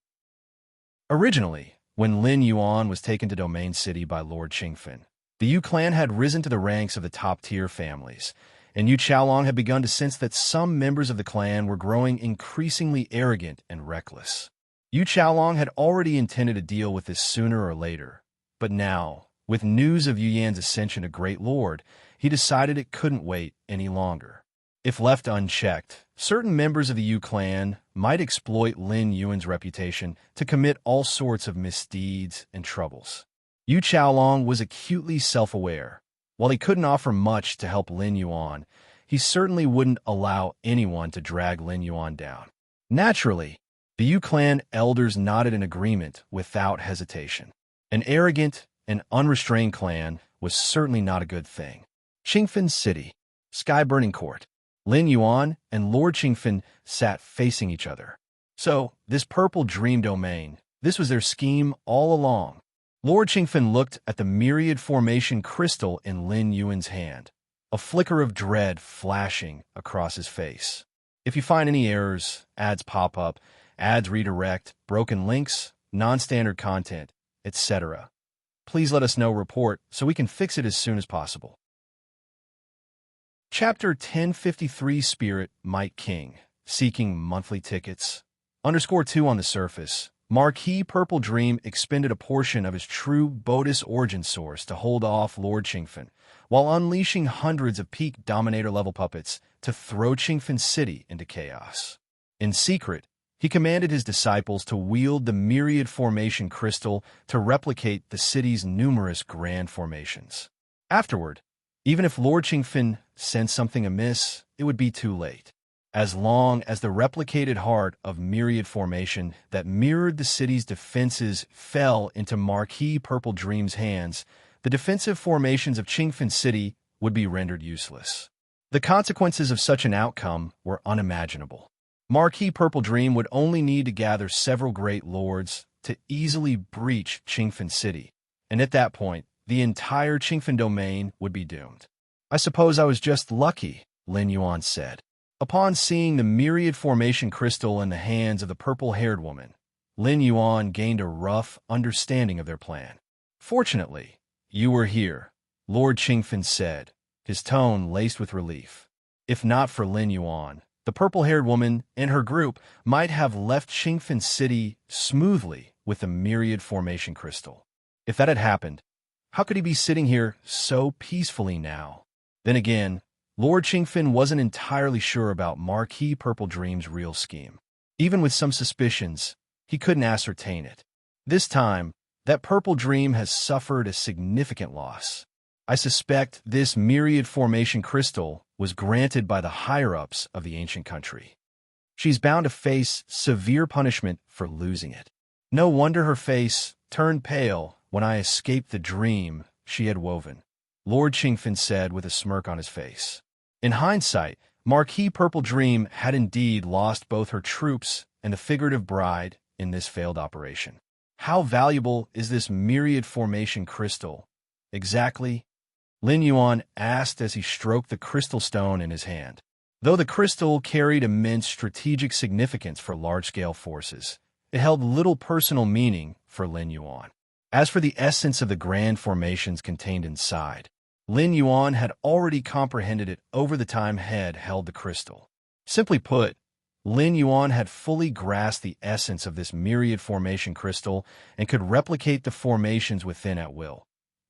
Originally, when Lin Yuan was taken to Domain City by Lord Qingfen, the Yu clan had risen to the ranks of the top-tier families, and Yu Chaolong had begun to sense that some members of the clan were growing increasingly arrogant and reckless. Yu Chaolong had already intended to deal with this sooner or later, but now, with news of Yu Yan's ascension to Great Lord, he decided it couldn't wait any longer. If left unchecked, certain members of the Yu clan might exploit Lin Yuan's reputation to commit all sorts of misdeeds and troubles. Yu Chaolong was acutely self-aware. While he couldn't offer much to help Lin Yuan, he certainly wouldn't allow anyone to drag Lin Yuan down. Naturally, the Yu clan elders nodded in agreement without hesitation. An arrogant and unrestrained clan was certainly not a good thing. Qingfen City, Sky Burning Court. Lin Yuan and Lord Qingfen sat facing each other. So, this purple dream domain, this was their scheme all along. Lord Qingfen looked at the myriad formation crystal in Lin Yuan's hand, a flicker of dread flashing across his face. If you find any errors, ads pop up, ads redirect, broken links, non-standard content, etc., please let us know. Report so we can fix it as soon as possible. Chapter 1053 Spirit Might King, Seeking Monthly Tickets. _2 on the surface, Marquis Purple Dream expended a portion of his true Bodis origin source to hold off Lord Qingfen, while unleashing hundreds of peak Dominator-level puppets to throw Qingfen City into chaos. In secret, he commanded his disciples to wield the myriad formation crystal to replicate the city's numerous grand formations. Afterward, even if Lord Qingfen sensed something amiss, it would be too late. As long as the replicated heart of myriad formation that mirrored the city's defenses fell into Marquis Purple Dream's hands, the defensive formations of Qingfen City would be rendered useless. The consequences of such an outcome were unimaginable. Marquis Purple Dream would only need to gather several great lords to easily breach Qingfen City, and at that point, the entire Qingfen domain would be doomed. I suppose I was just lucky, Lin Yuan said. Upon seeing the myriad formation crystal in the hands of the purple-haired woman, Lin Yuan gained a rough understanding of their plan. Fortunately, you were here, Lord Qingfen said, his tone laced with relief. If not for Lin Yuan, the purple-haired woman and her group might have left Qingfen City smoothly with the myriad formation crystal. If that had happened, how could he be sitting here so peacefully now? Then again, Lord Qingfen wasn't entirely sure about Marquis Purple Dream's real scheme. Even with some suspicions, he couldn't ascertain it. This time, that Purple Dream has suffered a significant loss. I suspect this myriad formation crystal was granted by the higher-ups of the ancient country. She's bound to face severe punishment for losing it. No wonder her face turned pale when I escaped the dream she had woven, Lord Qingfen said with a smirk on his face. In hindsight, Marquis Purple Dream had indeed lost both her troops and the figurative bride in this failed operation. How valuable is this myriad formation crystal? Exactly? Lin Yuan asked as he stroked the crystal stone in his hand. Though the crystal carried immense strategic significance for large-scale forces, it held little personal meaning for Lin Yuan. As for the essence of the grand formations contained inside, Lin Yuan had already comprehended it over the time Head held the crystal. Simply put, Lin Yuan had fully grasped the essence of this myriad formation crystal and could replicate the formations within at will.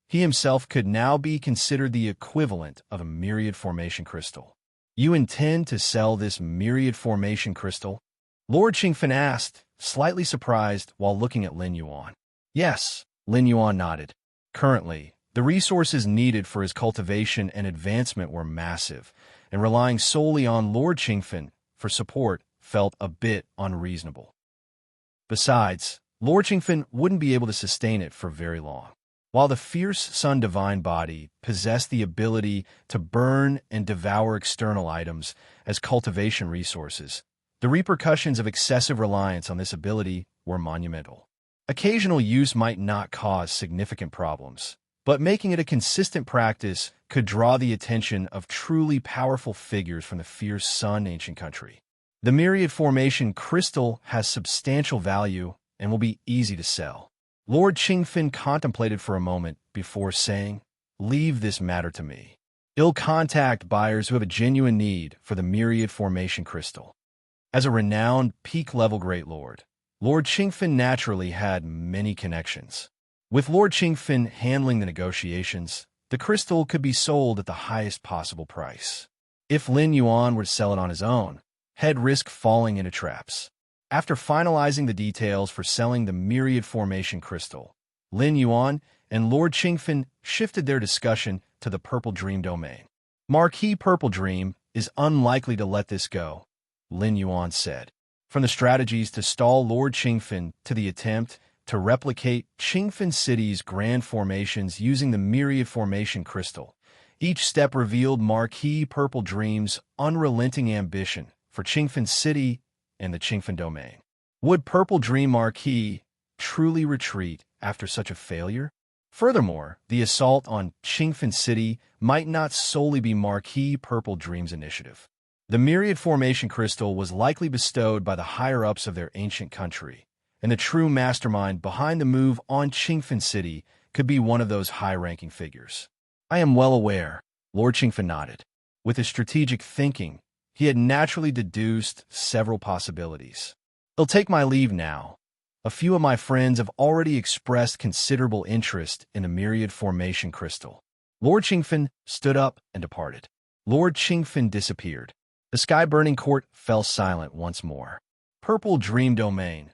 He himself could now be considered the equivalent of a myriad formation crystal. You intend to sell this myriad formation crystal? Lord Qingfen asked, slightly surprised while looking at Lin Yuan. Yes, Lin Yuan nodded. Currently, the resources needed for his cultivation and advancement were massive, and relying solely on Lord Qingfen for support felt a bit unreasonable. Besides, Lord Qingfen wouldn't be able to sustain it for very long. While the fierce sun divine body possessed the ability to burn and devour external items as cultivation resources, the repercussions of excessive reliance on this ability were monumental. Occasional use might not cause significant problems, but making it a consistent practice could draw the attention of truly powerful figures from the fierce sun ancient country. The myriad formation crystal has substantial value and will be easy to sell. Lord Qingfen contemplated for a moment before saying, "Leave this matter to me. I'll contact buyers who have a genuine need for the myriad formation crystal." As a renowned peak-level great lord, Lord Qingfen naturally had many connections. With Lord Qingfen handling the negotiations, the crystal could be sold at the highest possible price. If Lin Yuan were to sell it on his own, he'd risk falling into traps. After finalizing the details for selling the myriad formation crystal, Lin Yuan and Lord Qingfen shifted their discussion to the Purple Dream domain. Marquis Purple Dream is unlikely to let this go, Lin Yuan said. From the strategies to stall Lord Qingfen to the attempt to replicate Qingfen City's grand formations using the myriad formation crystal, each step revealed Marquis Purple Dream's unrelenting ambition for Qingfen City and the Qingfen domain. Would Purple Dream Marquis truly retreat after such a failure? Furthermore, the assault on Qingfen City might not solely be Marquis Purple Dream's initiative. The myriad formation crystal was likely bestowed by the higher-ups of their ancient country, and the true mastermind behind the move on Qingfen City could be one of those high-ranking figures. I am well aware, Lord Qingfen nodded. With his strategic thinking, he had naturally deduced several possibilities. I'll take my leave now. A few of my friends have already expressed considerable interest in the myriad formation crystal. Lord Qingfen stood up and departed. Lord Qingfen disappeared. The sky-burning court fell silent once more. Purple Dream Domain.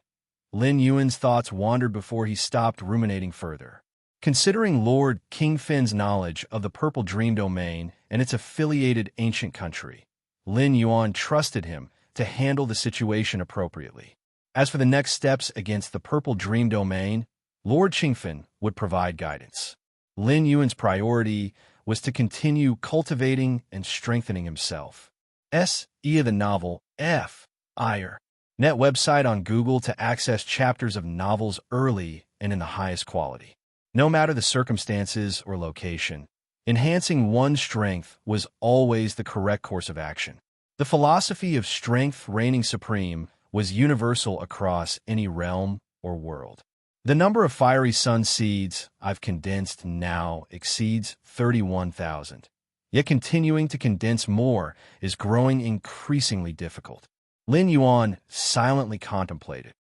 Lin Yuan's thoughts wandered before he stopped ruminating further. Considering Lord Qingfen's knowledge of the Purple Dream Domain and its affiliated ancient country, Lin Yuan trusted him to handle the situation appropriately. As for the next steps against the Purple Dream Domain, Lord Qingfen would provide guidance. Lin Yuan's priority was to continue cultivating and strengthening himself. The novel, net website on Google to access chapters of novels early and in the highest quality. No matter the circumstances or location, enhancing one's strength was always the correct course of action. The philosophy of strength reigning supreme was universal across any realm or world. The number of fiery sun seeds I've condensed now exceeds 31,000. Yet continuing to condense more is growing increasingly difficult. Lin Yuan silently contemplated.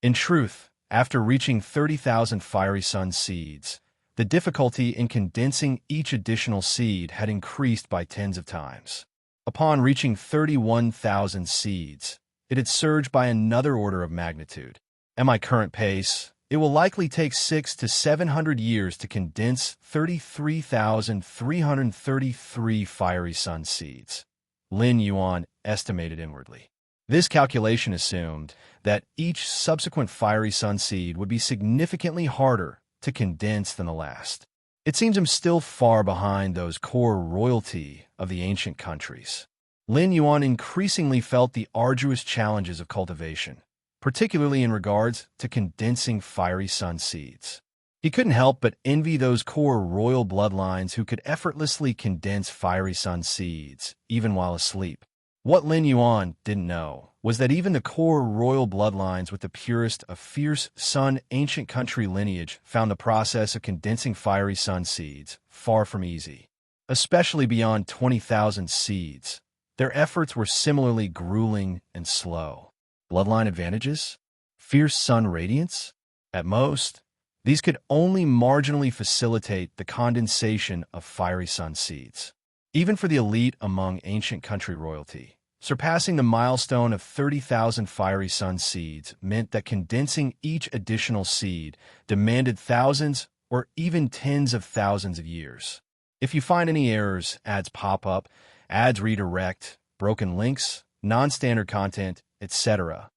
In truth, after reaching 30,000 fiery sun seeds, the difficulty in condensing each additional seed had increased by tens of times. Upon reaching 31,000 seeds, it had surged by another order of magnitude. At my current pace, it will likely take 600 to 700 years to condense 33,333 fiery sun seeds, Lin Yuan estimated inwardly. This calculation assumed that each subsequent fiery sun seed would be significantly harder to condense than the last. It seems I'm still far behind those core royalty of the ancient countries. Lin Yuan increasingly felt the arduous challenges of cultivation, particularly in regards to condensing fiery sun seeds. He couldn't help but envy those core royal bloodlines who could effortlessly condense fiery sun seeds, even while asleep. What Lin Yuan didn't know was that even the core royal bloodlines with the purest of fierce sun ancient country lineage found the process of condensing fiery sun seeds far from easy. Especially beyond 20,000 seeds, their efforts were similarly grueling and slow. Bloodline advantages? Fierce sun radiance? At most, these could only marginally facilitate the condensation of fiery sun seeds. Even for the elite among ancient country royalty, surpassing the milestone of 30,000 fiery sun seeds meant that condensing each additional seed demanded thousands or even tens of thousands of years. If you find any errors, ads pop up, ads redirect, broken links, non-standard content, etc.,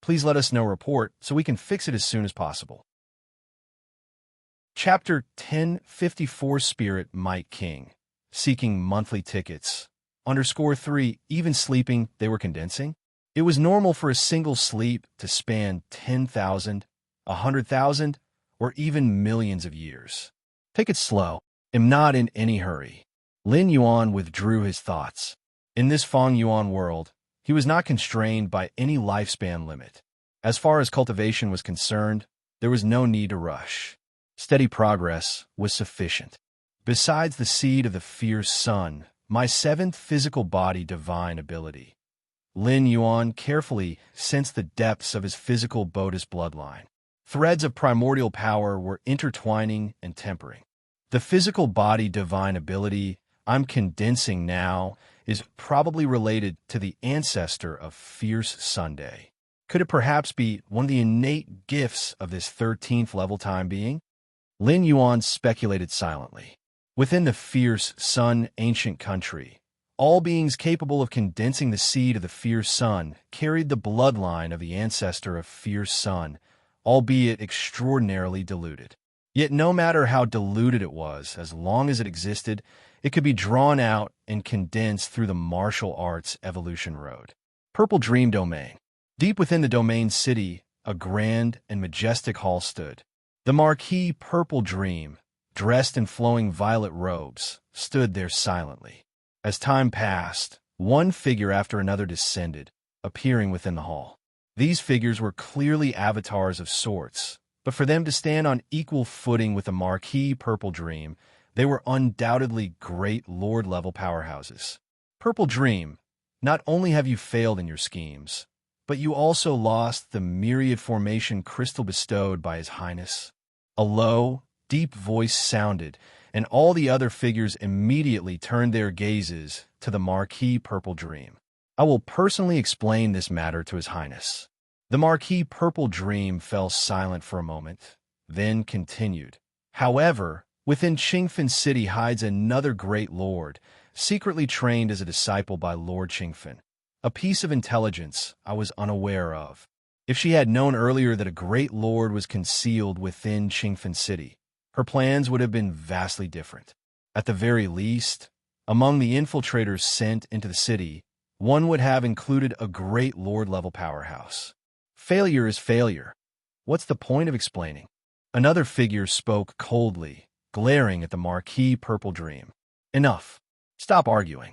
Please let us know report so we can fix it as soon as possible. Chapter 1054 Spirit Might King. Seeking monthly tickets. _3. Even sleeping, they were condensing. It was normal for a single sleep to span 10,000, 100,000, or even millions of years. Take it slow. Am not in any hurry. Lin Yuan withdrew his thoughts. In this Feng Yuan world, he was not constrained by any lifespan limit. As far as cultivation was concerned, there was no need to rush. Steady progress was sufficient. Besides the seed of the fierce sun, my seventh physical body divine ability. Lin Yuan carefully sensed the depths of his physical Buddhist bloodline. Threads of primordial power were intertwining and tempering. The physical body divine ability I'm condensing now is probably related to the ancestor of Fierce Sunday. Could it perhaps be one of the innate gifts of this 13th level time being? Lin Yuan speculated silently. Within the Fierce Sun ancient country, all beings capable of condensing the seed of the Fierce Sun carried the bloodline of the ancestor of Fierce Sun, albeit extraordinarily diluted. Yet no matter how diluted it was, as long as it existed, it could be drawn out and condensed through the martial arts evolution road. Purple Dream Domain. Deep within the domain city, a grand and majestic hall stood. The Marquis Purple Dream, dressed in flowing violet robes, stood there silently. As time passed, one figure after another descended, appearing within the hall. These figures were clearly avatars of sorts, but for them to stand on equal footing with the Marquis Purple Dream, they were undoubtedly great Lord-level powerhouses. Purple Dream, not only have you failed in your schemes, but you also lost the myriad formation crystal bestowed by His Highness. A low, deep voice sounded, and all the other figures immediately turned their gazes to the Marquis Purple Dream. I will personally explain this matter to His Highness. The Marquis Purple Dream fell silent for a moment, then continued. However, within Qingfen City hides another great lord, secretly trained as a disciple by Lord Qingfen. A piece of intelligence I was unaware of. If she had known earlier that a great lord was concealed within Qingfen City, her plans would have been vastly different. At the very least, among the infiltrators sent into the city, one would have included a great lord-level powerhouse. Failure is failure. What's the point of explaining? Another figure spoke coldly, glaring at the Marquis Purple Dream. Enough. Stop arguing.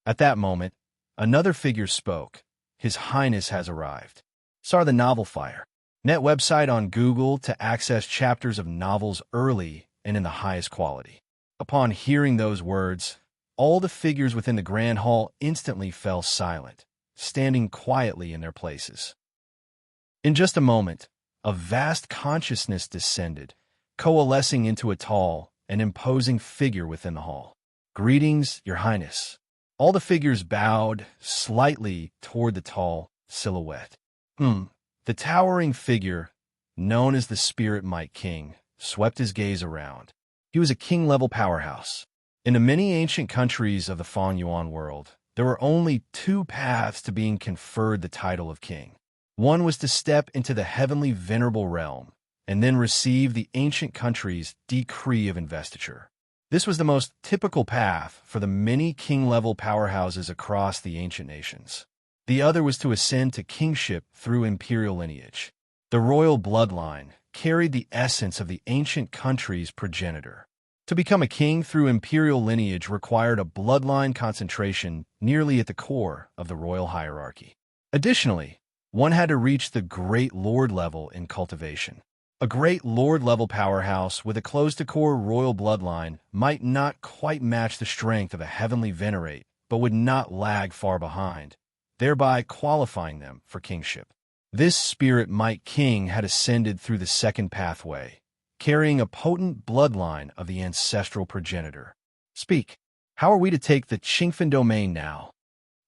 At that moment, another figure spoke. His Highness has arrived. Saw the Novel Fire. Net website on Google to access chapters of novels early and in the highest quality. Upon hearing those words, all the figures within the grand hall instantly fell silent, standing quietly in their places. In just a moment, a vast consciousness descended, coalescing into a tall and imposing figure within the hall. Greetings, Your Highness. All the figures bowed slightly toward the tall silhouette. The towering figure, known as the Spirit Might King, swept his gaze around. He was a king-level powerhouse. In the many ancient countries of the Feng Yuan world, there were only two paths to being conferred the title of king. One was to step into the heavenly venerable realm, and then receive the ancient country's decree of investiture. This was the most typical path for the many king-level powerhouses across the ancient nations. The other was to ascend to kingship through imperial lineage. The royal bloodline carried the essence of the ancient country's progenitor. To become a king through imperial lineage required a bloodline concentration nearly at the core of the royal hierarchy. Additionally, one had to reach the great lord level in cultivation. A great lord-level powerhouse with a close-to-core royal bloodline might not quite match the strength of a heavenly venerate, but would not lag far behind, thereby qualifying them for kingship. This Spirit Might King had ascended through the second pathway, carrying a potent bloodline of the ancestral progenitor. Speak. How are we to take the Qingfen domain now?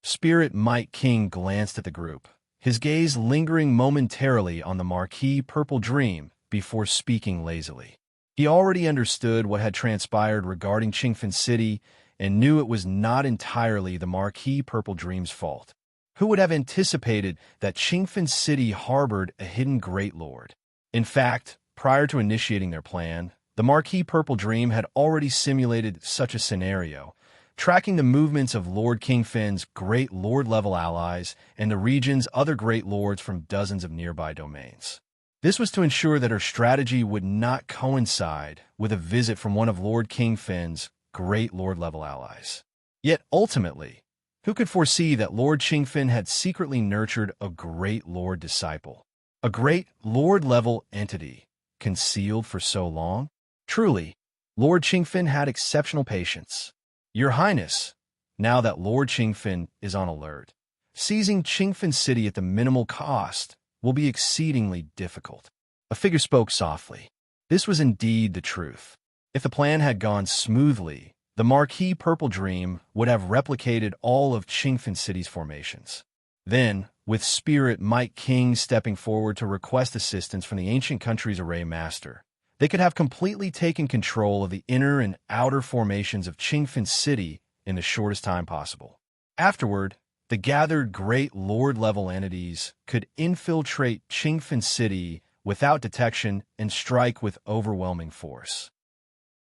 Spirit Might King glanced at the group, his gaze lingering momentarily on the Marquis Purple Dream before speaking lazily. He already understood what had transpired regarding Qingfen City and knew it was not entirely the Marquis Purple Dream's fault. Who would have anticipated that Qingfen City harbored a hidden Great Lord? In fact, prior to initiating their plan, the Marquis Purple Dream had already simulated such a scenario, tracking the movements of Lord Qingfen's Great Lord-level allies and the region's other Great Lords from dozens of nearby domains. This was to ensure that her strategy would not coincide with a visit from one of Lord Qingfen's Great Lord-level allies. Yet ultimately, who could foresee that Lord Qingfen had secretly nurtured a Great Lord disciple, a Great Lord-level entity, concealed for so long? Truly, Lord Qingfen had exceptional patience. Your Highness, now that Lord Qingfen is on alert, seizing Qingfen City at the minimal cost will be exceedingly difficult. A figure spoke softly. This was indeed the truth. If the plan had gone smoothly, the Marquis Purple Dream would have replicated all of Qingfen City's formations. Then, with Spirit Might King stepping forward to request assistance from the ancient country's array master, they could have completely taken control of the inner and outer formations of Qingfen City in the shortest time possible. Afterward, the gathered Great Lord-level entities could infiltrate Qingfen City without detection and strike with overwhelming force.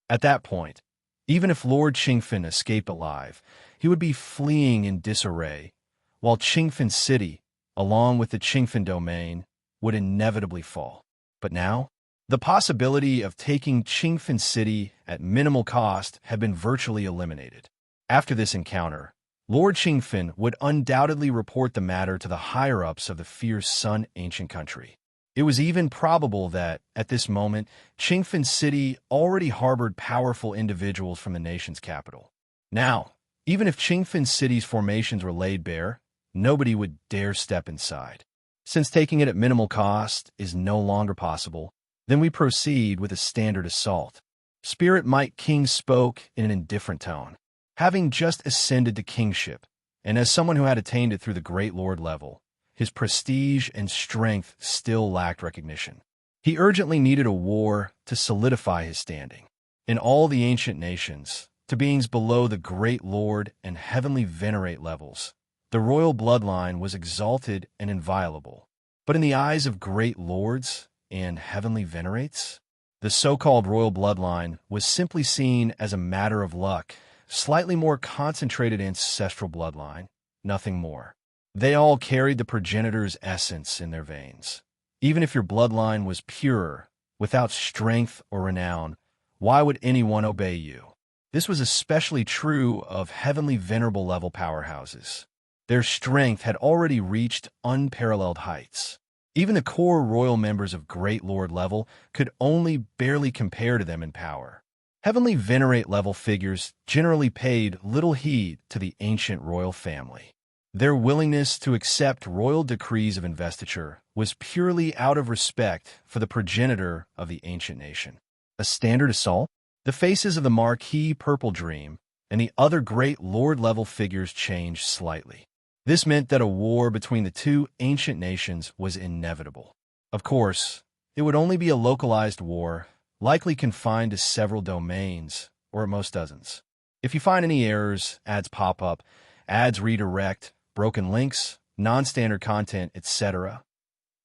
At that point, even if Lord Qingfen escaped alive, he would be fleeing in disarray, while Qingfen City, along with the Qingfen domain, would inevitably fall. But now, the possibility of taking Qingfen City at minimal cost had been virtually eliminated. After this encounter, Lord Qingfen would undoubtedly report the matter to the higher-ups of the fierce Sun ancient country. It was even probable that, at this moment, Qingfen City already harbored powerful individuals from the nation's capital. Now, even if Qingfen City's formations were laid bare, nobody would dare step inside. Since taking it at minimal cost is no longer possible, then we proceed with a standard assault. Spirit Might King spoke in an indifferent tone. Having just ascended to kingship, and as someone who had attained it through the Great Lord level, his prestige and strength still lacked recognition. He urgently needed a war to solidify his standing. In all the ancient nations, to beings below the Great Lord and Heavenly Venerate levels, the royal bloodline was exalted and inviolable. But in the eyes of Great Lords and Heavenly Venerates, the so-called royal bloodline was simply seen as a matter of luck, slightly more concentrated ancestral bloodline, nothing more. They all carried the progenitor's essence in their veins. Even if your bloodline was pure, without strength or renown, why would anyone obey you? This was especially true of Heavenly Venerable level powerhouses. Their strength had already reached unparalleled heights. Even the core royal members of Great Lord level could only barely compare to them in power. Heavenly Venerate level figures generally paid little heed to the ancient royal family. Their willingness to accept royal decrees of investiture was purely out of respect for the progenitor of the ancient nation. A standard assault? The faces of the Marquis Purple Dream and the other Great Lord-level figures changed slightly. This meant that a war between the two ancient nations was inevitable. Of course, it would only be a localized war, likely confined to several domains, or at most dozens. If you find any errors, ads pop up, ads redirect, broken links, non-standard content, etc.,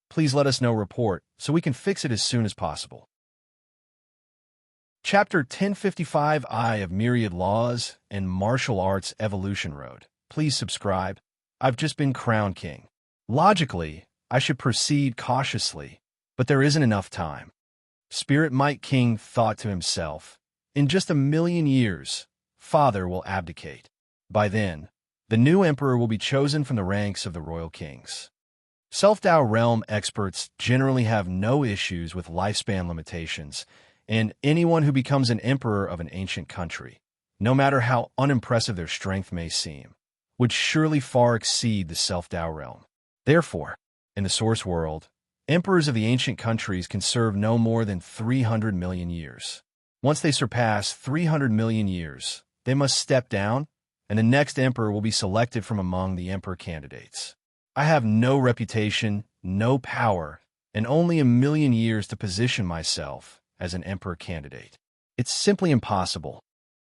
please let us know report so we can fix it as soon as possible. Chapter 1055 Eye of Myriad Laws and Martial Arts Evolution Road. Please subscribe. I've just been crowned king. Logically, I should proceed cautiously, but there isn't enough time. Spirit Might King thought to himself, in just 1,000,000 years, Father will abdicate. By then, the new emperor will be chosen from the ranks of the royal kings. Self-Dao realm experts generally have no issues with lifespan limitations, and anyone who becomes an emperor of an ancient country, no matter how unimpressive their strength may seem, would surely far exceed the Self-Dao realm. Therefore, in the source world, emperors of the ancient countries can serve no more than 300 million years. Once they surpass 300 million years, they must step down, and the next emperor will be selected from among the emperor candidates. I have no reputation, no power, and only 1,000,000 years to position myself as an emperor candidate. It's simply impossible.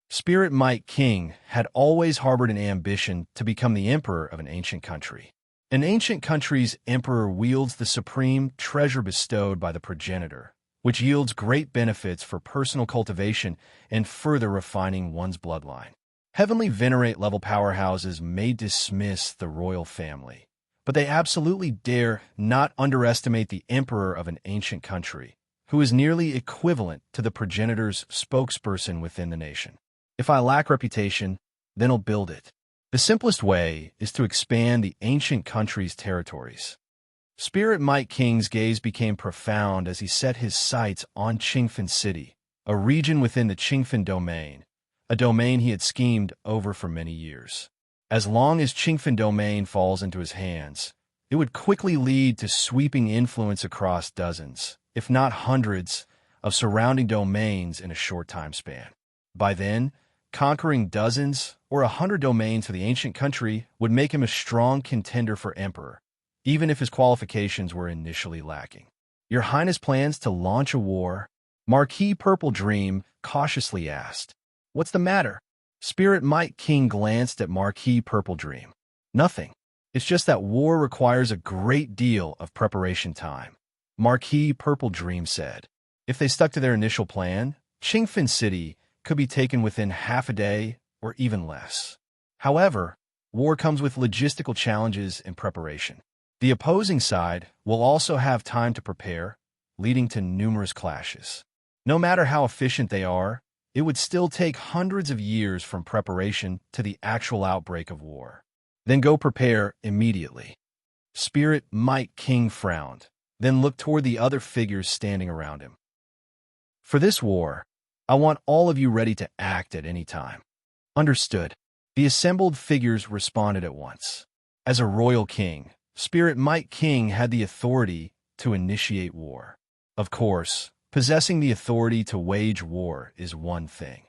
Spirit Might King had always harbored an ambition to become the emperor of an ancient country. An ancient country's emperor wields the supreme treasure bestowed by the progenitor, which yields great benefits for personal cultivation and further refining one's bloodline. Heavenly Venerate-level powerhouses may dismiss the royal family, but they absolutely dare not underestimate the emperor of an ancient country, who is nearly equivalent to the progenitor's spokesperson within the nation. If I lack reputation, then I'll build it. The simplest way is to expand the ancient country's territories. Spirit Might King's gaze became profound as he set his sights on Qingfen City, a region within the Qingfen domain, a domain he had schemed over for many years. As long as Qingfen domain falls into his hands, it would quickly lead to sweeping influence across dozens, if not hundreds, of surrounding domains in a short time span. By then, conquering dozens or 100 domains for the ancient country would make him a strong contender for emperor, even if his qualifications were initially lacking. Your Highness plans to launch a war? Marquis Purple Dream cautiously asked. What's the matter? Spirit Might King glanced at Marquis Purple Dream. Nothing. It's just that war requires a great deal of preparation time, Marquis Purple Dream said. If they stuck to their initial plan, Qingfen City could be taken within half a day or even less. However, war comes with logistical challenges and preparation. The opposing side will also have time to prepare, leading to numerous clashes. No matter how efficient they are, it would still take hundreds of years from preparation to the actual outbreak of war. Then go prepare immediately. Spirit Might King frowned, then looked toward the other figures standing around him. For this war, I want all of you ready to act at any time. Understood. The assembled figures responded at once. As a royal king, Spirit Might King had the authority to initiate war. Of course, possessing the authority to wage war is one thing.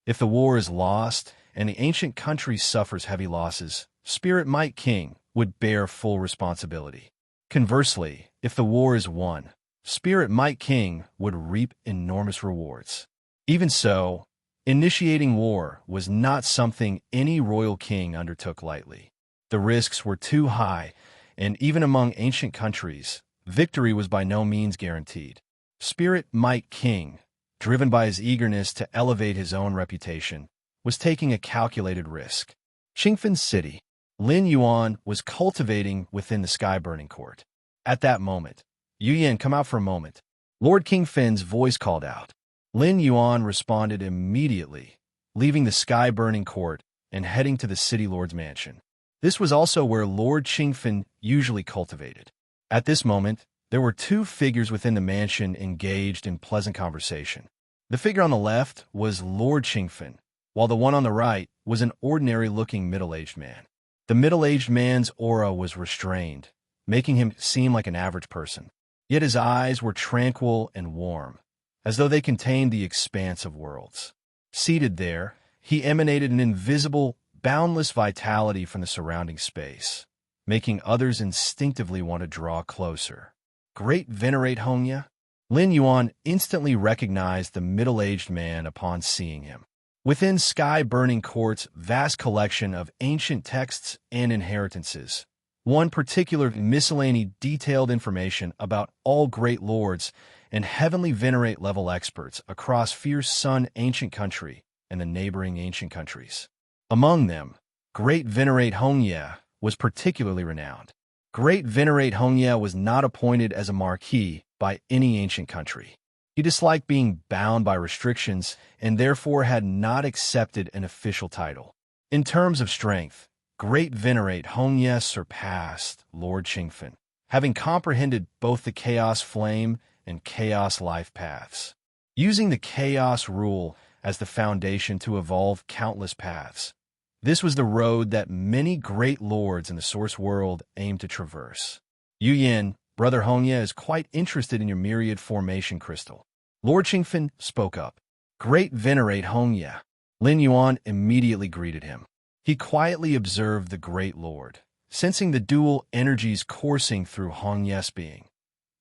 If the war is lost and the ancient country suffers heavy losses, Spirit Might King would bear full responsibility. Conversely, if the war is won, Spirit Might King would reap enormous rewards. Even so, initiating war was not something any royal king undertook lightly. The risks were too high, and even among ancient countries, victory was by no means guaranteed. Spirit Might King, driven by his eagerness to elevate his own reputation, was taking a calculated risk. Qingfen City. Lin Yuan was cultivating within the sky-burning court. At that moment, Yu Yan, come out for a moment. Lord King Fen's voice called out. Lin Yuan responded immediately, leaving the sky-burning court and heading to the city lord's mansion. This was also where Lord Qingfen usually cultivated. At this moment, there were two figures within the mansion engaged in pleasant conversation. The figure on the left was Lord Qingfen, while the one on the right was an ordinary-looking middle-aged man. The middle-aged man's aura was restrained, making him seem like an average person. Yet his eyes were tranquil and warm, as though they contained the expanse of worlds. Seated there, he emanated an invisible, boundless vitality from the surrounding space, making others instinctively want to draw closer. Great Venerate Hongya? Lin Yuan instantly recognized the middle-aged man upon seeing him. Within Sky Burning Court's vast collection of ancient texts and inheritances, one particular miscellany detailed information about all great lords and heavenly Venerate-level experts across Fierce Sun Ancient Country and the neighboring ancient countries. Among them, Great Venerate Hongya was particularly renowned. Great Venerate Hongya was not appointed as a marquis by any ancient country. He disliked being bound by restrictions and therefore had not accepted an official title. In terms of strength, Great Venerate Hongya surpassed Lord Qingfen, having comprehended both the Chaos Flame and Chaos Life paths. Using the Chaos Rule as the foundation to evolve countless paths, this was the road that many great lords in the Source World aimed to traverse. Yu Yin, Brother Hongya is quite interested in your myriad formation crystal. Lord Qingfen spoke up. Great Venerate Hongya. Lin Yuan immediately greeted him. He quietly observed the great lord, sensing the dual energies coursing through Hongya's being,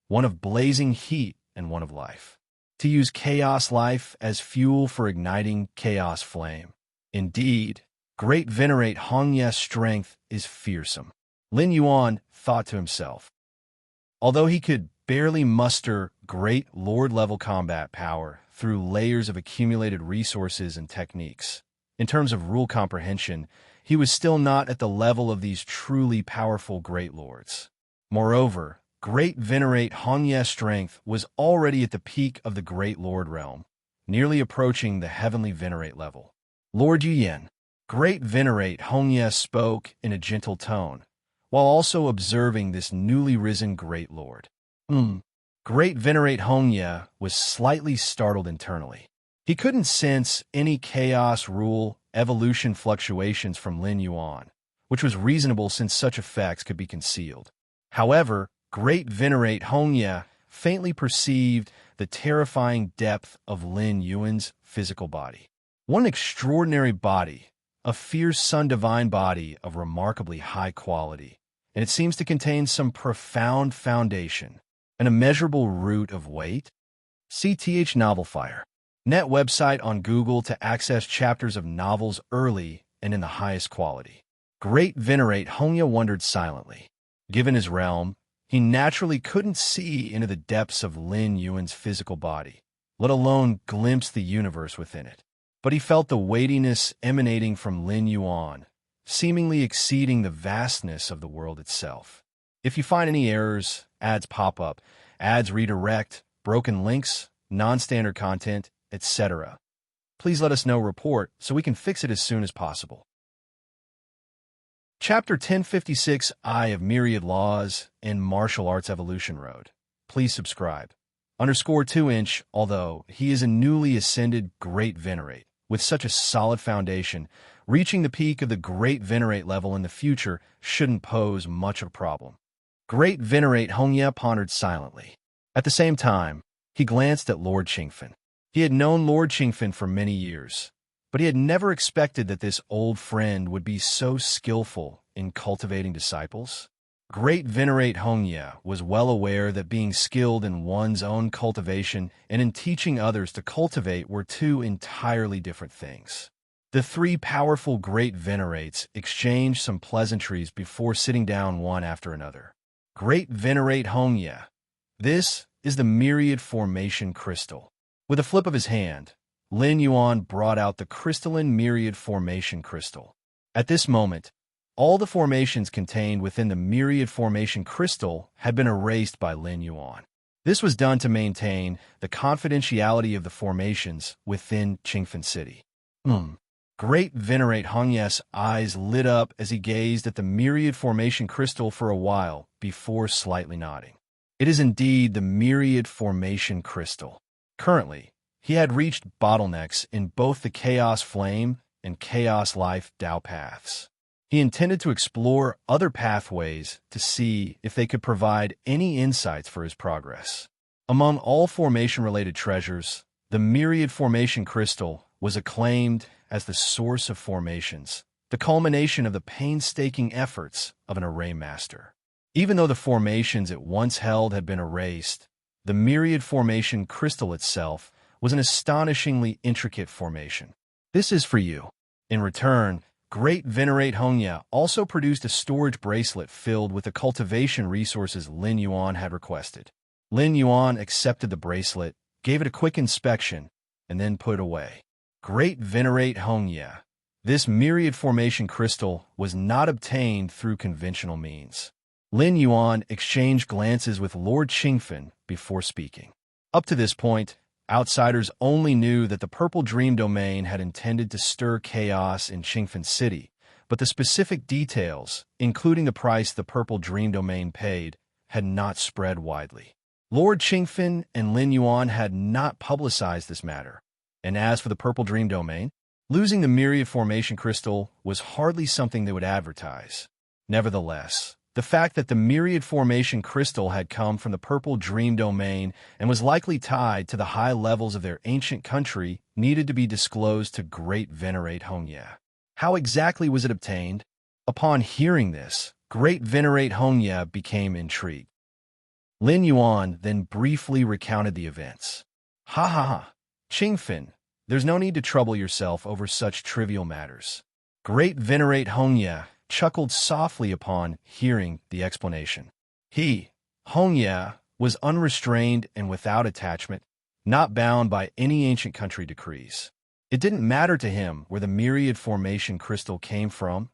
one of blazing heat and one of life. to use chaos life as fuel for igniting chaos flame. Indeed, Great Venerate Hongye's strength is fearsome, Lin Yuan thought to himself. Although he could barely muster great lord-level combat power through layers of accumulated resources and techniques, in terms of rule comprehension, he was still not at the level of these truly powerful great lords. Moreover, Great Venerate Hongye's strength was already at the peak of the Great Lord realm, nearly approaching the Heavenly Venerate level. Lord Yuyan, Great Venerate Hongye spoke in a gentle tone, while also observing this newly risen Great Lord. Great Venerate Hongye was slightly startled internally. He couldn't sense any chaos rule evolution fluctuations from Lin Yuan, which was reasonable since such effects could be concealed. However, Great Venerate Hongye faintly perceived the terrifying depth of Lin Yuan's physical body. One extraordinary body, a fierce sun divine body of remarkably high quality, and it seems to contain some profound foundation, an immeasurable root of weight. CTH Novel Fire. Net website on Google to access chapters of novels early and in the highest quality. Great Venerate Hongye wondered silently. Given his realm, he naturally couldn't see into the depths of Lin Yuan's physical body, let alone glimpse the universe within it. But he felt the weightiness emanating from Lin Yuan, seemingly exceeding the vastness of the world itself. If you find any errors, ads pop up, ads redirect, broken links, non-standard content, etc., please let us know report so we can fix it as soon as possible. Chapter 1056 Eye of Myriad Laws in Martial Arts Evolution Road. Please subscribe. _2inch, although he is a newly ascended Great Venerate, with such a solid foundation, reaching the peak of the Great Venerate level in the future shouldn't pose much of a problem. Great Venerate Hongye pondered silently. At the same time, he glanced at Lord Qingfen. He had known Lord Qingfen for many years, but he had never expected that this old friend would be so skillful in cultivating disciples. Great Venerate Hongye was well aware that being skilled in one's own cultivation and in teaching others to cultivate were two entirely different things. The three powerful Great Venerates exchanged some pleasantries before sitting down one after another. Great Venerate Hongye, this is the Myriad Formation Crystal. With a flip of his hand, Lin Yuan brought out the crystalline Myriad Formation Crystal. At this moment, all the formations contained within the Myriad Formation Crystal had been erased by Lin Yuan. This was done to maintain the confidentiality of the formations within Qingfen City. Great Venerate Hongye's eyes lit up as he gazed at the Myriad Formation Crystal for a while before slightly nodding. It is indeed the Myriad Formation Crystal. Currently, he had reached bottlenecks in both the Chaos Flame and Chaos Life Dao paths. He intended to explore other pathways to see if they could provide any insights for his progress. Among all formation-related treasures, the Myriad Formation Crystal was acclaimed as the source of formations, the culmination of the painstaking efforts of an array master. Even though the formations it once held had been erased, the Myriad Formation Crystal itself was an astonishingly intricate formation. This is for you. In return, Great Venerate Hongye also produced a storage bracelet filled with the cultivation resources Lin Yuan had requested. Lin Yuan accepted the bracelet, gave it a quick inspection, and then put it away. Great Venerate Hongye, this Myriad Formation Crystal was not obtained through conventional means. Lin Yuan exchanged glances with Lord Qingfen before speaking. Up to this point, outsiders only knew that the Purple Dream Domain had intended to stir chaos in Qingfen City, but the specific details, including the price the Purple Dream Domain paid, had not spread widely. Lord Qingfen and Lin Yuan had not publicized this matter, and as for the Purple Dream Domain, losing the Myriad Formation Crystal was hardly something they would advertise. Nevertheless, the fact that the Myriad Formation Crystal had come from the Purple Dream Domain and was likely tied to the high levels of their ancient country needed to be disclosed to Great Venerate Hongye. How exactly was it obtained? Upon hearing this, Great Venerate Hongye became intrigued. Lin Yuan then briefly recounted the events. Ha ha ha. Qingfin, there's no need to trouble yourself over such trivial matters. Great Venerate Hongya chuckled softly upon hearing the explanation. He, Hongya, was unrestrained and without attachment, not bound by any ancient country decrees. It didn't matter to him where the myriad formation crystal came from.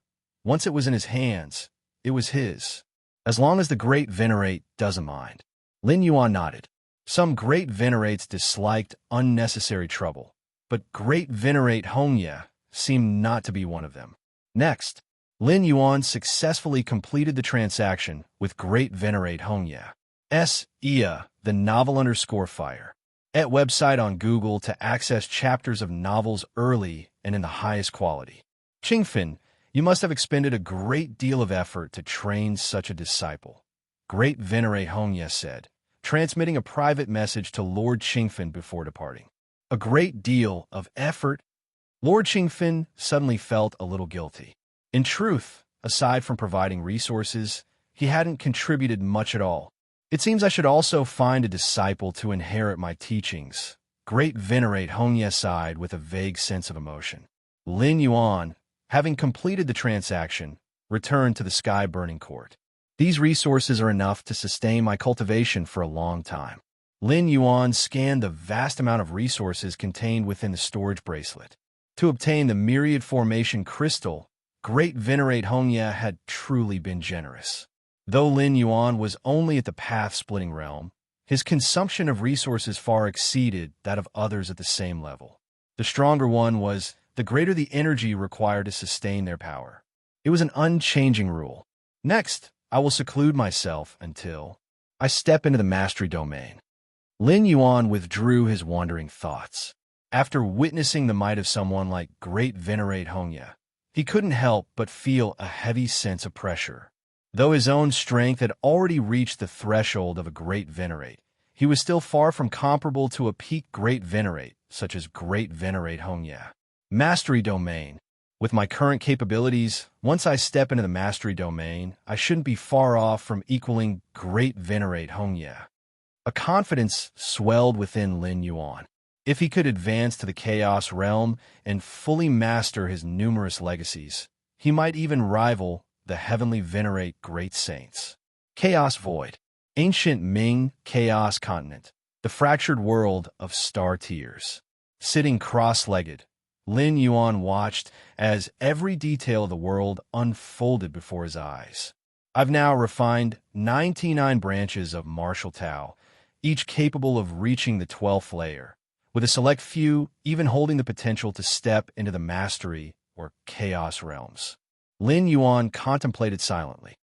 Once it was in his hands, it was his. As long as the Great Venerate doesn't mind. Lin Yuan nodded. Some Great Venerates disliked unnecessary trouble, but Great Venerate Hongya seemed not to be one of them. Next, Lin Yuan successfully completed the transaction with Great Venerate Hongya. Ia, the novel_fire. At website on Google to access chapters of novels early and in the highest quality. Qingfin, you must have expended a great deal of effort to train such a disciple, Great Venerate Hongya said, transmitting a private message to Lord Qingfin before departing. A great deal of effort? Lord Qingfin suddenly felt a little guilty. In truth, aside from providing resources, he hadn't contributed much at all. It seems I should also find a disciple to inherit my teachings, Great Venerate Hongya sighed with a vague sense of emotion. Lin Yuan, having completed the transaction, returned to the sky-burning court. These resources are enough to sustain my cultivation for a long time. Lin Yuan scanned the vast amount of resources contained within the storage bracelet. To obtain the myriad formation crystal, Great Venerate Hongya had truly been generous. Though Lin Yuan was only at the path-splitting realm, his consumption of resources far exceeded that of others at the same level. The stronger one was, the greater the energy required to sustain their power. It was an unchanging rule. Next, I will seclude myself until I step into the mastery domain. Lin Yuan withdrew his wandering thoughts. After witnessing the might of someone like Great Venerate Hongya, he couldn't help but feel a heavy sense of pressure. Though his own strength had already reached the threshold of a Great Venerate, he was still far from comparable to a peak Great Venerate, such as Great Venerate Hongya. Mastery Domain. With my current capabilities, once I step into the Mastery Domain, I shouldn't be far off from equaling Great Venerate Hongya. A confidence swelled within Lin Yuan. If he could advance to the Chaos Realm and fully master his numerous legacies, he might even rival the Heavenly Venerate Great Saints. Chaos Void. Ancient Ming Chaos Continent. The fractured world of star tears. Sitting cross-legged, Lin Yuan watched as every detail of the world unfolded before his eyes. I've now refined 99 branches of martial Tao, each capable of reaching the 12th layer, with a select few even holding the potential to step into the mastery or chaos realms. Lin Yuan contemplated silently.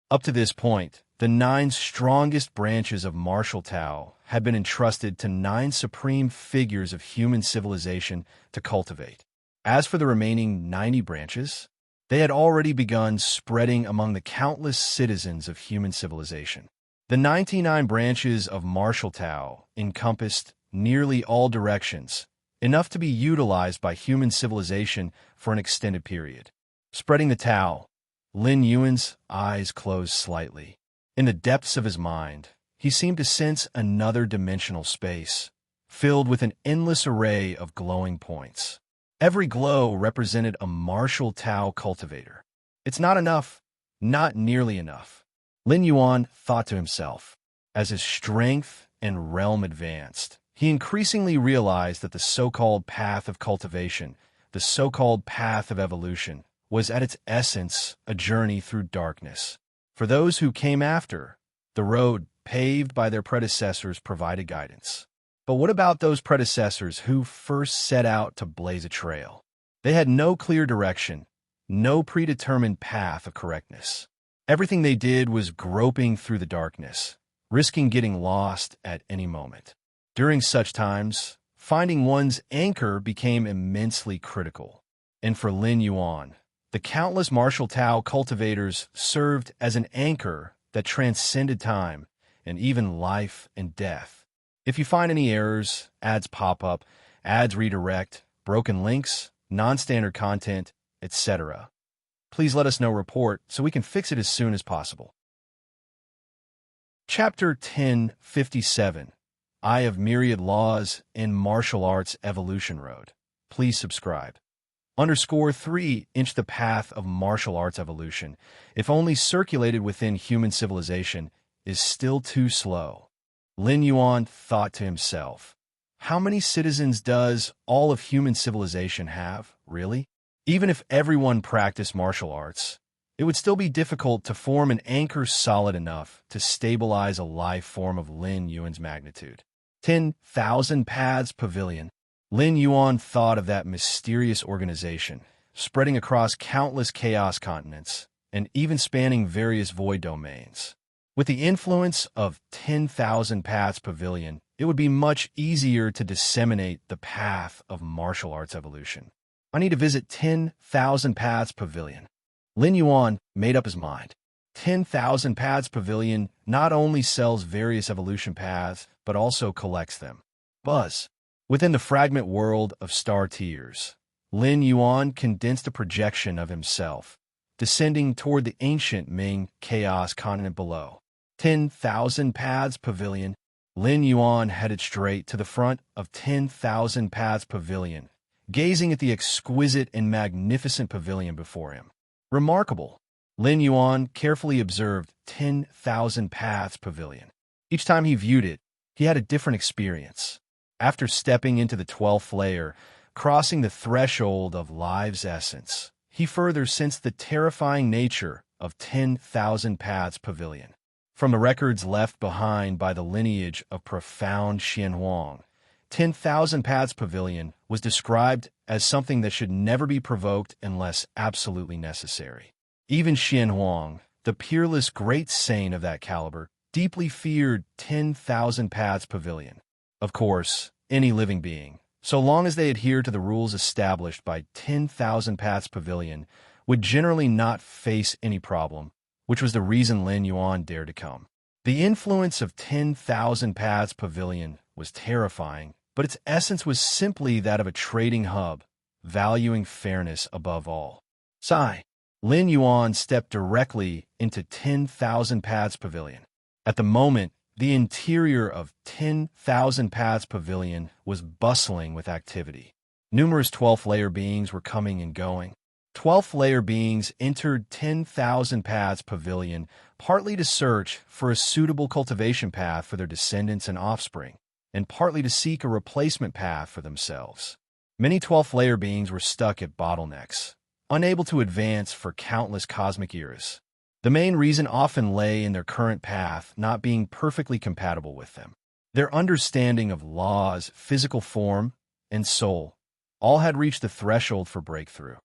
Up to this point, the 9 strongest branches of martial Tao had been entrusted to 9 supreme figures of human civilization to cultivate. As for the remaining 90 branches, they had already begun spreading among the countless citizens of human civilization. The 99 branches of martial Tao encompassed nearly all directions, enough to be utilized by human civilization for an extended period. Spreading the Tao, Lin Yuan's eyes closed slightly. In the depths of his mind, he seemed to sense another dimensional space, filled with an endless array of glowing points. Every glow represented a martial Tao cultivator. It's not enough, not nearly enough, Lin Yuan thought to himself. As his strength and realm advanced, he increasingly realized that the so-called path of cultivation, the so-called path of evolution, was at its essence a journey through darkness. For those who came after, the road paved by their predecessors provided guidance. But what about those predecessors who first set out to blaze a trail? They had no clear direction, no predetermined path of correctness. Everything they did was groping through the darkness, risking getting lost at any moment. During such times, finding one's anchor became immensely critical. And for Lin Yuan, the countless martial Tao cultivators served as an anchor that transcended time and even life and death. If you find any errors, ads pop up, ads redirect, broken links, non-standard content, etc., please let us know report so we can fix it as soon as possible. Chapter 1057. Eye of Myriad Laws in Martial Arts Evolution Road. Please subscribe. _3 Inch the path of martial arts evolution, if only circulated within human civilization, is still too slow. Lin Yuan thought to himself, how many citizens does all of human civilization have, really? Even if everyone practiced martial arts, it would still be difficult to form an anchor solid enough to stabilize a life form of Lin Yuan's magnitude. 10,000 Paths Pavilion. Lin Yuan thought of that mysterious organization, spreading across countless chaos continents, and even spanning various void domains. With the influence of 10,000 Paths Pavilion, it would be much easier to disseminate the path of martial arts evolution. I need to visit 10,000 Paths Pavilion. Lin Yuan made up his mind. 10,000 Paths Pavilion not only sells various evolution paths, but also collects them. Buzz. Within the fragment world of star tiers, Lin Yuan condensed a projection of himself, descending toward the ancient Ming chaos continent below. 10,000 Paths Pavilion. Lin Yuan headed straight to the front of 10,000 Paths Pavilion, gazing at the exquisite and magnificent pavilion before him. Remarkable. Lin Yuan carefully observed 10,000 Paths Pavilion. Each time he viewed it, he had a different experience. After stepping into the 12th layer, crossing the threshold of life's essence, he further sensed the terrifying nature of 10,000 Paths Pavilion. From the records left behind by the lineage of profound Xianhuang, 10,000 Paths Pavilion was described as something that should never be provoked unless absolutely necessary. Even Xianhuang, the peerless great saint of that caliber, deeply feared 10,000 Paths Pavilion. Of course, any living being, so long as they adhere to the rules established by 10,000 Paths Pavilion, would generally not face any problem, which was the reason Lin Yuan dared to come. The influence of 10,000 Paths Pavilion was terrifying, but its essence was simply that of a trading hub, valuing fairness above all. Sigh. Lin Yuan stepped directly into 10,000 Paths Pavilion. At the moment, the interior of 10,000 Paths Pavilion was bustling with activity. Numerous 12th layer beings were coming and going. 12th layer beings entered 10,000 Paths Pavilion partly to search for a suitable cultivation path for their descendants and offspring, and partly to seek a replacement path for themselves. Many 12th layer beings were stuck at bottlenecks, unable to advance for countless cosmic eras. The main reason often lay in their current path not being perfectly compatible with them. Their understanding of laws, physical form, and soul all had reached the threshold for breakthrough.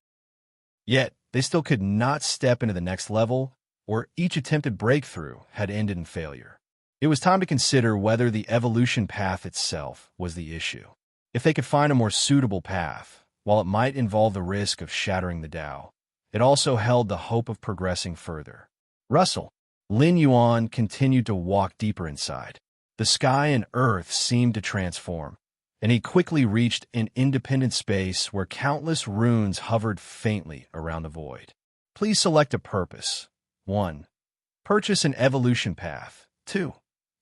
Yet, they still could not step into the next level, or each attempted breakthrough had ended in failure. It was time to consider whether the evolution path itself was the issue. If they could find a more suitable path, while it might involve the risk of shattering the Tao, it also held the hope of progressing further. Russell. Lin Yuan continued to walk deeper inside. The sky and earth seemed to transform, and he quickly reached an independent space where countless runes hovered faintly around the void. Please select a purpose. 1. Purchase an evolution path. 2.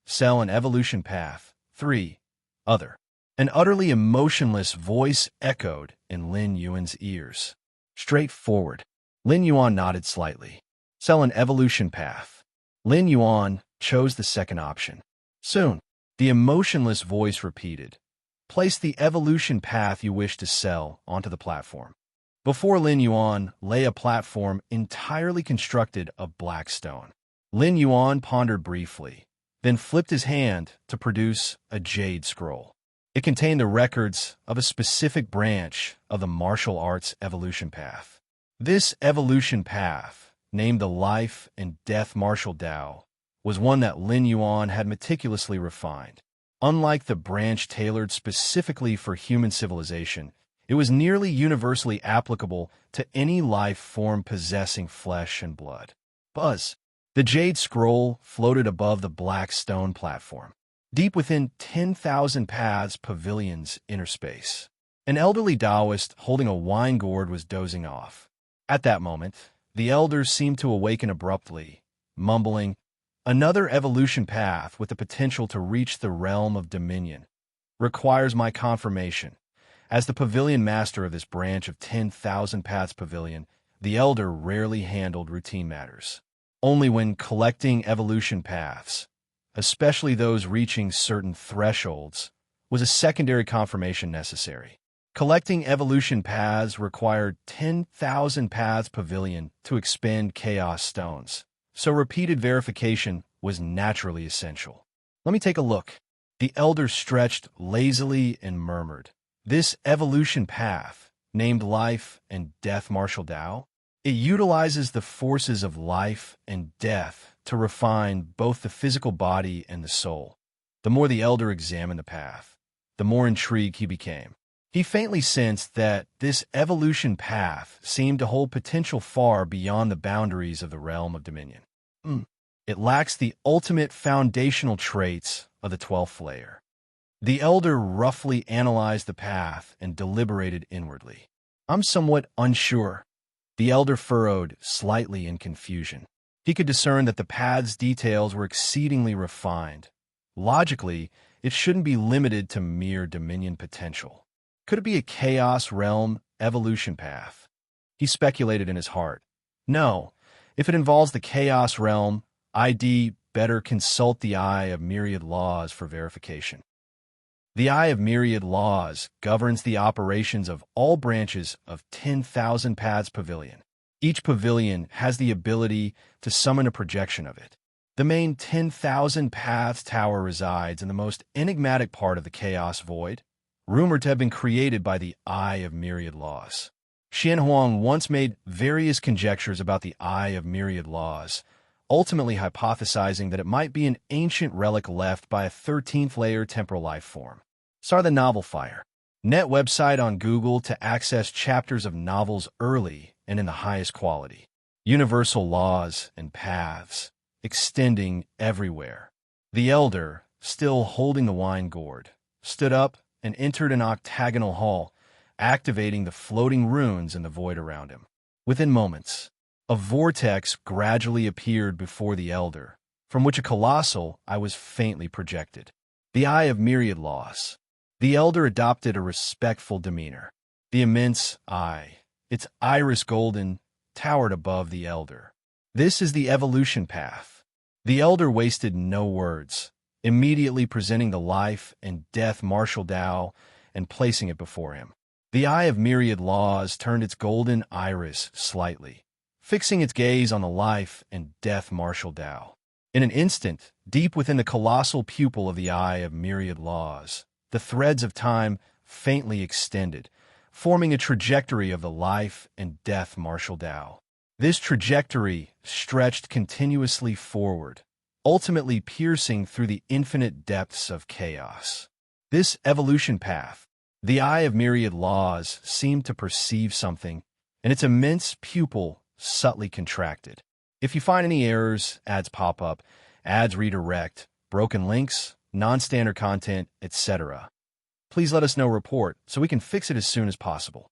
Sell an evolution path. 3. Other. An utterly emotionless voice echoed in Lin Yuan's ears. Straightforward. Lin Yuan nodded slightly. Sell an evolution path. Lin Yuan chose the second option. Soon, the emotionless voice repeated, place the evolution path you wish to sell onto the platform. Before Lin Yuan lay a platform entirely constructed of black stone. Lin Yuan pondered briefly, then flipped his hand to produce a jade scroll. It contained the records of a specific branch of the martial arts evolution path. This evolution path, named the Life and Death Martial Tao, was one that Lin Yuan had meticulously refined. Unlike the branch tailored specifically for human civilization, it was nearly universally applicable to any life form possessing flesh and blood. Buzz. The jade scroll floated above the black stone platform, deep within 10,000 Paths Pavilion's inner space. An elderly Taoist holding a wine gourd was dozing off. At that moment, the elder seemed to awaken abruptly, mumbling, Another evolution path with the potential to reach the realm of dominion requires my confirmation. As the pavilion master of this branch of 10,000 Paths Pavilion, the Elder rarely handled routine matters. Only when collecting evolution paths, especially those reaching certain thresholds, was a secondary confirmation necessary. Collecting evolution paths required 10,000 Paths Pavilion to expend Chaos Stones, so repeated verification was naturally essential. Let me take a look. The Elder stretched lazily and murmured, "This evolution path, named Life and Death Martial Tao, it utilizes the forces of life and death to refine both the physical body and the soul." The more the Elder examined the path, the more intrigued he became. He faintly sensed that this evolution path seemed to hold potential far beyond the boundaries of the realm of dominion. It lacks the ultimate foundational traits of the 12th layer. The Elder roughly analyzed the path and deliberated inwardly. "I'm somewhat unsure." The Elder furrowed slightly in confusion. He could discern that the path's details were exceedingly refined. Logically, it shouldn't be limited to mere dominion potential. Could it be a Chaos Realm evolution path? He speculated in his heart. No, if it involves the Chaos Realm, I'd better consult the Eye of Myriad Laws for verification. The Eye of Myriad Laws governs the operations of all branches of 10,000 Paths Pavilion. Each pavilion has the ability to summon a projection of it. The main 10,000 Paths Tower resides in the most enigmatic part of the Chaos Void, rumored to have been created by the Eye of Myriad Laws. Xian Huang once made various conjectures about the Eye of Myriad Laws, ultimately hypothesizing that it might be an ancient relic left by a 13th-layer temporal life form. Start the Novel Fire, net website on Google to access chapters of novels early and in the highest quality. Universal laws and paths, extending everywhere. The Elder, still holding the wine gourd, stood up and entered an octagonal hall, activating the floating runes in the void around him. Within moments, a vortex gradually appeared before the Elder, from which a colossal eye was faintly projected. The Eye of Myriad Laws. The Elder adopted a respectful demeanor. The immense eye, its iris golden, towered above the Elder. This is the evolution path. The Elder wasted no words, immediately presenting the life and death martial Tao and placing it before him. The Eye of Myriad Laws turned its golden iris slightly, fixing its gaze on the life and death martial Tao. In an instant, deep within the colossal pupil of the Eye of Myriad Laws, the threads of time faintly extended, forming a trajectory of the life and death martial Tao. This trajectory stretched continuously forward, ultimately piercing through the infinite depths of chaos. This evolution path, the Eye of Myriad Laws, seemed to perceive something, and its immense pupil subtly contracted. If you find any errors, ads pop up, ads redirect, broken links, non-standard content, etc., please let us know report so we can fix it as soon as possible.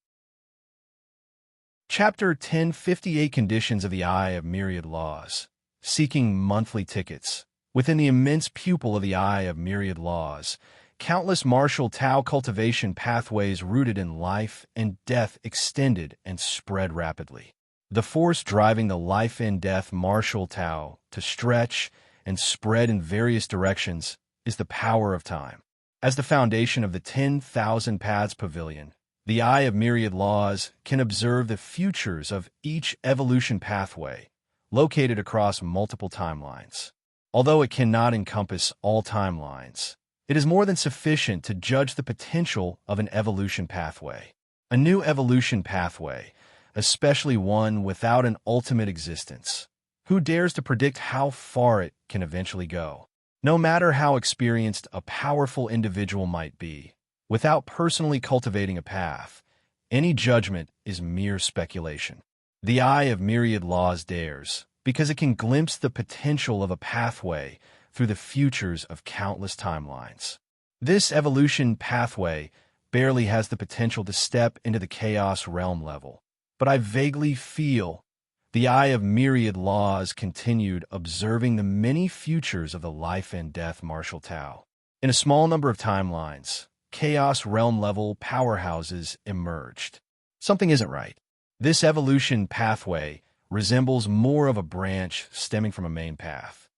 Chapter 1058 Conditions of the Eye of Myriad Laws. Seeking monthly tickets. Within the immense pupil of the Eye of Myriad Laws, countless martial Tao cultivation pathways rooted in life and death extended and spread rapidly. The force driving the life and death martial Tao to stretch and spread in various directions is the power of time. As the foundation of the 10,000 Paths Pavilion, the Eye of Myriad Laws can observe the futures of each evolution pathway, located across multiple timelines. Although it cannot encompass all timelines, it is more than sufficient to judge the potential of an evolution pathway. A new evolution pathway, especially one without an ultimate existence. Who dares to predict how far it can eventually go? No matter how experienced a powerful individual might be, without personally cultivating a path, any judgment is mere speculation. The Eye of Myriad Laws dares, because it can glimpse the potential of a pathway through the futures of countless timelines. This evolution pathway barely has the potential to step into the Chaos Realm level, but I vaguely feel The Eye of Myriad Laws continued observing the many futures of the life and death Martial Tao. In a small number of timelines, Chaos Realm-level powerhouses emerged. Something isn't right. This evolution pathway resembles more of a branch stemming from a main path.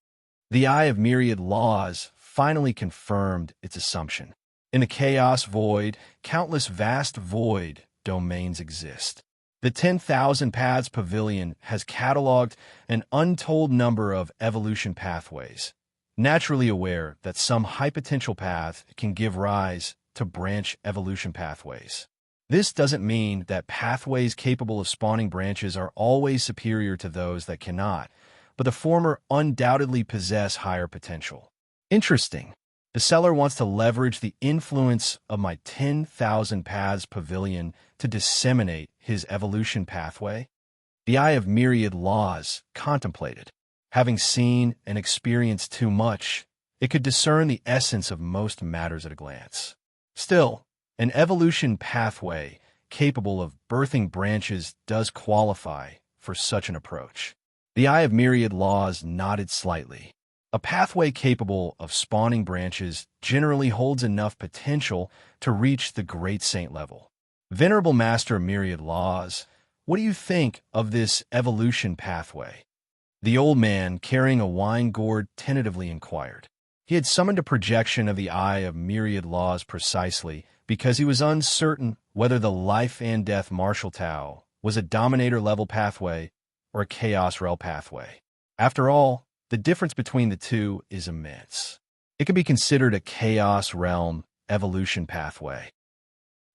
The Eye of Myriad Laws finally confirmed its assumption. In the Chaos Void, countless vast void domains exist. The 10,000 Paths Pavilion has cataloged an untold number of evolution pathways, naturally aware that some high potential path can give rise to branch evolution pathways. This doesn't mean that pathways capable of spawning branches are always superior to those that cannot, but the former undoubtedly possess higher potential. Interesting. The seller wants to leverage the influence of my 10,000 Paths Pavilion to disseminate his evolution pathway. The Eye of Myriad Laws contemplated. Having seen and experienced too much, it could discern the essence of most matters at a glance. Still, an evolution pathway capable of birthing branches does qualify for such an approach. The Eye of Myriad Laws nodded slightly. A pathway capable of spawning branches generally holds enough potential to reach the Great Saint level. Venerable Master of Myriad Laws, what do you think of this evolution pathway? The old man, carrying a wine gourd, tentatively inquired. He had summoned a projection of the Eye of Myriad Laws precisely because he was uncertain whether the life and death Martial Tao was a Dominator-level pathway or a Chaos Realm pathway. After all, the difference between the two is immense. It can be considered a Chaos Realm evolution pathway.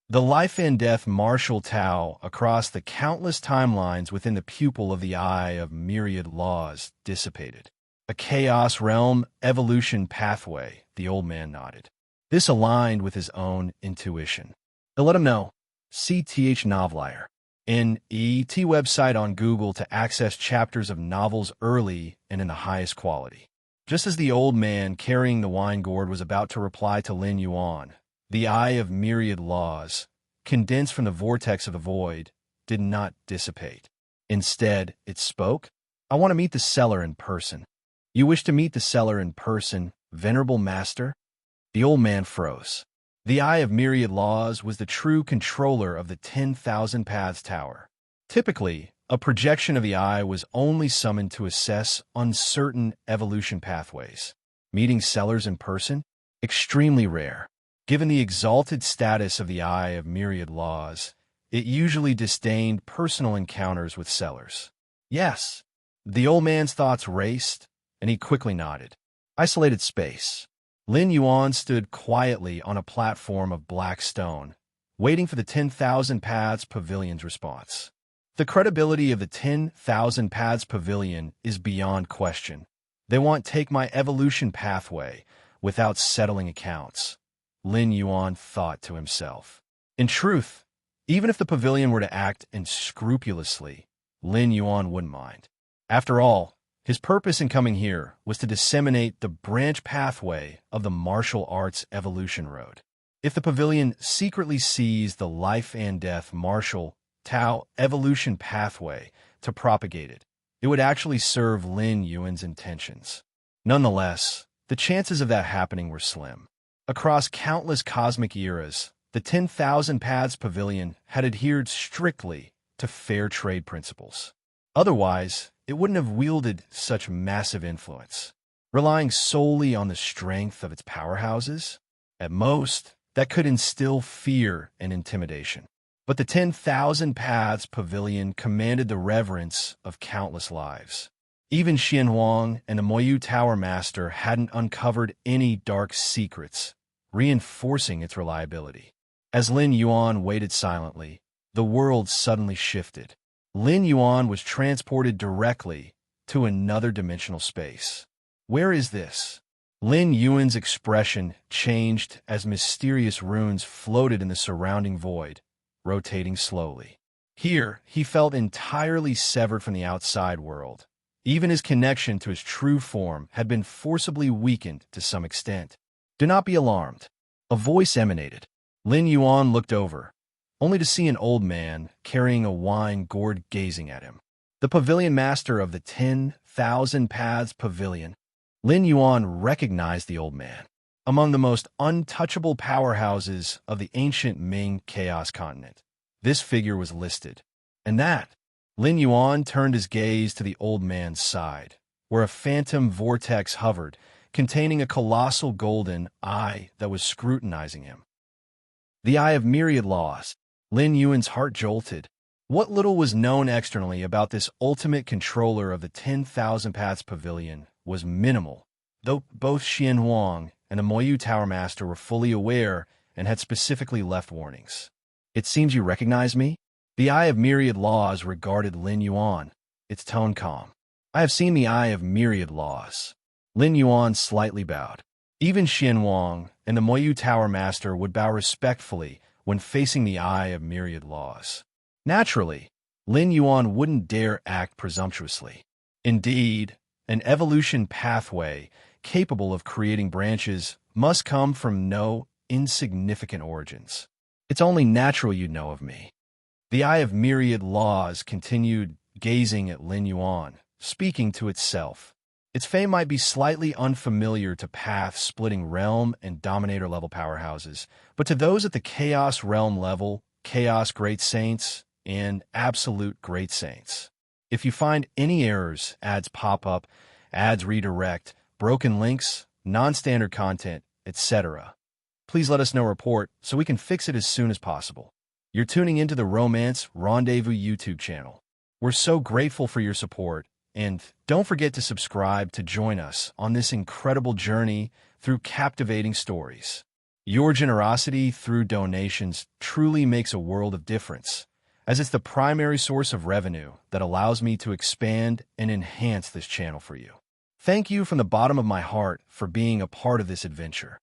The life and death Martial Tao across the countless timelines within the pupil of the Eye of Myriad Laws dissipated. A Chaos Realm evolution pathway, the old man nodded. This aligned with his own intuition. To let him know, CTH Novelier. NET website on Google to access chapters of novels early and in the highest quality. Just as the old man carrying the wine gourd was about to reply to Lin Yuan, the Eye of Myriad Laws, condensed from the vortex of the void, did not dissipate. Instead, it spoke. I want to meet the seller in person. You wish to meet the seller in person, Venerable Master? The old man froze. The Eye of Myriad Laws was the true controller of the 10,000 Paths Tower. Typically, a projection of the eye was only summoned to assess uncertain evolution pathways. Meeting sellers in person? Extremely rare. Given the exalted status of the Eye of Myriad Laws, it usually disdained personal encounters with sellers. Yes. The old man's thoughts raced, and he quickly nodded. Isolated space. Lin Yuan stood quietly on a platform of black stone, waiting for the 10,000 Paths Pavilion's response. The credibility of the 10,000 Paths Pavilion is beyond question. They won't take my evolution pathway without settling accounts, Lin Yuan thought to himself. In truth, even if the pavilion were to act unscrupulously, Lin Yuan wouldn't mind. After all, his purpose in coming here was to disseminate the branch pathway of the martial arts evolution road. If the pavilion secretly seized the life and death martial Tao evolution pathway to propagate it, it would actually serve Lin Yuan's intentions. Nonetheless, the chances of that happening were slim. Across countless cosmic eras, the 10,000 Paths Pavilion had adhered strictly to fair trade principles. Otherwise, it wouldn't have wielded such massive influence. Relying solely on the strength of its powerhouses, at most, that could instill fear and intimidation. But the 10,000 Paths Pavilion commanded the reverence of countless lives. Even Xian Huang and the Moyu Tower Master hadn't uncovered any dark secrets, reinforcing its reliability. As Lin Yuan waited silently, the world suddenly shifted. Lin Yuan was transported directly to another dimensional space. Where is this? Lin Yuan's expression changed as mysterious runes floated in the surrounding void, rotating slowly. Here, he felt entirely severed from the outside world. Even his connection to his true form had been forcibly weakened to some extent. Do not be alarmed. A voice emanated. Lin Yuan looked over, only to see an old man carrying a wine gourd gazing at him. the pavilion master of the 10,000 Paths Pavilion. Lin Yuan recognized the old man. Among the most untouchable powerhouses of the ancient Ming Chaos Continent, this figure was listed. And that, Lin Yuan turned his gaze to the old man's side, where a phantom vortex hovered, containing a colossal golden eye that was scrutinizing him. The Eye of Myriad Laws. Lin Yuan's heart jolted. What little was known externally about this ultimate controller of the 10,000 Paths Pavilion was minimal, though both Xian Huang and the Moyu Tower Master were fully aware and had specifically left warnings. It seems you recognize me? The Eye of Myriad Laws regarded Lin Yuan, its tone calm. I have seen the Eye of Myriad Laws. Lin Yuan slightly bowed. Even Xian Huang and the Moyu Tower Master would bow respectfully when facing the Eye of Myriad Laws. Naturally, Lin Yuan wouldn't dare act presumptuously. Indeed, an evolution pathway capable of creating branches must come from no insignificant origins. It's only natural you'd know of me. The Eye of Myriad Laws continued gazing at Lin Yuan, speaking to itself. Its fame might be slightly unfamiliar to path-splitting realm and dominator-level powerhouses, but to those at the Chaos Realm level, Chaos Great Saints, and Absolute Great Saints. If you find any errors, ads pop up, ads redirect, broken links, non-standard content, etc., please let us know report so we can fix it as soon as possible. You're tuning into the Romance Rendezvous YouTube channel. We're so grateful for your support, and don't forget to subscribe to join us on this incredible journey through captivating stories. Your generosity through donations truly makes a world of difference, as it's the primary source of revenue that allows me to expand and enhance this channel for you. Thank you from the bottom of my heart for being a part of this adventure.